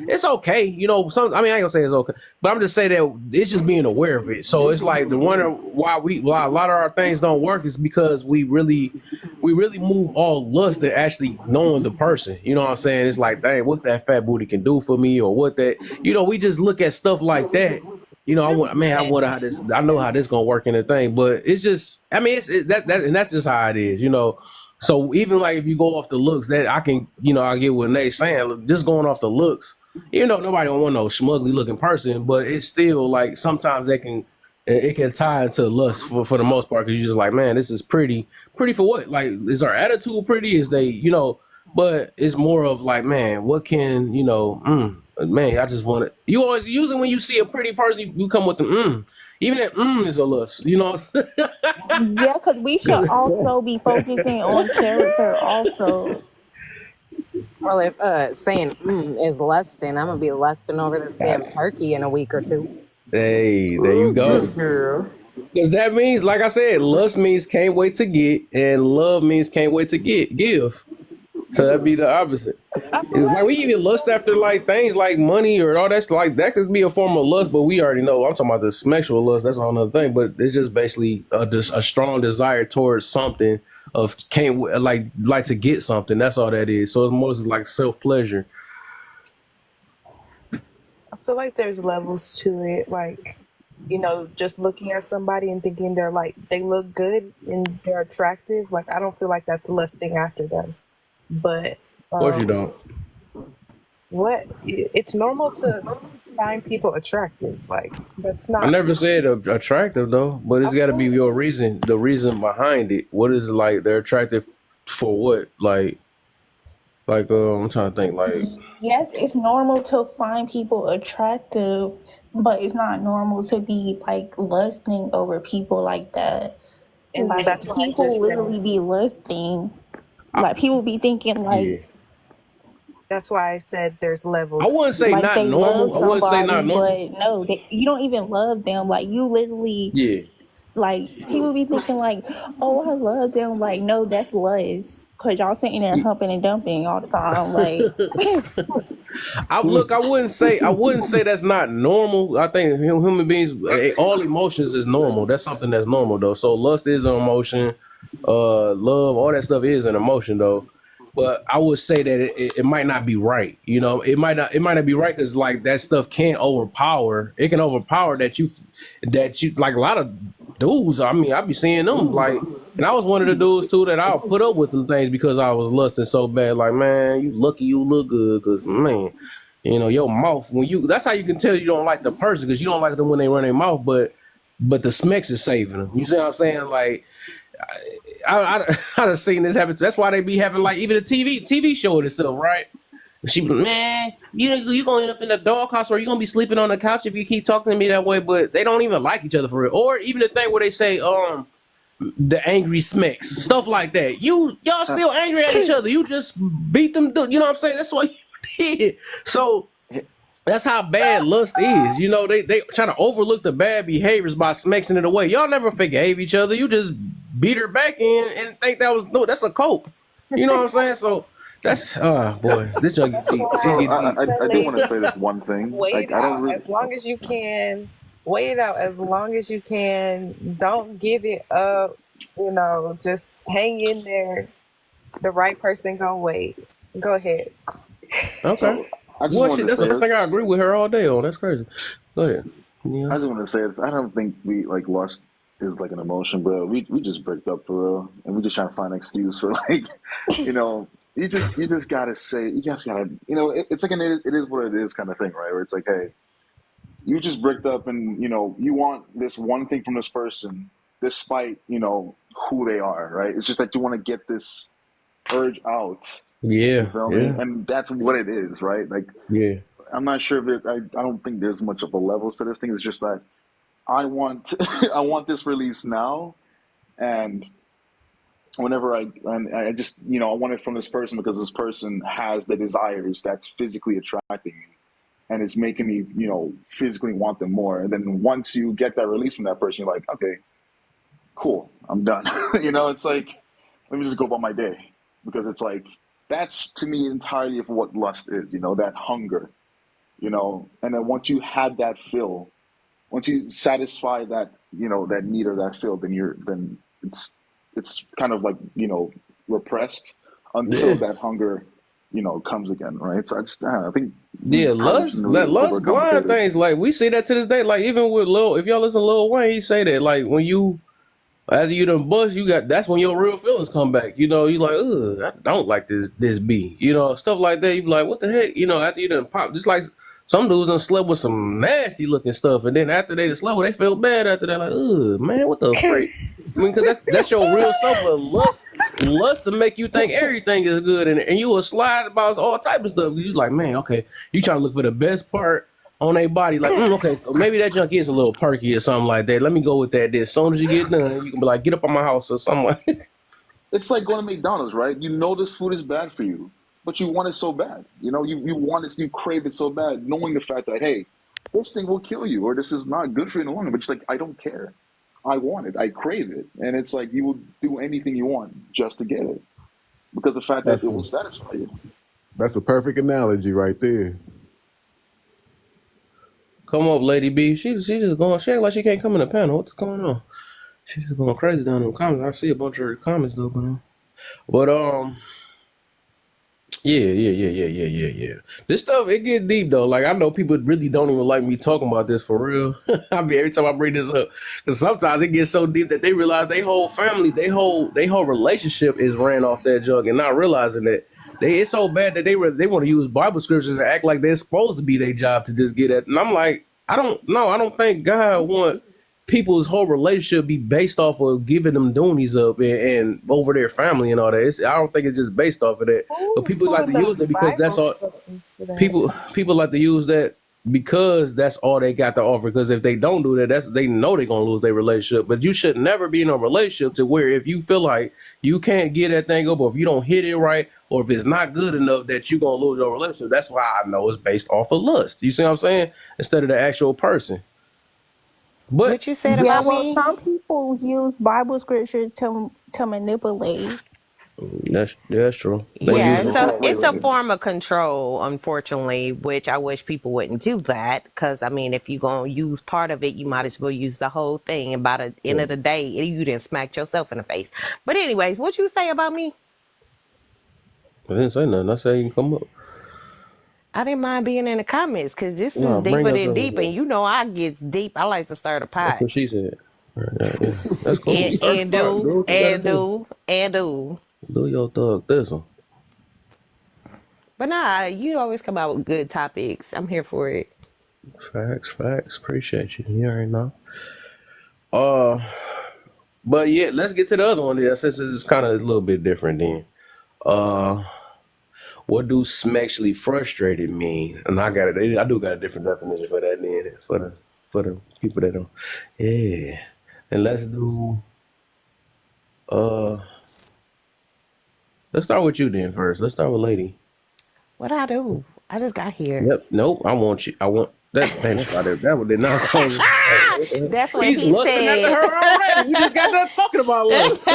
It's okay. You know, I ain't gonna say it's okay, but I'm just saying that it's just being aware of it. So it's like the wonder why a lot of our things don't work is because we really move all lust to actually knowing the person. You know what I'm saying? It's like, dang, what that fat booty can do for me, or what that, you know, we just look at stuff like that. You know, I wonder how this. I know how this gonna work in the thing, but it's just. I mean, that's just how it is. You know, so even like if you go off the looks, that I can, you know, I get what Nate's saying. Just going off the looks, you know, nobody don't want no schmuggly looking person, but it's still like sometimes it can tie into lust for the most part because you're just like, man, this is pretty for what? Like, is our attitude pretty? Is they, you know? But it's more of like, man, what can, you know, man, I just want it. You always usually when you see a pretty person, you come with the Even that is a lust, you know. Yeah, because we should also be focusing on character also. Well, if saying is lusting, I'm gonna be lusting over this damn turkey in a week or two. Hey, there you go. Because that means, like I said, lust means can't wait to get, and love means can't wait to give. So that'd be the opposite. Like we even lust after like things like money or all that's like that could be a form of lust, but we already know. I'm talking about the sexual lust. That's a whole other thing. But it's just basically a strong desire towards something of can't like to get something. That's all that is. So it's more like self pleasure. I feel like there's levels to it. Like, you know, just looking at somebody and thinking they look good and they're attractive. Like, I don't feel like that's lusting after them. But Of course you don't. What? It's normal to find people attractive. Like, that's not. I never said attractive though, but it's got to be your reason. The reason behind it. What is it like? They're attractive for what? Like I'm trying to think. Like, Yes, it's normal to find people attractive, but it's not normal to be like lusting over people like that. And like that's what I people just literally said. be lusting. Like people be thinking like. yeah. That's why I said there's levels. I wouldn't say Like not they normal. love I wouldn't say not somebody, normal. but no, you don't even love them. Like you literally, Yeah. like people be thinking like, oh, I love them. Like no, that's lust. Cause y'all sitting there humping and dumping all the time. Like I wouldn't say that's not normal. I think human beings, all emotions is normal. That's something that's normal though. So lust is an emotion. Love, all that stuff is an emotion though. But I would say that it might not be right. You know, it might not be right because like that stuff can overpower. It can overpower that you like a lot of dudes. I mean, I be seeing them like, and I was one of the dudes too that I'll put up with them things because I was lusting so bad. Like, man, you lucky you look good because man, you know your mouth that's how you can tell you don't like the person because you don't like them when they run their mouth, but the smecks is saving them. You see what I'm saying? Like. I done seen this happen. That's why they be having like even a TV show of itself, right? She be like, man, you gonna end up in the doghouse or you gonna be sleeping on the couch if you keep talking to me that way. But they don't even like each other for real. Or even the thing where they say the angry smecks, stuff like that. Y'all still angry at each other. You just beat them. You know what I'm saying? That's what you did. So that's how bad lust is. You know, they try to overlook the bad behaviors by smexing it away. Y'all never forgave each other. You just beat her back in and think that's a cope. You know what I'm saying? So that's boy, this jug gets deep. So I do want to say this one thing. Wait Like, it I don't out really. as long as you can. Wait it out as long as you can. Don't give it up. You know, just hang in there. The right person gonna wait. Go ahead. Okay. I just What wanted shit? to That's say the first thing I this. agree with her all day on. That's crazy. Go ahead. Yeah. I just want to say this. I don't think we like lust is like an emotion, bro. We just break up for real, and we just trying to find an excuse for like, you know, you just gotta say, you just gotta, it's like it is what it is kind of thing, right? Where it's like, hey, you just bricked up, and you want this one thing from this person, despite who they are, right? It's just that you want to get this urge out. You Yeah. feel me? Yeah. And that's what it is, right? Like, Yeah. I'm not sure if I don't think there's much of a levels to this thing. It's just that I want I want this release now, and whenever I just I want it from this person because this person has the desires that's physically attracting me, and it's making me physically want them more. And then once you get that release from that person, you're like, okay, cool, I'm done. It's like, let me just go about my day, because it's like that's to me entirely of what lust is. That hunger. And then once you had that fill, once you satisfy that that need or that fill, then it's kind of like repressed until Yeah. that hunger comes again, right? So I don't know, I think we Yeah, probably lust, shouldn't really lust blind overcomplicate it. things. Like we see that to this day. Like even with Lil, if y'all listen to Lil Wayne, he say that like when you after you done bust, that's when your real feelings come back. You like, ugh, I don't like this B. Stuff like that. You be like, what the heck? After you done pop, just like some dudes done slept with some nasty looking stuff, and then after they done slept with, they felt bad after that. Like, ugh, man, what the freak? I mean, because that's your real self. But lust to make you think everything is good, and you will slide about all type of stuff. You like, man, okay, you trying to look for the best part on their body, like, okay, maybe that junk is a little perky or something like that. Let me go with that. Then as soon as you get done, you can be like, get up on my house or something like that. It's like going to McDonald's, right? You know this food is bad for you, but you want it so bad. You want it, you crave it so bad, knowing the fact that, hey, this thing will kill you, or this is not good for you in the long run. But it's like, I don't care. I want it. I crave it. And it's like you will do anything you want just to get it, because the fact that That's it will satisfy you. that's a perfect analogy right there. Come up, Lady B. She just going, she act like she can't come in the panel. What's going on? She's just going crazy down in the comments. I see a bunch of her comments though, but yeah. This stuff, it get deep though. Like I know people really don't even like me talking about this for real. I mean, every time I bring this up, because sometimes it gets so deep that they realize they whole family, they whole relationship is ran off that junk, and not realizing that it's so bad that they want to use Bible scriptures and act like they're supposed to be their job to just get at. And I'm like, I don't think God want people's whole relationship be based off of giving them doonies up and over their family and all that. I don't think it's just based off of that. But people like to use it because that's all. People like to use that because that's all they got to offer. Because if they don't do that, they know they're gonna lose their relationship. But you should never be in a relationship to where if you feel like you can't get that thing up, or if you don't hit it right, or if it's not good enough, that you're gonna lose your relationship. That's why I know it's based off of lust. You see what I'm saying? Instead of the actual person. But What you said Yeah, about well, me? some people use Bible scripture to manipulate. That's true. They Yeah, use it. so it's a form of control, unfortunately, which I wish people wouldn't do that. Because, I mean, if you're going to use part of it, you might as well use the whole thing. And by the end of the day, you didn't smack yourself in the face. But anyways, what you say about me? I didn't say nothing. I said you can come up. I didn't mind being in the comments because this is No, bring deeper us than up. deep. And you know I get deep. I like to stir the That's pot. what she said. That's cool. And do. Do your thug thistle. But nah, you always come out with good topics. I'm here for it. Facts. Appreciate you. You already know. But yeah, let's get to the other one there, since it's kind of a little bit different then. What do sexually frustrated mean? And I do got a different definition for that then, for the people that don't. Yeah. And let's start with you then first. Let's start with Lady. What I do? I just got here. Yep. Nope. I want that. That did not sound. That's what He's he lusting said. after her already. We just got done talking about lust.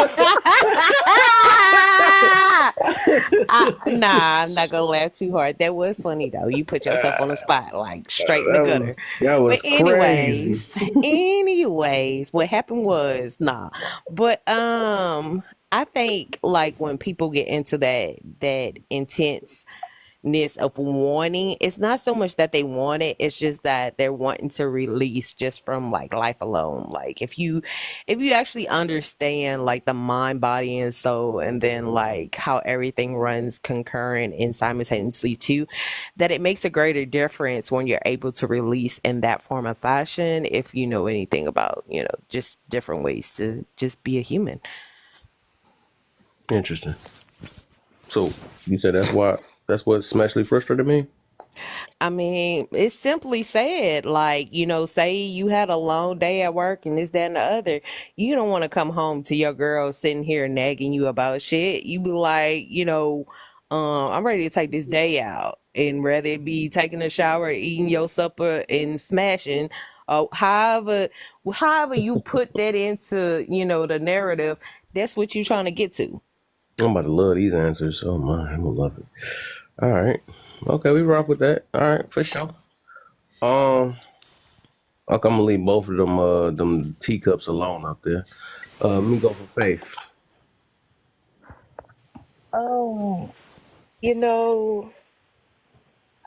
Nah, I'm not gonna laugh too hard. That was funny though. You put yourself on the spot, like straight in the gutter. That was But crazy. anyways, what happened was But I think like when people get into that intense of wanting. It's not so much that they want it, it's just that they're wanting to release just from like life alone. Like if you actually understand like the mind, body, and soul, and then like how everything runs concurrent and simultaneously too, that it makes a greater difference when you're able to release in that form of fashion, if you know anything about, just different ways to just be a human. Interesting. So you said that's what especially frustrated me. I mean, it's simply said, like, say you had a long day at work and this, that, and the other. You don't want to come home to your girl sitting here nagging you about shit. You be like, I'm ready to take this day out. And rather it be taking a shower, eating your supper, and smashing. However you put that into, the narrative, that's what you're trying to get to. I'm about to love these answers. Oh my, I'm gonna love it. All right. Okay, we rock with that. All right, for sure. Okay, I'm gonna leave both of them teacups alone up there. Let me go for Faith. Um, you know,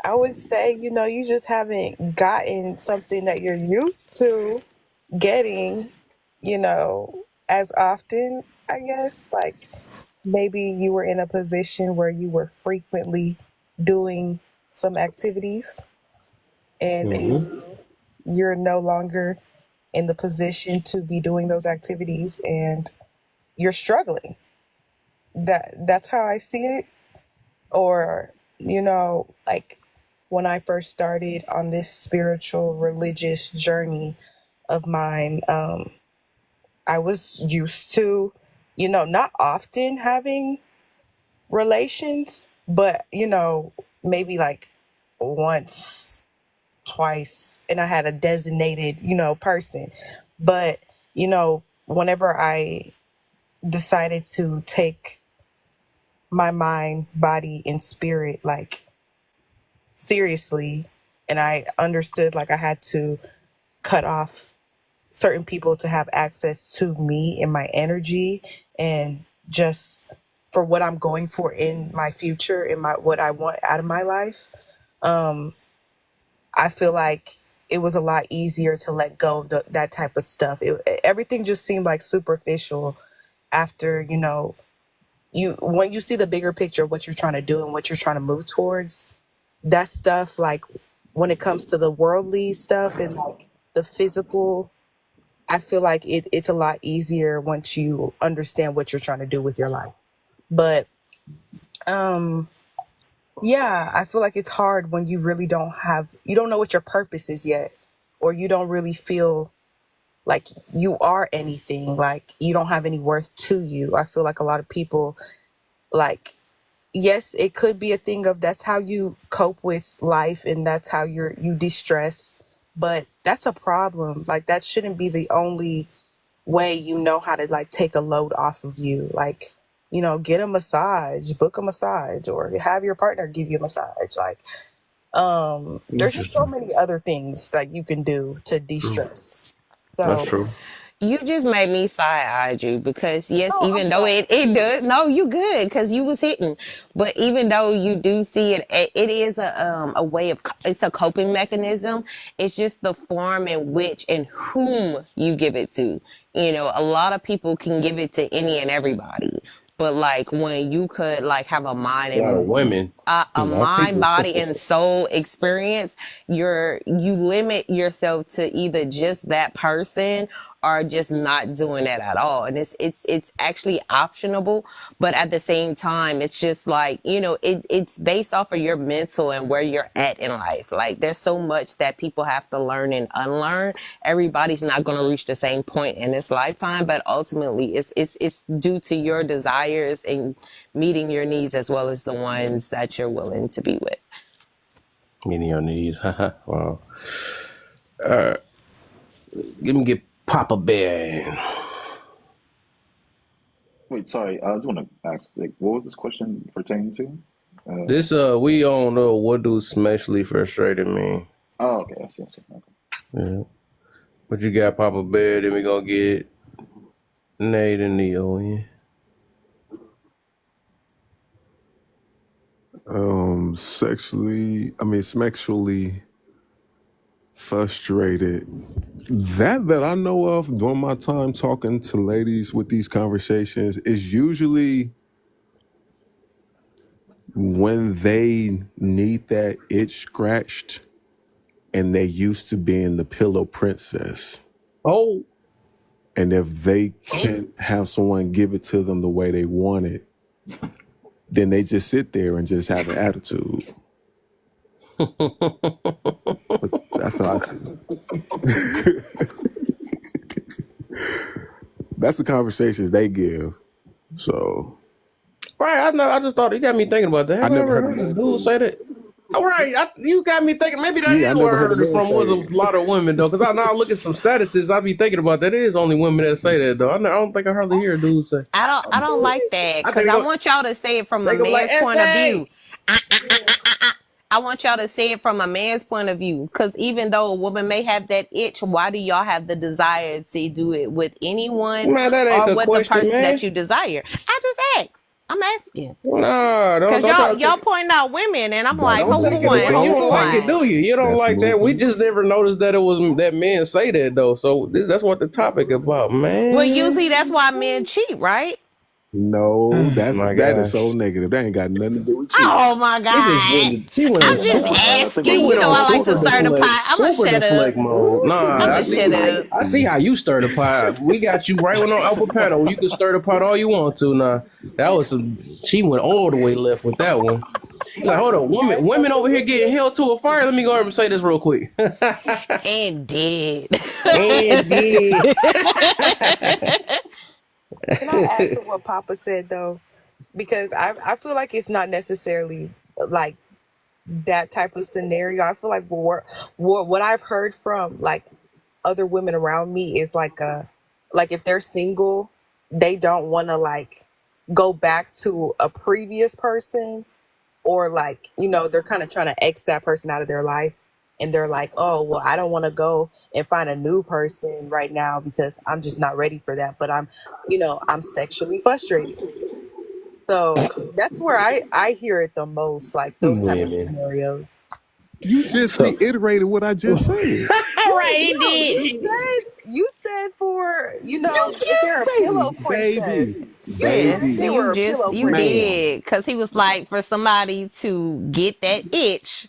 I would say, you just haven't gotten something that you're used to getting, as often, I guess. Like maybe you were in a position where you were frequently doing some activities and Mm-hmm. you're no longer in the position to be doing those activities and you're struggling. That's how I see it. Or, like when I first started on this spiritual religious journey of mine, I was used to, not often having relations, but, maybe like once, twice, and I had a designated, person. But, whenever I decided to take my mind, body, and spirit like seriously, and I understood like I had to cut off certain people to have access to me and my energy and just for what I'm going for in my future and my what I want out of my life. Um I feel like it was a lot easier to let go of that type of stuff. Everything just seemed like superficial after, you when you see the bigger picture of what you're trying to do and what you're trying to move towards, that stuff like when it comes to the worldly stuff and like the physical, I feel like it's a lot easier once you understand what you're trying to do with your life. But um yeah, I feel like it's hard when you don't know what your purpose is yet, or you don't really feel like you are anything, like you don't have any worth to you. I feel like a lot of people, like, yes, it could be a thing of that's how you cope with life and that's how you de-stress, but that's a problem. Like that shouldn't be the only way you know how to like take a load off of you. Like, get a massage, book a massage, or have your partner give you a massage. Like, there's just so Interesting. many other things that you can do to de-stress. That's So, true. You just made me side-eyed you because yes, oh, I'm even though sorry. it does, no, you good because you was hitting. But even though you do see it, it is a way of it's a coping mechanism. It's just the form in which and whom you give it to. A lot of people can give it to any and everybody, but like when you could like have a mind A lot of and women, a a lot of mind, people. body, and soul experience, you limit yourself to either just that person or just not doing that at all. And it's actually optionable, but at the same time, it's just like, it's based off of your mental and where you're at in life. Like there's so much that people have to learn and unlearn. Everybody's not going to reach the same point in this lifetime, but ultimately it's due to your desires and meeting your needs as well as the ones that you're willing to be with. Meeting your needs. Wow. Let me get Papa Bear. Wait, sorry. I just want to ask, like, what was this question pertaining to? This we don't know what do especially frustrated me. Oh, okay. Yes, yes, okay. Yeah. But you got Papa Bear, then we gonna get Nate and Neo in. Sexually frustrated. That I know of during my time talking to ladies with these conversations is usually when they need that itch scratched and they used to being the pillow princess. Oh, And if they can't have someone give it to them the way they want it, then they just sit there and just have an attitude. But that's how I see it. That's the conversations they give. So right. I know. I just thought you got me thinking about that. I Have I never ever heard a heard a man say dude say that? All right, you got me thinking. Maybe that Yeah, I is where never I heard a heard it man from. say Was a it. lot of women though, because I now look at some statuses. I be thinking about that. It is only women that say that though. I don't think I hardly hear a dude say. I don't like that I because think I want y'all to say it from a they go be like man's point of view. essay. I want y'all to say it from a man's point of view because even though a woman may have that itch, why do y'all have the desire to do it with anyone Man, that ain't or the with the question, person man. that you desire? I just ask. I'm asking. Nah, Because don't try to y'all take it. pointing out women and I'm like, That's Don't who take it moving the away. won? You Who don't like it, goalposts. do you? You don't That's like that. We moving. just never noticed that it was that men say that though. So that's what the topic about, Well, man. usually that's why men cheat, right? No, My that is gosh. so negative. That ain't got nothing to do with cheating. Oh my She just God. went. She went. I'm That's just not. She I think we asking. need You went to know, on I talk like to super about stir the that. deflect. pot. I'm going to Super shut up. deflect mode. Ooh, super I'm Nah, going to shut deflect. up. I see how you stir the pot. We got you right on upper panel. You can stir the pot all you want to. Nah, that was some. She went all the way left with that one. Like, hold on, women over here getting held to a fire. Let me go over and say this real quick. And dead. And did. Can I add to what Papa said though? Because I feel like it's not necessarily like that type of scenario. I feel like what I've heard from like other women around me is like if they're single, they don't want to like go back to a previous person, or like, you know, they're kind of trying to X that person out of their life, and they're like, oh well, I don't want to go and find a new person right now because I'm just not ready for that, but I'm, you know, I'm sexually frustrated. So that's where I hear it the most, like those type of Women. scenarios. You just So, reiterated what I just said. all right, he No, did. you said for, you You know, if they're a pillow baby, princess. Sis, They were a pillow you princess. did. Because he was like, for somebody to get that itch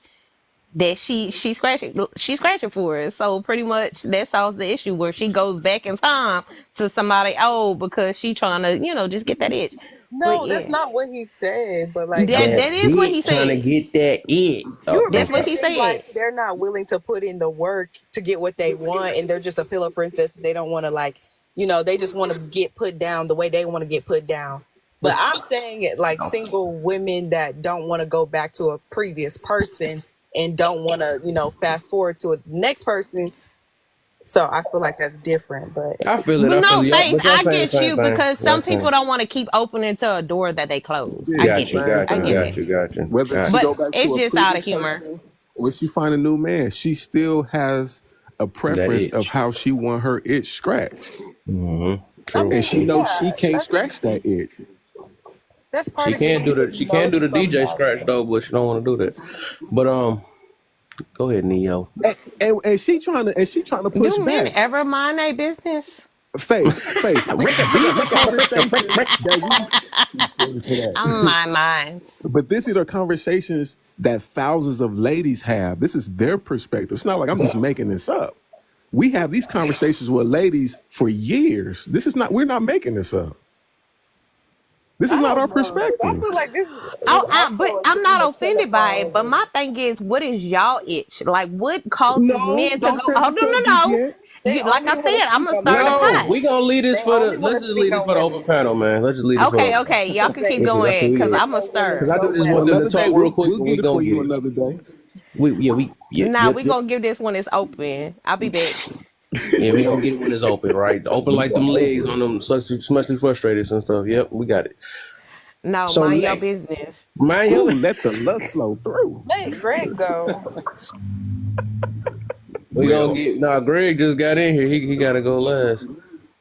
that she's scratching for it. So pretty much that solves the issue where she goes back in time to somebody old because she trying to, you know, just get that itch. But No, that's yeah, not what he said. But like, that That is what he bitch trying to said. get that it. Oh, you were That's making what it okay. he seem said. like they're not willing to put in the work to get what they want, and they're just a pillow princess. They don't want to, like, you know, they just want to get put down the way they want to get put down. But I'm saying it like single women that don't want to go back to a previous person and don't want to, you know, fast forward to a next person. So I feel like that's different. But I feel it. But I feel no, it. Y'all, babe, but y'all I saying the get same you thing. because Y'all some saying. people don't want to keep opening to a door that they close. I Yeah, get it. same I get thing. it. Whether she Gotcha. go But back to it's a just out of previous humor. person or she find a new man, she still has a That preference of itch. how she want her itch scratched. Mm-hmm. I True. mean, And she knows she yeah, can't scratch that itch. that's part She of getting can't do to the. She can't know do the DJ somebody. scratch though, but she don't want to do that. But go ahead, Neo. And she trying to push Do men back. ever mind their business? Faith, these are conversations that we silly for I'm that. my mind. But these are the conversations that thousands of ladies have. This is their perspective. It's not like I'm just making this up. We have these conversations with ladies for years. We're not making this up. This is I not our don't know. I perspective. feel like this is Oh, but also a I'm thing not to offended by it. But clarify. my thing is, what is y'all itch? Like, what causes No, men to don't go? change the Oh, subject no. yet. They You, like I only want to said, I'm speak gonna on stir the women. No, pot. we gonna leave this They for the. only want Let's to just leave speak this on for the open women. panel, man. Let's just leave this for the open panel. Okay, y'all can keep They That's what going we because do. I'm speak gonna on women stir. Cause I so just Well, want well. them to another day, talk real quick, we'll and we get it for gonna you get it. another day. Nah, we gonna give this one its open. I'll be back. Yeah, we gonna get it when it's open, right? Open We like them gonna legs over on it. them, sexually frustrated and stuff. Yep, we got it. No, So mind your next, business. man, Ooh, let the lust flow through. Let Greg go. we gonna Well, get. Nah, Greg just got in here. He gotta go last.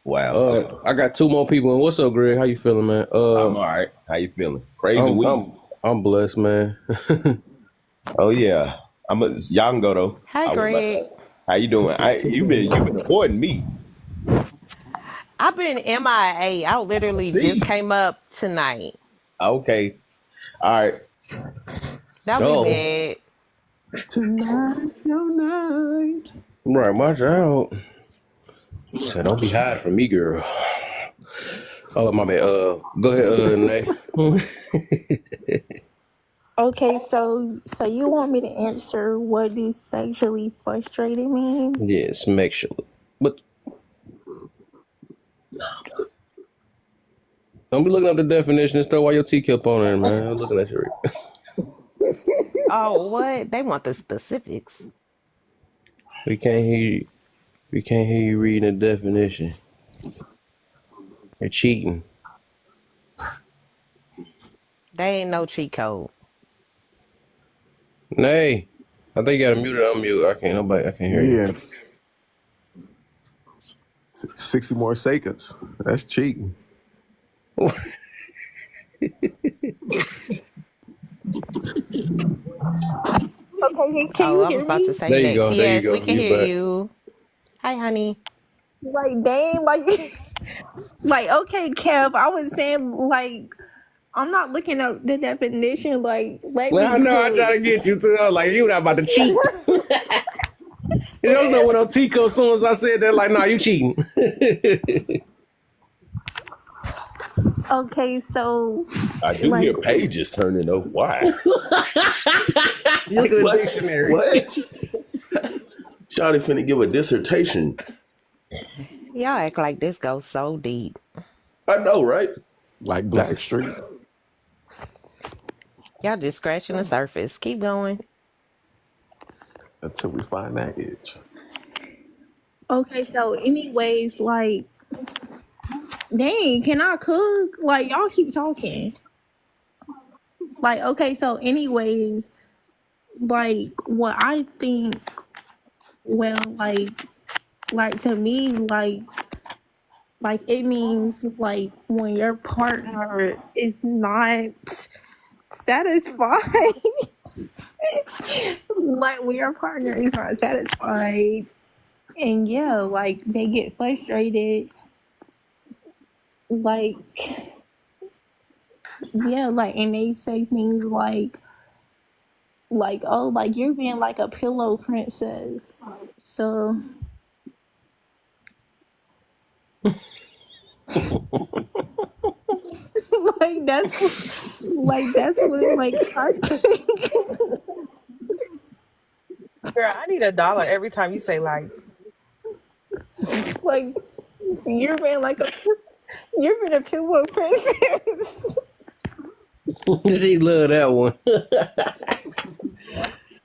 wow. I got two more people. And what's up, Greg? How you feeling, man? I'm all right. How you feeling? Crazy I'm week. I'm I'm blessed, man. Oh yeah, y'all can go though. Hi, I was about to. Greg. How you doing? You've been avoiding me. I've been MIA. I literally just See, came up tonight. okay, all right. Don't be Oh, mad. Tonight's your night. right, watch out. So don't be hiding from me, girl. Oh, my bad. Go ahead, Nate. Okay, so you want me to answer what do sexually frustrated mean? Yes, make sure. But don't be looking up the definition and stuff while your teacup on there, man. I'm looking at you. Oh, what? They want the specifics. We can't hear you. We can't hear you reading the definition. They're cheating. They ain't no cheat code. Nay, I think you gotta mute or unmute. I can't hear you. Yeah. 60 more seconds. That's cheating. Okay, can Oh, you I was hear about to me? say There you next. go. There you Yes, go. we can You hear back. you. Hi, honey. Like, dang, like, like, okay, Kev, I was saying, like, I'm not looking up the definition. Like, let Well, me I know I try to cook. get you to. I was like, you not about to cheat. You know, so when on Tico, as soon as I said that, like, nah, you cheating. Okay, so I do like, hear pages turning up. Why? You look at the What? dictionary. What? Shawty finna give a dissertation. Y'all act like this goes so deep. I know, right? Like Blackstreet. Y'all just scratching the surface. Keep going. Until we find that itch. okay, so anyways, like, dang, can I cook? Like, y'all keep talking. Like, okay, so anyways, like, what I think, well, like to me, like it means like when your partner is not satisfied. Like when your partner is not satisfied, and yeah, like they get frustrated, like, yeah, like, and they say things like oh, like you're being like a pillow princess. So like that's what like I think. Girl, I need $1 every time you say like. Like you're being like you're being a pillow princess. She love that one.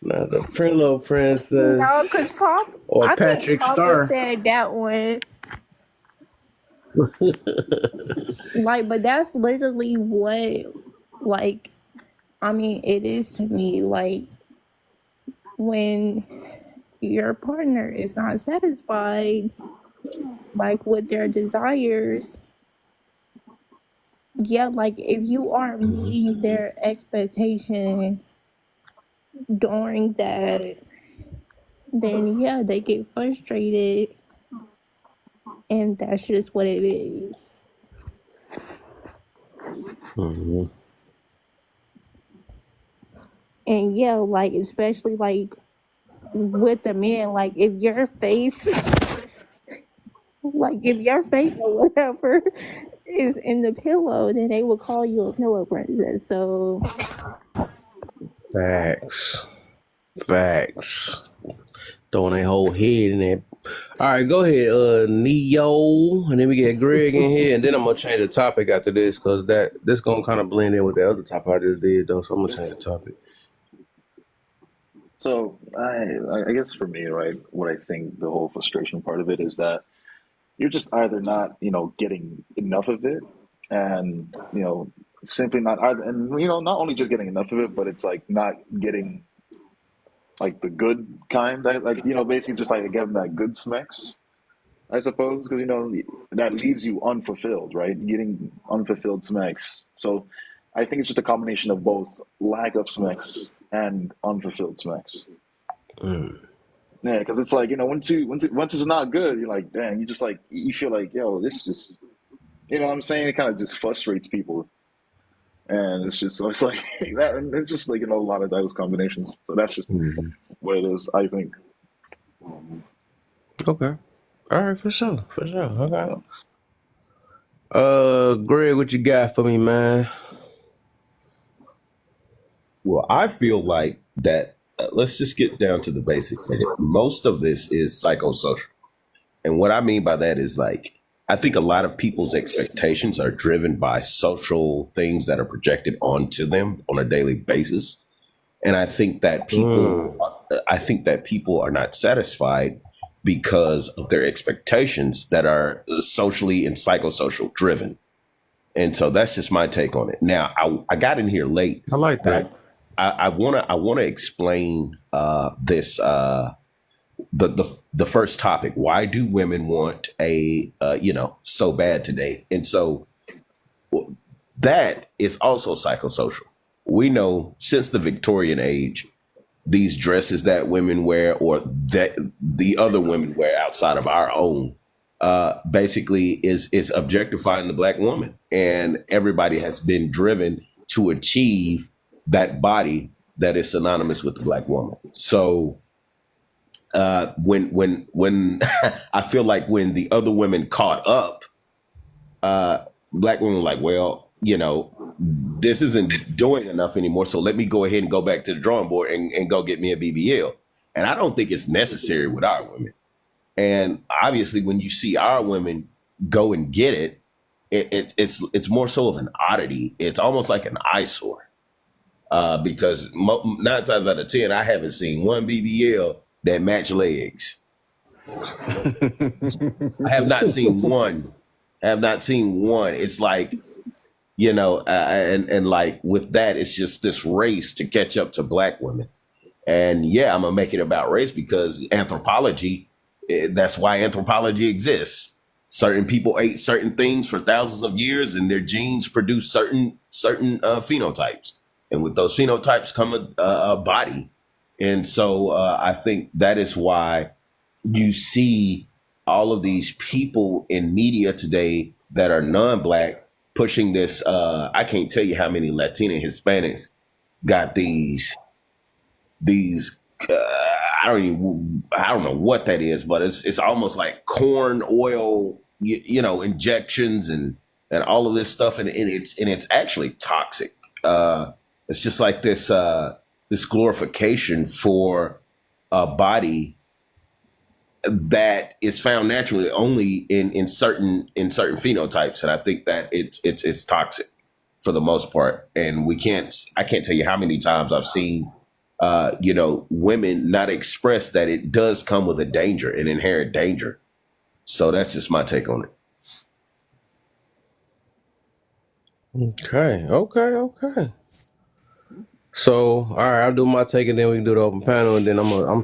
Not the Pillow Princess. No, because Pop, Or I think Patrick Papa Star. said that one. Like, but that's literally what, like, I mean, it is to me. Like, when your partner is not satisfied, like, with their desires, yeah, like, if you aren't meeting their expectation during that, then yeah, they get frustrated, and that's just what it is. Mm-hmm. And yeah, like, especially like with the men, like if your face like if your face or whatever is in the pillow, then they will call you a pillow princess. So Facts. Throwing their whole head in there. All right, go ahead, Neo, and then we get Greg in here, and then I'm gonna change the topic after this because this gonna kind of blend in with the other topic I just did though. So I'm gonna change the topic. So I guess for me, right, what I think the whole frustration part of it is that you're just either not, getting enough of it, and simply not either, and not only just getting enough of it, but it's like not getting like the good kind, like basically just like getting that good smacks, I suppose, because that leaves you unfulfilled, right? Getting unfulfilled smacks. So I think it's just a combination of both lack of sex and unfulfilled sex. Mm. Yeah, because it's like, once it's not good, you're like, dang, you just like you feel like, yo, this just, you know what I'm saying? It kind of just frustrates people, and it's just so it's like that, and it's just like a lot of those combinations. So that's just what it is, I think. Okay. All right, for sure. Okay. Greg, what you got for me, man? Well, I feel like that. Let's just get down to the basics of it. Most of this is psychosocial. And what I mean by that is like, I think a lot of people's expectations are driven by social things that are projected onto them on a daily basis. And I think that people are not satisfied because of their expectations that are socially and psychosocial driven. And so that's just my take on it. Now, I got in here late. I like that. I wanna explain this the first topic. Why do women want a so bad today? And so that is also psychosocial. We know since the Victorian age, these dresses that women wear or that the other women wear outside of our own basically is objectifying the Black woman, and everybody has been driven to achieve that body that is synonymous with the Black woman. So when I feel like when the other women caught up, Black women were like, well, this isn't doing enough anymore, so let me go ahead and go back to the drawing board and go get me a BBL. And I don't think it's necessary with our women. And obviously, when you see our women go and get it, it's more so of an oddity. It's almost like an eyesore. Because 9 times out of 10, I haven't seen one BBL that match legs. I have not seen one. It's like, and like with that, it's just this race to catch up to Black women. And yeah, I'm gonna make it about race because anthropology, that's why anthropology exists. Certain people ate certain things for thousands of years and their genes produce certain phenotypes. And with those phenotypes come a body. And so I think that is why you see all of these people in media today that are non-Black pushing this. I can't tell you how many Latina Hispanics got these I don't know what that is, but it's almost like corn oil, injections and all of this stuff. And it's actually toxic. It's just like this glorification for a body that is found naturally only in certain phenotypes, and I think that it's toxic for the most part. And I can't tell you how many times I've seen women not express that it does come with an inherent danger. So that's just my take on it. Okay. So, all right, I'll do my take and then we can do the open panel, and then I'm gonna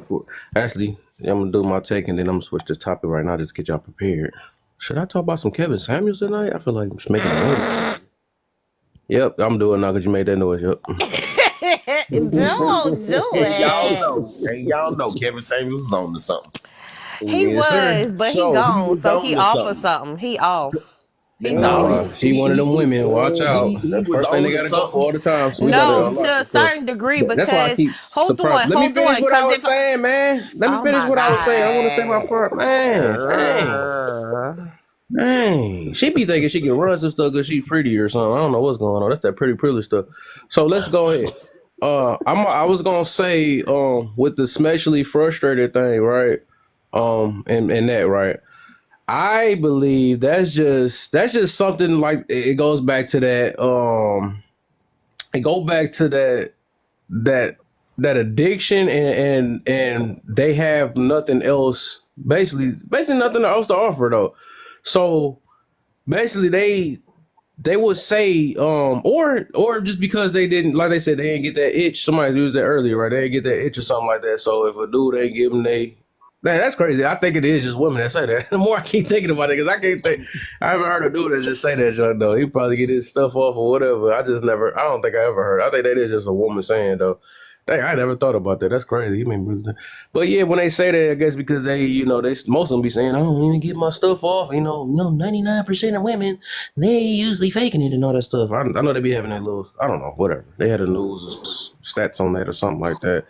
do my take and then I'm gonna switch this topic right now just to get y'all prepared. Should I talk about some Kevin Samuels tonight? I feel like I'm just making a noise. Yep, I'm doing it now because you made that noise. Yep. Don't do it. Y'all know Kevin Samuels is on to something. He Yes, was, but he So gone. was So on he to off something. of something. He off. He's off. She one of them women. Watch out. He That's the was first thing they on to gotta go something. for all the time. So we No, gotta to a certain degree, That's why I because keep hold surprised. on, Let me finish what I was saying, man. Let me Oh finish my what I was saying. I want to say my God. part, man. Dang. She be thinking she can run some stuff because she's pretty or something. I don't know what's going on. That's that pretty privilege stuff. So let's go ahead. I was gonna say with the especially frustrated thing, right? And that, right? I believe that's just something like it goes back to that that addiction and they have nothing else, basically nothing else to offer though. So basically they would say or just because they didn't, like they said, they didn't get that itch. Somebody used that earlier, right? They didn't get that itch or something like that. So if a dude ain't give them Man, that's crazy. I think it is just women that say that. The more I keep thinking about it, because I can't think. I haven't heard a dude that just say that junk though. He probably get his stuff off or whatever. I just never. I don't think I ever heard. I think that is just a woman saying though. Dang, I never thought about that. That's crazy. You mean, but yeah, when they say that, I guess because they, they most of them be saying, I don't even get my stuff off. 99% of women, they usually faking it and all that stuff. I know they be having that little, I don't know, whatever. They had a news stats on that or something like that.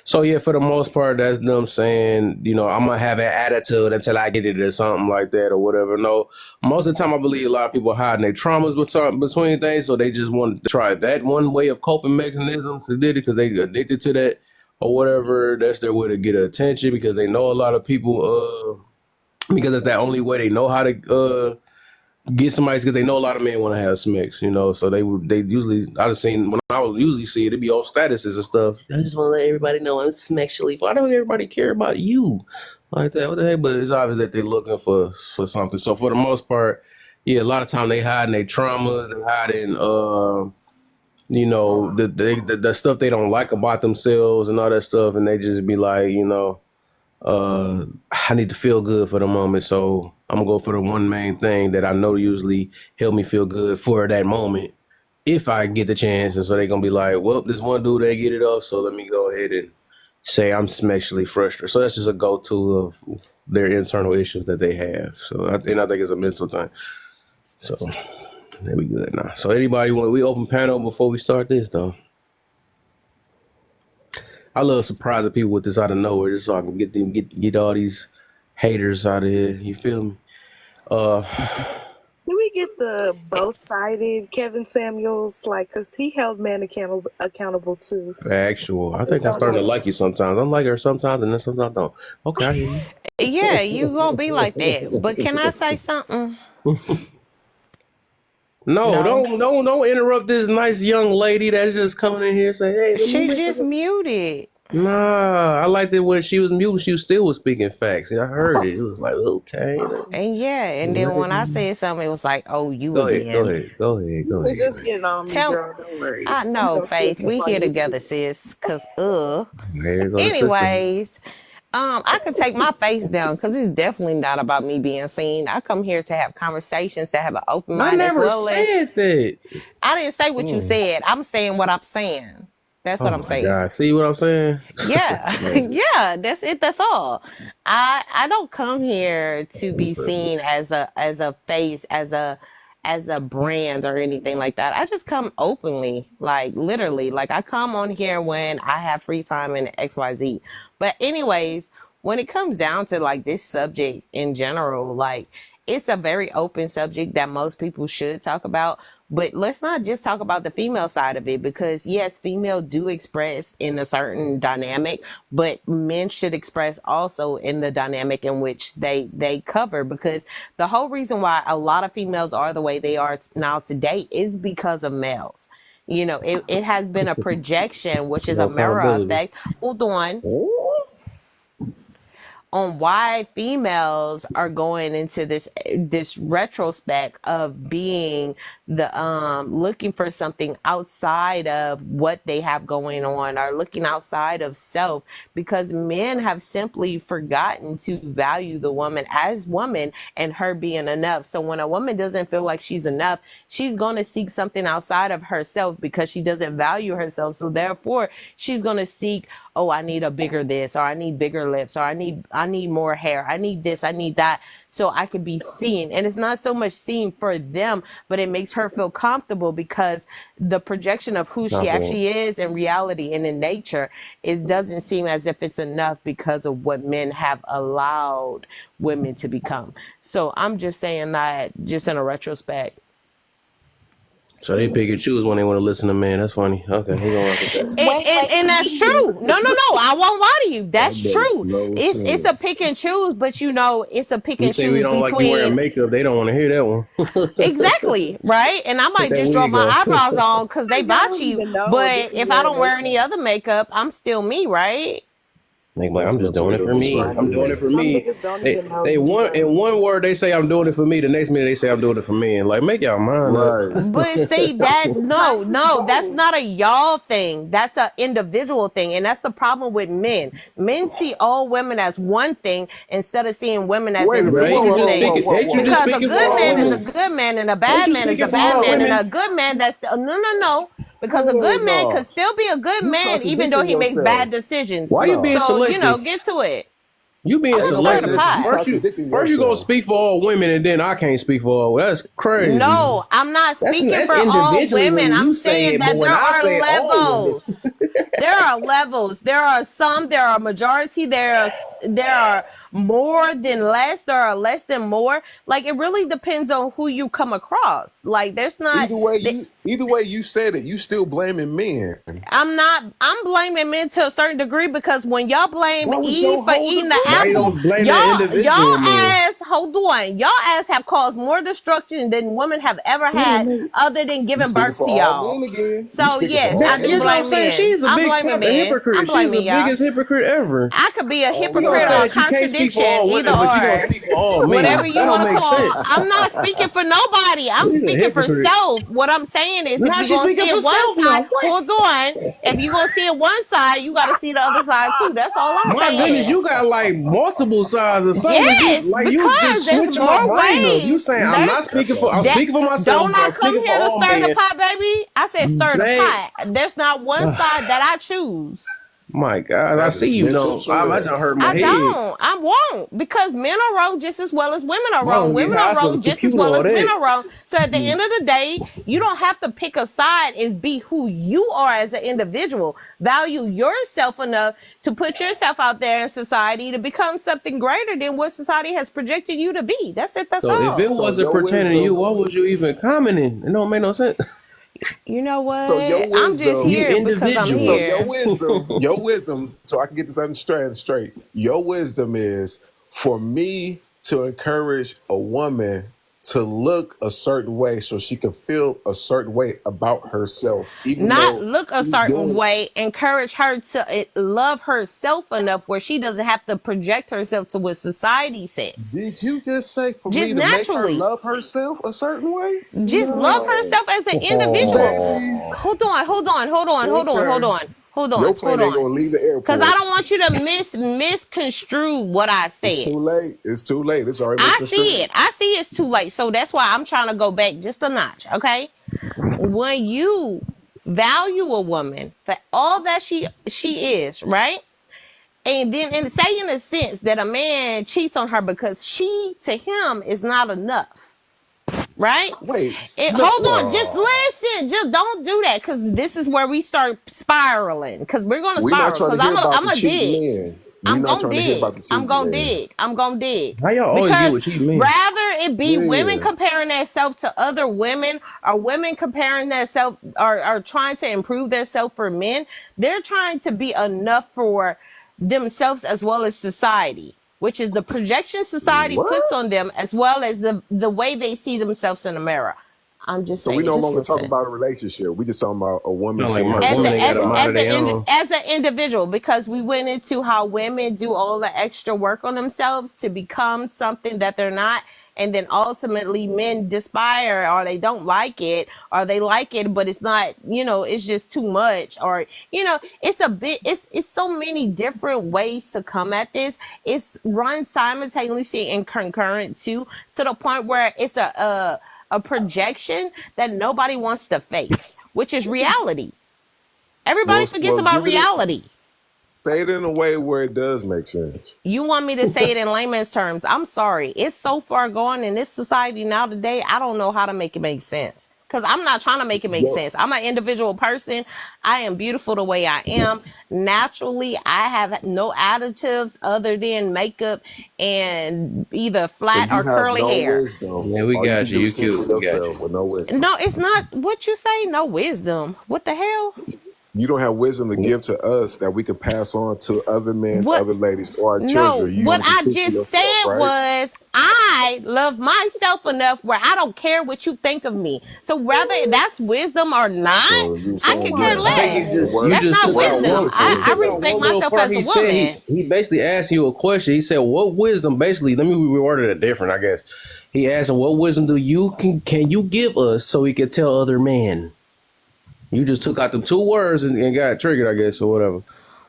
So yeah, for the most part, that's them saying, I'm gonna have an attitude until I get it or something like that or whatever. No, most of the time I believe a lot of people hiding their traumas between things, so they just want to try that one way of coping mechanism to did it because they addicted to that or whatever. That's their way to get attention because they know a lot of people because it's that only way they know how to get somebody because they know a lot of men want to have sex, so they usually, I just seen when I would usually see it, it'd be all statuses and stuff. I just want to let everybody know I'm sexually. Why don't everybody care about you like that? What the heck? But it's obvious that they're looking for something. So for the most part, yeah, a lot of time they hiding their traumas, they hiding the stuff they don't like about themselves and all that stuff, and they just be like, I need to feel good for the moment, so I'm gonna go for the one main thing that I know usually help me feel good for that moment if I get the chance. And so they're gonna be like, well, this one dude they get it off, so let me go ahead and say I'm sexually frustrated. So that's just a go-to of their internal issues that they have. So I think it's a mental thing. So there we good now. So anybody we open panel before we start this though? I love surprising people with this out of nowhere, just so I can get all these haters out of here. You feel me? Can we get the both-sided Kevin Samuels, because he held men accountable too. Actual. I think I'm starting to like you sometimes. I like her sometimes, and then sometimes I don't. Okay, I hear you. Yeah, you gonna be like that. But can I say something? No, don't interrupt this nice young lady that's just coming in here saying, hey. She just muted. Nah, I liked it when she was muted. She still was speaking facts. I heard it. It was like, okay. And then when I said something, it was like, oh, you Go again. ahead. Just get it on me, girl. Don't worry. I know, Faith. We here together, sis. Cause anyways. I can take my face down because it's definitely not about me being seen. I come here to have conversations, to have an open mind as well as. That. I didn't say what you said. I'm saying what I'm saying. That's what I'm saying. God. See what I'm saying? Yeah, yeah. That's it. That's all. I don't come here to be seen as a face, as a brand or anything like that. I just come openly, literally. I come on here when I have free time and XYZ. But anyways, when it comes down to this subject in general, it's a very open subject that most people should talk about. But let's not just talk about the female side of it, because yes, female do express in a certain dynamic, but men should express also in the dynamic in which they cover, because the whole reason why a lot of females are the way they are now today is because of males. It has been a projection, which is a mirror effect. Hold on why females are going into this retrospect of being looking for something outside of what they have going on, or looking outside of self, because men have simply forgotten to value the woman as woman and her being enough. So when a woman doesn't feel like she's enough, she's going to seek something outside of herself because she doesn't value herself. So therefore she's going to seek, oh, I need a bigger this, or I need bigger lips, or I need more hair. I need this, I need that, so I could be seen. And it's not so much seen for them, but it makes her feel comfortable, because the projection of who she actually is in reality and in nature doesn't seem as if it's enough because of what men have allowed women to become. So I'm just saying that just in a retrospect. So they pick and choose when they want to listen to men. That's funny. Okay, he gonna work with that. And that's true. No, I won't lie to you. That's true. It's a pick and choose, but it's a pick and choose between. We don't like you wearing makeup. They don't want to hear that one. Exactly, right? And I might just draw my eyebrows on because they bought you. But if I don't wear any other makeup, I'm still me, right? They be like, That's I'm just doing it for me. mental I'm doing it for Some me. niggas don't They even know they you one in one word they say I'm doing it for me. The next minute they say I'm doing it for me. And like, make y'all mind up. Right. But see that no, that's not a y'all thing. That's an individual thing, and that's the problem with men. Men see all women as one thing instead of seeing women as Wait a minute. Ain't individual you just things. speaking? Ain't you just Because a speaking for good all man is a women? good man, and a Ain't bad you man is a speaking for bad all man, and women? a good man that's no. Because a good man No. could still be a good You man even though contradicting he makes yourself. bad decisions. Why you being No. So selective? get to it. You being I'm Ain't gonna no way. stir the selective. Listen, you pot. First you gonna yourself. speak for all women, and then I can't speak for all. That's crazy. No, I'm not speaking That's for all individually women. when I'm you say saying it, but that when there I are say all women, levels. There are levels. There are some. There are majority. There are more than less. There are less than more. Like it really depends on who you come across. Like there's not. Either way you said it, you still blaming men. I'm not. I'm blaming men to a certain degree because when y'all blame That was Eve your for whole eating the why you apple, don't blame that y'all individual man? ass hold on, y'all ass have caused more destruction than women have ever Wait a had, minute. other than You giving speaking birth for to all y'all. men again. You So speaking for yes, all I That's do what I'm blame saying. men. She's a I'm big blaming a men. hypocrite. I'm She's the blaming y'all. biggest hypocrite ever. I could be a all You gonna hypocrite say or a that you can't speak for contradiction, all either women, but you gonna or. speak for all men. Whatever you That don't want to make call. sense. I'm not speaking for nobody. I'm She's a speaking for hypocrite. self. What I'm saying is, if Now you're she's gonna speaking see for it one self side, now. What? hold on. If you're gonna see it one side, you got to see the other side too. That's all I'm My goodness, saying. you got like multiple sides or something. Yes, You because just there's switching my more brain up. You ways. saying I'm not speaking for I'm That speaking for myself, don't but I'm I come speaking for here to all stir the men. pot, baby? I said stir the They pot. There's not one side that I choose. my God, I That see is you mental don't. I done Tourette's. hurt my I head. don't. I won't. Because men are wrong just as well as women are I wrong. don't get Women high are for the wrong just as computer well all as men that. are wrong. So at the end of the day, you don't have to pick a side as be who you are as an individual. Value yourself enough to put yourself out there in society to become something greater than what society has projected you to be. That's it. That's So if it all. So wasn't your pertaining to you, wisdom. what was you even commenting? It don't make no sense. You know So what? I'm just You here because I'm So individual. here. your wisdom, so I can get this understanding straight. Your wisdom is for me to encourage a woman to look a certain way so she can feel a certain way about herself, even Not though look a she's certain dealing. way, encourage her to love herself enough where she doesn't have to project herself to what society says. Did you just say for Just me to make her naturally. love herself a certain way? Just love No, herself as an individual. baby. Hold Okay. Your plane ain't on. gonna leave the Because I airport. don't want you to misconstrue what I It's said. too late. It's too late. It's already I see misconstrued. it. I see it's too late. So that's why I'm trying to go back just a notch, okay? When you value a woman for all that she is, right? And then say in a sense that a man cheats on her because she to him is not enough, right? Wait, no. Hold on, just listen. Just don't do that because this is where we start spiraling. Because we're gonna We're not spiral. trying to Because hear about I'm the a cheating dig. man. We're I'm not gonna trying to hear dig. about the cheating man. I'm gonna dig. How y'all always get Because what you mean? rather it be women Yeah. comparing themselves to other women, or women comparing themselves or trying to improve themselves for men, they're trying to be enough for themselves as well as society, which is the projection society puts What? on them as well as the way they see themselves in the mirror. I'm just So we saying, no just longer talking listen. about a relationship. We just talking about a woman Sound like seeing my As woman a, ain't got herself a mind of their inside. own. as an individual, because we went into how women do all the extra work on themselves to become something that they're not, and then ultimately men despise or they don't like it, or they like it but it's not, it's just too much, or it's so many different ways to come at this. It's run simultaneously and concurrent too, to the point where it's a projection that nobody wants to face, which is reality. Everybody forgets Well, about give it. reality. Say it in a way where it does make sense. You want me to say it in layman's terms? I'm sorry. It's so far gone in this society now today. I don't know how to make it make sense. Because I'm not trying to make it make Yo, sense. I'm an individual person. I am beautiful the way I am. Naturally, I have no additives other than makeup and either so flat you or have curly no hair. wisdom. Yeah, we All you got can you. do You is think for cute. We got yourself you. with no wisdom. No, it's not what you say. No wisdom. What the hell? You don't have wisdom to give to us that we can pass on to other men, What? other ladies, or our No, children. You what only can I speak for just yourself, said right? was I I love myself enough where I don't care what you think of me. So whether that's wisdom or not, So you I could saying care that I think less. the you That's worst just not took out worst wisdom. one. people You I took out respect one little myself part. as a He said woman. he basically asked you a question. He said, "What wisdom?" Basically, let me reword it different. I guess he asked him, "What wisdom do you can you give us so we can tell other men?" You just took out the two words and got triggered, I guess, or whatever.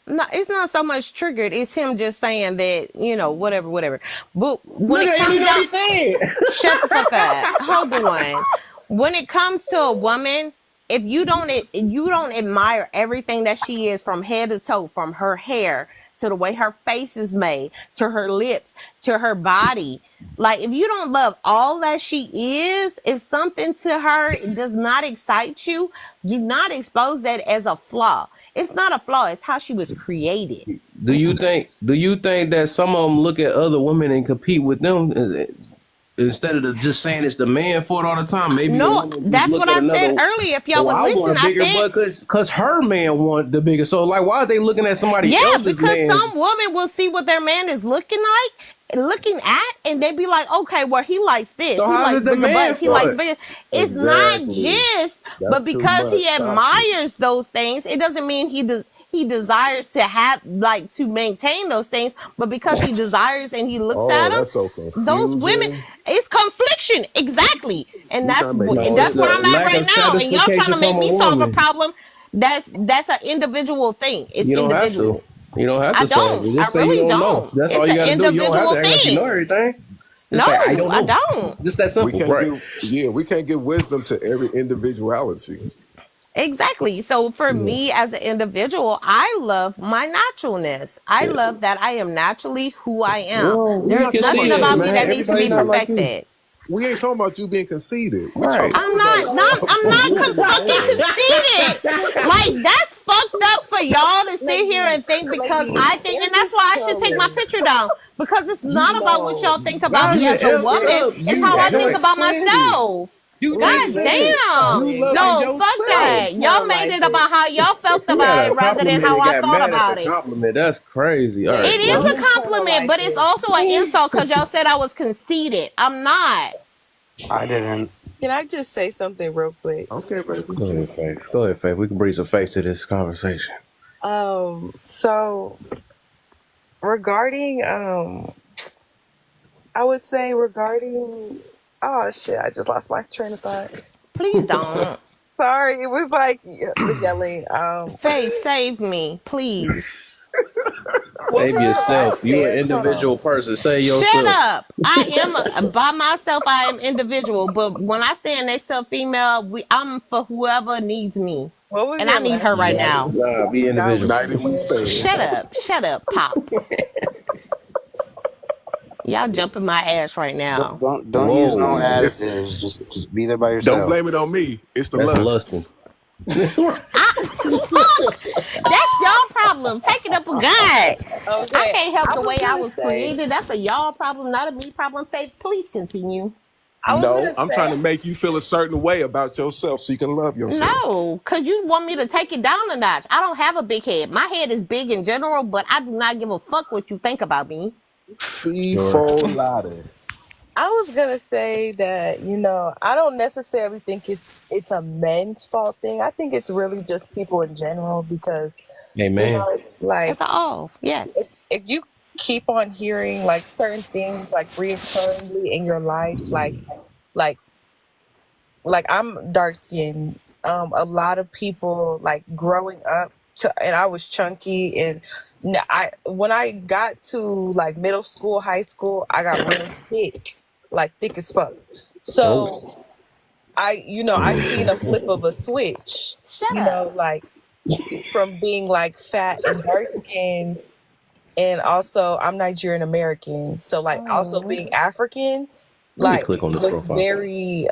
No, it's not so much triggered. It's him just saying that, whatever. But when Look it at him. You comes know what he down, said. shut the fuck up. Hold on. When it comes to a woman, if you don't admire everything that she is from head to toe, from her hair to the way her face is made, to her lips, to her body. Like, if you don't love all that she is, if something to her does not excite you, do not expose that as a flaw. It's not a flaw. It's how she was created. Do you think that some of them look at other women and compete with them instead of just saying it's the man fault all the time? Maybe a No, woman just that's look what at I said another. earlier. If y'all Well, would I want listen, a I bigger said, butt because her man want the bigger. So like, why are they looking at somebody yeah, else's because man? some woman will see what their man is looking at, and they be like, okay, well, he likes this. So He how's likes it the bigger man butts. He likes fault? bigger. It's not exactly. just, but That's too because much he toxic. admires those things, it doesn't mean he desires to have, like, to maintain those things, but because he desires and he looks at Oh, them, that's so those women, confusing. it's confliction. Exactly. And You trying to make it No, it's that's where the I'm at simple. lack right of now. And y'all trying satisfaction to make from a me solve a woman. problem. That's an individual thing. It's You don't have to. individual. You don't have I to solve don't. it. I Just say you really don't know. don't. That's It's all you got an to do. You don't have to individual act like you know thing. everything. Just No, say I don't I know. don't. Just that We simple, can't right? give we can't give wisdom to every individuality. Exactly. So for Yeah. me as an individual, I love my naturalness. I Yeah. love that I am naturally who I am. Well, We're we There's not can talking see nothing about that, about you me man. that needs to Everybody be being not like conceited. you. perfected. We ain't talking about you being conceited. We're Right. talking I'm about not, no, I'm a not woman as fucking well. conceited. Like, that's fucked up for y'all to sit here and think because Ladies, I think, in and that's this why I should take my trailer, picture down because it's you not about what know, y'all think about How's me it as a effed woman. up? It's You how I think just about said it. myself. You just God in said this it. damn. You trailer, loving y'all, No, fuck y'all yourself. can that. Y'all tell made like it about how y'all felt You got about a it rather than compliment how and I got thought mad at the about it. compliment. That's crazy. All It right, is bro. y'all a can kind of compliment, like but it's also an insult because y'all said I was conceited. I'm not. I didn't. Can I just say something real quick? Okay, baby. Go ahead, Faith. Go ahead, Faith. We can bring some faith to this conversation. So regarding I would say regarding oh shit, I just lost my train of thought. Please don't. Sorry, it was like the yelling. Faith, save me, please. What Save was your yourself. last You an stance? Hold on. individual person. Save Shut yourself. up. I am by myself. I am individual, but when I stand next to a female, I'm for whoever needs me, What was and I your need her last right stance? now. Nah, be Y'all individual. United we stand. Shut up, Pop. Y'all jumping my ass right Don't now. don't, don't use no Whoa. It's additives. Just be there by don't yourself. blame it on me. It's the That's lust. lusting. Fuck. That's y'all problem. Take it up with God. I Okay, can't help I the was way I gonna was say, created. That's a y'all problem, not a me problem. Faith, please continue. I was No, gonna I'm say, trying to make you feel a certain way about yourself so you can love yourself. No, because you want me to take it down a notch. I don't have a big head. My head is big in general, but I do not give a fuck what you think about me. Fee Sure. fo lada. I was gonna say that I don't necessarily think it's a men's fault thing. I think it's really just people in general because Amen. like It's all, yes. if you keep on hearing like certain things like reoccurringly in your life, like I'm dark skinned. A lot of people like growing up and I was chunky and when I got to like middle school, high school, I got real thick, like thick as fuck. Oh. So I seen a flip of a switch, Shut up. like from being like fat and dark skinned, and also I'm Nigerian American, so like also Oh. being African, Let me like click on this was profile. very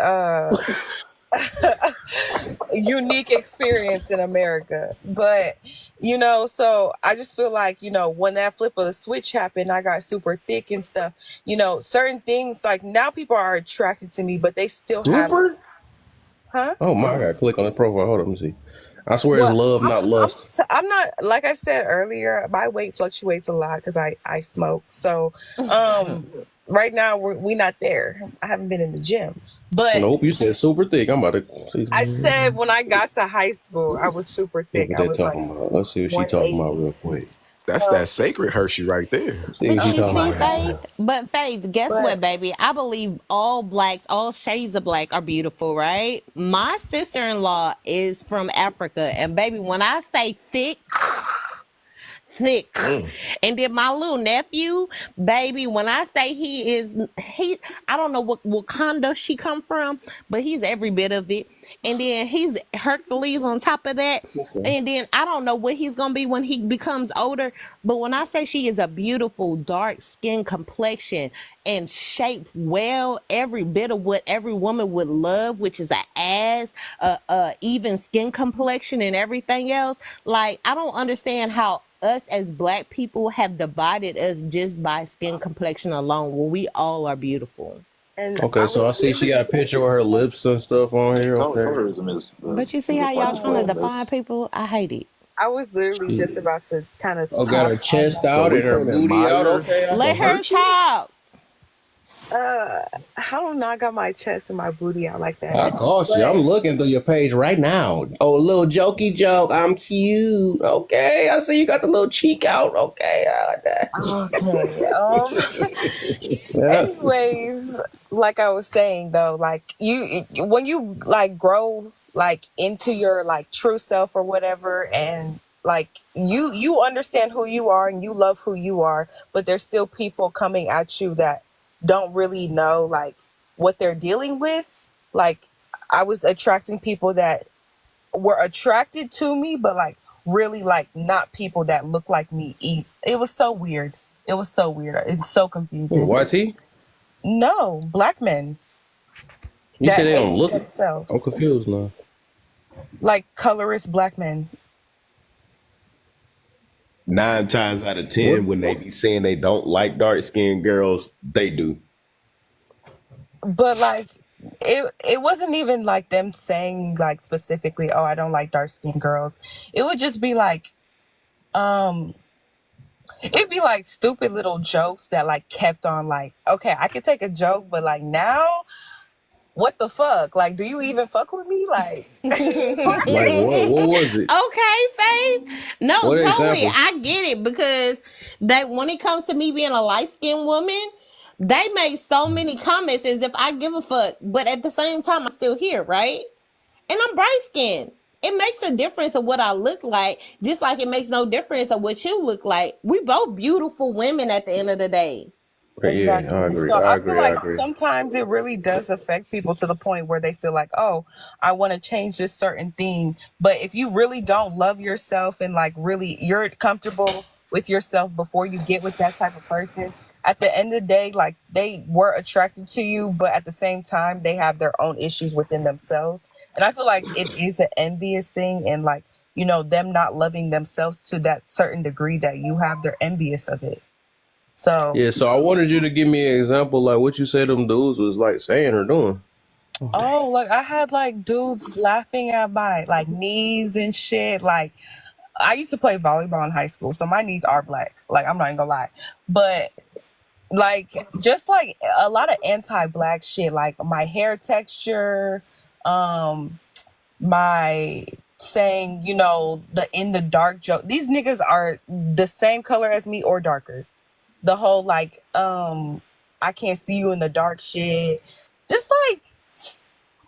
unique experience in America. But so I just feel like when that flip of the switch happened, I got super thick and stuff. Certain things like now people are attracted to me, but they still have Super? huh? Oh my, I gotta click on the profile. Hold on, let me see. I swear it's Well, love, not lust. I'm not, like I said earlier, my weight fluctuates a lot because I smoke. So right now we not there. I haven't been in the gym, but Nope, you said super thick. I'm about to see. I said when I got to high school, I was super See thick. what I they was like talking about. Let's see what she talking about 180. real quick. That's that sacred Hershey right there. See what But she you talking see, about. Faith, guess what, But baby? I believe all blacks, all shades of black are beautiful, right? My sister-in-law is from Africa, and baby, when I say thick, and then my little nephew, baby, when I say I don't know what Wakanda she come from, but he's every bit of it. And then he's Hercules on top of that. Okay. And then I don't know what he's gonna be when he becomes older. But when I say she is a beautiful dark skin complexion and shaped well, every bit of what every woman would love, which is an ass, even skin complexion and everything else. Like, I don't understand how us as black people have divided us just by skin complexion alone when we all are beautiful. and Okay, I so I was see she got a literally picture with her lips and stuff on here. Okay. Colorism is But you see the how y'all funny trying part to of define this. people? I hate it. I was literally just about to kind of Oh, got her talk on chest that. So out we and her can't booty out. admire Okay, I Let the her Hershey? talk. I don't know. I got my chest and my booty out like that, I caught you. I'm but looking through your page right now. Oh, a little jokey joke. I'm cute. Okay, I see you got the little cheek out. Okay, I like okay. that. Yeah. Anyways, like I was saying though, like when you like grow like into your like true self or whatever, and like you understand who you are and you love who you are, but there's still people coming at you that don't really know like what they're dealing with. Like I was attracting people that were attracted to me, but like really like not people that look like me. It was so weird. It was so weird. It's so confusing. YT? No, black men You that said they don't hate look. themselves, I'm confused now. like colorist black men. 9 times out of 10, when they be saying they don't like dark skinned girls, they do. But like it wasn't even like them saying like specifically, oh, I don't like dark skinned girls. It would just be like it'd be like stupid little jokes that like kept on like, okay, I could take a joke, but like now what the fuck? Like, do you even fuck with me? Like, Like what was it? Okay, Faith. No, What totally. example? I get it because when it comes to me being a light skinned woman, they make so many comments as if I give a fuck. But at the same time, I'm still here, right? And I'm bright skinned. It makes a difference of what I look like, just like it makes no difference of what you look like. We both beautiful women at the end of the day. Yeah, I exactly. agree. So I I feel agree. I like agree. sometimes it really does affect people to the point where they feel like, oh, I want to change this certain thing. But if you really don't love yourself and like really you're comfortable with yourself before you get with that type of person, at the end of the day, like they were attracted to you, but at the same time, they have their own issues within themselves. And I feel like it is an envious thing, and like, you know, them not loving themselves to that certain degree that you have, they're envious of it. So, Yeah, so I wanted you to give me an example, like what you said them dudes was like saying or doing. oh, like I had like dudes laughing at my like knees and shit. Like I used to play volleyball in high school, so my knees are black. Like I'm not even gonna lie, but like just like a lot of anti-black shit, like my hair texture, my saying, you know, the in the dark joke. These niggas are the same color as me or darker. The whole like, I can't see you in the dark shit. Just like,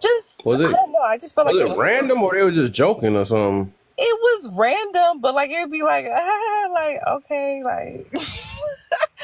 just Was I it don't know. I just felt like was it it was random or they were just joking or something? it was random, but like it'd be like, like okay, like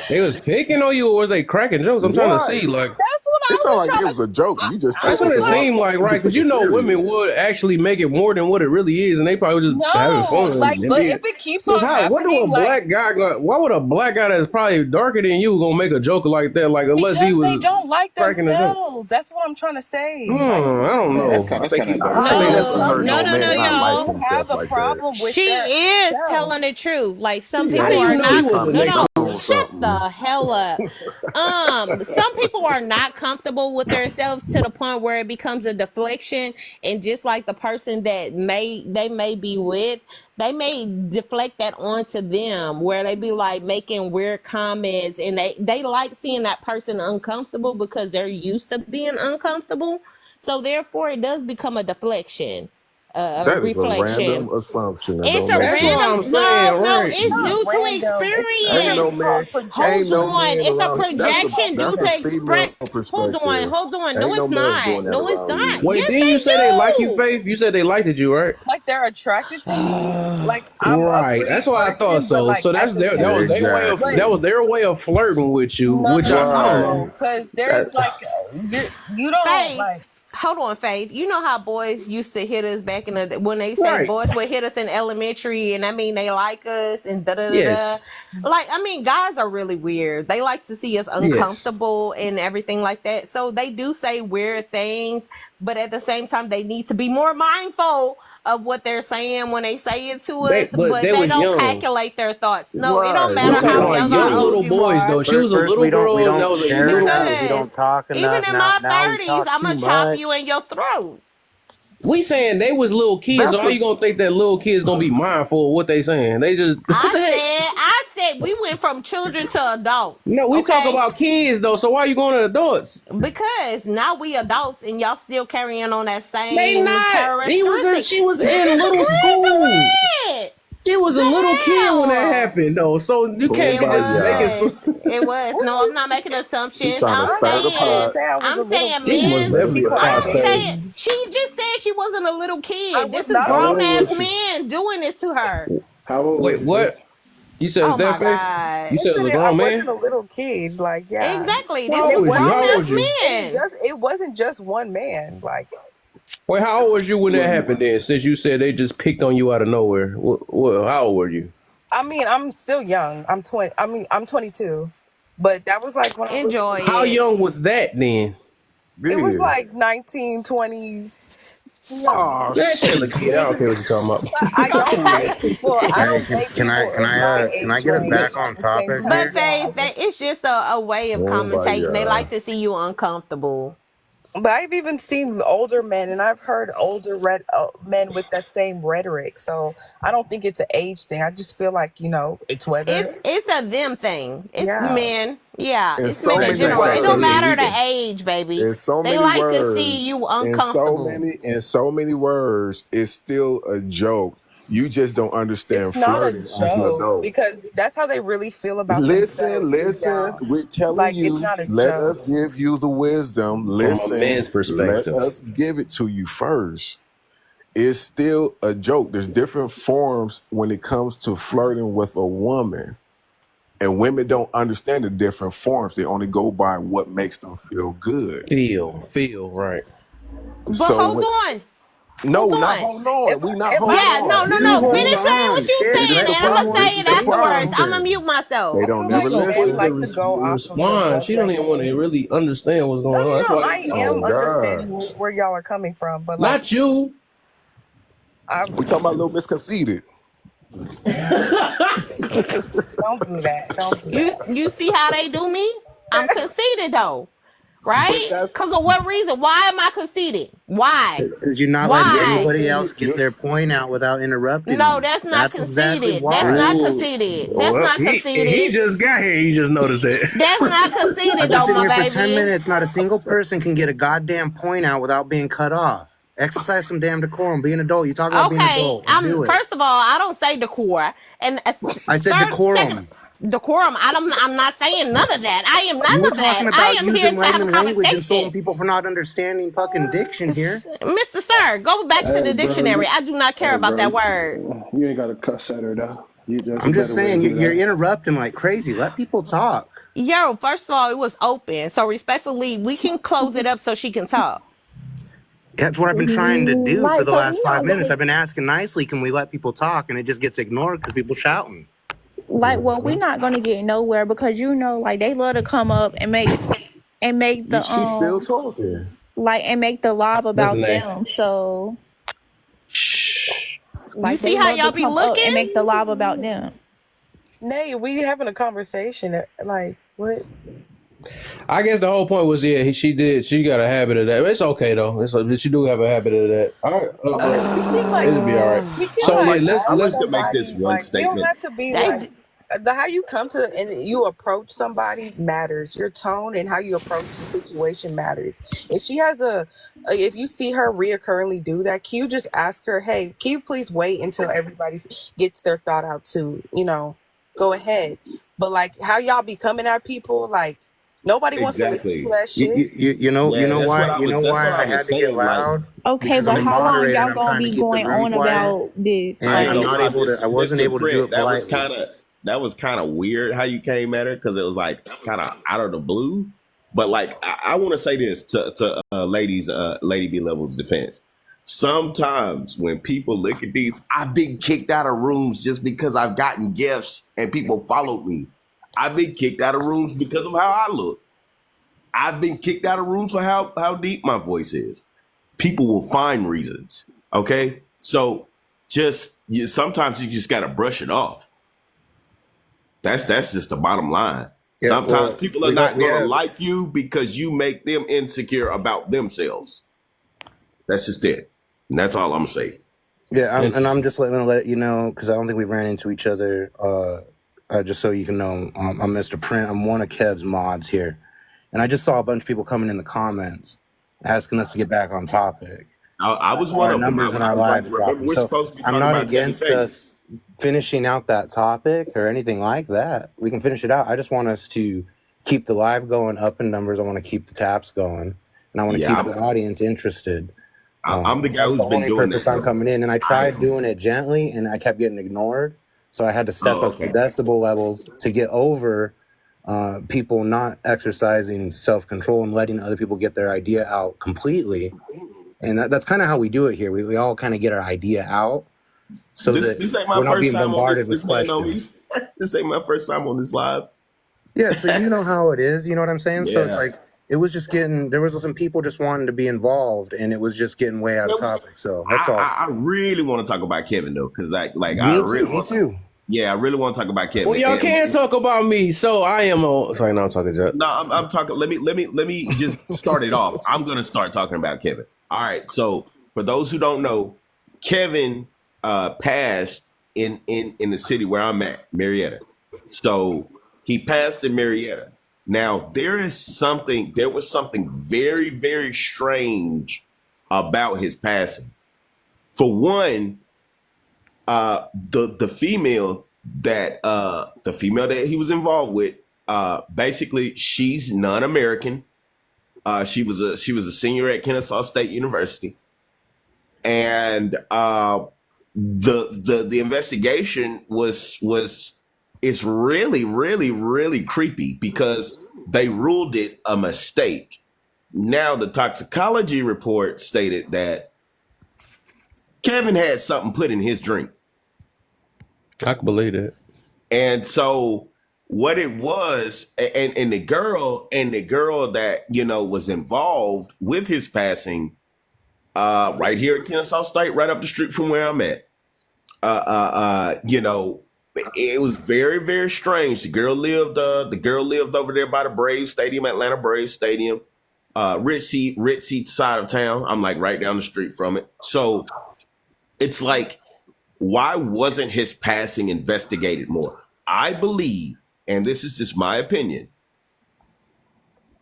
They was picking on you or was they cracking jokes? I'm trying to Right. see like that's what I It sounded was like trying it to. was a joke. You just that's taking what it it out. seemed like, You right? Because took you it know women serious. would actually make it more than what it really is, and they probably just having No, fun. like, And but being, if it keeps because on how? What do a happening, like black guy? Why would a black guy that's probably darker than you gonna make a joke like that? Like unless he because they was don't like cracking a joke. themselves. That's what I'm trying to say. Like, I don't Yeah, know. that's I think kind of he, dark. I think that's no, what some hurt No, no no, people no, man not like y'all. do have himself a like that. problem with She their is self. telling the truth. Like some Yeah, people how are you know say he not. was a something No, they no. don't shut the hell up. Some people are not comfortable with themselves to the point where it becomes a deflection, and just like the person that they may be with, they may deflect that onto them, where they be like making weird comments, and they like seeing that person uncomfortable because they're used to being uncomfortable. So therefore, it does become a deflection, a That is a reflection. random assumption. That It's don't a make That's sense. what I'm random. saying, No, right? it's Not due to random. It's Ain't no experience. man, called ain't no Hold on, man it's a allowed. projection due That's to a express. female perspective. Hold on. No, Ain't no it's man doing not. that No, it's around not. you. Wait, Yes, didn't you they say they like you, do. Faith? You said they liked you, right? like they're attracted to me. Like I'm a Right. pretty That's why I thought person, but so. like So at that's the their same, Exactly. but that was their way of flirting with you, no, which no, I don't Right. no, know. because That there's like you don't Faith, like. hold on, Faith. You know how boys used to hit us back in the when they say right. boys would hit us in elementary, and I mean they like us and da da da da. Yes. Like, I mean, guys are really weird. They like to see us Yes. uncomfortable and everything like that. So they do say weird things, but at the same time, they need to be more mindful of what they're saying when they say it to us, But but they they was don't young. calculate their thoughts. No, it don't Right. I'm matter talking how Right. about young or young old little you boys are. though. She was a First, little we don't girl that was a share year enough. old. We don't Because talk even enough. in Now my now we 30s, talk I'm too going to chop you much. in your throat. We saying they was little kids, so That's how a you gonna think that little kids gonna be mindful of what they saying? They just what the heck? I said we went from children to adults, No, we talk okay? about kids though, so why you going to adults? Because now we adults and y'all still carrying on that They same not. characteristic. She was You in little disagree to school. it. She was a The little kid when that hell? happened though. So you can't It be just making Kumbaya. was. some It was. No, I'm not making She assumptions. trying to stir the I didn't pot. say I was a I'm little saying she kid. was men's. Let's be definitely a quiet, pot I'm stirrer. saying baby. she just said she wasn't a little I kid. was This is not a How grown old little ass was kid. she? men doing this to her. How old was Wait, she, what? Faith? You said Oh was that my Faith? You God. said it was a I grown wasn't man? a little kid. Like, yeah, Exactly. How This and old it is was you? wasn't grown How old ass was you? men. it wasn't just one man. Like, Wait, how old was you when that Well, happened then? Since you said they just picked on you out of nowhere. How old were you? I mean, I'm still young. I'm 20. I mean, I'm 22, but that was like when I was. Enjoy How it. young was that then? It was Yeah. like 19, 20. Young. Oh That shit shit. look kid. I don't care what you're talking about. But I don't date people. I Hey, don't date can I people can in I my can I age get us range. back At on the same topic time, But here? yeah. Faith, it's just a way of commentating. They Kumbaya. like to see you uncomfortable. But I've even seen older men, and I've heard older men with that same rhetoric. So I don't think it's an age thing. I just feel like it's whether, It's a them thing. It's yeah. men. Yeah, In it's men so in many general. It don't words. matter the age, baby. In so They many like to see words. you uncomfortable. In so many words, it's still a joke. You just don't understand It's not a flirting as an joke adult. because that's how they really feel about themselves Listen, deep listen. down. We're telling Like it's you, not a let joke. us give you the wisdom. From a Listen, man's let perspective. us give it to you first. It's still a joke. There's different forms when it comes to flirting with a woman. And women don't understand the different forms. They only go by what makes them feel good. Feel right. But So hold when, on. no, Hold not on. hold on. We not hold Yeah, no, on. no, You no. hold Finish saying on. what you Shit, This is saying, the and I'm let gonna problem. say This it is the say afterwards. I'm problem. gonna mute something. myself. They I don't feel never like So men quick listen. like to to go off of the respond. love She don't even want to language. really understand what's No, going on. no, That's no. why I they am Oh God. understanding where y'all are coming from, but like, not you. We talking about little Miss Conceited. don't do that. Don't do that. You see how they do me? I'm conceited though, But right? that's Cause of what reason? Why am I conceited? Why? Because you're not letting Why? anybody else get their point out without interrupting No, them. that's not That's exactly conceited. That's why. not Ooh. conceited. That's Well, not he conceited. just got here. He just noticed that. That's not I've conceited been though, sitting my here for 10 baby. minutes. Not a single person can get a goddamn point out without being cut off. Exercise some damn decorum. Be an adult. You talk about being an Okay, adult. Let's do it. first of all, I don't say decor, and I said second, decorum. decorum. I'm not saying none of that. I am You none were of that. talking I about am here using to have a random language, conversation. insulting people for not understanding fucking diction here. Mr. Sir, go back to Hey, the bro, dictionary. I do not care about that word. you ain't got to cuss at her though. That's a I'm just better way to saying, do you're that. interrupting like crazy. Let people talk. Yo, first of all, it was open, so respectfully, we can close it up so she can talk. That's what I've been trying to do for Like, the so last we 5 not minutes. gonna I've been asking nicely, can we let people talk? And it just gets ignored because people shouting. well, we're not gonna get nowhere because like they love to come up and make She's still the talking. and make the lob What's about the name? them. So You like see they how love y'all to be come up and looking? make the lob about them. Nay, we having a conversation. Like, what? I guess the whole point was, yeah, she got a habit of that. It's okay though. She do have a habit of that. All right, it'll be all right. So yeah, let's to make this one Like, you don't statement. have to be like how you come to and you approach somebody matters. Your tone and how you approach the situation matters. If she has if you see her reoccurringly do that, can you just ask her, hey, can you please wait until everybody gets their thought out to, go ahead. But like how y'all be coming at people, like nobody wants to listen to that shit. You know why I had to get loud. Okay, Because but I'm a how long moderator and y'all I'm gonna trying to be keep the going room on quiet. about this? And Like, I'm not able to. I wasn't Mr. able to do it Crit, politely. that was kind of weird how you came at her because it was like kind of out of the blue. But like I want to say this to Lady B Level's defense. Sometimes when people look at these, I've been kicked out of rooms just because I've gotten gifts and people followed me. I've been kicked out of rooms because of how I look. I've been kicked out of rooms for how deep my voice is. People will find reasons. Okay, so sometimes you just got to brush it off. That's just the bottom line. Yeah, Sometimes well, people are not going to like you because you make them insecure about themselves. That's just it. And that's all I'm gonna say. Yeah, I'm just letting you know because I don't think we ran into each other. Just so you can know, I'm Mr. Print. I'm one of Kev's mods here, and I just saw a bunch of people coming in the comments asking us to get back on topic. I was one Our of them. numbers and I our was like, lives remember, dropping. we're So supposed to be I'm talking not about Kevin against Samuels. us finishing out that topic or anything like that. We can finish it out. I just want us to keep the live going up in numbers. I want to keep the taps going, and I want to Yeah, keep the audience interested. I'm the guy That's who's the been only doing purpose that. I'm coming in. And I tried doing it gently, and I kept getting ignored. So I had to step up the decibel levels to get over people not exercising self-control and letting other people get their idea out completely. And that's kind of how we do it here. We all kind of get our idea out so This that ain't my we're not first being time on bombarded this with man on me. questions. This ain't my first time on this live. Yeah, so you know how it is. You know what I'm saying? So it's Yeah. like it was just there was some people just wanting to be involved, and it was just getting way out of topic. So that's all. I really want to talk about Kevin though, because I Me really too. Yeah, I really want to talk about Kevin. Well, y'all can't talk about me, so I am on. Sorry, no, I'm talking to. No, I'm talking. Let me just start it off. I'm gonna start talking about Kevin. All right. So for those who don't know, Kevin passed in the city where I'm at, Marietta. So he passed in Marietta. Now there was something very, very strange about his passing. For one, the female that he was involved with, basically she's non-American. She was a senior at Kennesaw State University, and the investigation is really, really, really creepy because they ruled it a mistake. Now the toxicology report stated that Kevin had something put in his drink. I can believe that. And so what it was, and the girl that, was involved with his passing, right here at Kennesaw State, right up the street from where I'm at. It was very, very strange. The girl lived over there by the Braves Stadium, Atlanta Braves Stadium, ritzy side of town. I'm like right down the street from it. So it's like, why wasn't his passing investigated more? I believe, and this is just my opinion,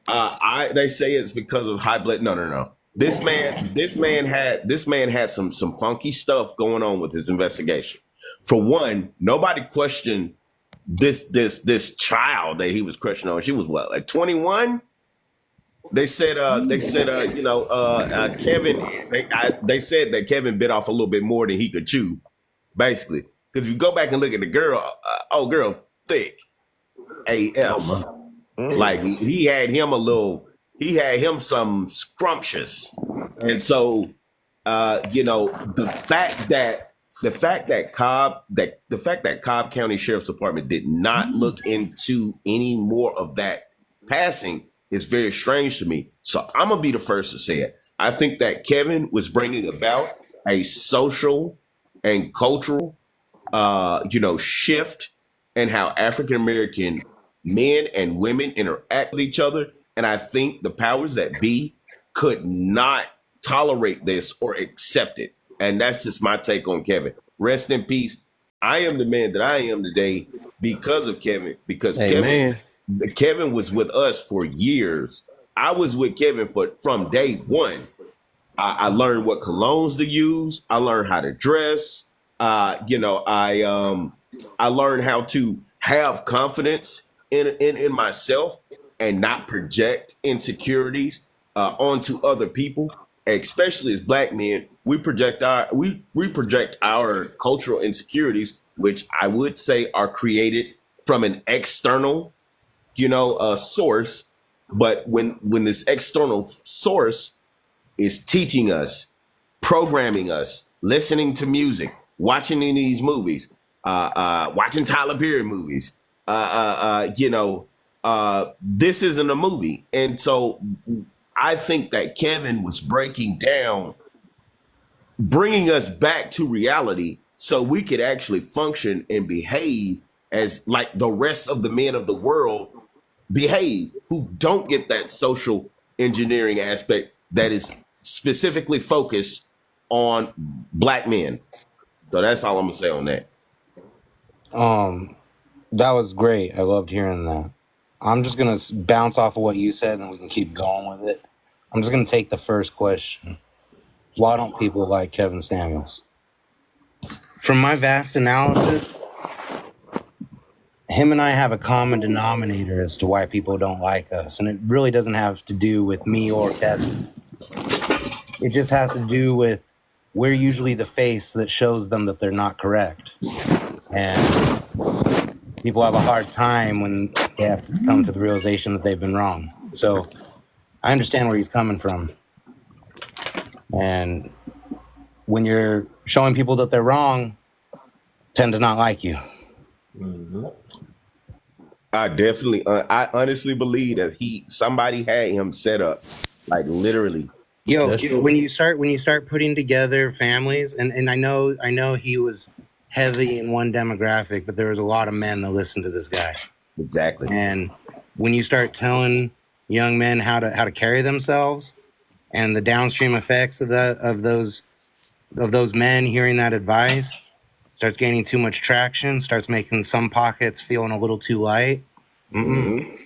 they say it's because of high blood. No. This man had some funky stuff going on with his investigation. For one, nobody questioned this child that he was questioning on. She was what, like 21? They said Kevin. They said that Kevin bit off a little bit more than he could chew, basically. Because if you go back and look at the girl, girl thick AF. Like he had him some scrumptious. And so the fact that Cobb County Sheriff's Department did not look into any more of that passing is very strange to me. So I'm gonna be the first to say it. I think that Kevin was bringing about a social and cultural shift and how African American men and women interact with each other. And I think the powers that be could not tolerate this or accept it. And that's just my take on Kevin. Rest in peace. I am the man that I am today because of Kevin, because Kevin was with us for years. I was with Kevin from day one. I learned what colognes to use. I learned how to dress. I learned how to have confidence in myself and not project insecurities onto other people. Especially as Black men, we project our cultural insecurities, which I would say are created from an external, source. But when this external source is teaching us, programming us, listening to music, watching these movies, watching Tyler Perry movies, this isn't a movie. And so I think that Kevin was breaking down, bringing us back to reality so we could actually function and behave as like the rest of the men of the world behave, who don't get that social engineering aspect that is specifically focused on Black men. So that's all I'm gonna say on that. That was great. I loved hearing that. I'm just gonna bounce off of what you said, and we can keep going with it. I'm just gonna take the first question. Why don't people like Kevin Samuels? From my vast analysis, him and I have a common denominator as to why people don't like us, and it really doesn't have to do with me or Kevin. It just has to do with we're usually the face that shows them that they're not correct. And people have a hard time when they have to come to the realization that they've been wrong. So I understand where he's coming from. And when you're showing people that they're wrong, tend to not like you. Mm-hmm. I honestly believe that somebody had him set up, like literally. Yo, when you start putting together families, and I know he was heavy in one demographic, but there was a lot of men that listened to this guy. Exactly. And when you start telling young men how to carry themselves, and the downstream effects of those men hearing that advice starts gaining too much traction, starts making some pockets feeling a little too light. Mm-hmm.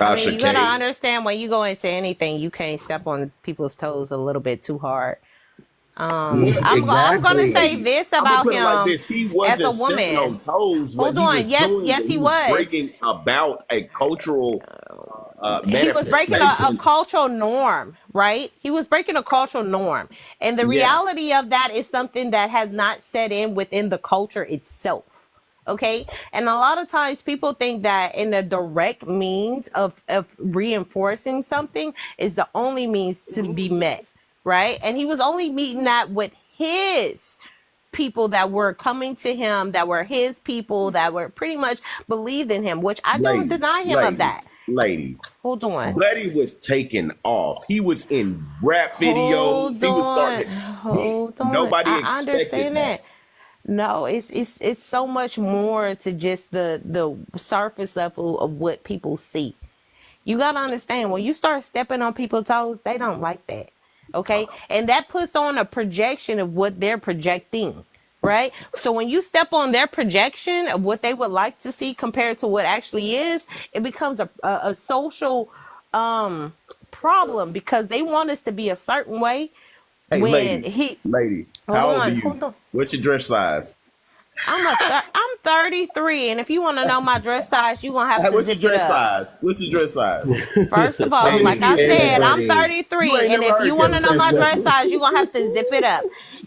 I mean, you gotta understand when you go into anything, you can't step on people's toes a little bit too hard. I'm gonna say this about him like this. He wasn't as a woman. Stepping on toes. Hold on, yes, he was breaking about a cultural. He was breaking a cultural norm, right? He was breaking a cultural norm, and the reality of that is something that has not set in within the culture itself. Okay. And a lot of times people think that in a direct means of reinforcing something is the only means to be met. Right. And he was only meeting that with his people that were coming to him, that were his people, that were pretty much believed in him, which I don't deny him of that. Hold on. Buddy was taking off. He was in rap videos. Nobody expected that. No, it's so much more to just the surface level of what people see. You got to understand, when you start stepping on people's toes, they don't like that. Okay. And that puts on a projection of what they're projecting. Right. So when you step on their projection of what they would like to see compared to what actually is, it becomes a social problem, because they want us to be a certain way. Hey, when lady, how old are you? What's your dress size? I'm 33, and if you want to know my dress size, you're gonna have to zip it up. What's your dress size? First of all, like I said, I'm 33, and if you want to know my dress size, you're gonna have to zip it up.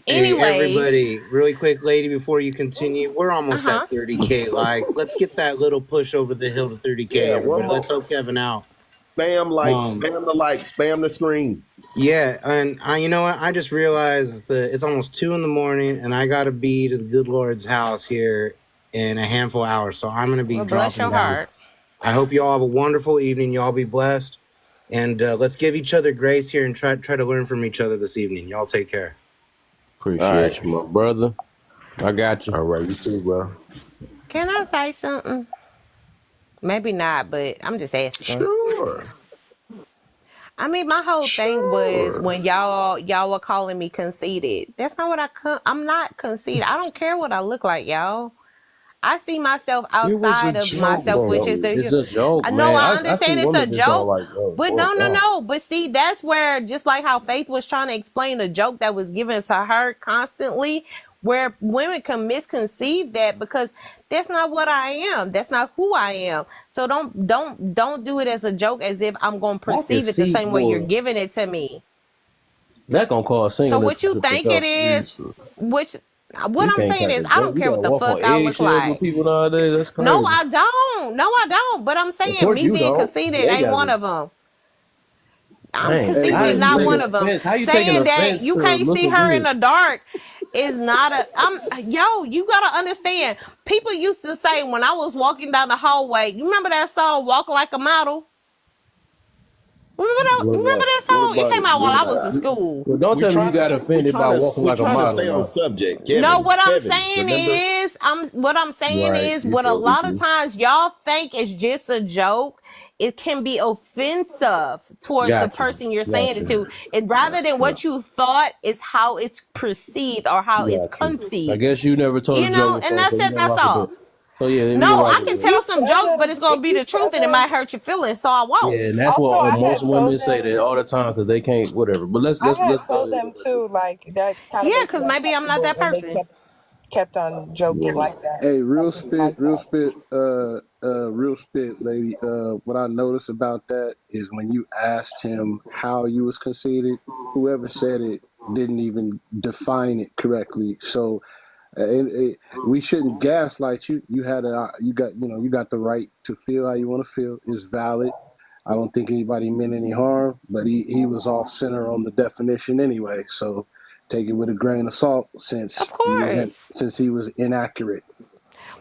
Anyways, hey, everybody, really quick, lady, before you continue, we're almost at 30K likes. Let's get that little push over the hill to 30K. Everybody. Let's help Kevin out. Spam spam the screen. Yeah, and you know what? I just realized that it's almost 2 a.m, and I gotta be to the good Lord's house here in a handful of hours. So I'm gonna be dropping bless your down. heart. I hope you all have a wonderful evening. Y'all be blessed, and let's give each other grace here and try to learn from each other this evening. Y'all take care. Appreciate you, my brother. I got you. All right, you too, bro. Can I say something? Maybe not, but I'm just asking. Sure. I mean, my whole thing was Sure. when y'all were calling me conceited. That's not what I'm not conceited. I don't care what I look like, y'all. I see myself It was a outside of joke, myself, which though. is It's the. a joke, I know man. I I see understand it's a women just don't joke, like, oh, but fuck that. no. But see, that's where just like how Faith was trying to explain the joke that was given to her constantly, where women can misconceive that because that's not what I am. That's not who I am. So don't do it as a joke as if I'm gonna I can perceive it the see, same way you're boy, giving it to me. that gonna cause So singleness what you for think it sure. is, which what You I'm can't saying catch is a I joke. don't You care gotta what the walk fuck on I look eggshells with like. people nowadays. That's No, crazy. I don't. No, I don't. But I'm Of saying course me you being don't. conceited They ain't got one it. of them. I'm Dang, Hey, how conceited, you not taking one Lady, of them. offense? How you taking Saying that offense you to can't see looking her in good? the dark is not a. You gotta understand. People used to say when I was walking down the hallway. You remember that song "Walk Like a Model"? Remember that what song? It about came it? out What while I about was it? in school. Well, don't We tell me you trying got to offended by walking we like a trying to model stay on now. subject. No, Kevin, what I'm Kevin, saying remember? is, Right. You what a sure be lot of too. times y'all think is just a joke. It can be offensive towards the Gotcha. person you're saying it Gotcha. to, and rather than Yeah. what you thought is how it's perceived or how it's Gotcha. I conceived. guess you never told You a know, joke and before, so that's you it. don't That's like a all. joke. So yeah, then No, you don't like I a can joke. tell You some tell jokes, but them, it's gonna did be you the tell truth, and it them? might hurt your feelings, so I won't. Yeah, and that's Also, what I most had women told say them, that all the time because they can't, whatever. But let's I let's had let's told go. them too, like that kind Yeah, of makes because me maybe I'm not uncomfortable, that and they person. kept on joking Yeah. like that. Hey, I didn't like real that. spit, real spit, lady. What I noticed about that is when you asked him how you was conceited, whoever said it didn't even define it correctly. So, we shouldn't gaslight you. You got the right to feel how you want to feel. It's valid. I don't think anybody meant any harm, but he was off center on the definition anyway. So take it with a grain of salt Of course. since he was inaccurate.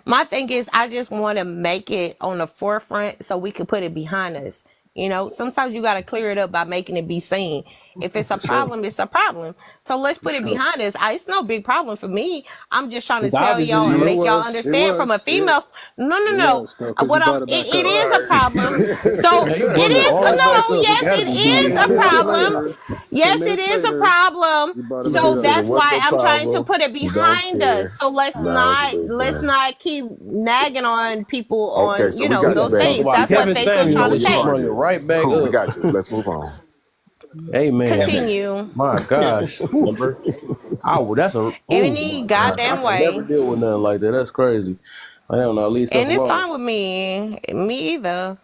My thing is, I just want to make it on the forefront so we can put it behind us. You know, sometimes you got to clear it up by making it be seen. If it's a For sure. problem, it's a problem. So let's For put it sure. behind us. It's no big problem for me. I'm just trying to Because tell obviously y'all and No, make y'all it understand from a was, female. it No. was though, because you What brought it back it up. is a problem. So now you it bring it is all back no. up. It Yes, got to it be is deep. a 10 minutes problem. later, 10 Yes, it minutes is a later, problem. you brought it She back So just up. said it that's wasn't why no I'm trying to problem. put it She don't behind us. care. So Now it's a big let's thing. not keep nagging on people Okay, on, so we got you, those Yeah, talk baby. things. We about That's got what Kevin you. Faith was We know trying Samuels to where and your he say. heart bring it is. right back Cool, we up. got you. Let's move on. Amen. Continue. My gosh. Whew. Remember? That's a, oh Any my God. I goddamn can never way. deal with nothing like that. That's crazy. I don't know. Leave stuff And it's alone. fine with me. Me either.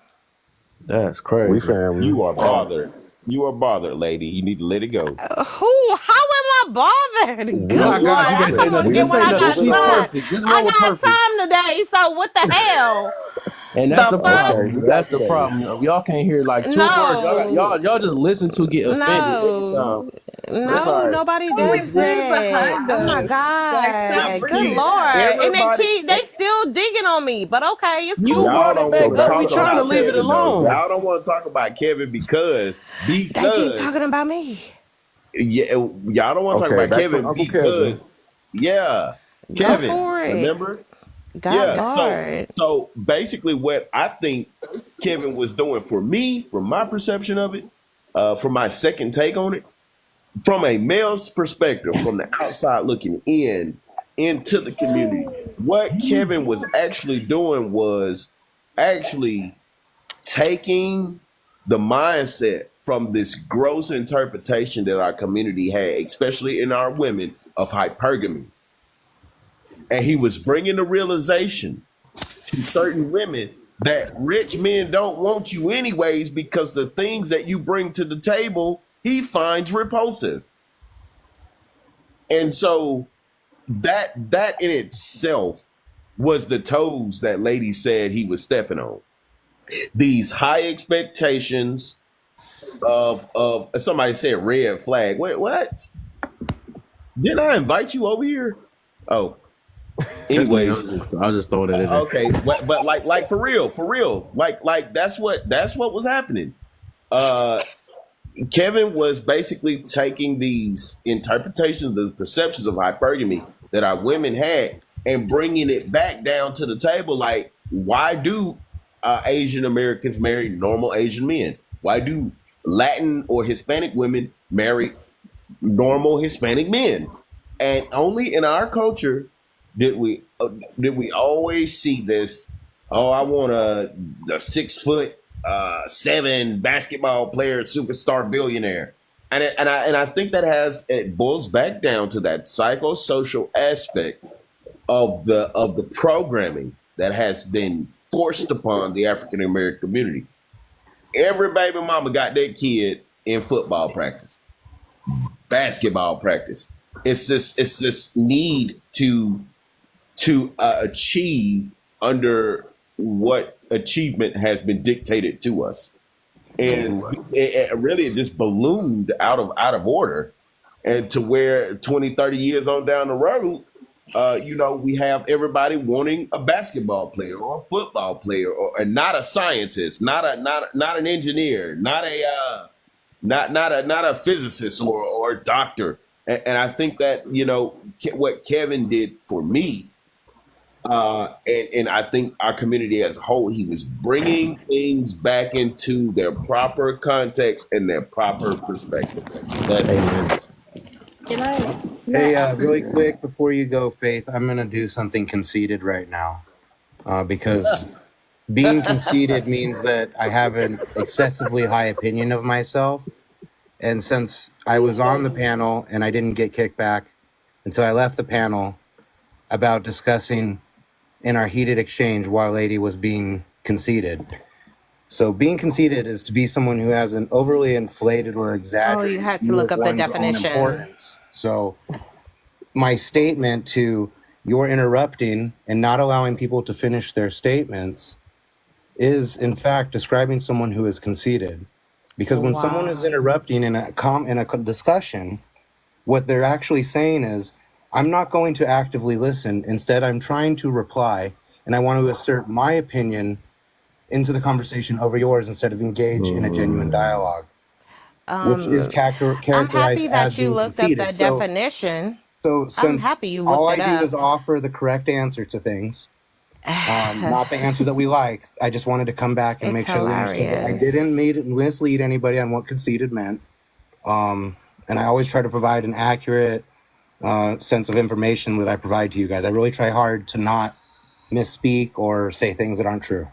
That's We crazy. family. You are bothered. You are bothered, lady. You need to let it go. Who? How am I bothered? Good My Moving Lord. gosh, you I can't on. say come on nothing. here Just when say I nothing. got Moving She's on. time. perfect. Just I run with got perfect. time today, so what the hell? And that's The the fuck? Okay, problem. we That's got you, the baby. problem. Y'all can't hear like two words. No. Y'all just listen to get offended every time. No. But it's all No, right. nobody Always does put it that. behind Oh my us. Like, stop God. Good bringing See, it Lord. up. And everybody, they still digging on me, but okay, it's You cool. y'all brought it don't back want So to up. We talk trying to about leave it Kevin though. alone. Y'all don't want to talk about Kevin because They keep talking about me. yeah, y'all don't want to talk okay, about back to Kevin Uncle Kevin. because yeah, Go Kevin, for it. remember? God Yeah. Lord. So basically, what I think Kevin was doing for me, from my perception of it, from my second take on it, from a male's perspective, from the outside looking into the community, what Kevin was actually doing was actually taking the mindset from this gross interpretation that our community had, especially in our women, of hypergamy. And he was bringing the realization to certain women that rich men don't want you anyways because the things that you bring to the table he finds repulsive. And so that in itself was the toes that lady said he was stepping on. These high expectations of somebody said red flag. Wait, what? Didn't I invite you over here? Oh, anyways, I'll just throw that in there. okay, but like for real, like that's what was happening. Kevin was basically taking these interpretations, the perceptions of hypergamy that our women had, and bringing it back down to the table. Like, why do Asian Americans marry normal Asian men? Why do Latin or Hispanic women marry normal Hispanic men? And only in our culture did we always see this. Oh, I want a 6'7" basketball player, superstar billionaire. And I think it boils back down to that psychosocial aspect of the programming that has been forced upon the African American community. Every baby mama got their kid in football practice, basketball practice. It's this need to achieve under what achievement has been dictated to us. And it really just ballooned out of order, and to where 20, 30 years on down the road, we have everybody wanting a basketball player or a football player, and not a scientist, not an engineer, not a physicist or a doctor. And I think that what Kevin did for me. And I think our community as a whole, he was bringing things back into their proper context and their proper perspective. That's it. Hey, really quick before you go, Faith, I'm going to do something conceited right now because being conceited means that I have an excessively high opinion of myself. And since I was on the panel and I didn't get kicked back until I left the panel about discussing in our heated exchange why Lady was being conceited. So being conceited is to be someone who has an overly inflated or exaggerated you had to view look of up the one's own definition. importance. So my statement to your interrupting and not allowing people to finish their statements is in fact describing someone who is conceited. Because when someone is interrupting in a discussion, what they're actually saying is, I'm not going to actively listen. Instead, I'm trying to reply, and I want to assert my opinion into the conversation over yours instead of engage in a genuine dialogue, which is characterized I'm happy that as you being looked up conceited. that definition. So I'm since happy you all looked I it do up. is offer the correct answer to things, not the answer that we like, I just wanted to come back and It's make sure we understood that I hilarious. didn't mislead anybody on what conceited meant. And I always try to provide an accurate sense of information that I provide to you guys. I really try hard to not misspeak or say things that aren't true.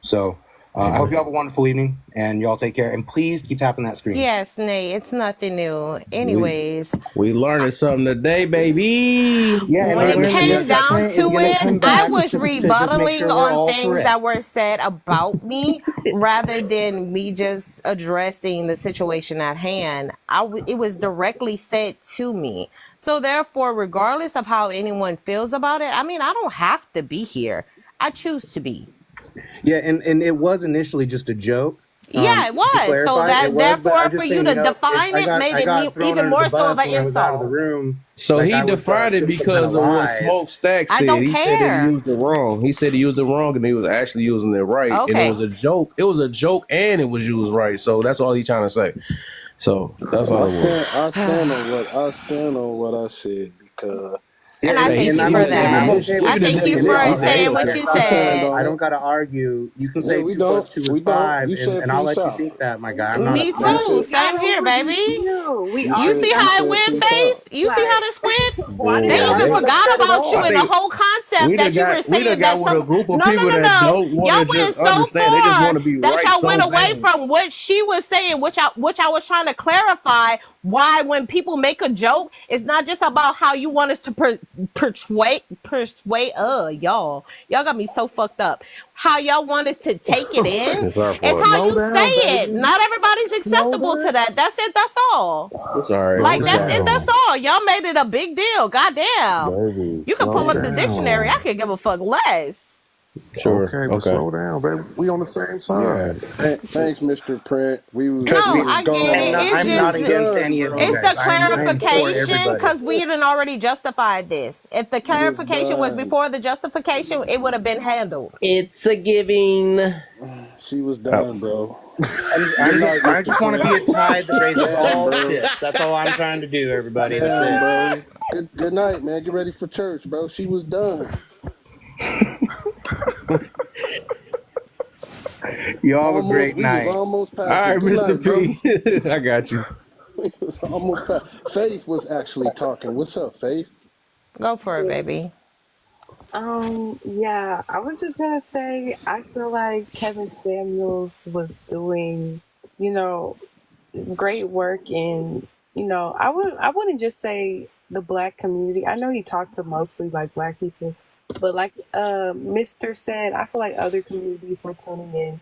So I hope you have a wonderful evening and y'all take care. And please keep tapping that screen. Yes, Nate, it's nothing new. Anyways, We learning something today, baby. Yeah, when it came down is to gonna come it, I back was to just make rebuttaling sure we're on all things correct. that were said about me rather than me just addressing the situation at hand. It was directly said to me. So therefore, regardless of how anyone feels about it, I mean, I don't have to be here. I choose to be. Yeah, and it was initially just a joke. Yeah, it To was. So clarify, that it was, but I'm therefore, just for saying, you to define it made I got it thrown even under more the so of bus an when I was out of the insult. room. So Like he I was defined it spit some kind because of of what lies. Smokestack I said. don't He said that care. he used it wrong. He said he used it wrong, and he was actually using it right. And it Okay. was a joke. It was a joke, and it was used right. So that's all he's trying to say. So that's all it was. I stand on what I said because And I thank you I'm for okay, and I'm that. okay I with thank you being for wrong. saying what you said. I don't gotta argue. You can say we 2 plus don't. 2 We is don't. 5, You said and I'll peace let you out. think that, my guy. I'm not Me upset. too. Same here, baby. You see how it went, Faith? You see how this went? They even forgot about you and the whole concept that you were saying got that with a some. group of No, people that don't Y'all want to went just so understand. They just far want to be that right y'all so went away bad. from what she was saying, which I was trying to clarify. Why, when people make a joke, it's not just about how you want us to persuade. Y'all got me so fucked up. How y'all want us to take it in? It's our It's fault. how you say it. Not everybody's acceptable to that. That's it. That's all. It's all right. Like It's that's it. all That's all. Y'all made it a big deal. Goddamn. Baby, You can pull slow up the dictionary. I down. could give a fuck less. Sure. Okay, but Okay. slow down, baby. We on the same Yeah. side. Thanks, Mr. Pratt. Trust No, me, I get it. It's I'm not just against any of you it's guys. the I am for clarification everybody. because we had already justified this. If the clarification was done. before the justification, it would have been handled. It's a giving. She was done, bro. I just want to be a tide that raises all bro. ships. That's all I'm trying to do, everybody. Damn, That's bro. Good night, man. Get ready for church, bro. She was done. You have a great We night. was almost All past right, it. Good Mr. night, bro. P. I got you. We was almost past. Faith was actually talking. What's up, Faith? Go for it, baby. Yeah, I was just gonna say I feel like Kevin Samuels was doing, you know, great work in, I wouldn't just say the Black community. I know he talked to mostly like Black people, but like Mr. said, I feel like other communities were tuning in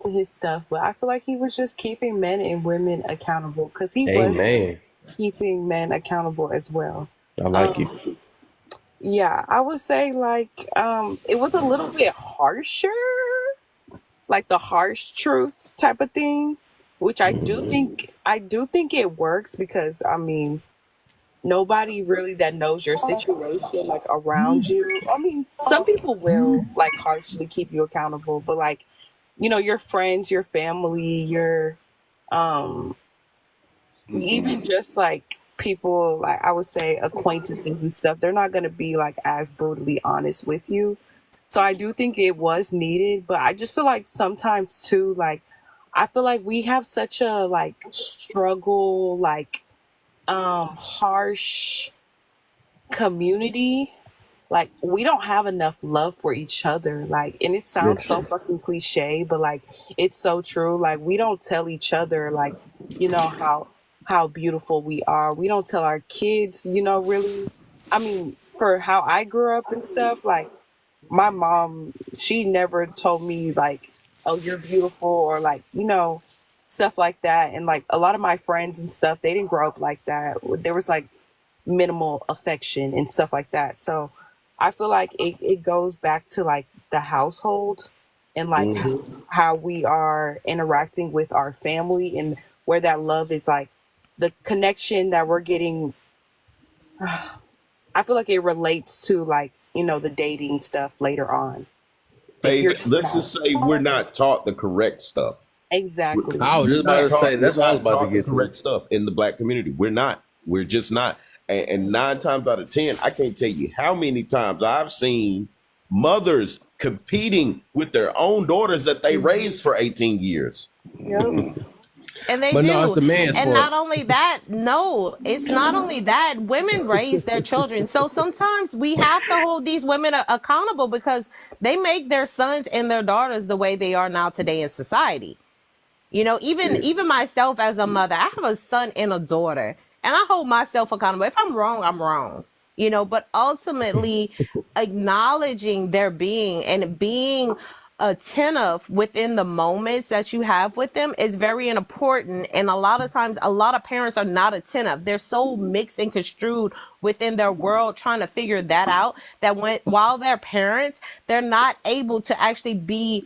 to his stuff, but I feel like he was just keeping men and women accountable because he was Amen. keeping men accountable as well. I like you. Yeah, I would say like it was a little bit harsher, like the harsh truth type of thing, which I do think it works because I mean nobody really that knows your situation like around you. I mean, some people will like harshly keep you accountable, but like your friends, your family, your even just like people like I would say acquaintances and stuff, they're not going to be like as brutally honest with you. So I do think it was needed, but I just feel like sometimes too, like I feel like we have such a like struggle, like harsh community. Like we don't have enough love for each other. Like, and it sounds so fucking cliche, but like it's so true. Like we don't tell each other like, how beautiful we are. We don't tell our kids, really. I mean, for how I grew up and stuff, like my mom, she never told me like, oh, you're beautiful or like, stuff like that. And like a lot of my friends and stuff, they didn't grow up like that. There was like minimal affection and stuff like that. So I feel like it goes back to like the household and like how we are interacting with our family and where that love is like the connection that we're getting. I feel like it relates to like, the dating stuff later on. Let's just say we're not taught the correct stuff. Exactly. I was just about to say, that's what I was about to get the correct stuff in the Black community. We're not. We're just not. And 9 times out of 10, I can't tell you how many times I've seen mothers competing with their own daughters that they raised for 18 years. Yep. And they But do. no, it's the man's And fault. not only that, no, it's not only that. Women raise their children. So sometimes we have to hold these women accountable because they make their sons and their daughters the way they are now today in society. Even myself as a mother, I have a son and a daughter, and I hold myself accountable. If I'm wrong, I'm wrong. But ultimately acknowledging their being and being attentive within the moments that you have with them is very important. And a lot of times, a lot of parents are not attentive. They're so mixed and construed within their world trying to figure that out that while they're parents, they're not able to actually be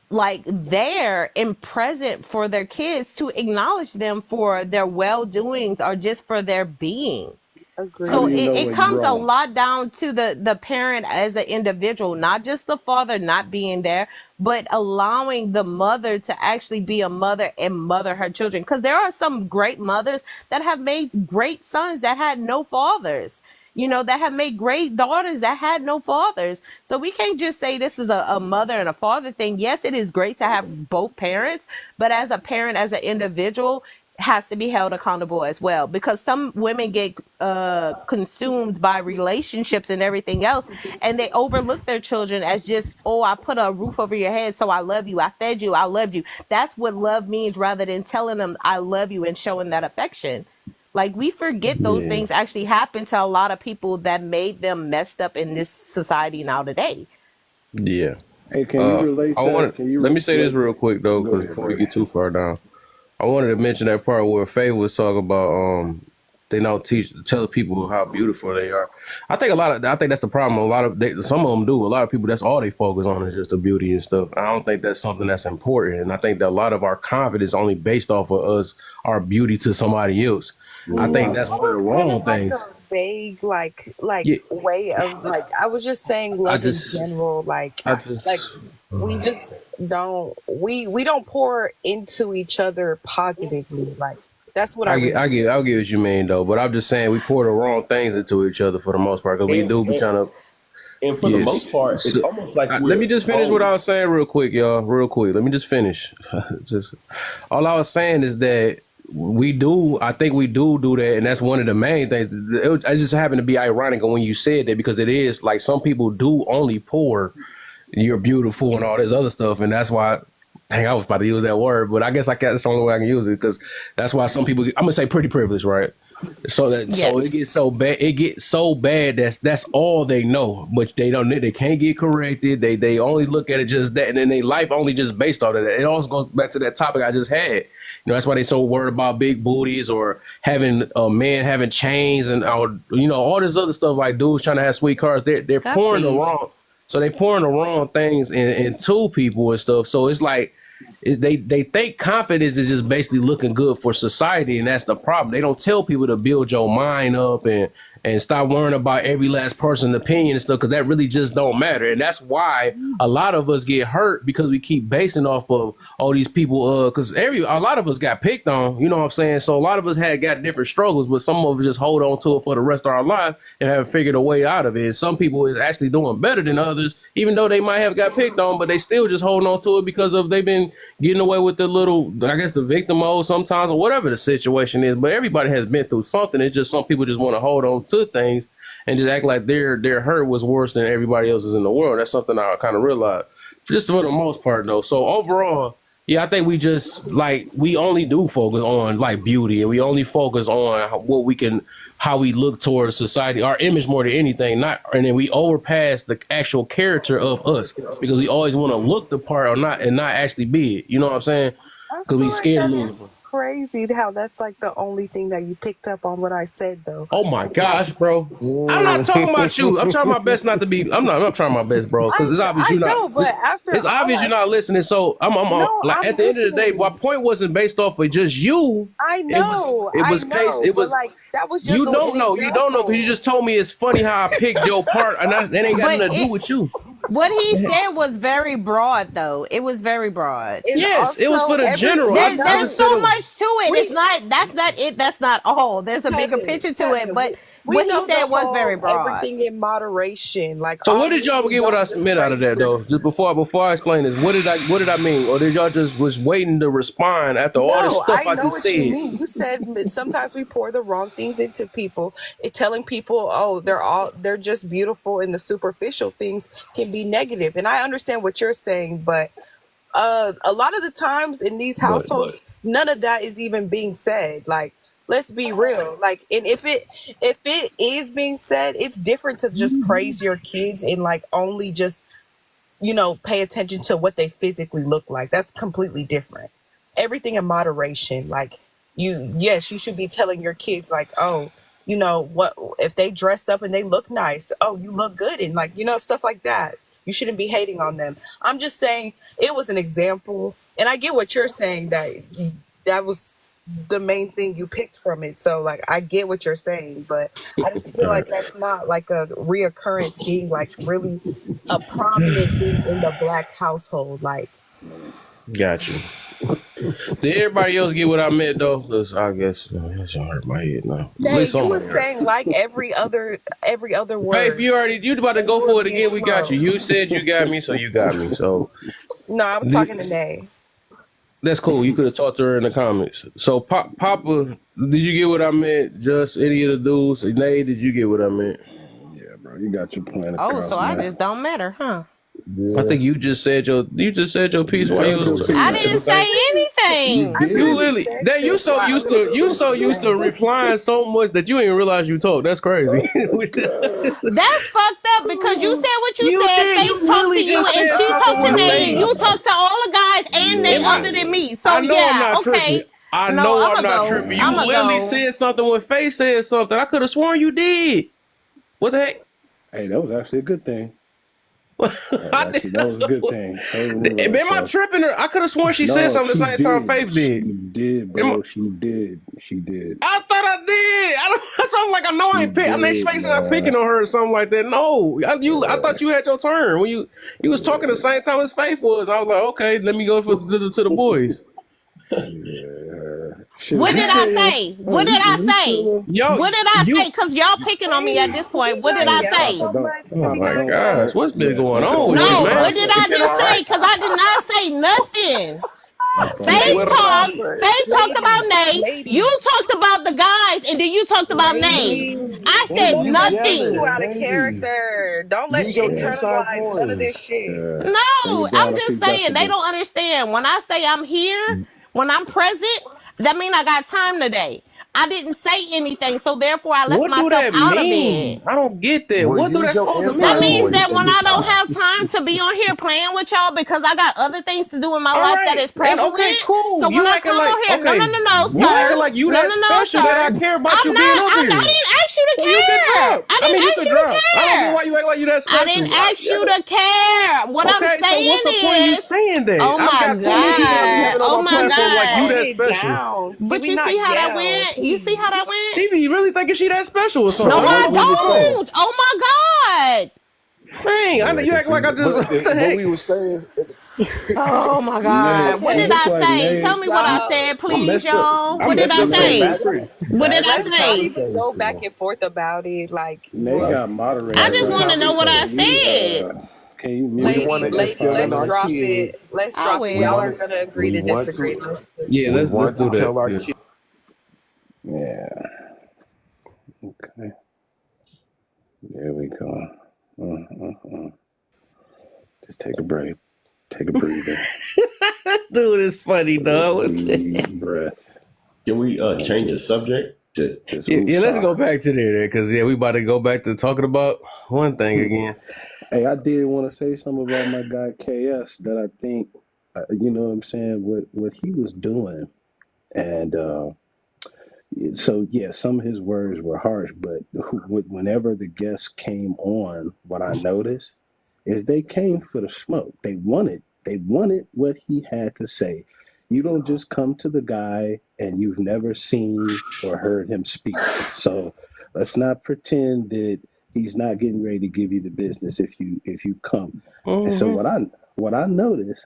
like there and present for their kids to acknowledge them for their well-doings or just for their being. Agreed. So it comes a lot down to the parent as an individual, not just the father not being there, but allowing the mother to actually be a mother and mother her children. Because there are some great mothers that have made great sons that had no fathers, that have made great daughters that had no fathers. So we can't just say this is a mother and a father thing. Yes, it is great to have both parents, but as a parent, as an individual, has to be held accountable as well, because some women get consumed by relationships and everything else, and they overlook their children as just, oh, I put a roof over your head, so I love you, I fed you, I loved you. That's what love means, rather than telling them I love you and showing that affection. Like, we forget those things actually happen to a lot of people that made them messed up in this society now today. Yeah. Hey, can you relate that? Let me say this real quick though, because before we get too far down, I wanted to mention that part where Faye was talking about they don't tell people how beautiful they are. I think that's the problem. Some of them do. A lot of people, that's all they focus on is just the beauty and stuff. I don't think that's something that's important. And I think that a lot of our confidence only based off of our beauty to somebody else. I think that's one of the wrong things. vague like Yeah, way of like I was just saying I love in just, general. Like I just. we just we don't pour into each other positively. Like that's what I really I get what you mean though, but I'm just saying we pour the wrong things into each other for the most part because we And, do be and trying to. and for the Yes. most part, it's So, almost like let me we're just finish what I told. was saying real quick, y'all. Real quick. Let me just finish. Just all I was saying is that I think we do that, and that's one of the main things. I just happened to be ironic when you said that because it is like some people do only pour you're beautiful and all this other stuff, and that's why. Dang, I was about to use that word, but I guess that's the only way I can use it because that's why some people. I'm gonna say pretty privileged, right? So it gets so bad. It gets so bad that's all they know, but they can't get corrected. They only look at it just that, and then their life only just based on that. It also goes back to that topic I just had. That's why they so worried about big booties or having men having chains and all this other stuff like dudes trying to have sweet cars. They're pouring the Puppies. wrong. So they pouring the wrong things into people and stuff. So it's like they think confidence is just basically looking good for society, and that's the problem. They don't tell people to build your mind up and stop worrying about every last person's opinion and stuff because that really just don't matter. And that's why a lot of us get hurt because we keep basing off of all these people because a lot of us got picked on, you know what I'm saying? So a lot of us had got different struggles, but some of us just hold on to it for the rest of our life and haven't figured a way out of it. And some people is actually doing better than others, even though they might have got picked on, but they still just holding on to it because of they've been getting away with the little, I guess, the victim mode sometimes or whatever the situation is. But everybody has been through something. It's just some people just want to hold on to things and just act like their hurt was worse than everybody else's in the world. That's something I kind of realized, just for the most part, though. So overall, yeah, I think we just we only do focus on like beauty, and we only focus on how we look towards society, our image more than anything. And then we overpass the actual character of us because we always want to look the part and not actually be it. You know what I'm saying? I Because feel we like scared that to is lose. crazy how that's like the only thing that you picked up on what I said though. Oh my gosh, bro! I'm not talking about you. I'm trying my best not to be. I'm not trying my best, bro. Because it's obvious I you're know, not. but after It's all obvious I you're not listening. So I'm no, like I'm at the end of the day, my listening. point wasn't based off of just you. I It know, was but like that was just You an don't know. You don't know because you example. just told me it's funny how I picked your part, and that ain't got But nothing to do with you. what he said was very broad, though. It was very broad. And Yes, it was also for the general. everyone I There's knows just said so it. much to it. we It's not. That's not it. That's not all. There's a bigger picture to it. Kevin, But we what he know said the was very whole broad. everything in moderation. Like So what did y'all obviously get? What I don't just meant out of praise that your though? Just before I explain this, what did I mean? Or did y'all just was waiting to respond after all the No, stuff I I know just what you said? mean. You said sometimes we pour the wrong things into people, telling people, "Oh, they're just beautiful," and the superficial things can be negative. And I understand what you're saying, but a lot of the times in these But households, none of that is even being said. Like, let's be real. Like, and if it is being said, it's different to just praise your kids and like only just pay attention to what they physically look like. That's completely different. Everything in moderation. Like yes, you should be telling your kids like, oh, what if they dressed up and they look nice? Oh, you look good, and like, stuff like that. You shouldn't be hating on them. I'm just saying it was an example, and I get what you're saying that was the main thing you picked from it. So like I get what you're saying, but I just feel like that's not like a reoccurring thing, like really a prominent thing in the Black household. Like, got you. Did everybody else get what I meant though? 'Cause I guess that's hurt my head now. At Nay, least you were somebody heard. saying like every other Faith, word, you about to and go you were for it being again. We got slow. you. You said you got me, so you got me. So No, I was talking to Nay. that's cool. You could have talked to her in the comments. So Papa, did you get what I meant? Just any of the dudes? Nay, did you get what I meant? Yeah, bro, you got your point Oh, across, so I man. just don't matter, huh? I think you just said your piece while you was. I didn't say anything. You literally that you so used to replying so much that you didn't realize you talked. That's crazy. That's fucked up because you said what you said. did. Faith You talked really to you just and said she something talked to with Nate. Faith. You talked to all the guys and they Yeah. other than me. So I know I'm yeah, not okay. tripping. I No, know I'm I'ma not go. tripping. You I'ma literally go. said something when Faith said something. I could have sworn you did. What the heck? Hey, that was actually a good thing. I Actually, that was a good thing. Am I tripping her? I could have sworn she said something the same time Faith did. She did, bro. She did. I thought thought I did. I don't. So I'm like, I know I ain't pick. I mean, she makes like picking on her or something like that. No, I thought you had your turn when you was talking the same time as Faith was. I was like, okay, let me go to the boys. What did I say? What did I say? What did I say? Because y'all picking on me at this point. What did I say? Oh my gosh, what's been going on? No, what did I just say? Because I did not say nothing. Faith talked about Nay. You talked about the guys, and then you talked about Nay. I said nothing. You out of character. Don't let internalize none of this shit. No, I'm just saying they don't understand. When I say I'm here, when I'm present, that means I got time today. I didn't say anything, so therefore I left myself out of it. I don't get that. Well, what do that supposed to mean? That means that when I don't have time to be on here playing with y'all because I got other things to do in my life that is prevalent. Okay, cool. So when I come on here, no, sir. You acting like you that special that I care about you being up here. I didn't ask you to care. I didn't ask you to care. I don't know why you act like you that special. I didn't ask you to care. What I'm saying so what's the point of you saying that? Oh my God. Oh my God. Like you that special. But you see how that went? You see how that went? Stevie, you really thinking she that special or something? No, I don't. Oh my God. Dang, I know you act like I just. What we were saying. Oh my God. What did I say? Tell me what I said, please, y'all. What did I say? What did I say? Go back and forth about it. Like, They got moderators. I just want to know what I said. Can you We want to instill in our drop kids. it. Let's drop it. Y'all are gonna agree to disagree. Yeah, We want to tell our kids. Yeah. Okay. There we go. Just take a break. Take a breather. Dude, it's funny, dog. Deep breath. Can we change the subject to? Yeah, let's go back to there because we about to go back to talking about one thing again. Hey, I did want to say something about my guy KS that I think, you know what I'm saying, what he was doing. And so, yeah, some of his words were harsh, but whenever the guests came on, what I noticed is they came for the smoke. They wanted what he had to say. You don't just come to the guy and you've never seen or heard him speak. So let's not pretend that he's not getting ready to give you the business if you come. And so what I noticed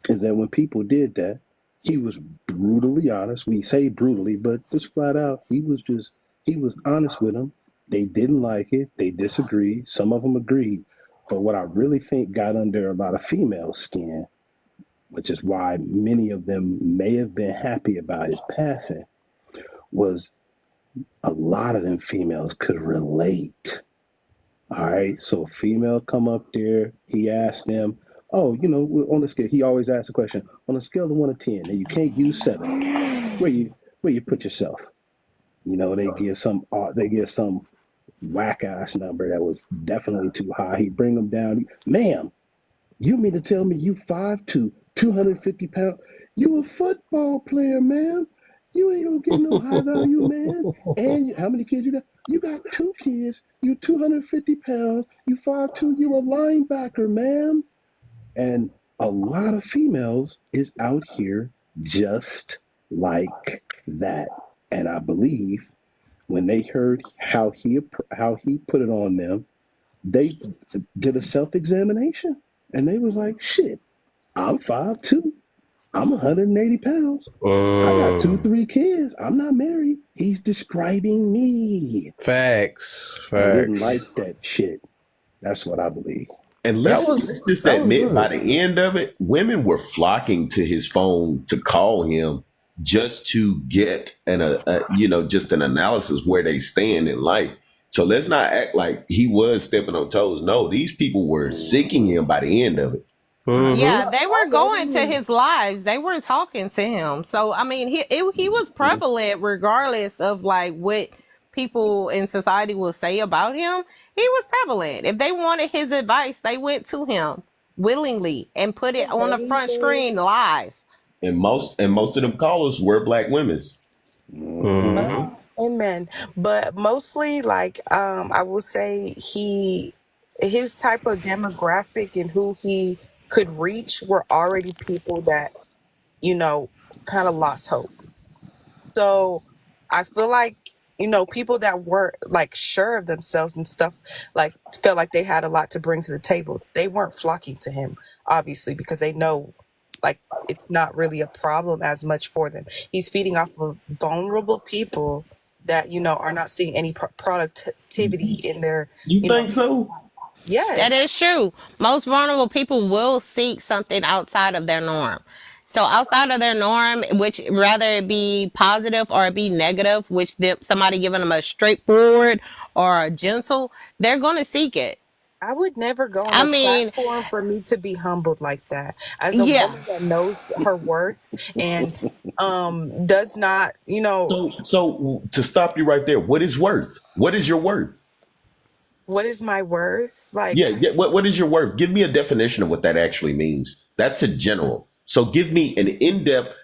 is that when people did that, he was brutally honest. We say brutally, but just flat out, he was honest with them. They didn't like it. They disagreed. Some of them agreed. But what I really think got under a lot of female skin, which is why many of them may have been happy about his passing, was a lot of them females could relate. All right. So a female come up there, he asked them, oh, you know, on the scale, he always asks the question, on a scale of 1 to 10, and you can't use 7, where you put yourself? You know, they give some whack ass number that was definitely too high. He bring them down. Ma'am, you mean to tell me you 5'2", 250 pounds? You a football player, ma'am. You ain't gonna get no high value, man. And how many kids you got? You got 2 kids. You 250 pounds. You 5'2". You a linebacker, ma'am. And a lot of females is out here just like that. And I believe when they heard how he put it on them, they did a self-examination. And they was like, shit, I'm 5'2". I'm 180 pounds. I got 2-3 kids. I'm not married. He's describing me. Facts. I didn't like that shit. That's what I believe. And let's just admit, by the end of it, women were flocking to his phone to call him just to get just an analysis where they stand in life. So let's not act like he was stepping on toes. No, these people were seeking him by the end of it. Yeah, they were going to his lives. They were talking to him. So, I mean, he was prevalent regardless of like what people in society will say about him. He was prevalent. If they wanted his advice, they went to him willingly and put it on the front screen live. And most of them callers were black women. Amen. But mostly, like, I will say his type of demographic and who he could reach were already people that, you know, kind of lost hope. So I feel like, you know, people that were like sure of themselves and stuff, like felt like they had a lot to bring to the table. They weren't flocking to him, obviously, because they know like it's not really a problem as much for them. He's feeding off of vulnerable people that, you know, are not seeing any productivity in their, You you know, think so? yes. That is true. Most vulnerable people will seek something outside of their norm. So outside of their norm, which rather it be positive or it be negative, which somebody giving them a straightforward or a gentle, they're going to seek it. I would never go on I a mean, platform for me to be humbled like that. As a yeah. woman that knows her worth and does not, you know, So to stop you right there, what is worth? What is your worth? what is my worth? Like, Yeah, what is your worth? Give me a definition of what that actually means. That's a general. So give me an in-depth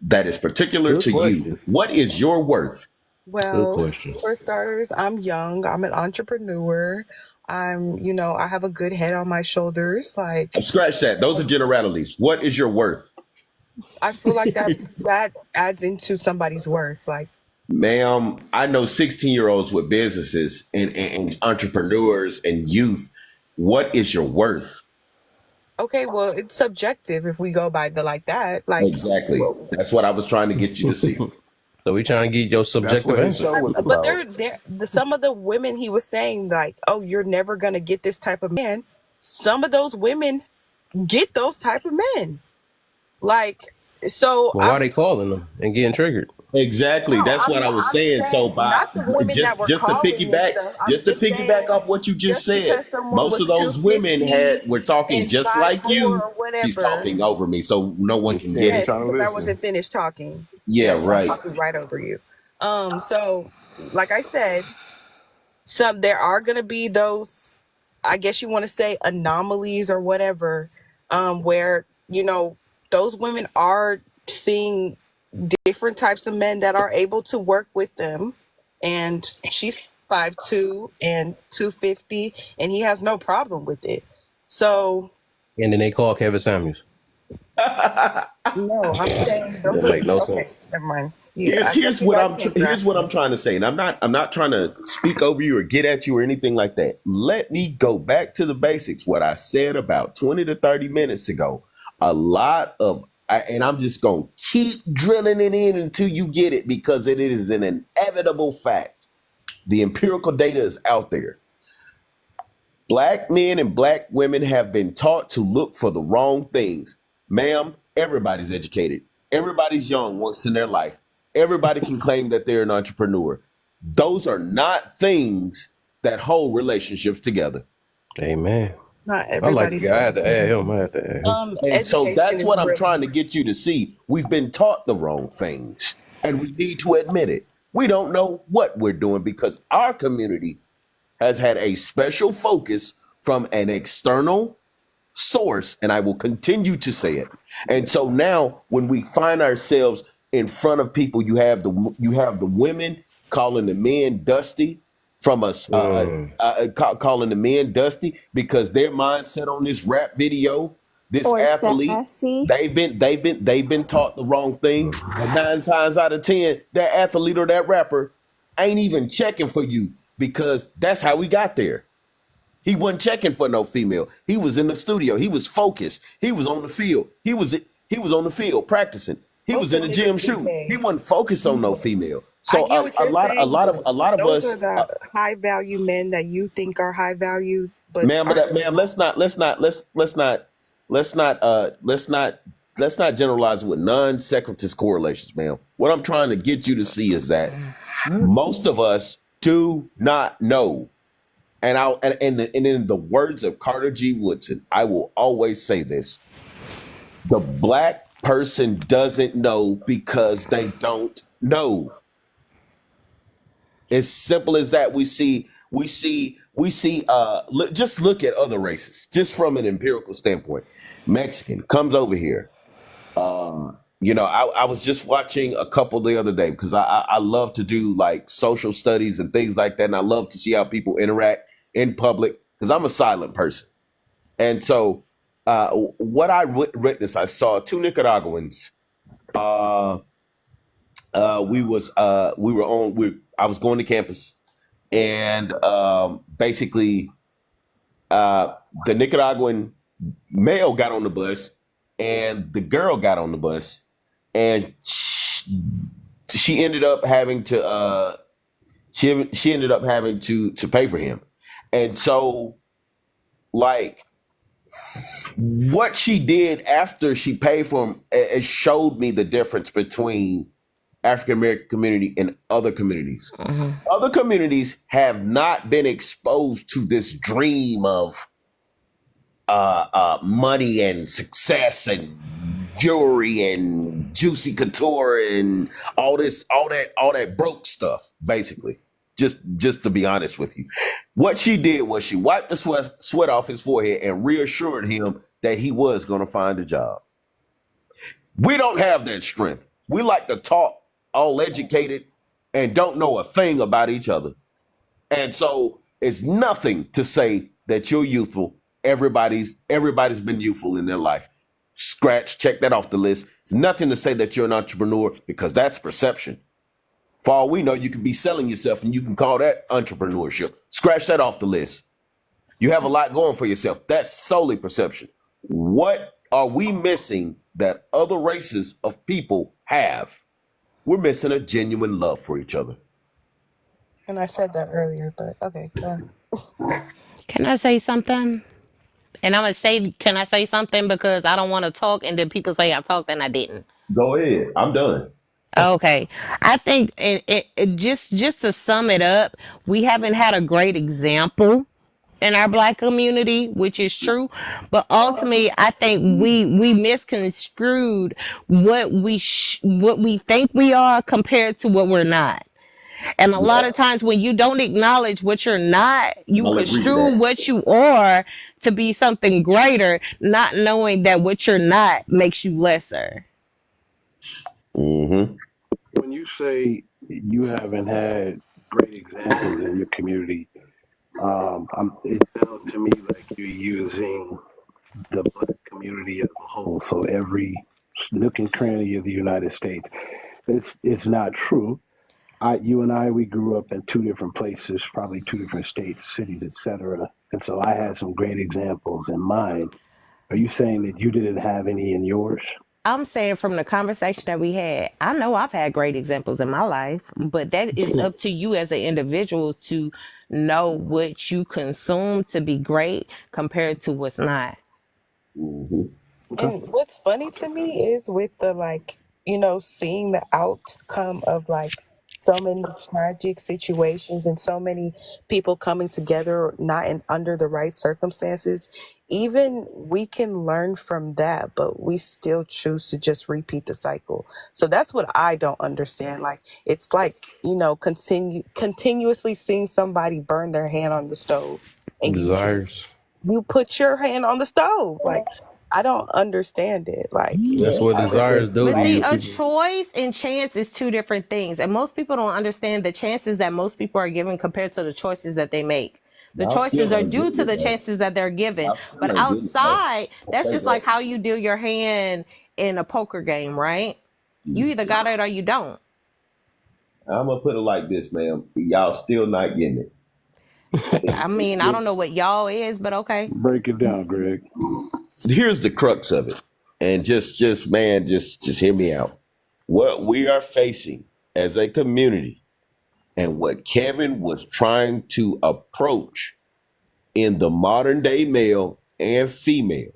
that is particular to you. What is your worth? well, for starters, I'm young. I'm an entrepreneur. I'm, you know, I have a good head on my shoulders. Like, Scratch that. Those are generalities. What is your worth? I feel like that adds into somebody's worth. Like, Ma'am, I know 16-year-olds with businesses and entrepreneurs and youth. What is your worth? okay, well, it's subjective if we go by the like that. Like, Exactly. That's what I was trying to get you to see. So we trying to get your That's subjective what his answer. show was but about. some of the women he was saying, like, oh, you're never gonna get this type of man. Some of those women get those type of men. Like, so Well, why they calling them and getting triggered? Exactly. no, That's what I was saying. So by not the women that were just to calling and piggyback, stuff. I'm just to just saying, piggyback off what you just just said, because someone most was of those women 250 were talking and just like 5'4" you. or She's whatever. talking over me, so no one can get Yes, it. Trying to because I listen. wasn't finished talking. Yeah, Yes, I'm right. talking right over you. So like I said, there are gonna be those, I guess you want to say, anomalies or whatever, where, you know, those women are seeing different types of men that are able to work with them, and she's 5'2" and 250, and he has no problem with it. So And then they call Kevin Samuels. no, I'm saying those That are make no okay. sense. Never mind. Yeah, I Here's guess you what guys I'm can't here's grasp what it. I'm trying to say, and I'm not trying to speak over you or get at you or anything like that. Let me go back to the basics. What I said about 20 to 30 minutes ago. A lot of and I'm just gonna keep drilling it in until you get it, because it is an inevitable fact. The empirical data is out there. Black men and black women have been taught to look for the wrong things. Ma'am, everybody's educated. Everybody's young once in their life. Everybody can claim that they're an entrepreneur. Those are not things that hold relationships together. Amen. Not I like the everybody's. guy. I had to add him. I had to add him. And so Education that's is what I'm real. trying to get you to see. We've been taught the wrong things, and we need to admit it. We don't know what we're doing because our community has had a special focus from an external source, and I will continue to say it. And so now when we find ourselves in front of people, you have the women calling the men dusty from us, calling the men dusty because their mindset on this rap video, this Or athlete, sassy. they've been taught the wrong thing. And 9 times out of 10, that athlete or that rapper ain't even checking for you because that's how we got there. He wasn't checking for no female. He was in the studio. He was focused. He was on the field. He was on the field practicing. He was in the gym shooting. He wasn't focused on no female. So I get what a you're lot saying. of Those us, are the high value men that you think are high value, but ma'am, aren't. ma'am, let's not generalize with non-sequitous correlations, ma'am. What I'm trying to get you to see is that most of us do not know. And in the words of Carter G. Woodson, I will always say this: the black person doesn't know because they don't know. As simple as that. Just look at other races, just from an empirical standpoint. Mexican comes over here. I was just watching a couple the other day because I love to do like social studies and things like that. And I love to see how people interact in public because I'm a silent person. And so what I witnessed, I saw 2 Nicaraguans I was going to campus, and basically the Nicaraguan male got on the bus, and the girl got on the bus, and she ended up having to she ended up having to pay for him, and so like what she did after she paid for him, it showed me the difference between African American community and other communities. Other communities have not been exposed to this dream of money and success and jewelry and juicy couture and all that broke stuff, basically. Just to be honest with you, what she did was she wiped the sweat off his forehead and reassured him that he was going to find a job. We don't have that strength. We like to talk all educated and don't know a thing about each other. And so it's nothing to say that you're youthful. Everybody's been youthful in their life. Check that off the list. It's nothing to say that you're an entrepreneur, because that's perception. For all we know, you could be selling yourself and you can call that entrepreneurship. Scratch that off the list. You have a lot going for yourself. That's solely perception. What are we missing that other races of people have? We're missing a genuine love for each other. And I said that earlier, but okay. Can I say something? And I'm gonna say, can I say something, because I don't want to talk, and then people say I talked and I didn't. Go ahead. I'm done. Okay, I think it just to sum it up, we haven't had a great example in our Black community, which is true. But ultimately, I think we misconstrued what we think we are compared to what we're not. And a lot of times when you don't acknowledge what you're not, you construe what you are to be something greater, not knowing that what you're not makes you lesser. When you say you haven't had great examples in your community, it sounds to me like you're using the Black community as a whole. So every nook and cranny of the United States. It's not true. You and I, we grew up in two different places, probably two different states, cities, etc. And so I had some great examples in mine. Are you saying that you didn't have any in yours? I'm saying from the conversation that we had, I know I've had great examples in my life, but that is up to you as an individual to know what you consume to be great compared to what's not. And what's funny to me is with the seeing the outcome of so many tragic situations and so many people coming together not under the right circumstances. Even we can learn from that, but we still choose to just repeat the cycle. So that's what I don't understand. It's continuously seeing somebody burn their hand on the stove, and Desires. you put your hand on the stove. I don't understand it. That's what desires do. But see, a choice and chance is two different things. And most people don't understand the chances that most people are given compared to the choices that they make. The choices are due to the chances that they're given. But outside, that's just like how you deal your hand in a poker game, right? You either got it or you don't. I'm going to put it like this, ma'am. Y'all still not getting it. I mean, I don't know what y'all is, but okay. Break it down, Greg. Here's the crux of it. And just hear me out. What we are facing as a community and what Kevin was trying to approach in the modern day male and female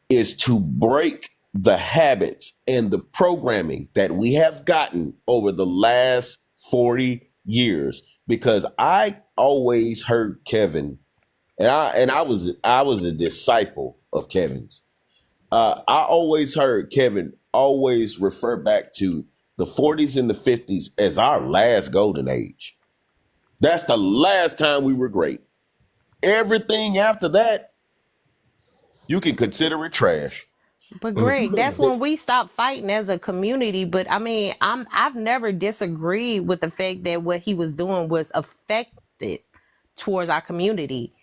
is to break the habits and the programming that we have gotten over the last 40 years. Because I always heard Kevin, and I was a disciple of Kevin's. I always heard Kevin always refer back to the 40s and the 50s as our last golden age. That's the last time we were great. Everything after that, you can consider it trash. But Greg, that's when we stop fighting as a community. But I mean, I've never disagreed with the fact that what he was doing was effective towards our community.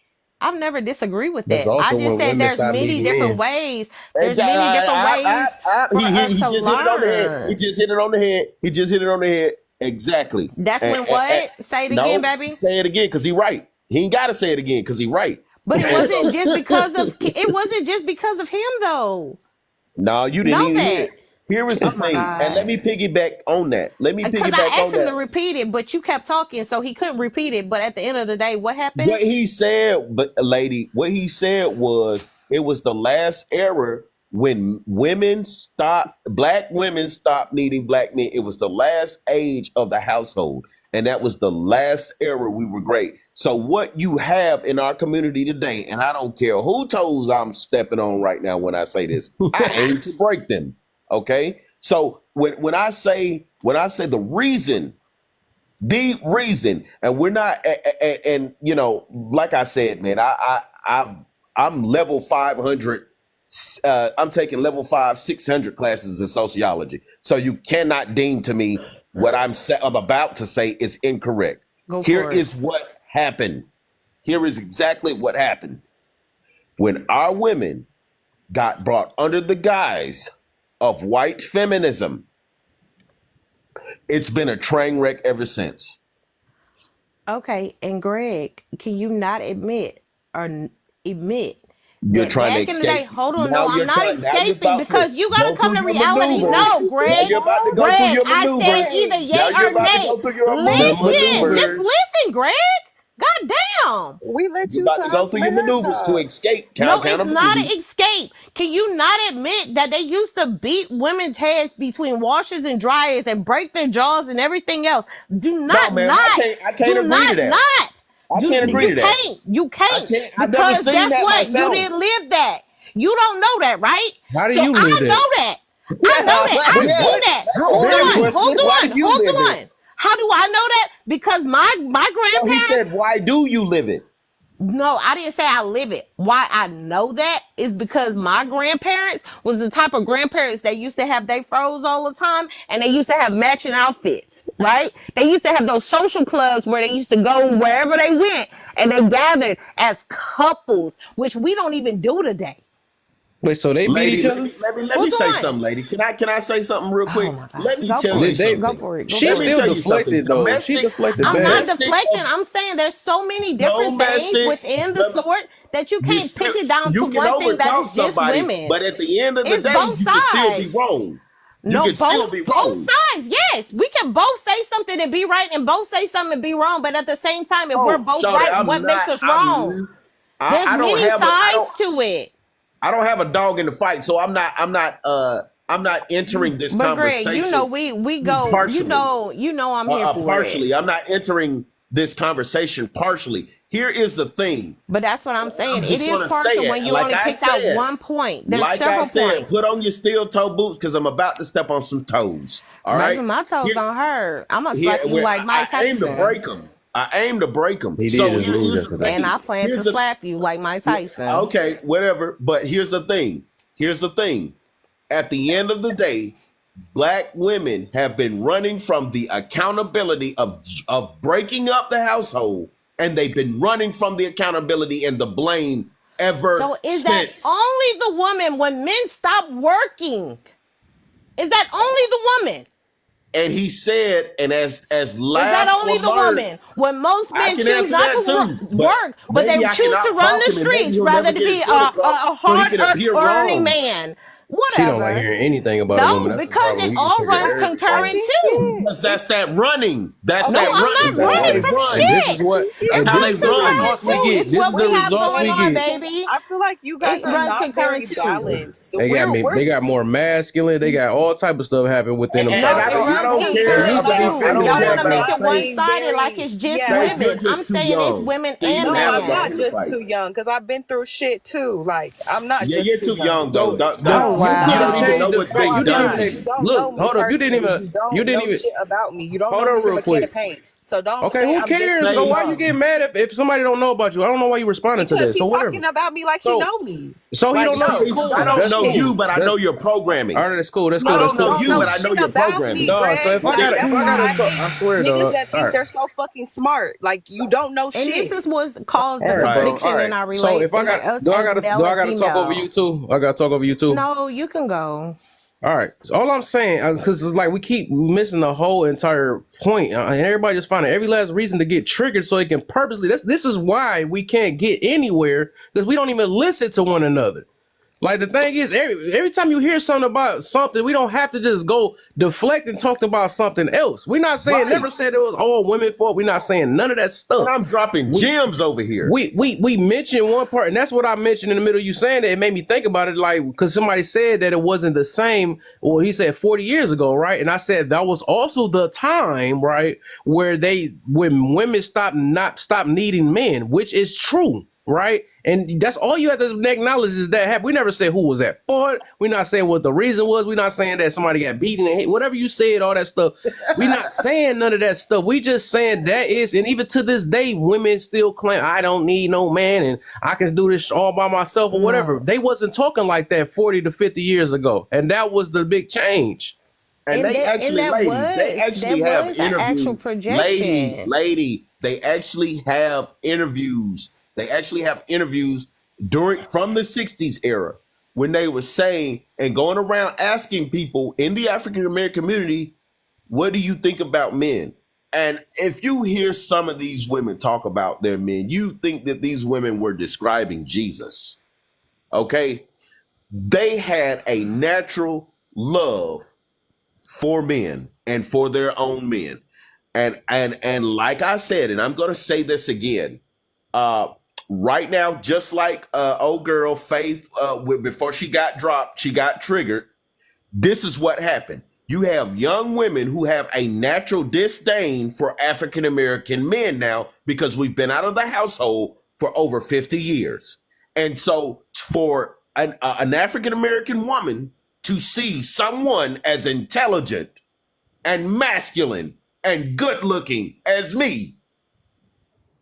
I've never disagreed with That's that. I also just when said women there's stop many needing different men. ways. There's many different ways for us He to just hit it on the head. learn. He just hit it on the head. He just hit it on the head. Exactly. That's when what? Say it again, No, baby. say it again because he right. He ain't got to say it again because he right. But it And so, wasn't just because of it wasn't just because of him though. no, you didn't Know even hear that. it. Here is the Oh my thing, and let God. me piggyback on that. Let me Because piggyback I on asked him to that. repeat it, but you kept talking, so he couldn't repeat it. But at the end of the day, what happened? What he said, but lady, what he said was it was the last era when black women stopped needing black men. It was the last age of the household. And that was the last era we were great. So what you have in our community today, and I don't care who toes I'm stepping on right now when I say this, I aim to break them. Okay. So when I say the reason, and we're not, and you know, like I said, man, I'm level 500. I'm taking level 5, 600 classes in sociology. So you cannot deem to me what I'm about to say is incorrect. Go Here for it. is what happened. Here is exactly what happened. When our women got brought under the guise of white feminism, it's been a train wreck ever since. Okay, and Greg, can you not admit You're that trying to back in the day? escape. Hold on, Now no, you're I'm not trying. Now you're escaping about because to you gotta go come to through your reality. maneuvers. No, Now Greg, you're about to go through Greg, your I maneuvers. said either yay Now you're or about to nay. go through your Listen, maneuvers. just listen, Greg. God damn. We let You're you about to go talk. through Let your her maneuvers to talk. escape No, it's not accountability. an escape. Can you not admit that they used to beat women's heads between washers and dryers and break their jaws and everything else? Do not, No, man, I can't do agree not, to that. I can't agree you to that. can't, you can't. I've never Because seen guess that what? You myself. didn't live that. You don't know that, right? How do So you I live know that? that. I know that. I've Wait, seen what? that. How Hold dare you? on, hold Why on, do you hold live it? on. How do I know that? Because my No, he grandparents. said, why do you live it? No, I didn't say I live it. Why I know that is because my grandparents was the type of grandparents that used to have their froze all the time and they used to have matching outfits, right? They used to have those social clubs where they used to go wherever they went and they gathered as couples, which we don't even do today. Wait, so they beat Lady, each other? let me Who's say on? something, lady. Can I say something real quick? Oh my God. Let me Go tell for you it. something. Go for it. Go She Let for me it. still tell you something. deflected though. She deflected I'm not bad. deflecting. I'm saying there's so many different things within the sort that you can't pick it down to You can one thing that overtalk is just somebody, women. but at the end of the It's day, both you can still be sides. wrong. You No, can still be both wrong. sides. Yes, we can both say something and be right, and both say something and be wrong. But at the same time, if we're both Shawty, right, what makes us wrong? There's I don't many have sides to it. I don't have a dog in the fight, so I'm not entering this But Greg, conversation. you know we go. partially. You know I'm here for partially. it. I'm not entering this conversation partially. Here is the thing. But that's what I'm saying. I'm It just is gonna partial say it. when you Like only I picked out said. one point. There's Like several I said, points. put on your steel toe boots because I'm about to step on some toes. All right. Maybe my toes don't hurt. I'm gonna Here, slap you where like Mike I aim Tyson. to break them. I aim to break them. He did So just lose here's the yesterday. And thing. I plan to Here's the- slap you like Mike Tyson. Okay, whatever. But here's the thing. At the end of the day, black women have been running from the accountability of breaking up the household, and they've been running from the accountability and the blame ever So is since. that only the woman when men stop working? Is that only the woman? And he said, and as Is laugh that only or the learn, woman? When most I men can choose answer not that to too, work, but they maybe I choose can to run out-talk the him and maybe streets he'll rather never to get be his a point across so he hard can appear earning wrong. man. She don't like Whatever. hearing anything about a No, woman. That's the because problem. it You all just runs hear everything. concurrent too. Because that's that running. That's No, that I'm running. not That's how running they from run. And this shit. is what It That's how runs they the run. concurrent results we too. get. It's This what is the we have results going we on, get. baby. I feel like you guys It are runs not very concurrent too. balanced. They got they got more masculine. They got all type of stuff happening within And themselves. I It don't runs care concurrent about. too. I don't Y'all care want to make about it one Faith. sided like it's just Faith, you're women. I'm just too saying it's young. women See, and you No, have I'm a men. not dog in the just fight. too young because I've been through shit too. Like I'm not Yeah, just you're too too young young. though. Oh, You wow. don't even change know the what's fact. being You done didn't to even you. You don't know look. me Hold up. You personally. didn't even. You don't You didn't know even. shit about me. You don't Hold know me on from real a can quick. of paint. So don't Okay, say who I'm just cares? saying So why you young. get mad if somebody don't know about you? I don't know why you responding to Because that. he's So whatever. talking about me like he So know me. so he Like, don't know. no, Cool. I don't That's know cool. you, but I know your programming. All right, that's cool. That's cool. I That's don't cool. know you, know but I know shit your about programming. me, Dog, so Greg. if I Like, gotta that's why I talk, hate I swear, niggas dog. that All think right. they're so fucking smart. Like, you don't know And this shit. is what caused All the right, bro. confliction All in right. our So if I got us do I as gotta male and talk over you female. too? I gotta talk over you too. No, you can go. All right. So all I'm saying, because like we keep missing the whole entire point, and everybody just finding every last reason to get triggered so they can purposely. This is why we can't get anywhere because we don't even listen to one another. Like the thing is, every time you hear something about something, we don't have to just go deflect and talk about something else. We're not saying Right. never said it was all women fault. We're not saying none of that stuff. And I'm dropping gems over here. We mentioned one part, and that's what I mentioned in the middle of you saying that. It made me think about it, like because somebody said that it wasn't the same. Well, he said 40 years ago, right? And I said that was also the time, right, where when women stopped needing men, which is true, right? And that's all you have to acknowledge is that happened. We never said who was at fault. We're not saying what the reason was. We're not saying that somebody got beaten. And whatever you said, all that stuff. We're not saying none of that stuff. We just saying that is, and even to this day, women still claim I don't need no man and I can do this all by myself or whatever. They wasn't talking like that 40 to 50 years ago, and that was the big change. And they that- actually, and that lady, was- they actually that have was an actual interviews. projection. Lady, they actually have interviews. They actually have interviews from the 60s era when they were saying and going around asking people in the African American community, what do you think about men? And if you hear some of these women talk about their men, you think that these women were describing Jesus. Okay? They had a natural love for men and for their own men. And like I said, and I'm going to say this again, right now, just like old girl Faith, before she got dropped, she got triggered. This is what happened. You have young women who have a natural disdain for African American men now because we've been out of the household for over 50 years. And so for an African American woman to see someone as intelligent and masculine and good looking as me,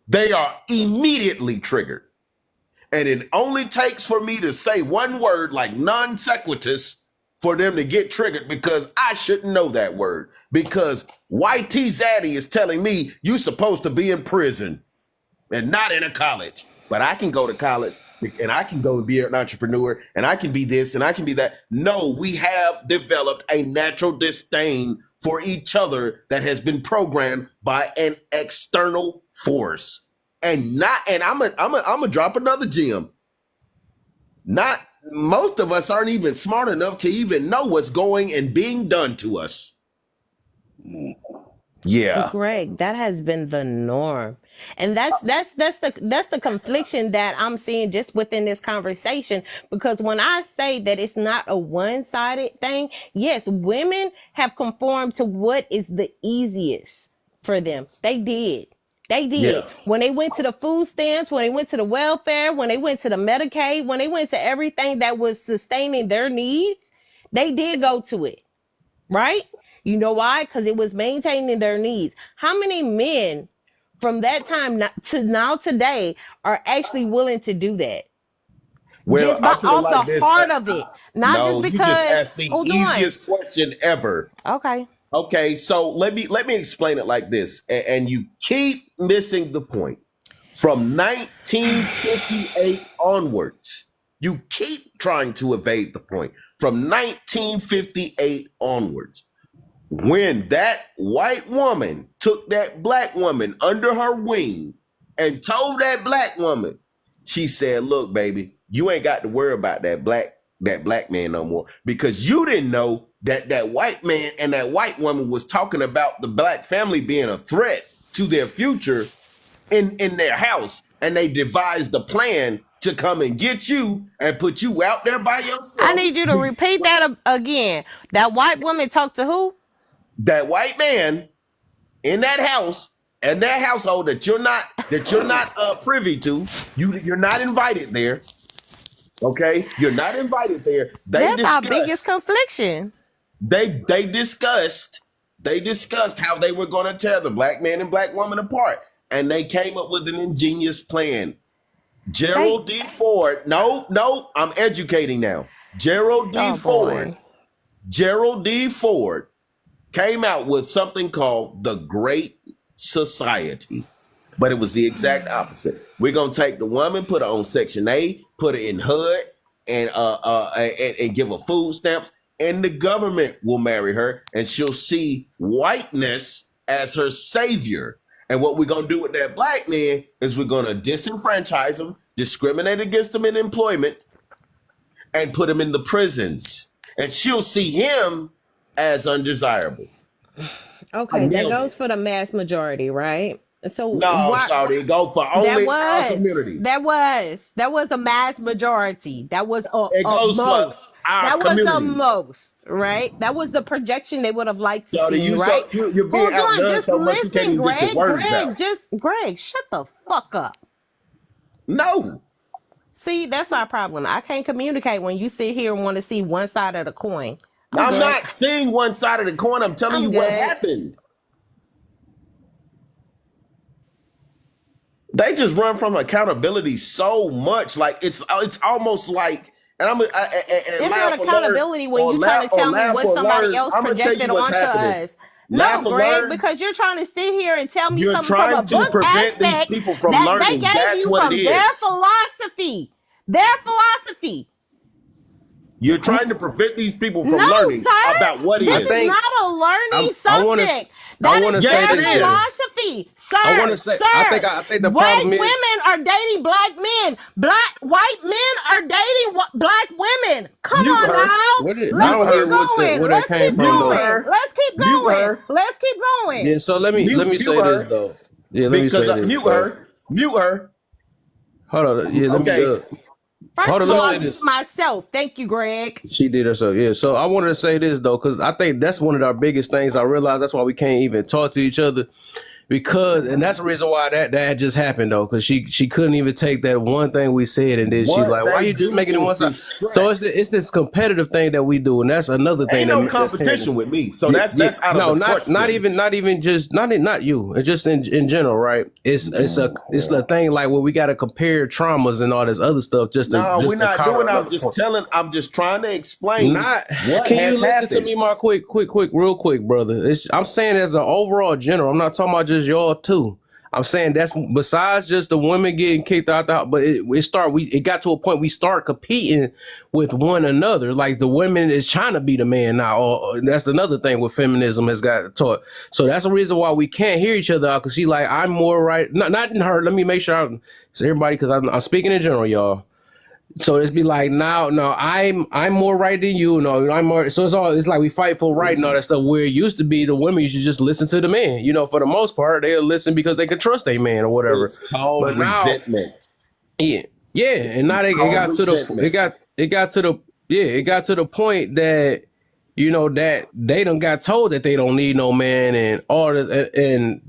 they are immediately triggered. And it only takes for me to say one word like non sequitus for them to get triggered because I shouldn't know that word. Because YT Zaddy is telling me you're supposed to be in prison and not in a college. But I can go to college and I can go and be an entrepreneur and I can be this and I can be that. No, we have developed a natural disdain for each other that has been programmed by an external force. And I'm gonna drop another gem. Not most of us aren't even smart enough to even know what's going and being done to us. Yeah. Greg, that has been the norm. And that's the confliction that I'm seeing just within this conversation. Because when I say that it's not a one-sided thing, yes, women have conformed to what is the easiest for them. They did. Yeah. When they went to the food stamps, when they went to the welfare, when they went to the Medicaid, when they went to everything that was sustaining their needs, they did go to it. Right? You know why? Because it was maintaining their needs. How many men from that time to now today are actually willing to do that? Well, Just by I'll put it off like the this. heart of it. Not No, just you because. just asked the Hold on. easiest question ever. Okay. So let me explain it like this, and you keep missing the point. From 1958 onwards, you keep trying to evade the point. From 1958 onwards, when that white woman took that black woman under her wing and told that black woman, she said, look, baby, you ain't got to worry about that black man no more, because you didn't know that white man and that white woman was talking about the black family being a threat to their future in their house. And they devised a plan to come and get you and put you out there by yourself. I need you to repeat that again. That white woman talked to who? That white man in that house and that household that you're not privy to. You're not invited there. Okay, you're not invited there. That's our biggest confliction. They discussed They discussed how they were going to tear the black man and black woman apart. And they came up with an ingenious plan. Gerald D. Ford. No, I'm educating now. Gerald D. Ford. Gerald D. Ford came out with something called the Great Society. But it was the exact opposite. We're going to take the woman, put her on Section A, put her in HUD, and give her food stamps. And the government will marry her, and she'll see whiteness as her savior. And what we're going to do with that black man is we're going to disenfranchise him, discriminate against him in employment, and put him in the prisons. And she'll see him as undesirable. Okay, that goes for the mass majority, right? So no, sorry, go for only our community. That was a mass majority. That was it goes for our community. Was the most, right? That was the projection they would have liked to see, right? You're being outdone so much you can't even get your words out. Greg, shut the fuck up. No. See, that's our problem. I can't communicate when you sit here and want to see one side of the coin. I'm not seeing one side of the coin. I'm telling you what happened. They just run from accountability so much. Like it's almost like, and it's not accountability when you're trying to tell me what somebody else projected onto us. No, Greg, because you're trying to sit here and tell me something from a book to prevent these people from learning. That's what it is. Their philosophy. Their philosophy. You're trying to prevent these people from learning about what is. This is not a learning subject. That is their philosophy. Sir, I want to say, I think the problem is white women are dating black men. White men are dating black women. Come on now. Let's keep going. Let's keep going. Yeah, so let me say this though. Yeah, let me say this. Mute her. Hold on. Yeah, let me First of all, myself. Thank you, Greg. She did herself. Yeah. So I wanted to say this though, because I think that's one of our biggest things. I realize that's why we can't even talk to each other, and that's the reason why that just happened though, because she couldn't even take that one thing we said, and then she's like, "Why you just making it one side?" So it's this competitive thing that we do, and that's another thing. Ain't no competition with me. So that's out of the question. not even just not you. It's just in general, right? It's a thing like where we got to compare traumas and all this other stuff. We're not doing. I'm just trying to explain. Can you listen to me, Mark? Real quick, brother. I'm saying as an overall general. I'm not talking about just y'all too. I'm saying that's besides just the women getting kicked out the house, but it got to a point we start competing with one another. Like the women is trying to be the man now. That's another thing with feminism has got taught. So that's the reason why we can't hear each other out, because she like, I'm more right. Not in her. Let me make sure it's everybody, because I'm speaking in general, y'all. So it's be like no, I'm more right than you. No, I'm more. So it's like we fight for right and all that stuff. Where it used to be the women used to just listen to the man. For the most part, they'll listen because they can trust their man or whatever. It's called resentment. Yeah, and now it got to the point that that they done got told that they don't need no man and all this and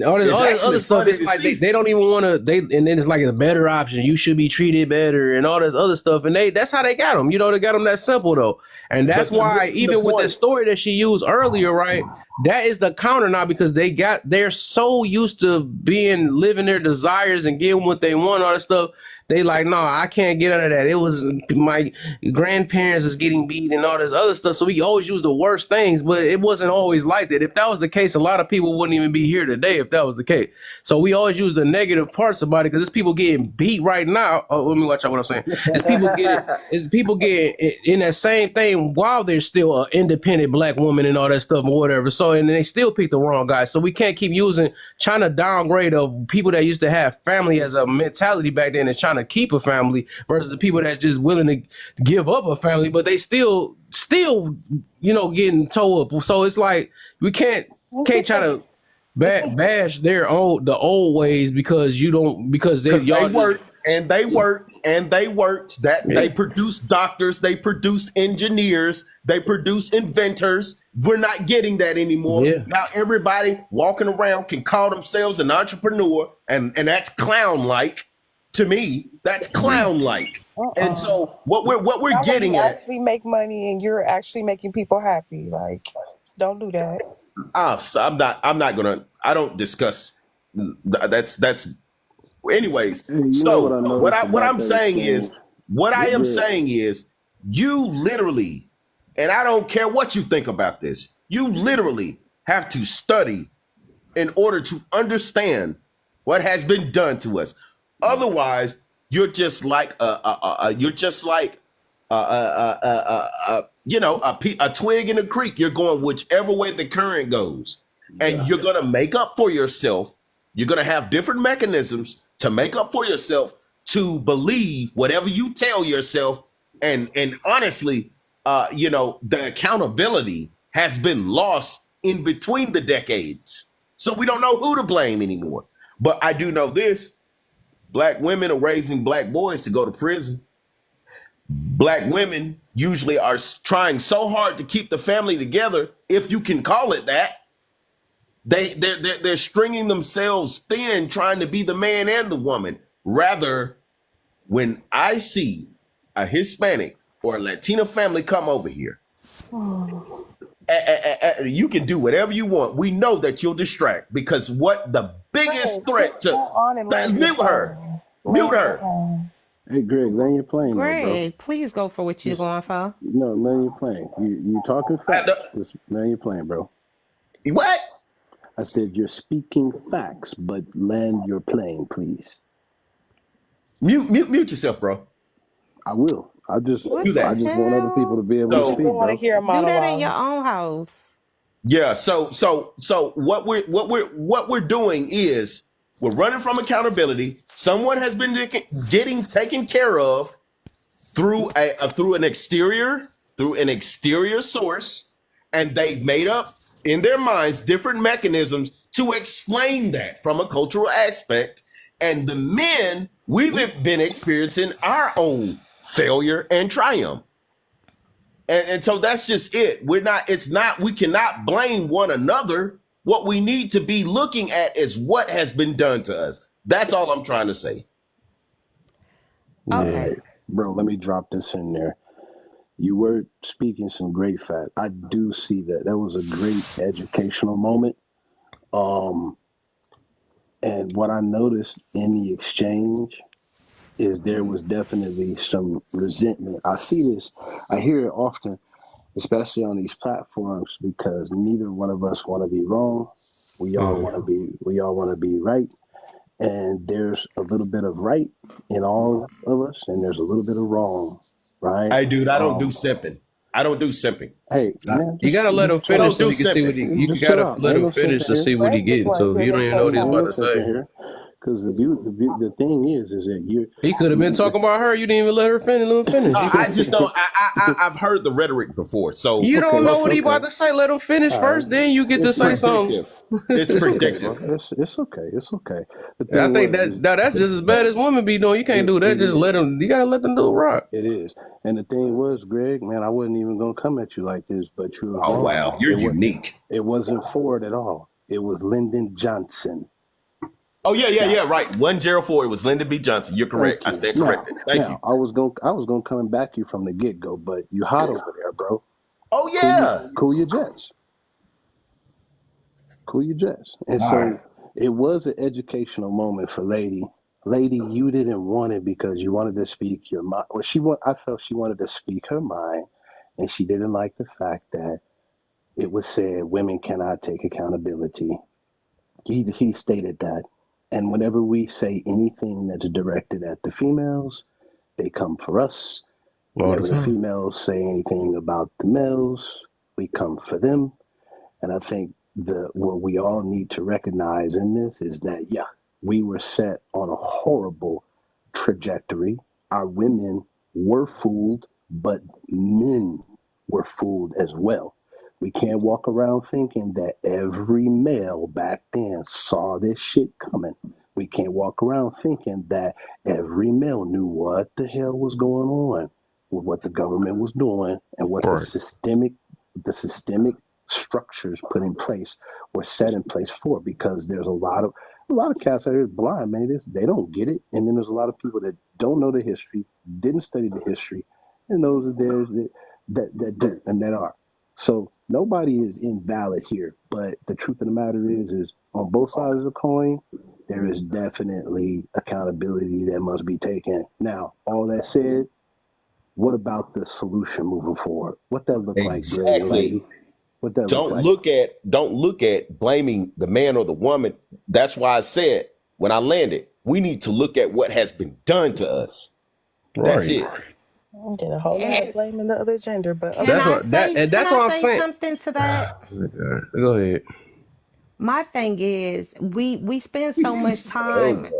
all this other stuff. It's like they don't even want to. And then it's like a better option. You should be treated better and all this other stuff. And that's how they got them. They got them that simple though. And that's why even with the story that she used earlier, right? That is the counter now, because they're so used to living their desires and getting what they want, all that stuff. They like, no, I can't get out of that. It was my grandparents is getting beat and all this other stuff. So we always use the worst things, but it wasn't always like that. If that was the case, a lot of people wouldn't even be here today if that was the case. So we always use the negative parts about it, because there's people getting beat right now. Oh, let me watch out what I'm saying. It's people getting in that same thing while they're still an independent black woman and all that stuff or whatever. So, and they still pick the wrong guy. So we can't keep trying to downgrade of people that used to have family as a mentality back then and trying to keep a family versus the people that's just willing to give up a family, but they still getting towed up. So it's like we can't try to bash the old ways because they worked. They produced doctors, they produced engineers, they produced inventors. We're not getting that anymore. Now everybody walking around can call themselves an entrepreneur, and that's clown-like. To me, that's clown-like. And so what we're getting at, actually make money and you're actually making people happy. Like Don't do that. So I'm not gonna. I don't discuss. That's. Anyways, Hey, you know so what I noticed what about I'm that saying exchange? is, what I am Greg, saying is, you literally, and I don't care what you think about this, you literally have to study in order to understand what has been done to us. Otherwise, you're just like you're just like you know, a twig in a creek. You're going whichever way the current goes, and you're gonna make up for yourself. You're gonna have different mechanisms to make up for yourself to believe whatever you tell yourself. And honestly, you know, the accountability has been lost in between the decades. So we don't know who to blame anymore. But I do know this: Black women are raising Black boys to go to prison. Black women usually are trying so hard to keep the family together, if you can call it that. They're stringing themselves thin, trying to be the man and the woman. Rather, when I see a Hispanic or a Latina family come over here, you can do whatever you want. We know that you'll distract, because what the biggest threat to mute her. Hey, Greg, land your plane, though, bro. Greg, please go for what you're going for. No, land your plane. You talking facts. Just land your plane, bro. What? I said you're speaking facts, but land your plane, please. Mute yourself, bro. I will. I just Do that. I just want other people to be able to speak, bro. Do that in your own house. Yeah. So what we're doing is we're running from accountability. Someone has been getting taken care of through an exterior source, and they've made up in their minds different mechanisms to explain that from a cultural aspect. And the men, we've been experiencing our own failure and triumph. And so that's just it. We cannot blame one another. What we need to be looking at is what has been done to us. That's all I'm trying to say. Okay. Bro, let me drop this in there. You were speaking some great fact. I do see that. That was a great educational moment. And what I noticed in the exchange is there was definitely some resentment. I see this, I hear it often, especially on these platforms, because neither one of us want to be wrong. We all want to be right. And there's a little bit of right in all of us, and there's a little bit of wrong, right? Hey, dude, I don't do simping. I don't do simping. Hey, man, You gotta let him finish so you can see what he. You just gotta chill out. let Ain't him no finish to simping see here. what he getting. So you don't even know what he's about to say. Because the thing is that you He could have been talking about her. You didn't even let her finish. Let him finish. I just don't. I've heard the rhetoric before. So You don't know what he about to say. Let him finish first. Then you get to say something. It's predictive. It's okay. It's okay. I think that's just as bad as women be doing. You can't do that. Just let them. You gotta let them do it right. It is. And the thing was, Greg, man, I wasn't even gonna come at you like this, but you were Oh wrong. wow, you're unique. It wasn't Ford at all. It was Lyndon Johnson. Oh yeah. Right. 104. It was Lyndon B. Johnson. You're correct. I stand corrected. Thank you. I was gonna come back you from the get go, but you hot over there, bro. Oh yeah. Cool your jets. And so it was an educational moment for Lady. Lady, you didn't want it because you wanted to speak your mind. Well, I felt she wanted to speak her mind, and she didn't like the fact that it was said women cannot take accountability. He stated that. And whenever we say anything that's directed at the females, they come for us. Whenever the females say anything about the males, we come for them. And I think what we all need to recognize in this is that, we were set on a horrible trajectory. Our women were fooled, but men were fooled as well. We can't walk around thinking that every male back then saw this shit coming. We can't walk around thinking that every male knew what the hell was going on with what the government was doing and what the systemic structures put in place were set in place for. Because there's a lot of cats out here blind, man. They don't get it, and then there's a lot of people that don't know the history, didn't study the history, and those are there that are. So nobody is invalid here, but the truth of the matter is on both sides of the coin, there is definitely accountability that must be taken. Now, all that said, what about the solution moving forward? What that look like, brilliant lady? What that Don't look like? don't look at blaming the man or the woman. That's why I said when I landed, we need to look at what has been done to us. That's it. I'm getting a whole lot of blaming the other gender, but Can That's I what say, that that's can what I I'm say saying. something to that? Go ahead. My thing is, we spend so much time.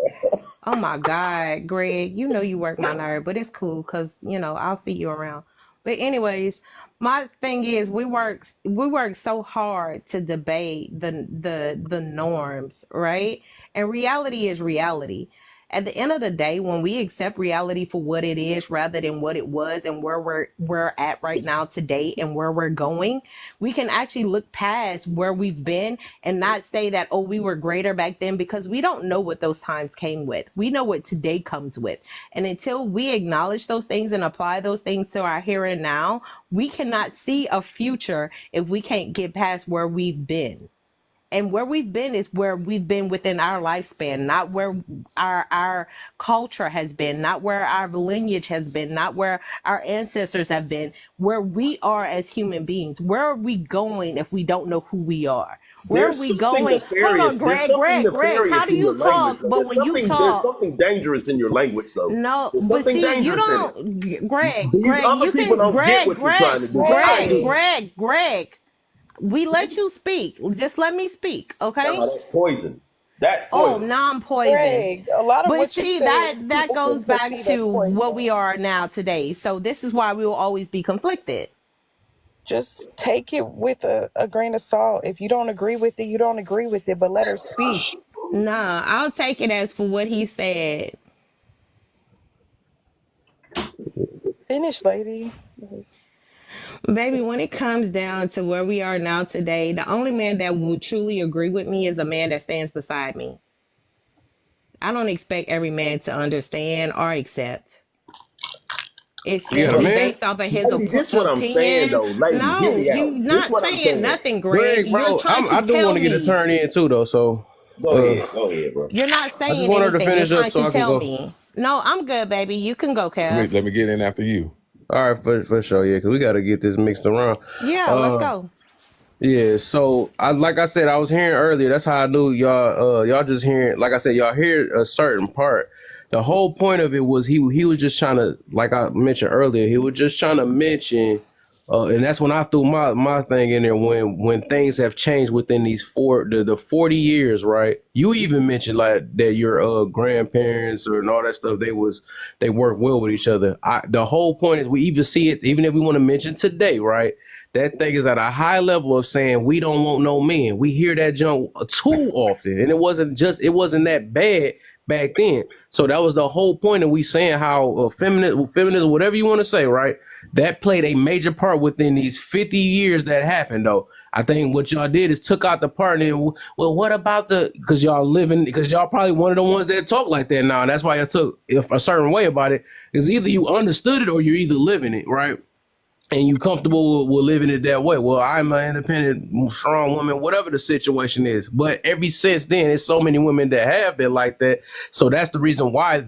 Oh my God, Greg, you know you work my nerve, but it's cool because I'll see you around. But anyways, my thing is we work so hard to debate the norms, right? And reality is reality. At the end of the day, when we accept reality for what it is rather than what it was and where we're at right now today and where we're going, we can actually look past where we've been and not say that, oh, we were greater back then, because we don't know what those times came with. We know what today comes with. And until we acknowledge those things and apply those things to our here and now, we cannot see a future if we can't get past where we've been. And where we've been is where we've been within our lifespan, not where our culture has been, not where our lineage has been, not where our ancestors have been, where we are as human beings. Where are we going if we don't know who we are? Where There's are we something going? Hold on, nefarious. There's Greg, something Greg, how nefarious do in your you talk? language, though. But when you There's talk, something dangerous in your language, though. no, There's but something see, you dangerous in it. don't, Greg, These other you people can, don't get what you're trying to do. I do. Greg, we let you speak. Just let me speak, okay? No, that's poison. That's Oh, poison. non-poison. Greg, a lot of But what you see, said, that people goes can back perceive as to poison. what we are now today. So this is why we will always be conflicted. Just take it with a grain of salt. If you don't agree with it, you don't agree with it, but let her speak. Nah, I'll take it as for what he said. Finish, lady. Baby, when it comes down to where we are now today, the only man that would truly agree with me is a man that stands beside me. I don't expect every man to understand or accept. It's You got a simply man? based off of his Lady, this what I'm opinion. saying, though. Lady, No, hear me you out. This not what I'm saying saying. nothing, Greg. Greg, bro, You're trying I to do tell want to get a me. turn in too, though. So Go ahead, bro. You're not I just saying want her to anything. You're finish up trying so to I can tell go. me. No, I'm good, baby. You can go, Kev. Let me get in after you. All right, for sure, yeah, because we got to get this mixed around. Yeah, let's go. Yeah, so like I said, I was hearing earlier. That's how I knew y'all. Y'all just hearing, like I said, y'all hear a certain part. The whole point of it was he was just trying to, like I mentioned earlier, he was just trying to mention, and that's when I threw my thing in there when things have changed within these the 40 years, right? You even mentioned like that your grandparents and all that stuff, they work well with each other. The whole point is we even see it, even if we want to mention today, right? That thing is at a high level of saying we don't want no men. We hear that junk too often, and it wasn't that bad back then. So that was the whole point of we saying how feminism, whatever you want to say, right? That played a major part within these 50 years that happened, though. I think what y'all did is took out the part and well, what about because y'all probably one of the ones that talk like that now. And that's why I took a certain way about it. Is either you understood it or you're either living it, right? And you comfortable with living it that way. Well, I'm an independent, strong woman, whatever the situation is. But ever since then, there's so many women that have been like that. So that's the reason why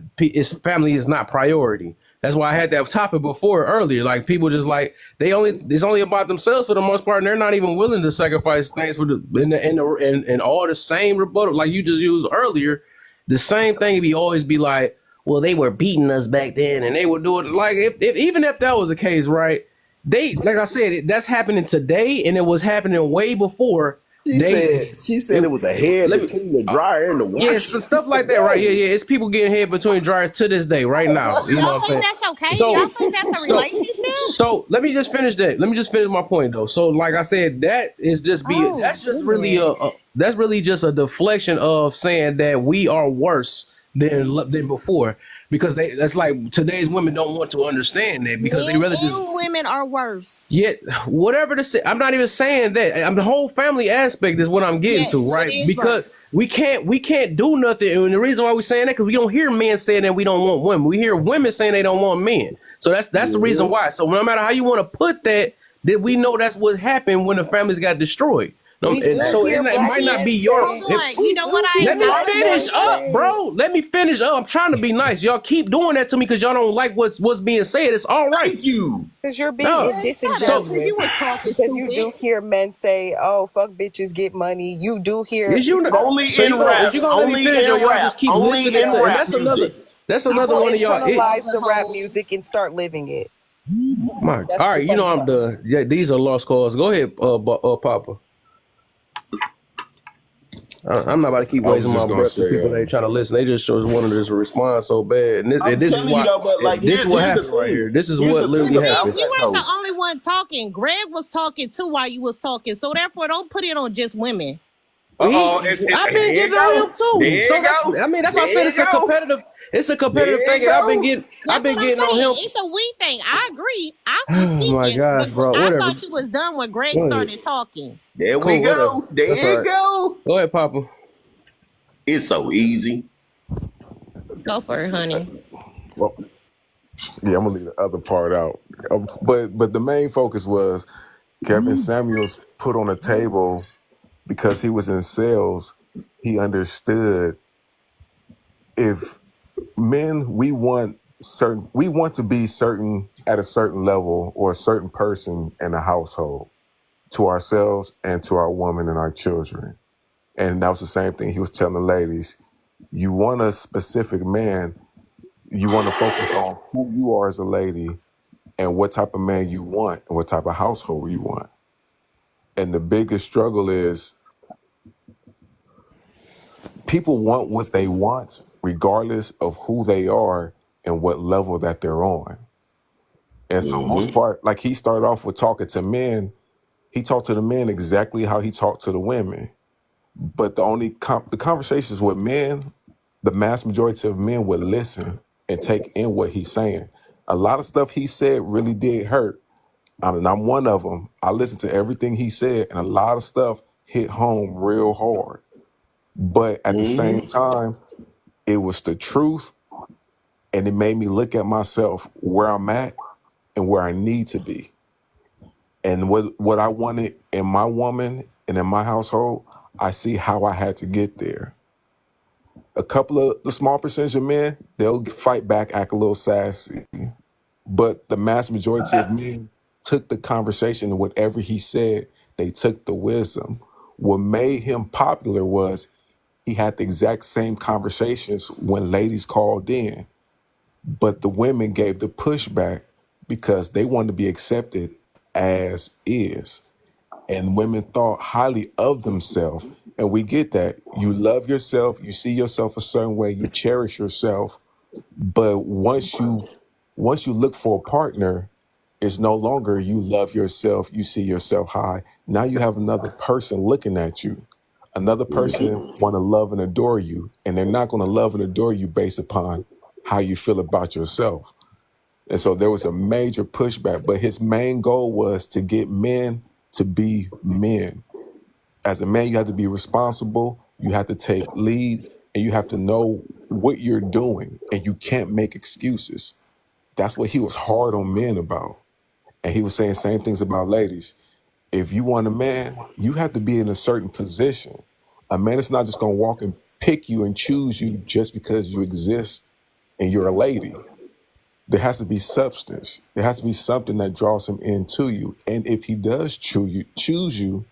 family is not priority. That's why I had that topic before earlier. Like people just like it's only about themselves for the most part, and they're not even willing to sacrifice things for and all the same rebuttal like you just used earlier. The same thing would always be like, well, they were beating us back then, and they would do it like even if that was the case, right? Like I said, that's happening today, and it was happening way before. She said it was a head between the dryer and the washer. Yeah, stuff like that, right? Yeah. It's people getting head between dryers to this day, right now. You know Y'all what I'm saying? think that's okay? Y'all think that's a relationship? So let me just finish that. Let me just finish my point, though. So, like I said, that's really just a deflection of saying that we are worse than before. Because that's like today's women don't want to understand that because they rather just women are worse. yet whatever to say. I'm not even saying that. The whole family aspect is what I'm getting to, right? Because we can't do nothing, and the reason why we're saying that because we don't hear men saying that we don't want women. We hear women saying they don't want men. So that's the reason why. So no matter how you want to put that, Did we know that's what happened when the families got destroyed? We And do so hear it black might not men be your. say, Hold on. You know what I Let me acknowledge? finish up, bro. Let me finish up. I'm trying to be nice. Y'all keep doing that to me because y'all don't like what's being said. It's all right. Thank you. because you're being No. disingenuous. Because you was talking Because you do stupid. hear men say, "Oh, fuck bitches, get money." You do hear. Is you not, Only so in rap. is you gonna let me Only finish or in y'all rap. just keep Only listening in to? And rap that's another. music. That's another People one of y'all. internalize the rap music and start living it. All That's right, the you know funny I'm part. done. Yeah, these are lost cause. Go ahead, Papa. I'm not about to keep I was wasting my just gonna breath for say, people that ain't trying to listen. They just wanted to just respond so bad, and I'm this is telling you why. though, but like This is what here's the happened right thing. here. This is Here's what the thing literally about happened. You that weren't the though. only one talking. Greg was talking too while you was talking. So therefore, don't put it on just women. I've been There you getting on go. him too. There So you go. that's why I said There you it's a go. competitive. It's a competitive There thing, you and go. I've That's been what I'm getting on saying. him. It's a we thing. I agree. I was Oh my speaking, gosh, but bro. I Whatever. thought you was done when Greg Go ahead. started talking. There we Cool. Whatever. go. There That's all you right. go. Go ahead, Papa. It's so easy. Go for it, honey. well, yeah, I'm gonna leave the other part out. But the main focus was Kevin Samuels put on the table because he was in sales. He understood if men we want to be certain at a certain level or a certain person in a household to ourselves and to our woman and our children. And that was the same thing he was telling the ladies. You want a specific man, you want to focus on who you are as a lady and what type of man you want and what type of household you want. And the biggest struggle is people want what they want regardless of who they are and what level that they're on. And so most part, like he started off with talking to men, he talked to the men exactly how he talked to the women. But the conversations with men, the mass majority of men would listen and take in what he's saying. A lot of stuff he said really did hurt. And I'm one of them. I listened to everything he said, and a lot of stuff hit home real hard. But at the same time, it was the truth, and it made me look at myself where I'm at and where I need to be. And what I wanted in my woman and in my household, I see how I had to get there. A couple of the small percentage of men, they'll fight back, act a little sassy. But the mass majority of men took the conversation and whatever he said, they took the wisdom. What made him popular was he had the exact same conversations when ladies called in. But the women gave the pushback because they wanted to be accepted as is. And women thought highly of themselves. And we get that. You love yourself, you see yourself a certain way, you cherish yourself. But once you look for a partner, it's no longer you love yourself, you see yourself high. Now you have another person looking at you. Another person want to love and adore you, and they're not going to love and adore you based upon how you feel about yourself. And so there was a major pushback, but his main goal was to get men to be men. As a man, you have to be responsible, you have to take lead, and you have to know what you're doing, and you can't make excuses. That's what he was hard on men about. And he was saying same things about ladies. If you want a man, you have to be in a certain position. A man is not just going to walk and pick you and choose you just because you exist and you're a lady. There has to be substance. There has to be something that draws him into you. And if he does choose you,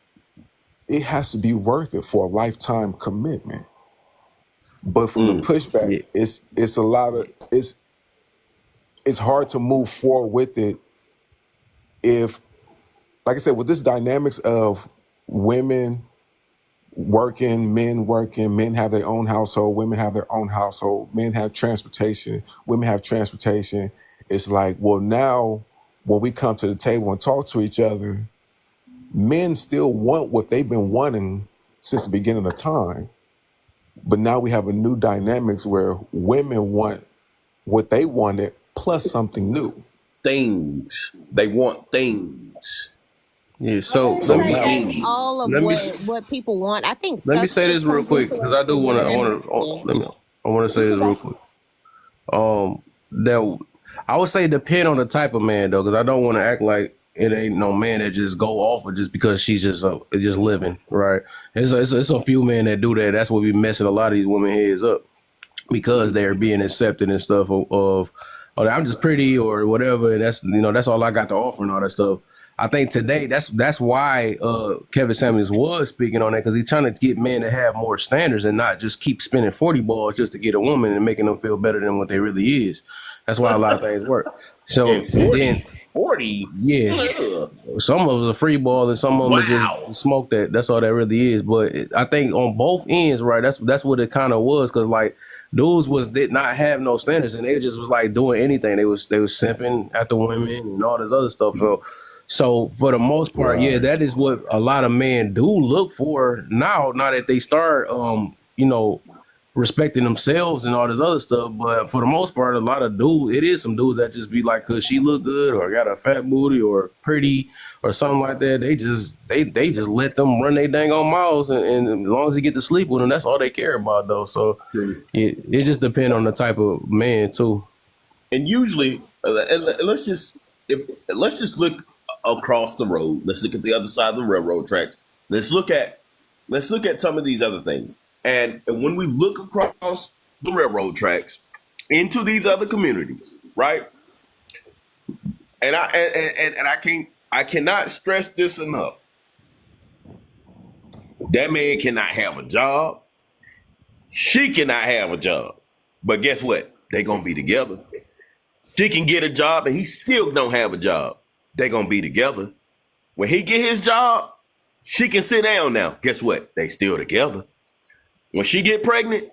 it has to be worth it for a lifetime commitment. But from the pushback, it's a lot of it's hard to move forward with it if, like I said, with this dynamics of women working, men have their own household, women have their own household, men have transportation, women have transportation. It's like, well, now when we come to the table and talk to each other, men still want what they've been wanting since the beginning of time. But now we have a new dynamics where women want what they wanted plus something new. Things. They want things. Yeah. So That's all of what people want. I think let me say substance this real comes quick into because it I do for want to. women. Yeah. I want to say this real quick. That I would say depend on the type of man though, because I don't want to act like it ain't no man that just go off of just because she's just living, right? It's a few men that do that. That's what be messing a lot of these women heads up, because they're being accepted and stuff of oh, I'm just pretty or whatever, and that's all I got to offer and all that stuff. I think today that's why Kevin Samuels was speaking on that, because he's trying to get men to have more standards and not just keep spending 40 balls just to get a woman and making them feel better than what they really is. That's why a lot of things work. So And 40, then 40. yeah, Ugh. some of them are free ball and some of them are just smoke that. That's all that really is. But I think on both ends, right? That's what it kind of was, because like dudes did not have no standards and they just was like doing anything. They was simping at the women and all this other stuff. So for the most part, yeah, that is what a lot of men do look for now. Now that they start, respecting themselves and all this other stuff. But for the most part, a lot of dudes, it is some dudes that just be like, cause she look good or got a fat booty or pretty or something like that. They just let them run their dang on mouths, and as long as you get to sleep with them, that's all they care about though. So it just depends on the type of man too. And usually, let's just look across the road. Let's look at the other side of the railroad tracks. Let's look at some of these other things. And when we look across the railroad tracks into these other communities, right? And I cannot stress this enough. That man cannot have a job. She cannot have a job. But guess what? They gonna be together. She can get a job and he still don't have a job. They gonna be together. When he get his job, she can sit down now. Guess what? They still together. When she get pregnant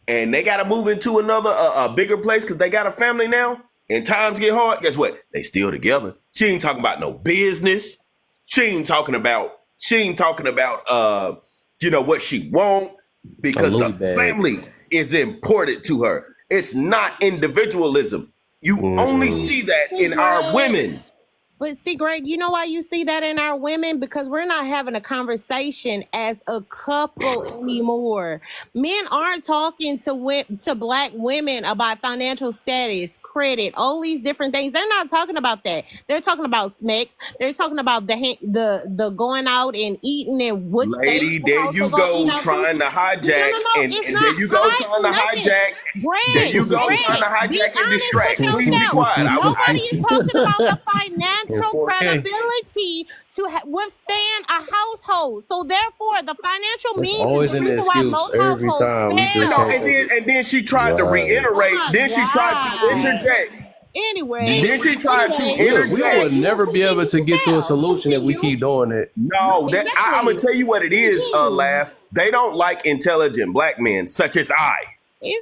and they got to move into another a bigger place because they got a family now and times get hard, guess what? They still together. She ain't talking about no business. She ain't talking about what she want, because the family is important to her. It's not individualism. You only see that in our women. But see, Greg, you know why you see that in our women? Because we're not having a conversation as a couple anymore. Men aren't talking to black women about financial status, credit, all these different things. They're not talking about that. They're talking about snacks. They're talking about the going out and eating and what. Lady, there you go trying to hijack, and there you go trying to hijack. There you go trying to hijack and distract. Please be quiet. Nobody is talking about the financial credibility to withstand a household. So therefore, the financial means always an excuse every time. And then she tried to reiterate. Then she tried to interject. Anyway, then she tried to interject. We will never be able to get to a solution if we keep doing it. No, I'm gonna tell you what it is. Laugh. They don't like intelligent black men such as I.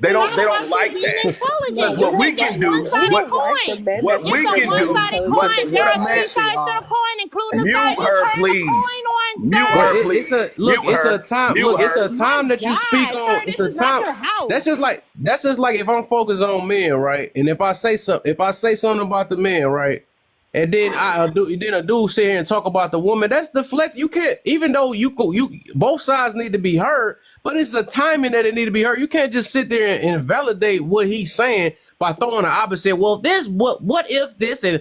They don't like that. Because what we can do, what we can do, mute her, please. Mute her, please. It's a time. Look, it's a time that you speak on. It's a time. That's just like if I'm focused on men, right? And if I say something about the men, right? And then a dude sit here and talk about the woman. That's deflect. You can't, even though you both sides need to be heard, but it's a timing that it need to be heard. You can't just sit there and validate what he's saying by throwing the opposite. Well, this what if this and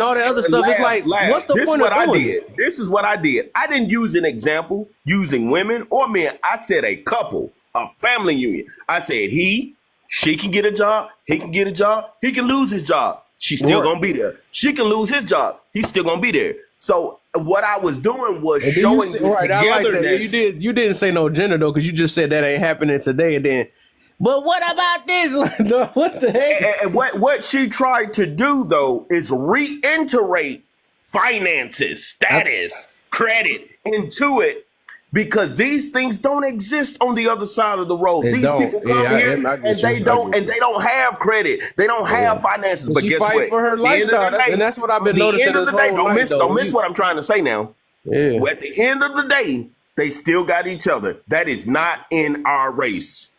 all the other stuff. It's like, what's the point of doing it? This is what I did. I didn't use an example using women or men. I said a couple, a family union. I said she can get a job, he can get a job, he can lose his job. She's still gonna be there. She can lose his job. He's still gonna be there. So what I was doing was showing the togetherness. You didn't say no gender though, because you just said that ain't happening today. And then, but what about this? What the heck? And what she tried to do though is reiterate finances, status, credit into it. Because these things don't exist on the other side of the road. These people come here and they don't have credit. They don't have finances. But guess what? For her lifestyle, and that's what I've been noticing. At the end of the day, don't miss what I'm trying to say now. Yeah. At the end of the day, they still got each other. That is not in our race.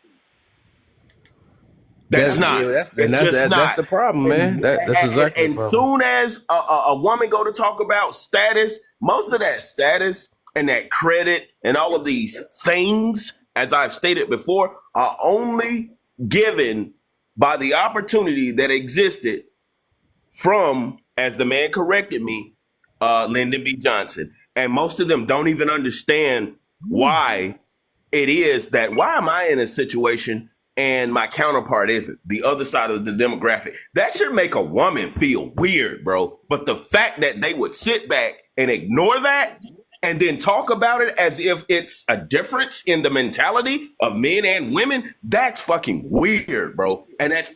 That's not. That's the problem, man. That's exactly the problem. And soon as a woman go to talk about status, most of that status and that credit and all of these things, as I've stated before, are only given by the opportunity that existed from as the man corrected me, Lyndon B. Johnson, and most of them don't even understand why it is that, why am I in a situation and my counterpart isn't, the other side of the demographic? That should make a woman feel weird, bro. But the fact that they would sit back and ignore that and then talk about it as if it's a difference in the mentality of men and women, that's fucking weird, bro. And that's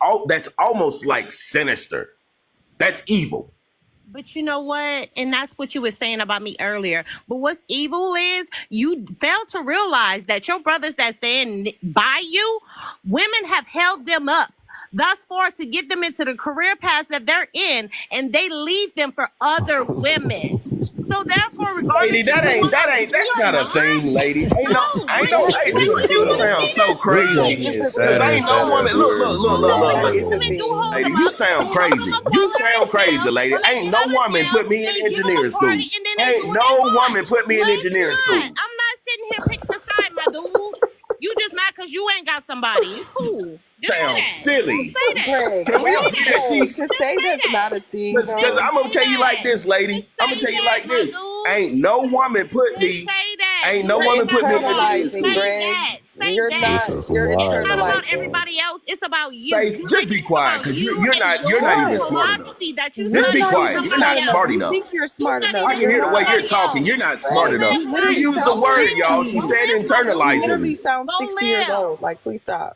almost like sinister. That's evil. But you know what? And that's what you were saying about me earlier. But what's evil is you fail to realize that your brothers that stand by you, women have held them up thus far to get them into the career paths that they're in, and they leave them for other women. So therefore, Lady, that's not a thing, lady. You sound so crazy. Because ain't no woman, look. Lady, you sound crazy. You sound crazy, lady. Ain't no woman put me in engineering school. Ain't no woman put me in engineering school. I'm not sitting here picking a side, my dude. You just mad because you ain't got somebody. It's cool. Sound silly. To say that's not a thing. Because I'm gonna tell you like this, lady. I'm gonna tell you like this. Ain't no woman put me. Ain't no woman put me in engineering school. You're not. You're It's not internalizing. about everybody else. It's about you. Faith, just be quiet, because you're not even smart enough. Just be quiet. You're not smart enough. I think you're smart enough. I can hear the way you're talking. You're not smart enough. She used the word, y'all. She said You literally internalizing. sound 60 years old. Like, please stop.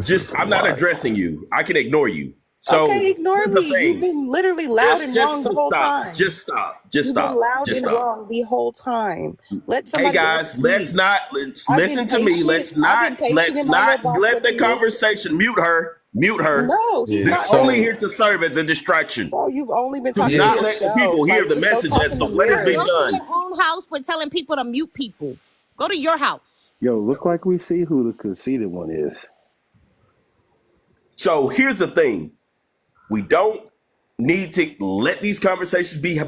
Just, I'm not addressing you. I can ignore you. So Okay, ignore here's the me. thing. You've been literally loud and wrong the whole time. Just stop. You've been loud Just and stop. wrong the whole time. Let Hey somebody guys, else let's speak. not I've listen been to me. patient. Let's I've not been patient let's in my not little box let the over here. conversation mute her. Mute her. No, he's They're not. only here to serve as a distraction. Bro, you've only been Do talking not to let the yourself. people hear Like, the just go message talk as in to the what has been mirror. Go to done. your own house for telling people to mute people. Go to your house. Yo, look like we see who the conceited one is. So here's the thing. We don't need to let these conversations be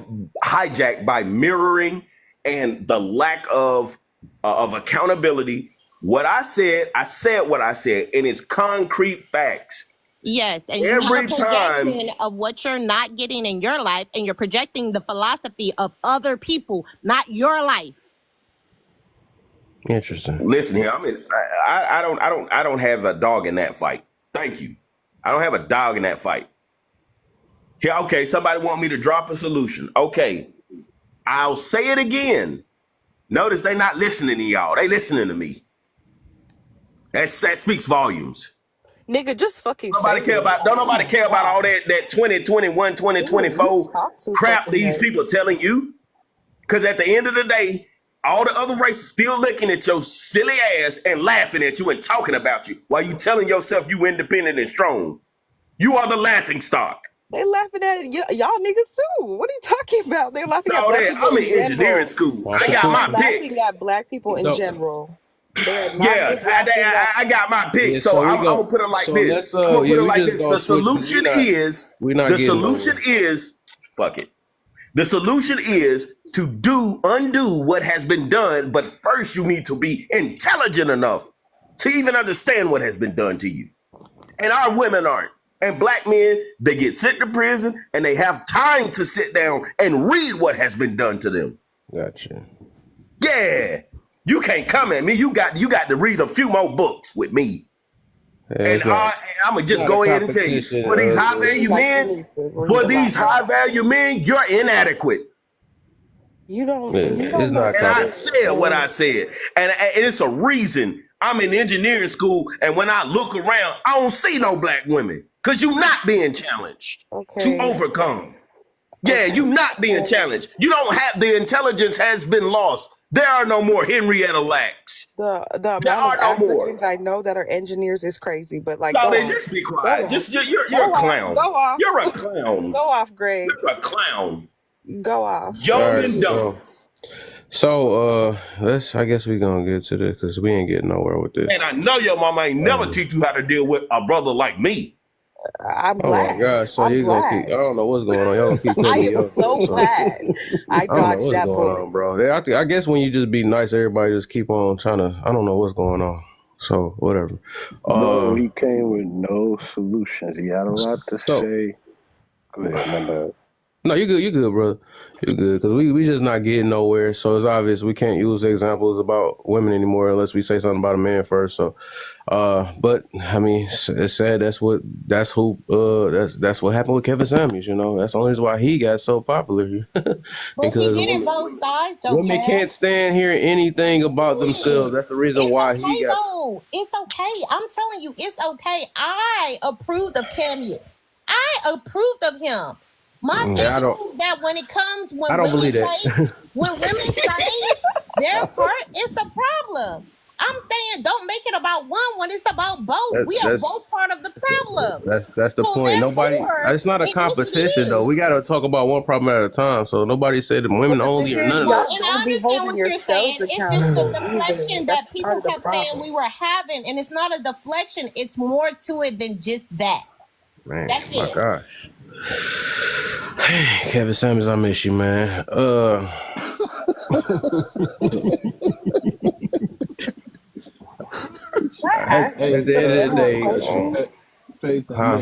hijacked by mirroring and the lack of accountability. What I said what I said, and it's concrete facts. Yes, and you have Every a time, projection of what you're not getting in your life, and you're projecting the philosophy of other people, not your life. Interesting. listen here. I don't have a dog in that fight. Thank you. I don't have a dog in that fight. Here, okay, somebody want me to drop a solution. Okay, I'll say it again. Notice they not listening to y'all. They listening to me. That speaks volumes. Nigga, just fucking Nobody say care it. about. Don't nobody care about all that 2021, 2024 Talk too crap fucking these much. people telling you. Because at the end of the day, all the other races still looking at your silly ass and laughing at you and talking about you while you telling yourself you independent and strong. You are the laughing stock. They laughing at y'all niggas too. What are you talking about? They're laughing at No, black people I'm in in general. engineering school. I They're got my laughing pick. at black people in So- general. They're not Yeah, just laughing at I got my pick. Yeah, So so we I'm go- gonna put it like so this. let's, I'm gonna put yeah, it we like just this. gonna The switch. solution We're not the getting solution nowhere. is fuck it. The solution is to undo what has been done, but first you need to be intelligent enough to even understand what has been done to you. And our women aren't. And black men, they get sent to prison and they have time to sit down and read what has been done to them. Gotcha. Yeah. You can't come at me. You got to read a few more books with me. Yeah, And it's not- I'm gonna just not go a ahead and tell you, competition, for these high value men, you're inadequate. You don't. Yeah, You don't it's not And I competition. said what I said, and it's a reason. I'm in engineering school, and when I look around, I don't see no black women because you're not being challenged to overcome. Yeah, you not being challenged. You don't have the intelligence has been lost. There are no more Henrietta Lacks. The There amount are of no more. Africans I know that are engineers is crazy. But like, No, go then off. just be Go quiet. off. Just you're Go a off. clown. Go off. You're a clown. Go off, Greg. You're a clown. Go off. Young All right, and dumb. so I guess we gonna get to this because we ain't getting nowhere with this. And I know your mama ain't never teach you how to deal with a brother like me. I'm Oh my glad. gosh! So I'm you gonna glad. keep? I don't know what's going on. Y'all gonna keep I putting me am up. so glad I I don't know dodged what's that going bullet. on, bro. I guess when you just be nice, everybody just keep on trying to. I don't know what's going on. So whatever. No, he came with no solutions. He had a lot to So say. Go ahead, my bad. No, you good. You good, brother. You good. Because we just not getting nowhere. So it's obvious we can't use examples about women anymore unless we say something about a man first. So, but I mean, it's sad. That's what happened with Kevin Samuels. You know, that's the only reason why he got so popular. But he Because getting both sides though, women Kev. can't stand hearing anything about themselves. That's the reason It's why okay he got. though. It's okay. I'm telling you, it's okay. I approved of Camille. I approved of him. My thing I is don't. that when it comes, I don't believe that. when women say their part, it's a problem. I'm saying don't make it about one when it's about both. We are That's both part of the problem. that's the So point. Nobody. therefore, It's not a it is what it competition though. We is. got to talk about one problem at a time. So nobody said the women But the only thing or is, none of y'all that. And I don't be understand holding what you're saying. yourselves It's just the accountable either. deflection That's that part people of the kept saying problem. we were having, and it's not a deflection. It's more to it than just that. Man, That's my it. gosh. Kevin Samuels, I miss you, man. At the end of the day, Faith, huh?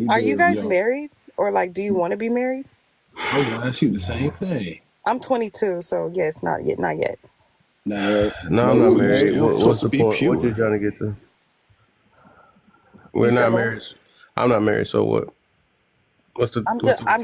Are you guys married, or like, do you want to be married? I was gonna ask you the same thing. I'm 22, so yes, not yet, not yet. No, No, I'm not married. What's the point? What you trying to get to? We're You said not what? married. I'm not married. So what? I'm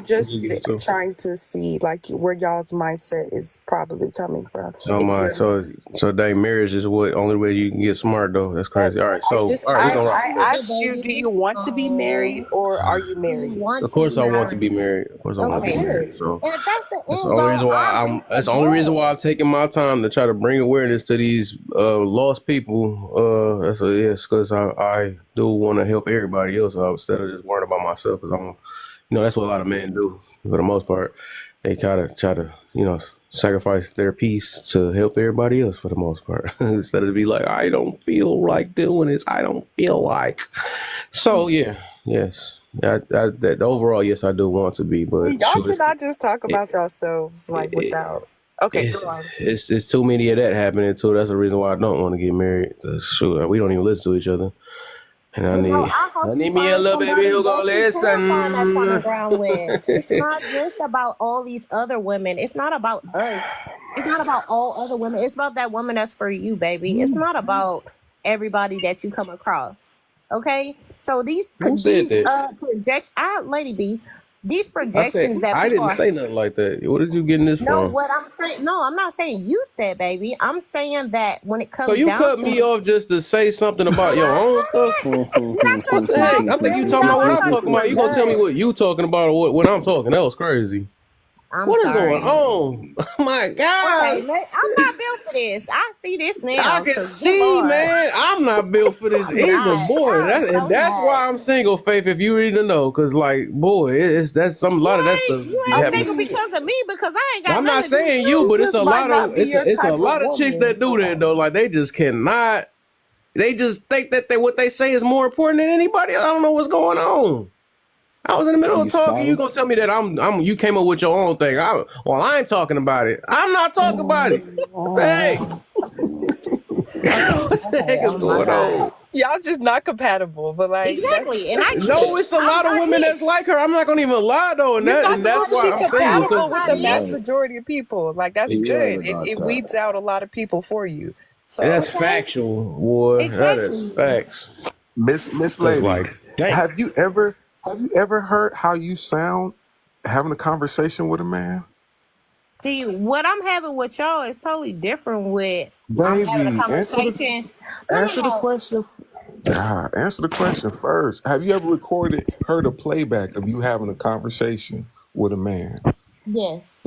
just trying to see like where y'all's mindset is probably coming from. Oh my! So dang, marriage is what only way you can get smart though. That's crazy. All right, so all right, we gonna rock. I asked you, do you want to be married or are you married? Of course, I want to be married. Of course, I want to be married. So And if that's the that's the end only goal, reason why That's the only reason why I'm taking my time to try to bring awareness to these lost people. That's yes, because I do want to help everybody else out instead of just worrying about myself. Because I'm, that's what a lot of men do for the most part. They try to sacrifice their peace to help everybody else for the most part instead of be like, I don't feel like doing this. I don't feel like. So yes. That overall, yes, I do want to be, but Y'all cannot just talk about yourselves like without. Okay, go on. It's too many of that happening too. That's the reason why I don't want to get married. Sure, we don't even listen to each other, and I need me a little baby who gonna listen. Find that common ground with. It's not just about all these other women. It's not about us. It's not about all other women. It's about that woman that's for you, baby. It's not about everybody that you come across. Okay, so these projections, Lady B, these projections that I people didn't say nothing like that. What did you get in this No, from? what I'm saying, no, I'm not saying you said, baby. I'm saying that when it comes So you down cut to me off just to say something about your own stuff? What the heck? I think you talking about what I'm talking about. You gonna tell me what you talking about or what I'm talking? That was crazy. What is going on? Oh my God! Okay, I'm not built for this. I see this now. I can see, man. I'm not built for this either, boy. That's why I'm single, Faith. If you really know, because like, boy, that's a lot of that stuff. You ain't single because of me, because I ain't got. I'm not saying you, but it's a lot of it's a lot of chicks that do that though. Like they just cannot. They just think that what they say is more important than anybody else. I don't know what's going on. I was in the middle of talking. You gonna tell me that I'm you came up with your own thing? I ain't talking about it. I'm not talking about it. Hey, what the heck is going on? Y'all just not compatible, but like exactly. And I no, it's a lot of women that's like her. I'm not gonna even lie though, and that's why I'm saying compatible with the vast majority of people. Like that's good. It weeds out a lot of people for you. So and that's factual, boy. Exactly. That is facts. Miss Lady, like, have you ever heard how you sound having a conversation with a man? See, what I'm having with y'all is totally different with Baby, I'm having a conversation. Answer the question. Answer the question first. Have you ever heard a playback of you having a conversation with a man? Yes.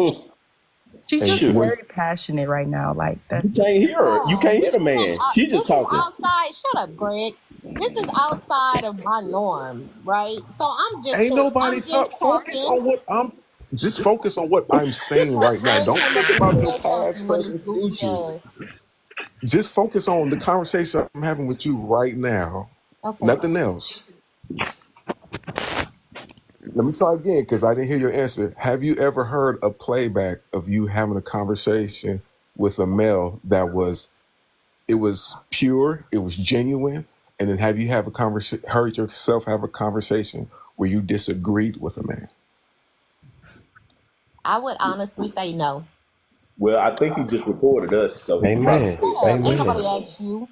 She's just very passionate right now. Like that's you can't hear her. You can't hear the man. She just talking. Outside. Shut up, Greg. This is outside of my norm, right? So I'm just Ain't nobody focus on what I'm. Just focus on what I'm saying right now. Don't think about your past, present, future. Just focus on the conversation I'm having with you right now. Okay. Nothing else. Let me try again because I didn't hear your answer. Have you ever heard a playback of you having a conversation with a male that was pure, it was genuine, and then have you heard yourself have a conversation where you disagreed with a man? I would honestly say no. Well, I think he just recorded us, so he can probably Amen. say Yeah, ain't nobody Amen. asked you.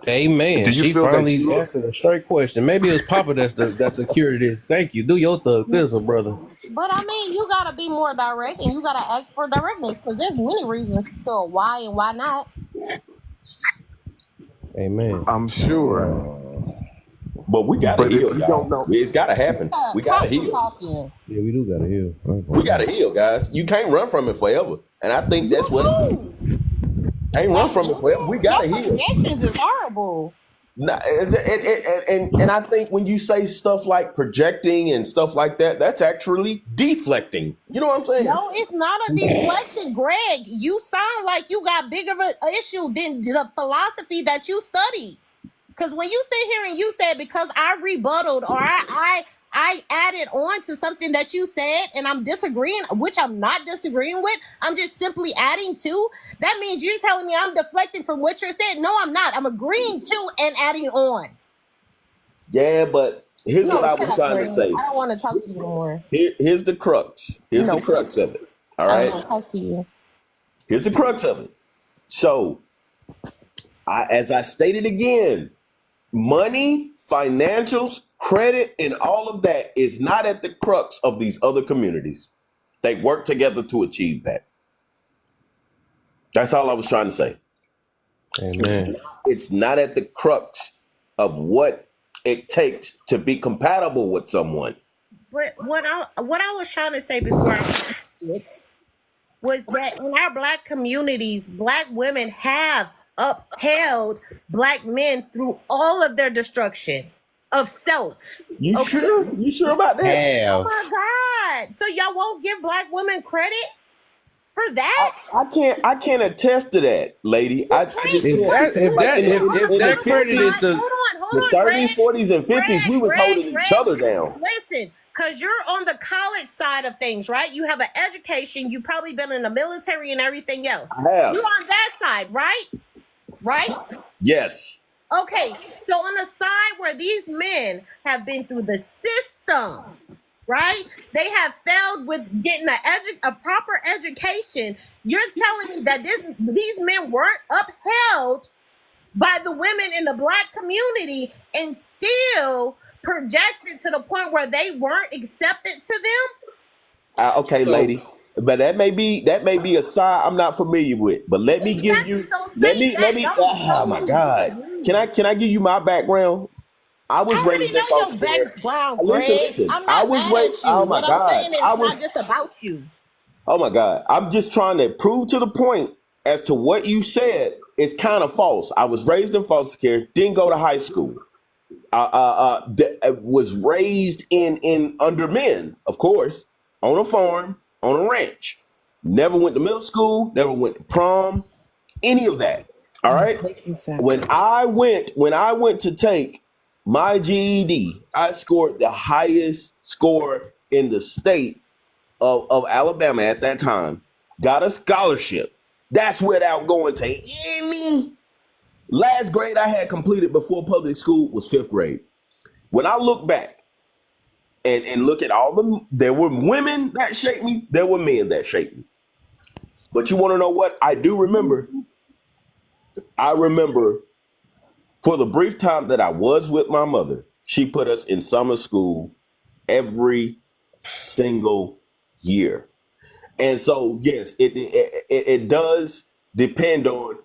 Amen. Do you She feel that finally you answered a straight question. Maybe it was Papa that's the cure to this. Thank you. Do your thug thistle, brother. But I mean, you gotta be more direct, and you gotta ask for directness, because there's many reasons to why and why not. Amen. I'm sure, But we gotta but if heal, you y'all. don't know, It's gotta happen. We gotta Talk heal. talking. Yeah, we do gotta heal. We gotta heal, guys. You can't run from it forever. And I think that's what can't run from it forever. We gotta heal. Projections is horrible. Nah, and I think when you say stuff like projecting and stuff like that, that's actually deflecting. You know what I'm saying? No, it's not a deflection, Greg. You sound like you got bigger of an issue than the philosophy that you study. Because when you sit here and you said because I rebutted or I added on to something that you said and I'm disagreeing, which I'm not disagreeing with, I'm just simply adding to, that means you're telling me I'm deflecting from what you're saying. No, I'm not. I'm agreeing to and adding on. Yeah, but here's what I was shut up, trying to Greg. say. I don't want to talk to you anymore. Here's the crux. Here's the crux of it. All I right. don't want to talk to you. Here's the crux of it. So, as I stated again, money, financials, credit, and all of that is not at the crux of these other communities. They work together to achieve that. That's all I was trying to say. Amen. It's not at the crux of what it takes to be compatible with someone. But what I was trying to say before I was that in our Black communities, Black women have upheld Black men through all of their destruction of self. You sure? You sure about that? Oh my God! So y'all won't give Black women credit for that? I can't attest to that, lady. I just If can't. that credit is the 30s, 40s, and 50s, we was holding each other down. Listen, because you're on the college side of things, right? You have an education. You've probably been in the military and everything else. I have. You're on that side, right? Right? Yes. Okay. So on the side where these men have been through the system, right? They have failed with getting a proper education. You're telling me that these men weren't upheld by the women in the Black community and still projected to the point where they weren't accepted to them? Okay, lady. But that may be a side I'm not familiar with. But let me give you. Let me. Oh my God! Can I give you my background? I was raised in foster care. Listen. I'm not mad at you. Oh my What God! I'm saying is it's not just about you. Oh my God! I'm just trying to prove to the point as to what you said is kind of false. I was raised in foster care. Didn't go to high school. Was raised in under men, of course, on a farm, on a ranch. Never went to middle school. Never went to prom. Any of that. All right. When I went to take my GED, I scored the highest score in the state of Alabama at that time. Got a scholarship. That's without going to any. Last grade I had completed before public school was 5th grade. When I look back and look at there were women that shaped me, there were men that shaped me. But you want to know what? I do remember. I remember for the brief time that I was with my mother, she put us in summer school every single year. And so, yes, it does depend on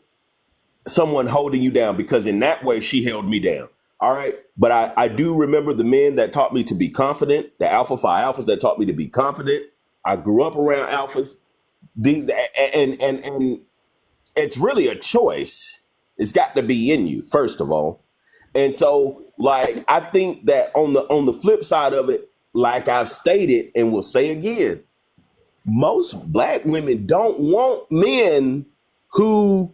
someone holding you down, because in that way she held me down. All right. But I do remember the men that taught me to be confident, the Alpha Phi Alphas that taught me to be confident. I grew up around alphas. These and it's really a choice. It's got to be in you, first of all. And so, like, I think that on the flip side of it, like I've stated and will say again, most Black women don't want men who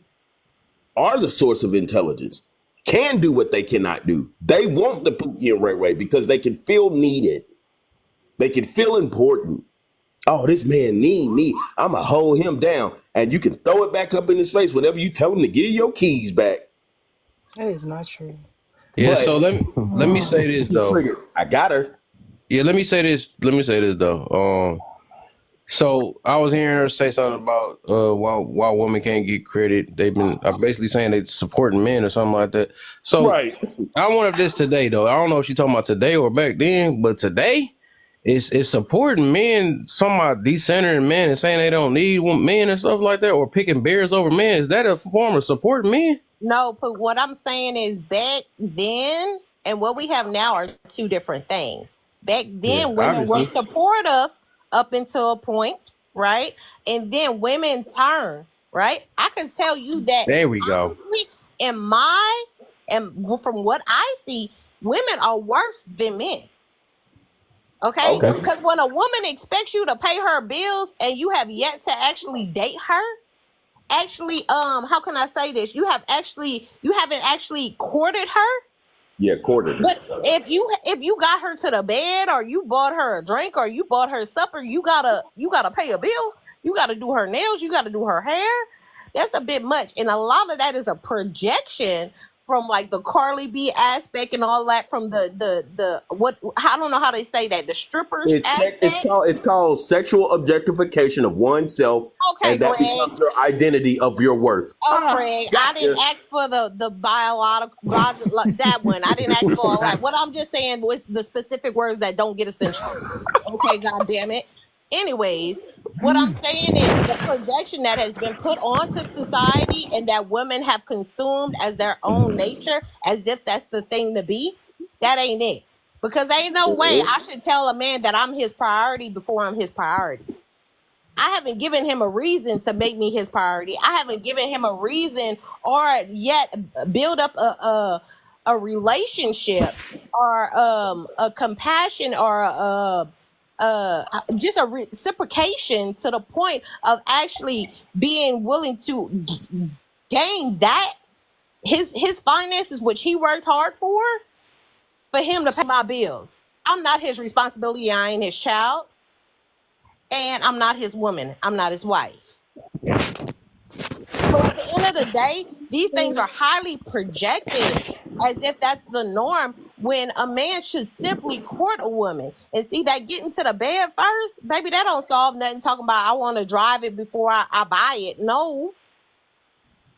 are the source of intelligence, can do what they cannot do. They want the Pookie and Ray Ray because they can feel needed. They can feel important. Oh, this man need me. I'm going to hold him down. And you can throw it back up in his face whenever you tell him to give your keys back. That is not true. Yeah, But so let me say this though. I got her. Yeah, let me say this. Let me say this though. So I was hearing her say something about why women can't get credit. They've been basically saying they supporting men or something like that. So Right. I wonder if this today though. I don't know if she's talking about today or back then, but today is supporting men, somebody decentering men and saying they don't need men and stuff like that, or picking bears over men. Is that a form of supporting men? No, but what I'm saying is back then and what we have now are two different things. Back Yeah, then, women were obviously. supportive up until a point, right? And then women turn, right? I can tell you that There we go. honestly, and from what I see, women are worse than men. Okay? Okay. Because when a woman expects you to pay her bills and you have yet to actually date her, actually, how can I say this? You haven't actually courted her. Yeah, quartered her. But if you got her to the bed, or you bought her a drink, or you bought her supper, you gotta pay a bill. You gotta do her nails. You gotta do her hair. That's a bit much, and a lot of that is a projection from like the Carly B aspect and all that from the what I don't know how they say that, the strippers aspect. It's called sexual objectification of oneself, Okay, and that Greg. becomes your identity of your worth. Oh, Craig, I Gotcha. didn't ask for the biological like that one. I didn't ask for all that. What I'm just saying was the specific words that don't get us in trouble. Okay, God damn it. Anyways, what I'm saying is the projection that has been put onto society and that women have consumed as their own nature, as if that's the thing to be, that ain't it. Because ain't no way I should tell a man that I'm his priority before I'm his priority. I haven't given him a reason to make me his priority. I haven't given him a reason or yet build up a relationship or a compassion or just a reciprocation to the point of actually being willing to gain that his finances, which he worked hard for him to pay my bills. I'm not his responsibility. I ain't his child. And I'm not his woman. I'm not his wife. So at the end of the day, these things are highly projected as if that's the norm, when a man should simply court a woman. And see, that getting to the bed first, baby, that don't solve nothing. Talking about I want to drive it before I buy it. No.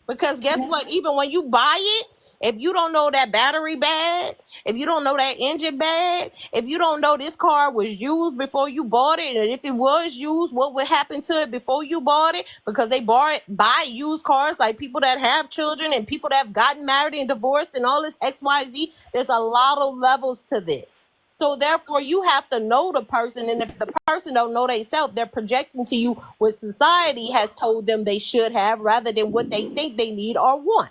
Because guess what? Even when you buy it, if you don't know that battery bad, if you don't know that engine bad, if you don't know this car was used before you bought it, and if it was used, what would happen to it before you bought it? Because they buy used cars, like people that have children and people that have gotten married and divorced and all this XYZ. There's a lot of levels to this. So therefore, you have to know the person, and if the person don't know themselves, they're projecting to you what society has told them they should have, rather than what they think they need or want.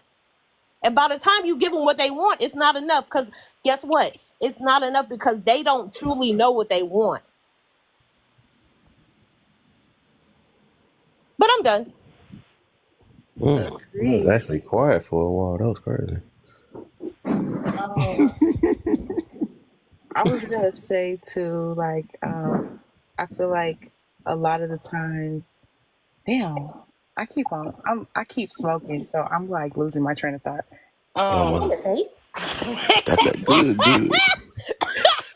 And by the time you give them what they want, it's not enough, because guess what? It's not enough because they don't truly know what they want. But I'm done. It was actually quiet for a while. That was crazy. I was gonna say too, like, I feel like a lot of the times, damn, I keep smoking, so I'm like losing my train of thought. Good.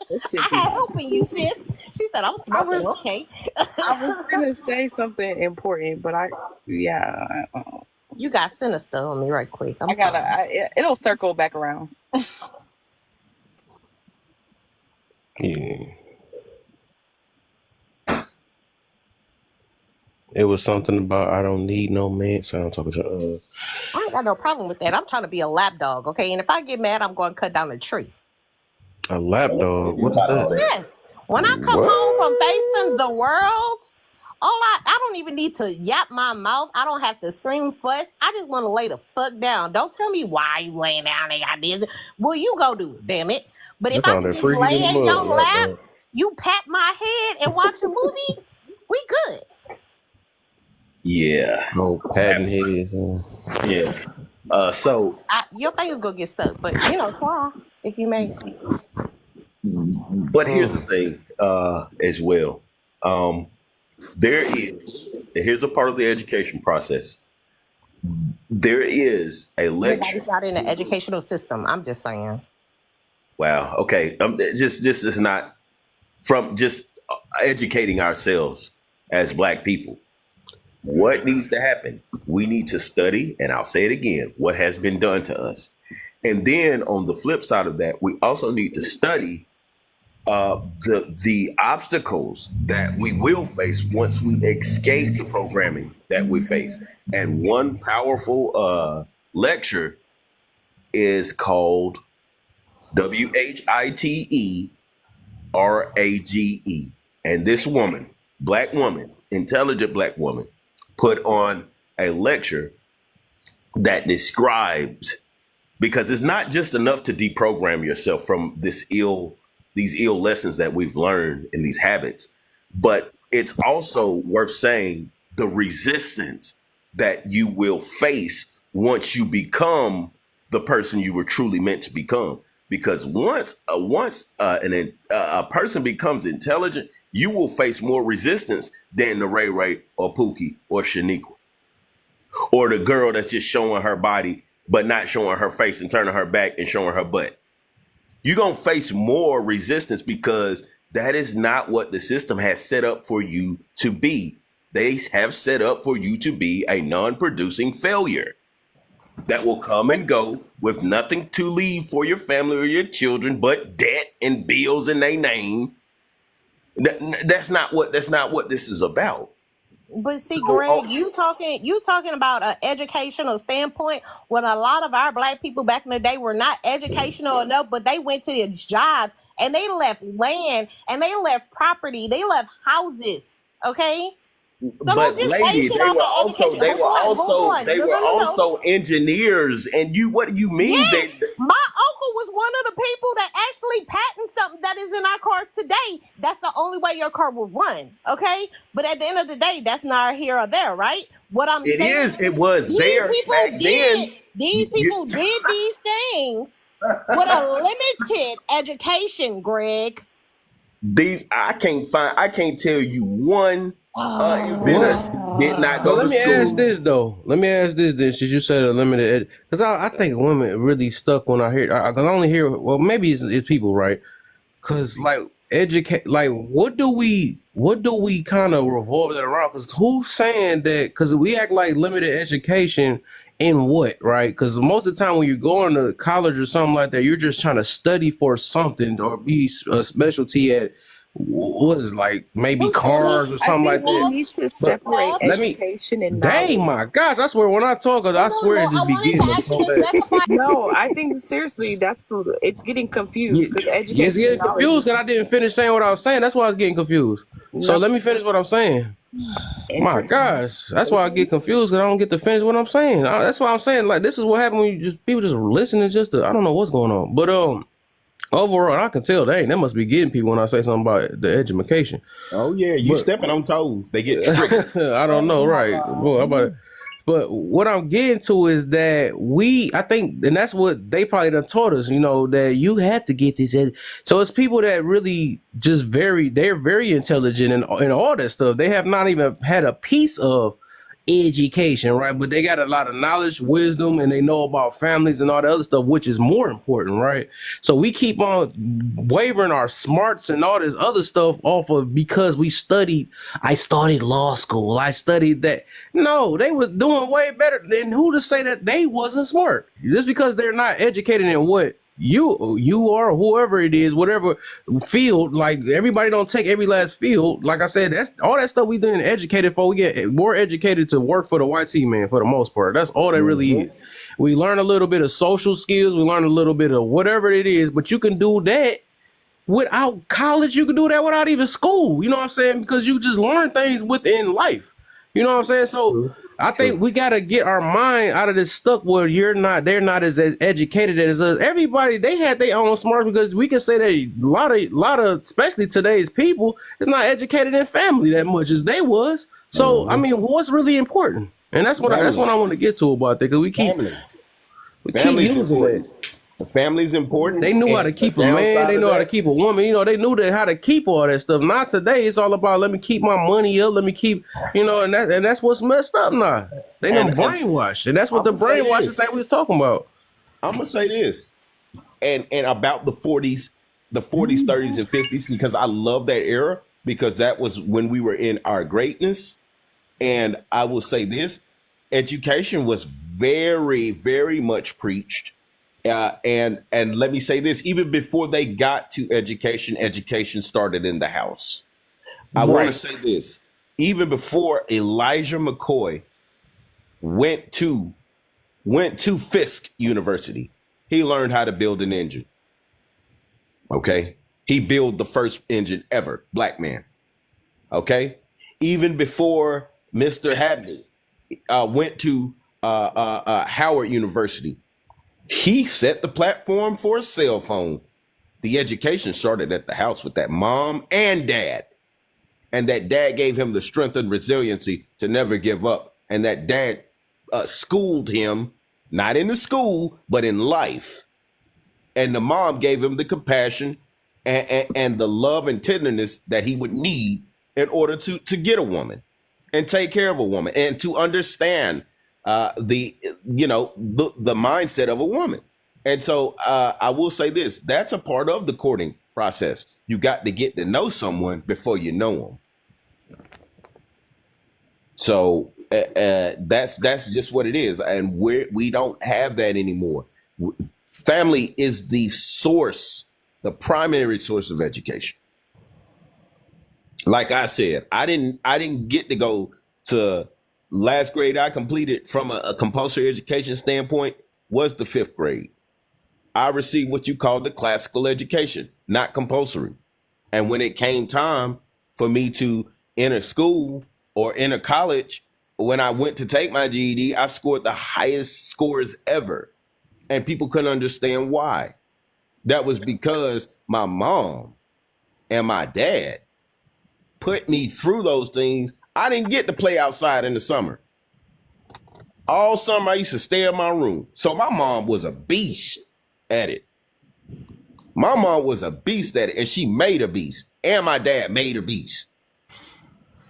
This shit I had hope in you, sis. She said, I'm smoking. Okay. I was gonna say something important, but You got sinister on me right quick. It'll circle back around. Yeah. It was something about I don't need no man. So I'm talking to I ain't got no problem with that. I'm trying to be a lap dog, okay? And if I get mad, I'm going to cut down a tree. a lapdog. What is that? Yes. When I come home from facing the world, I don't even need to yap my mouth. I don't have to scream fuss. I just want to lay the fuck down. Don't tell me why you laying down there. I did. Well, you go do it, damn it. But if I can just lay in your lap, you pat my head and watch a movie, we good. Yeah. No patting heads. Yeah. So your fingers gonna get stuck, but try if you may. But here's the thing, as well. Here's a part of the education process. There is a lecture. Everybody's not in the educational system. I'm just saying. Wow. Okay. This is not from just educating ourselves as Black people. What needs to happen? We need to study, and I'll say it again, what has been done to us. And then on the flip side of that, we also need to study the obstacles that we will face once we escape the programming that we face. And one powerful lecture is called WHITERAGE. And this woman, Black woman, intelligent Black woman, put on a lecture that describes, because it's not just enough to deprogram yourself from these ill lessons that we've learned in these habits, but it's also worth saying the resistance that you will face once you become the person you were truly meant to become. Because once a person becomes intelligent, you will face more resistance than the Ray Ray or Pookie or Shaniqua or the girl that's just showing her body but not showing her face and turning her back and showing her butt. You're going to face more resistance because that is not what the system has set up for you to be. They have set up for you to be a non-producing failure that will come and go with nothing to leave for your family or your children but debt and bills in their name. That's not what this is about. But see, Greg, you talking about an educational standpoint when a lot of our Black people back in the day were not educational enough, but they went to their jobs and they left land and they left property, they left houses. Okay. So but lady, they were also engineers. And what do you mean? Yes, my uncle was one of the people that actually patented something that is in our cars today. That's the only way your car will run. Okay, but at the end of the day, that's not here or there, right? What I'm saying is, it was there back then. These people did these things with a limited education, Greg. I can't tell you one inventor did not go to school. Let me ask this though. Since you said a limited, because I think women really stuck when I hear. Because I only hear. Well, maybe it's people, right? Because like educate, like what do we kind of revolve that around? Because who's saying that? Because we act like limited education in what, right? Because most of the time when you're going to college or something like that, you're just trying to study for something or be a specialty at. What is it, like maybe cars or something like that? We need to separate education and knowledge. Dang, my gosh! I swear when I talk, I swear it just begins. No, I think seriously, it's getting confused because education. It's getting confused because I didn't finish saying what I was saying. That's why I was getting confused. So let me finish what I'm saying. My gosh, that's why I get confused because I don't get to finish what I'm saying. That's why I'm saying like this is what happens when people just listening I don't know what's going on, but overall, I can tell that must be getting people when I say something about the education. Oh yeah, you stepping on toes. They get tricked. I don't know, right? But what I'm getting to is that I think, and that's what they probably done taught us, that you have to get this. So it's people that really just they're very intelligent and all that stuff. They have not even had a piece of education, right? But they got a lot of knowledge, wisdom, and they know about families and all the other stuff, which is more important, right? So we keep on wavering our smarts and all this other stuff off of because I studied law school, I studied that. No, they was doing way better. Then who to say that they wasn't smart? Just because they're not educated in what you are, whoever it is, whatever field, like everybody don't take every last field. Like I said, that's all that stuff we done educated for. We get more educated to work for the white man for the most part. That's all that really is. We learn a little bit of social skills. We learn a little bit of whatever it is, but you can do that without college. You can do that without even school. You know what I'm saying? Because you just learn things within life. You know what I'm saying? So I think we got to get our mind out of this stuck where they're not as educated as us. Everybody, they had their own smarts because we can say that a lot of, especially today's people, is not educated in family that much as they was. So, I mean, what's really important? And that's what I want to get to about that because we keep using it. The family's important. They knew how to keep a man. They know how to keep a woman. They knew how to keep all that stuff. Not today. It's all about let me keep my money up. Let me keep, and that's what's messed up now. They done brainwashed, and that's what the brainwashing thing we was talking about. I'm gonna say this, and about the 40s, the 40s, 30s, and 50s because I love that era because that was when we were in our greatness. And I will say this, education was very, very much preached. And let me say this, even before they got to education, education started in the house. I want to Right. say this, even before Elijah McCoy went to Fisk University, he learned how to build an engine. Okay. He built the first engine ever, black man. Okay. Even before Mr. Habney went to Howard University, he set the platform for a cell phone. The education started at the house with that mom and dad. And that dad gave him the strength and resiliency to never give up. And that dad schooled him, not in the school, but in life. And the mom gave him the compassion and the love and tenderness that he would need in order to get a woman and take care of a woman and to understand the mindset of a woman. And so I will say this, that's a part of the courting process. You got to get to know someone before you know them. So that's just what it is. And we don't have that anymore. Family is the source, the primary source of education. Like I said, I didn't get to go to last grade I completed from a compulsory education standpoint was the 5th grade. I received what you call the classical education, not compulsory. And when it came time for me to enter school or enter college, when I went to take my GED, I scored the highest scores ever. And people couldn't understand why. That was because my mom and my dad put me through those things. I didn't get to play outside in the summer. All summer, I used to stay in my room. So my mom was a beast at it. My mom was a beast at it, and she made a beast. And my dad made a beast.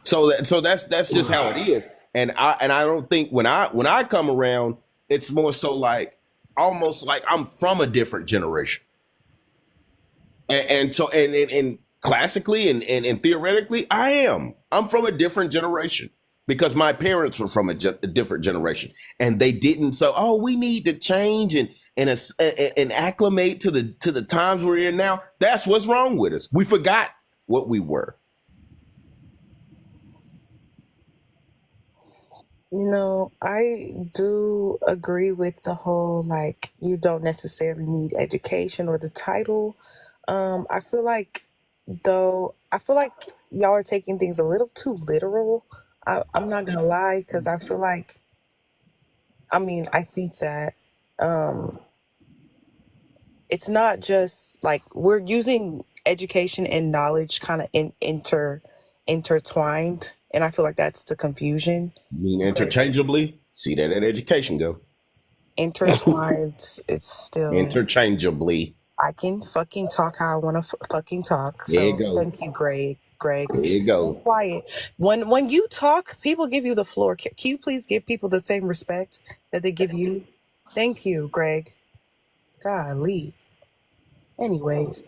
So that's just how it is. And I don't think when I come around, it's more so like almost like I'm from a different generation. And so classically and theoretically, I'm from a different generation because my parents were from a different generation, and they didn't. So, we need to change and acclimate to the times we're in now. That's what's wrong with us. We forgot what we were. I do agree with the whole, like, you don't necessarily need education or the title. I feel like y'all are taking things a little too literal. I'm not gonna lie, because I feel like, I think that it's not just like we're using education and knowledge kind of intertwined, and I feel like that's the confusion. You mean interchangeably? See that at education go. Intertwined, it's still interchangeably. I can fucking talk how I want to fucking talk. There you So go. thank you, Greg. There you So go. quiet. When you talk, people give you the floor. Can you please give people the same respect that they give you? Thank you, Greg. Golly. Anyways,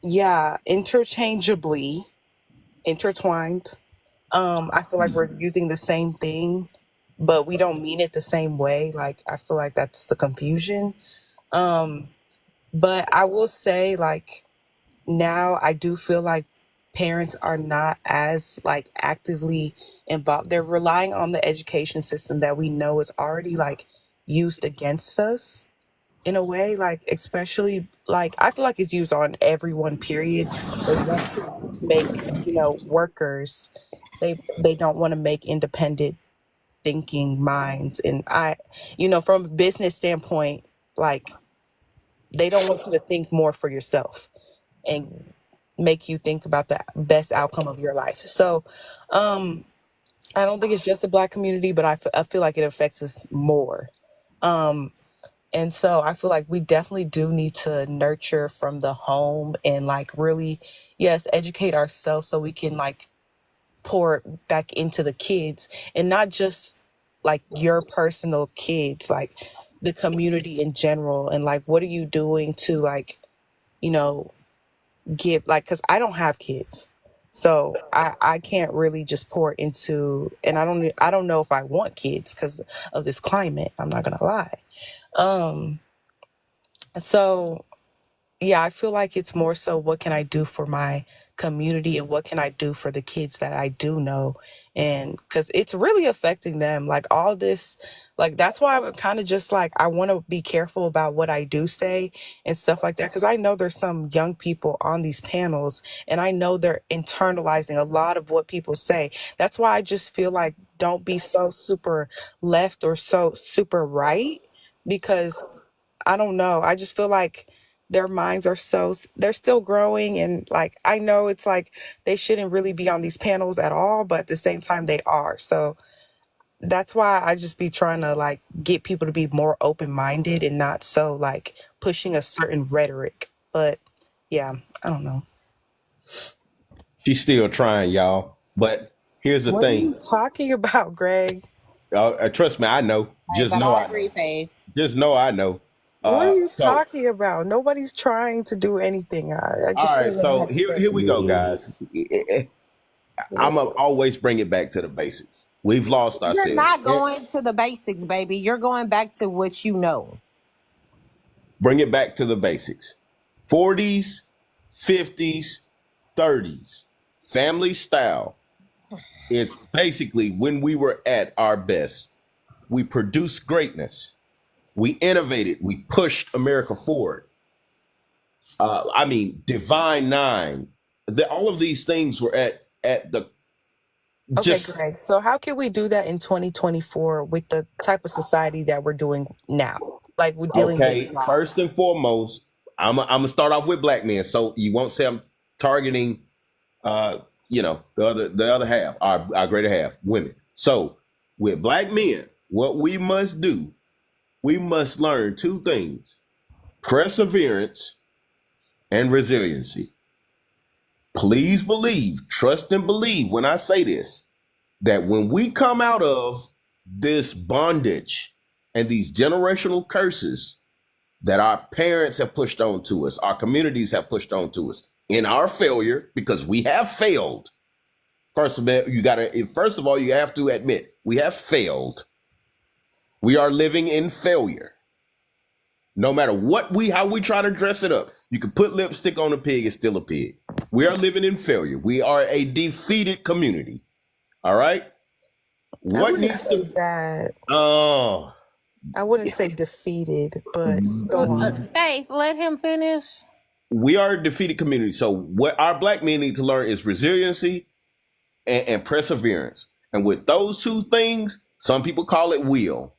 yeah, interchangeably, intertwined. I feel like we're using the same thing, but we don't mean it the same way. Like, I feel like that's the confusion. But I will say, like, now I do feel like parents are not as like actively involved. They're relying on the education system that we know is already like used against us in a way, like, especially like I feel like it's used on everyone, period. They want to make, workers. They don't want to make independent thinking minds. And from a business standpoint, like, they don't want you to think more for yourself and make you think about the best outcome of your life. So I don't think it's just the Black community, but I feel like it affects us more. And so I feel like we definitely do need to nurture from the home and like really, yes, educate ourselves so we can like pour it back into the kids, and not just like your personal kids, like the community in general. And like, what are you doing to like you know, give like, because I don't have kids, so I can't really just pour into, and I don't know if I want kids because of this climate. I'm not gonna lie. So yeah, I feel like it's more so what can I do for my community and what can I do for the kids that I do know. And because it's really affecting them, like all this, like that's why I'm kind of just like, I want to be careful about what I do say and stuff like that. Because I know there's some young people on these panels and I know they're internalizing a lot of what people say. That's why I just feel like don't be so super left or so super right, because I don't know. I just feel like their minds are they're still growing. And like, I know it's like they shouldn't really be on these panels at all, but at the same time they are. So that's why I just be trying to like get people to be more open-minded and not so like pushing a certain rhetoric. But yeah, I don't know. She's still trying, y'all. But here's the What are thing. you talking about, Greg? Trust me, I know. Just know I know. Just know I know. What are you So talking about? Nobody's trying to do anything. I just all say right, what I so have to here say. we go, guys. I'm gonna always bring it back to the basics. We've lost You're ourselves. not going to the basics, baby. You're going back to what you know. Bring it back to the basics. 40s, 50s, 30s. Family style is basically when we were at our best. We produced greatness. We innovated. We pushed America forward. I mean, Divine Nine. All of these things were at the Okay, just Greg. So how can we do that in 2024 with the type of society that we're doing now? Like we're dealing okay. with now. First and foremost, I'm gonna start off with black men, so you won't say I'm targeting, the other half, our greater half, women. So with black men, what we must do, we must learn two things: perseverance and resiliency. Please believe, trust and believe when I say this, that when we come out of this bondage and these generational curses that our parents have pushed onto us, our communities have pushed onto us in our failure, because we have failed. First of all, you have to admit we have failed. We are living in failure. No matter how we try to dress it up, you can put lipstick on a pig, it's still a pig. We are living in failure. We are a defeated community. All right. What needs to that? Oh, I wouldn't say defeated, but go on. Faith, let him finish. we are a defeated community. So what our black men need to learn is resiliency and perseverance. And with those two things, some people call it will,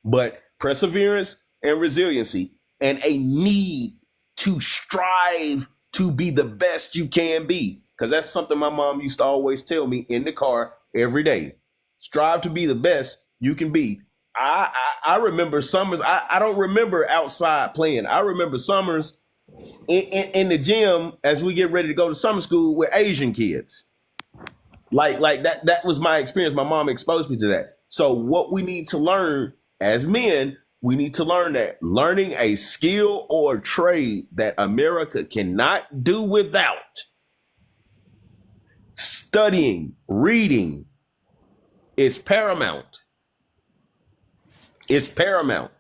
but perseverance and resiliency and a need to strive to be the best you can be. Because that's something my mom used to always tell me in the car every day. Strive to be the best you can be. I remember summers. I don't remember outside playing. I remember summers in the gym as we get ready to go to summer school with Asian kids. Like that was my experience. My mom exposed me to that. So what we need to learn as men, we need to learn that learning a skill or trade that America cannot do without, studying, reading, is paramount. It's paramount.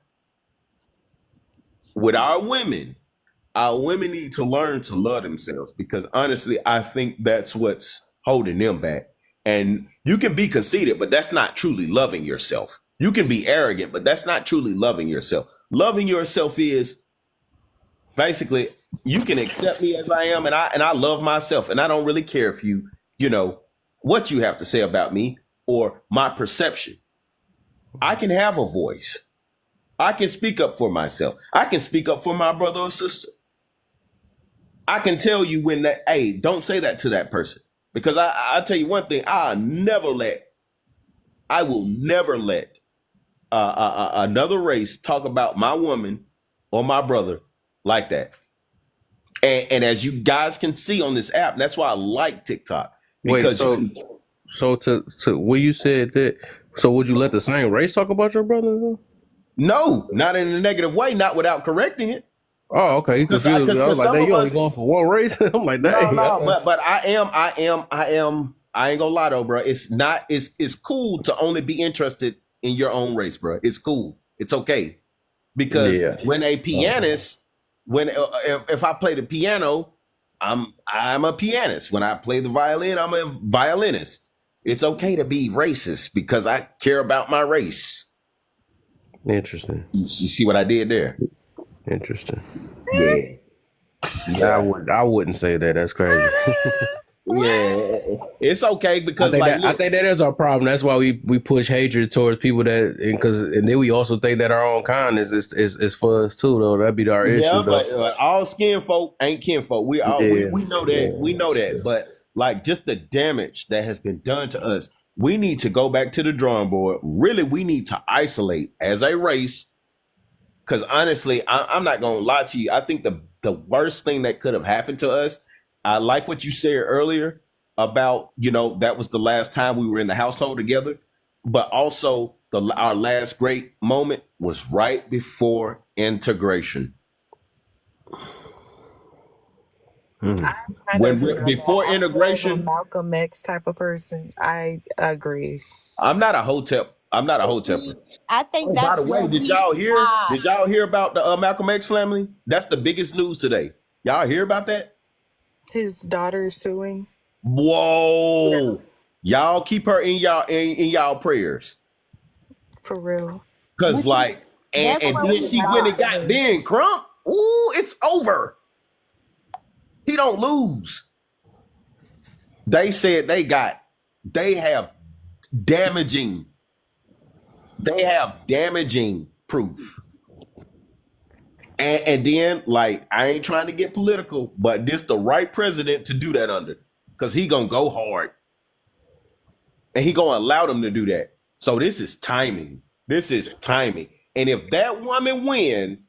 With our women need to learn to love themselves, because honestly, I think that's what's holding them back. And you can be conceited, but that's not truly loving yourself. You can be arrogant, but that's not truly loving yourself. Loving yourself is basically, you can accept me as I am, and I love myself, and I don't really care if you know what you have to say about me or my perception. I can have a voice. I can speak up for myself. I can speak up for my brother or sister. I can tell you when that, hey, don't say that to that person. Because I'll tell you one thing, I will never let another race talk about my woman or my brother like that. And as you guys can see on this app, that's why I like TikTok. Because so to when you said that, so would you let the same race talk about your brother? No, not in a negative way, not without correcting it. Oh, okay. You Because confused me. I was like, some dang, of you only us, going for one race? I'm like, dang. but I ain't gonna lie though, bro. It's cool to only be interested in your own race, bro. It's cool. It's okay. Because Yeah. when a pianist, if I play the piano, I'm a pianist. When I play the violin, I'm a violinist. It's okay to be racist because I care about my race. Interesting. You see what I did there? Interesting. Yeah. I wouldn't say that. That's crazy. Yeah, it's okay because I think that is our problem. That's why we push hatred towards people and then we also think that our own kindness is for us too, though. That'd be our issue. Yeah, though. but all skin folk ain't kinfolk. We know that. We know that. But like just the damage that has been done to us, we need to go back to the drawing board. Really, we need to isolate as a race. Because honestly, I'm not gonna lie to you. I think the worst thing that could have happened to us. I like what you said earlier about, that was the last time we were in the household together, but also our last great moment was right before integration. Before integration, I'm a Malcolm X type of person. I agree. I'm not a hotep. I think By that's the way, did y'all hear about the Malcolm X family? That's the biggest news today. Y'all hear about that? His daughter suing. Whoa! Y'all keep her in y'all prayers. For real. Cause and then she went and got Ben Crump. Ooh, it's over. He don't lose. They said they have damaging proof. And then, I ain't trying to get political, but this the right president to do that under. Because he gonna go hard. And he gonna allow them to do that. So this is timing. And if that woman win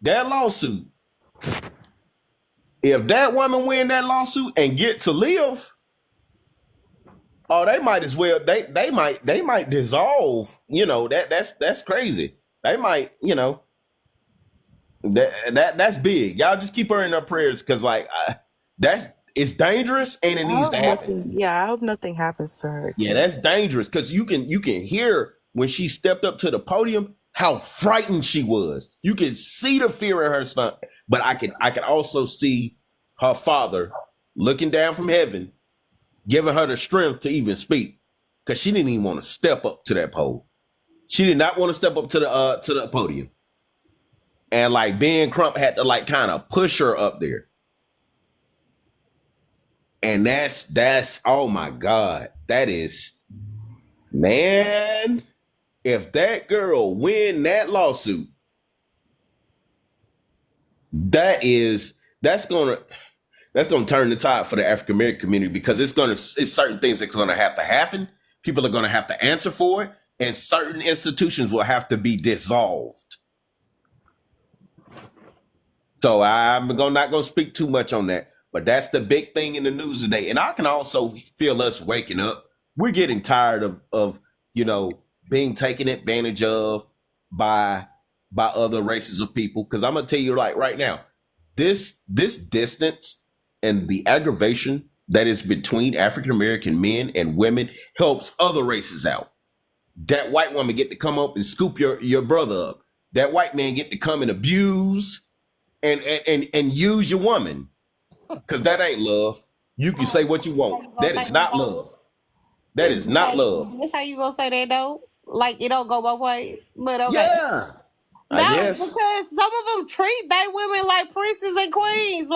that lawsuit, and get to live, they might as well, they might dissolve, that's crazy. They might, that's big. Y'all just keep her in our prayers because it's dangerous and it needs to happen. Yeah, I hope nothing happens to her. Yeah, that's dangerous because you can hear when she stepped up to the podium how frightened she was. You can see the fear in her stomach, but I can also see her father looking down from heaven, giving her the strength to even speak because she didn't even want to step up to that pole. She did not want to step up to the podium. And Ben Crump had to kind of push her up there. And that's oh my God. That is, man, if that girl win that lawsuit, that's gonna turn the tide for the African American community because it's certain things that's gonna have to happen. People are gonna have to answer for it, and certain institutions will have to be dissolved. So I'm not going to speak too much on that, but that's the big thing in the news today. And I can also feel us waking up. We're getting tired of being taken advantage of by other races of people. Because I'm going to tell you right now, this distance and the aggravation that is between African American men and women helps other races out. That white woman get to come up and scoop your brother up. That white man get to come and abuse and use your woman, because that ain't love. You can say what you want. That is not love. That is not love. That's how you gonna say that though? It don't go both ways. But okay. Yeah. No, because some of them treat they women like princes and queens.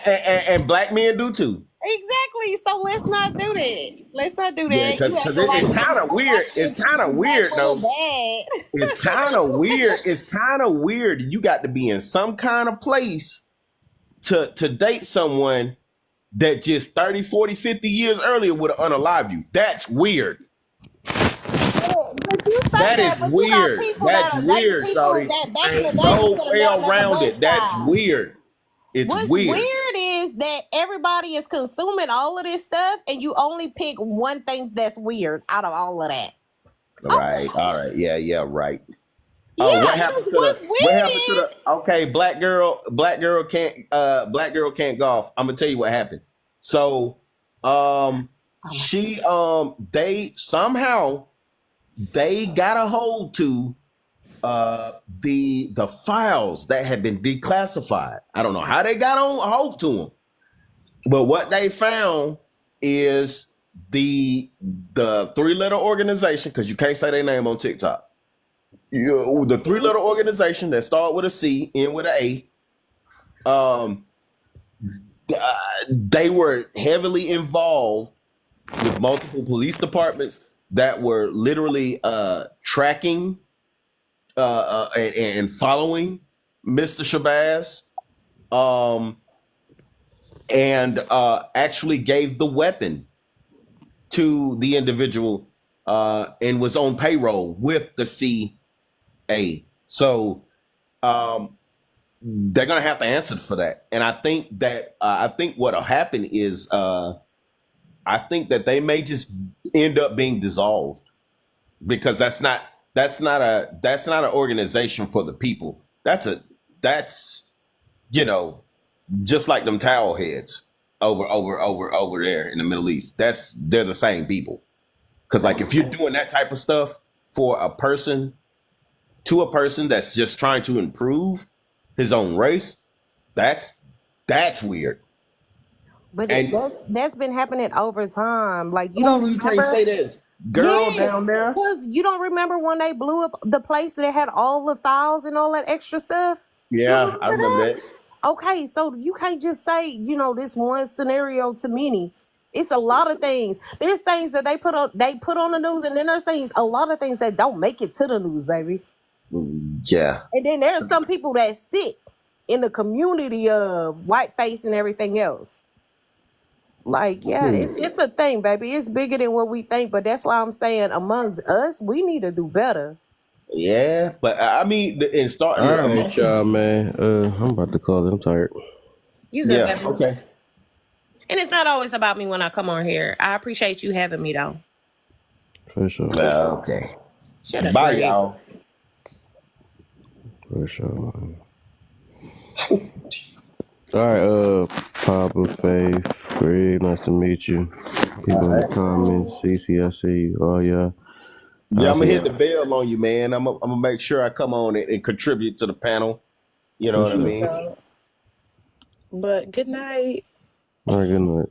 And black men do too. Exactly. So let's not do that. Yeah, because it's kind of weird. It's kind of weird though. It's kind of weird. It's kind of weird. You got to be in some kind of place to date someone that just 30, 40, 50 years earlier would have unalived you. That's weird. That is weird. That's weird, Shawty. Ain't no way around it. That's weird. What's weird is that everybody is consuming all of this stuff and you only pick one thing that's weird out of all of that. Right. All right. Yeah, right. Yeah, Oh, what happened to what's the? with What happened to it? the? Okay, black girl can't golf. I'm gonna tell you what happened. So, she they somehow they got a hold to the files that had been declassified. I don't know how they got on a hold to them, but what they found is the 3-letter organization, because you can't say their name on TikTok. The 3-letter organization that start with a C, end with an A. They were heavily involved with multiple police departments that were literally tracking and following Mr. Shabazz, and actually gave the weapon to the individual, and was on payroll with the CA. So they're gonna have to answer for that. And I think that what'll happen is I think that they may just end up being dissolved, because that's not an organization for the people. That's just like them towel heads over there in the Middle East. They're the same people. Because like if you're doing that type of stuff for a person, to a person that's just trying to improve his own race, that's weird. But And that's been happening over time. Like you no, don't you can't remember? say this girl Yes, down there. because you don't remember when they blew up the place that had all the files and all that extra stuff. You Yeah, I remember remember that? that. Okay, so you can't just say, this one scenario to many. It's a lot of things. There's things that they put on the news, and then there's a lot of things that don't make it to the news, baby. Yeah. And then there's some people that sit in the community of whiteface and everything else. Like, yeah, it's a thing, baby. It's bigger than what we think, but that's why I'm saying amongst us, we need to do better. Yeah, but I mean, in starting, All right, y'all, man. I'm about to call it. I'm tired. You good, yeah, baby. okay. And it's not always about me when I come on here. I appreciate you having me, though. For sure. Okay. Shut up, Bye, Greg. y'all. For sure, man. All right, Papa, Faith, Greg, nice to meet you. People in the comments, CC, I see you. Oh, yeah. Yeah, I'm gonna hit the bell on you, man. I'm gonna make sure I come on and contribute to the panel. You know what I mean? But good night. All right, good night.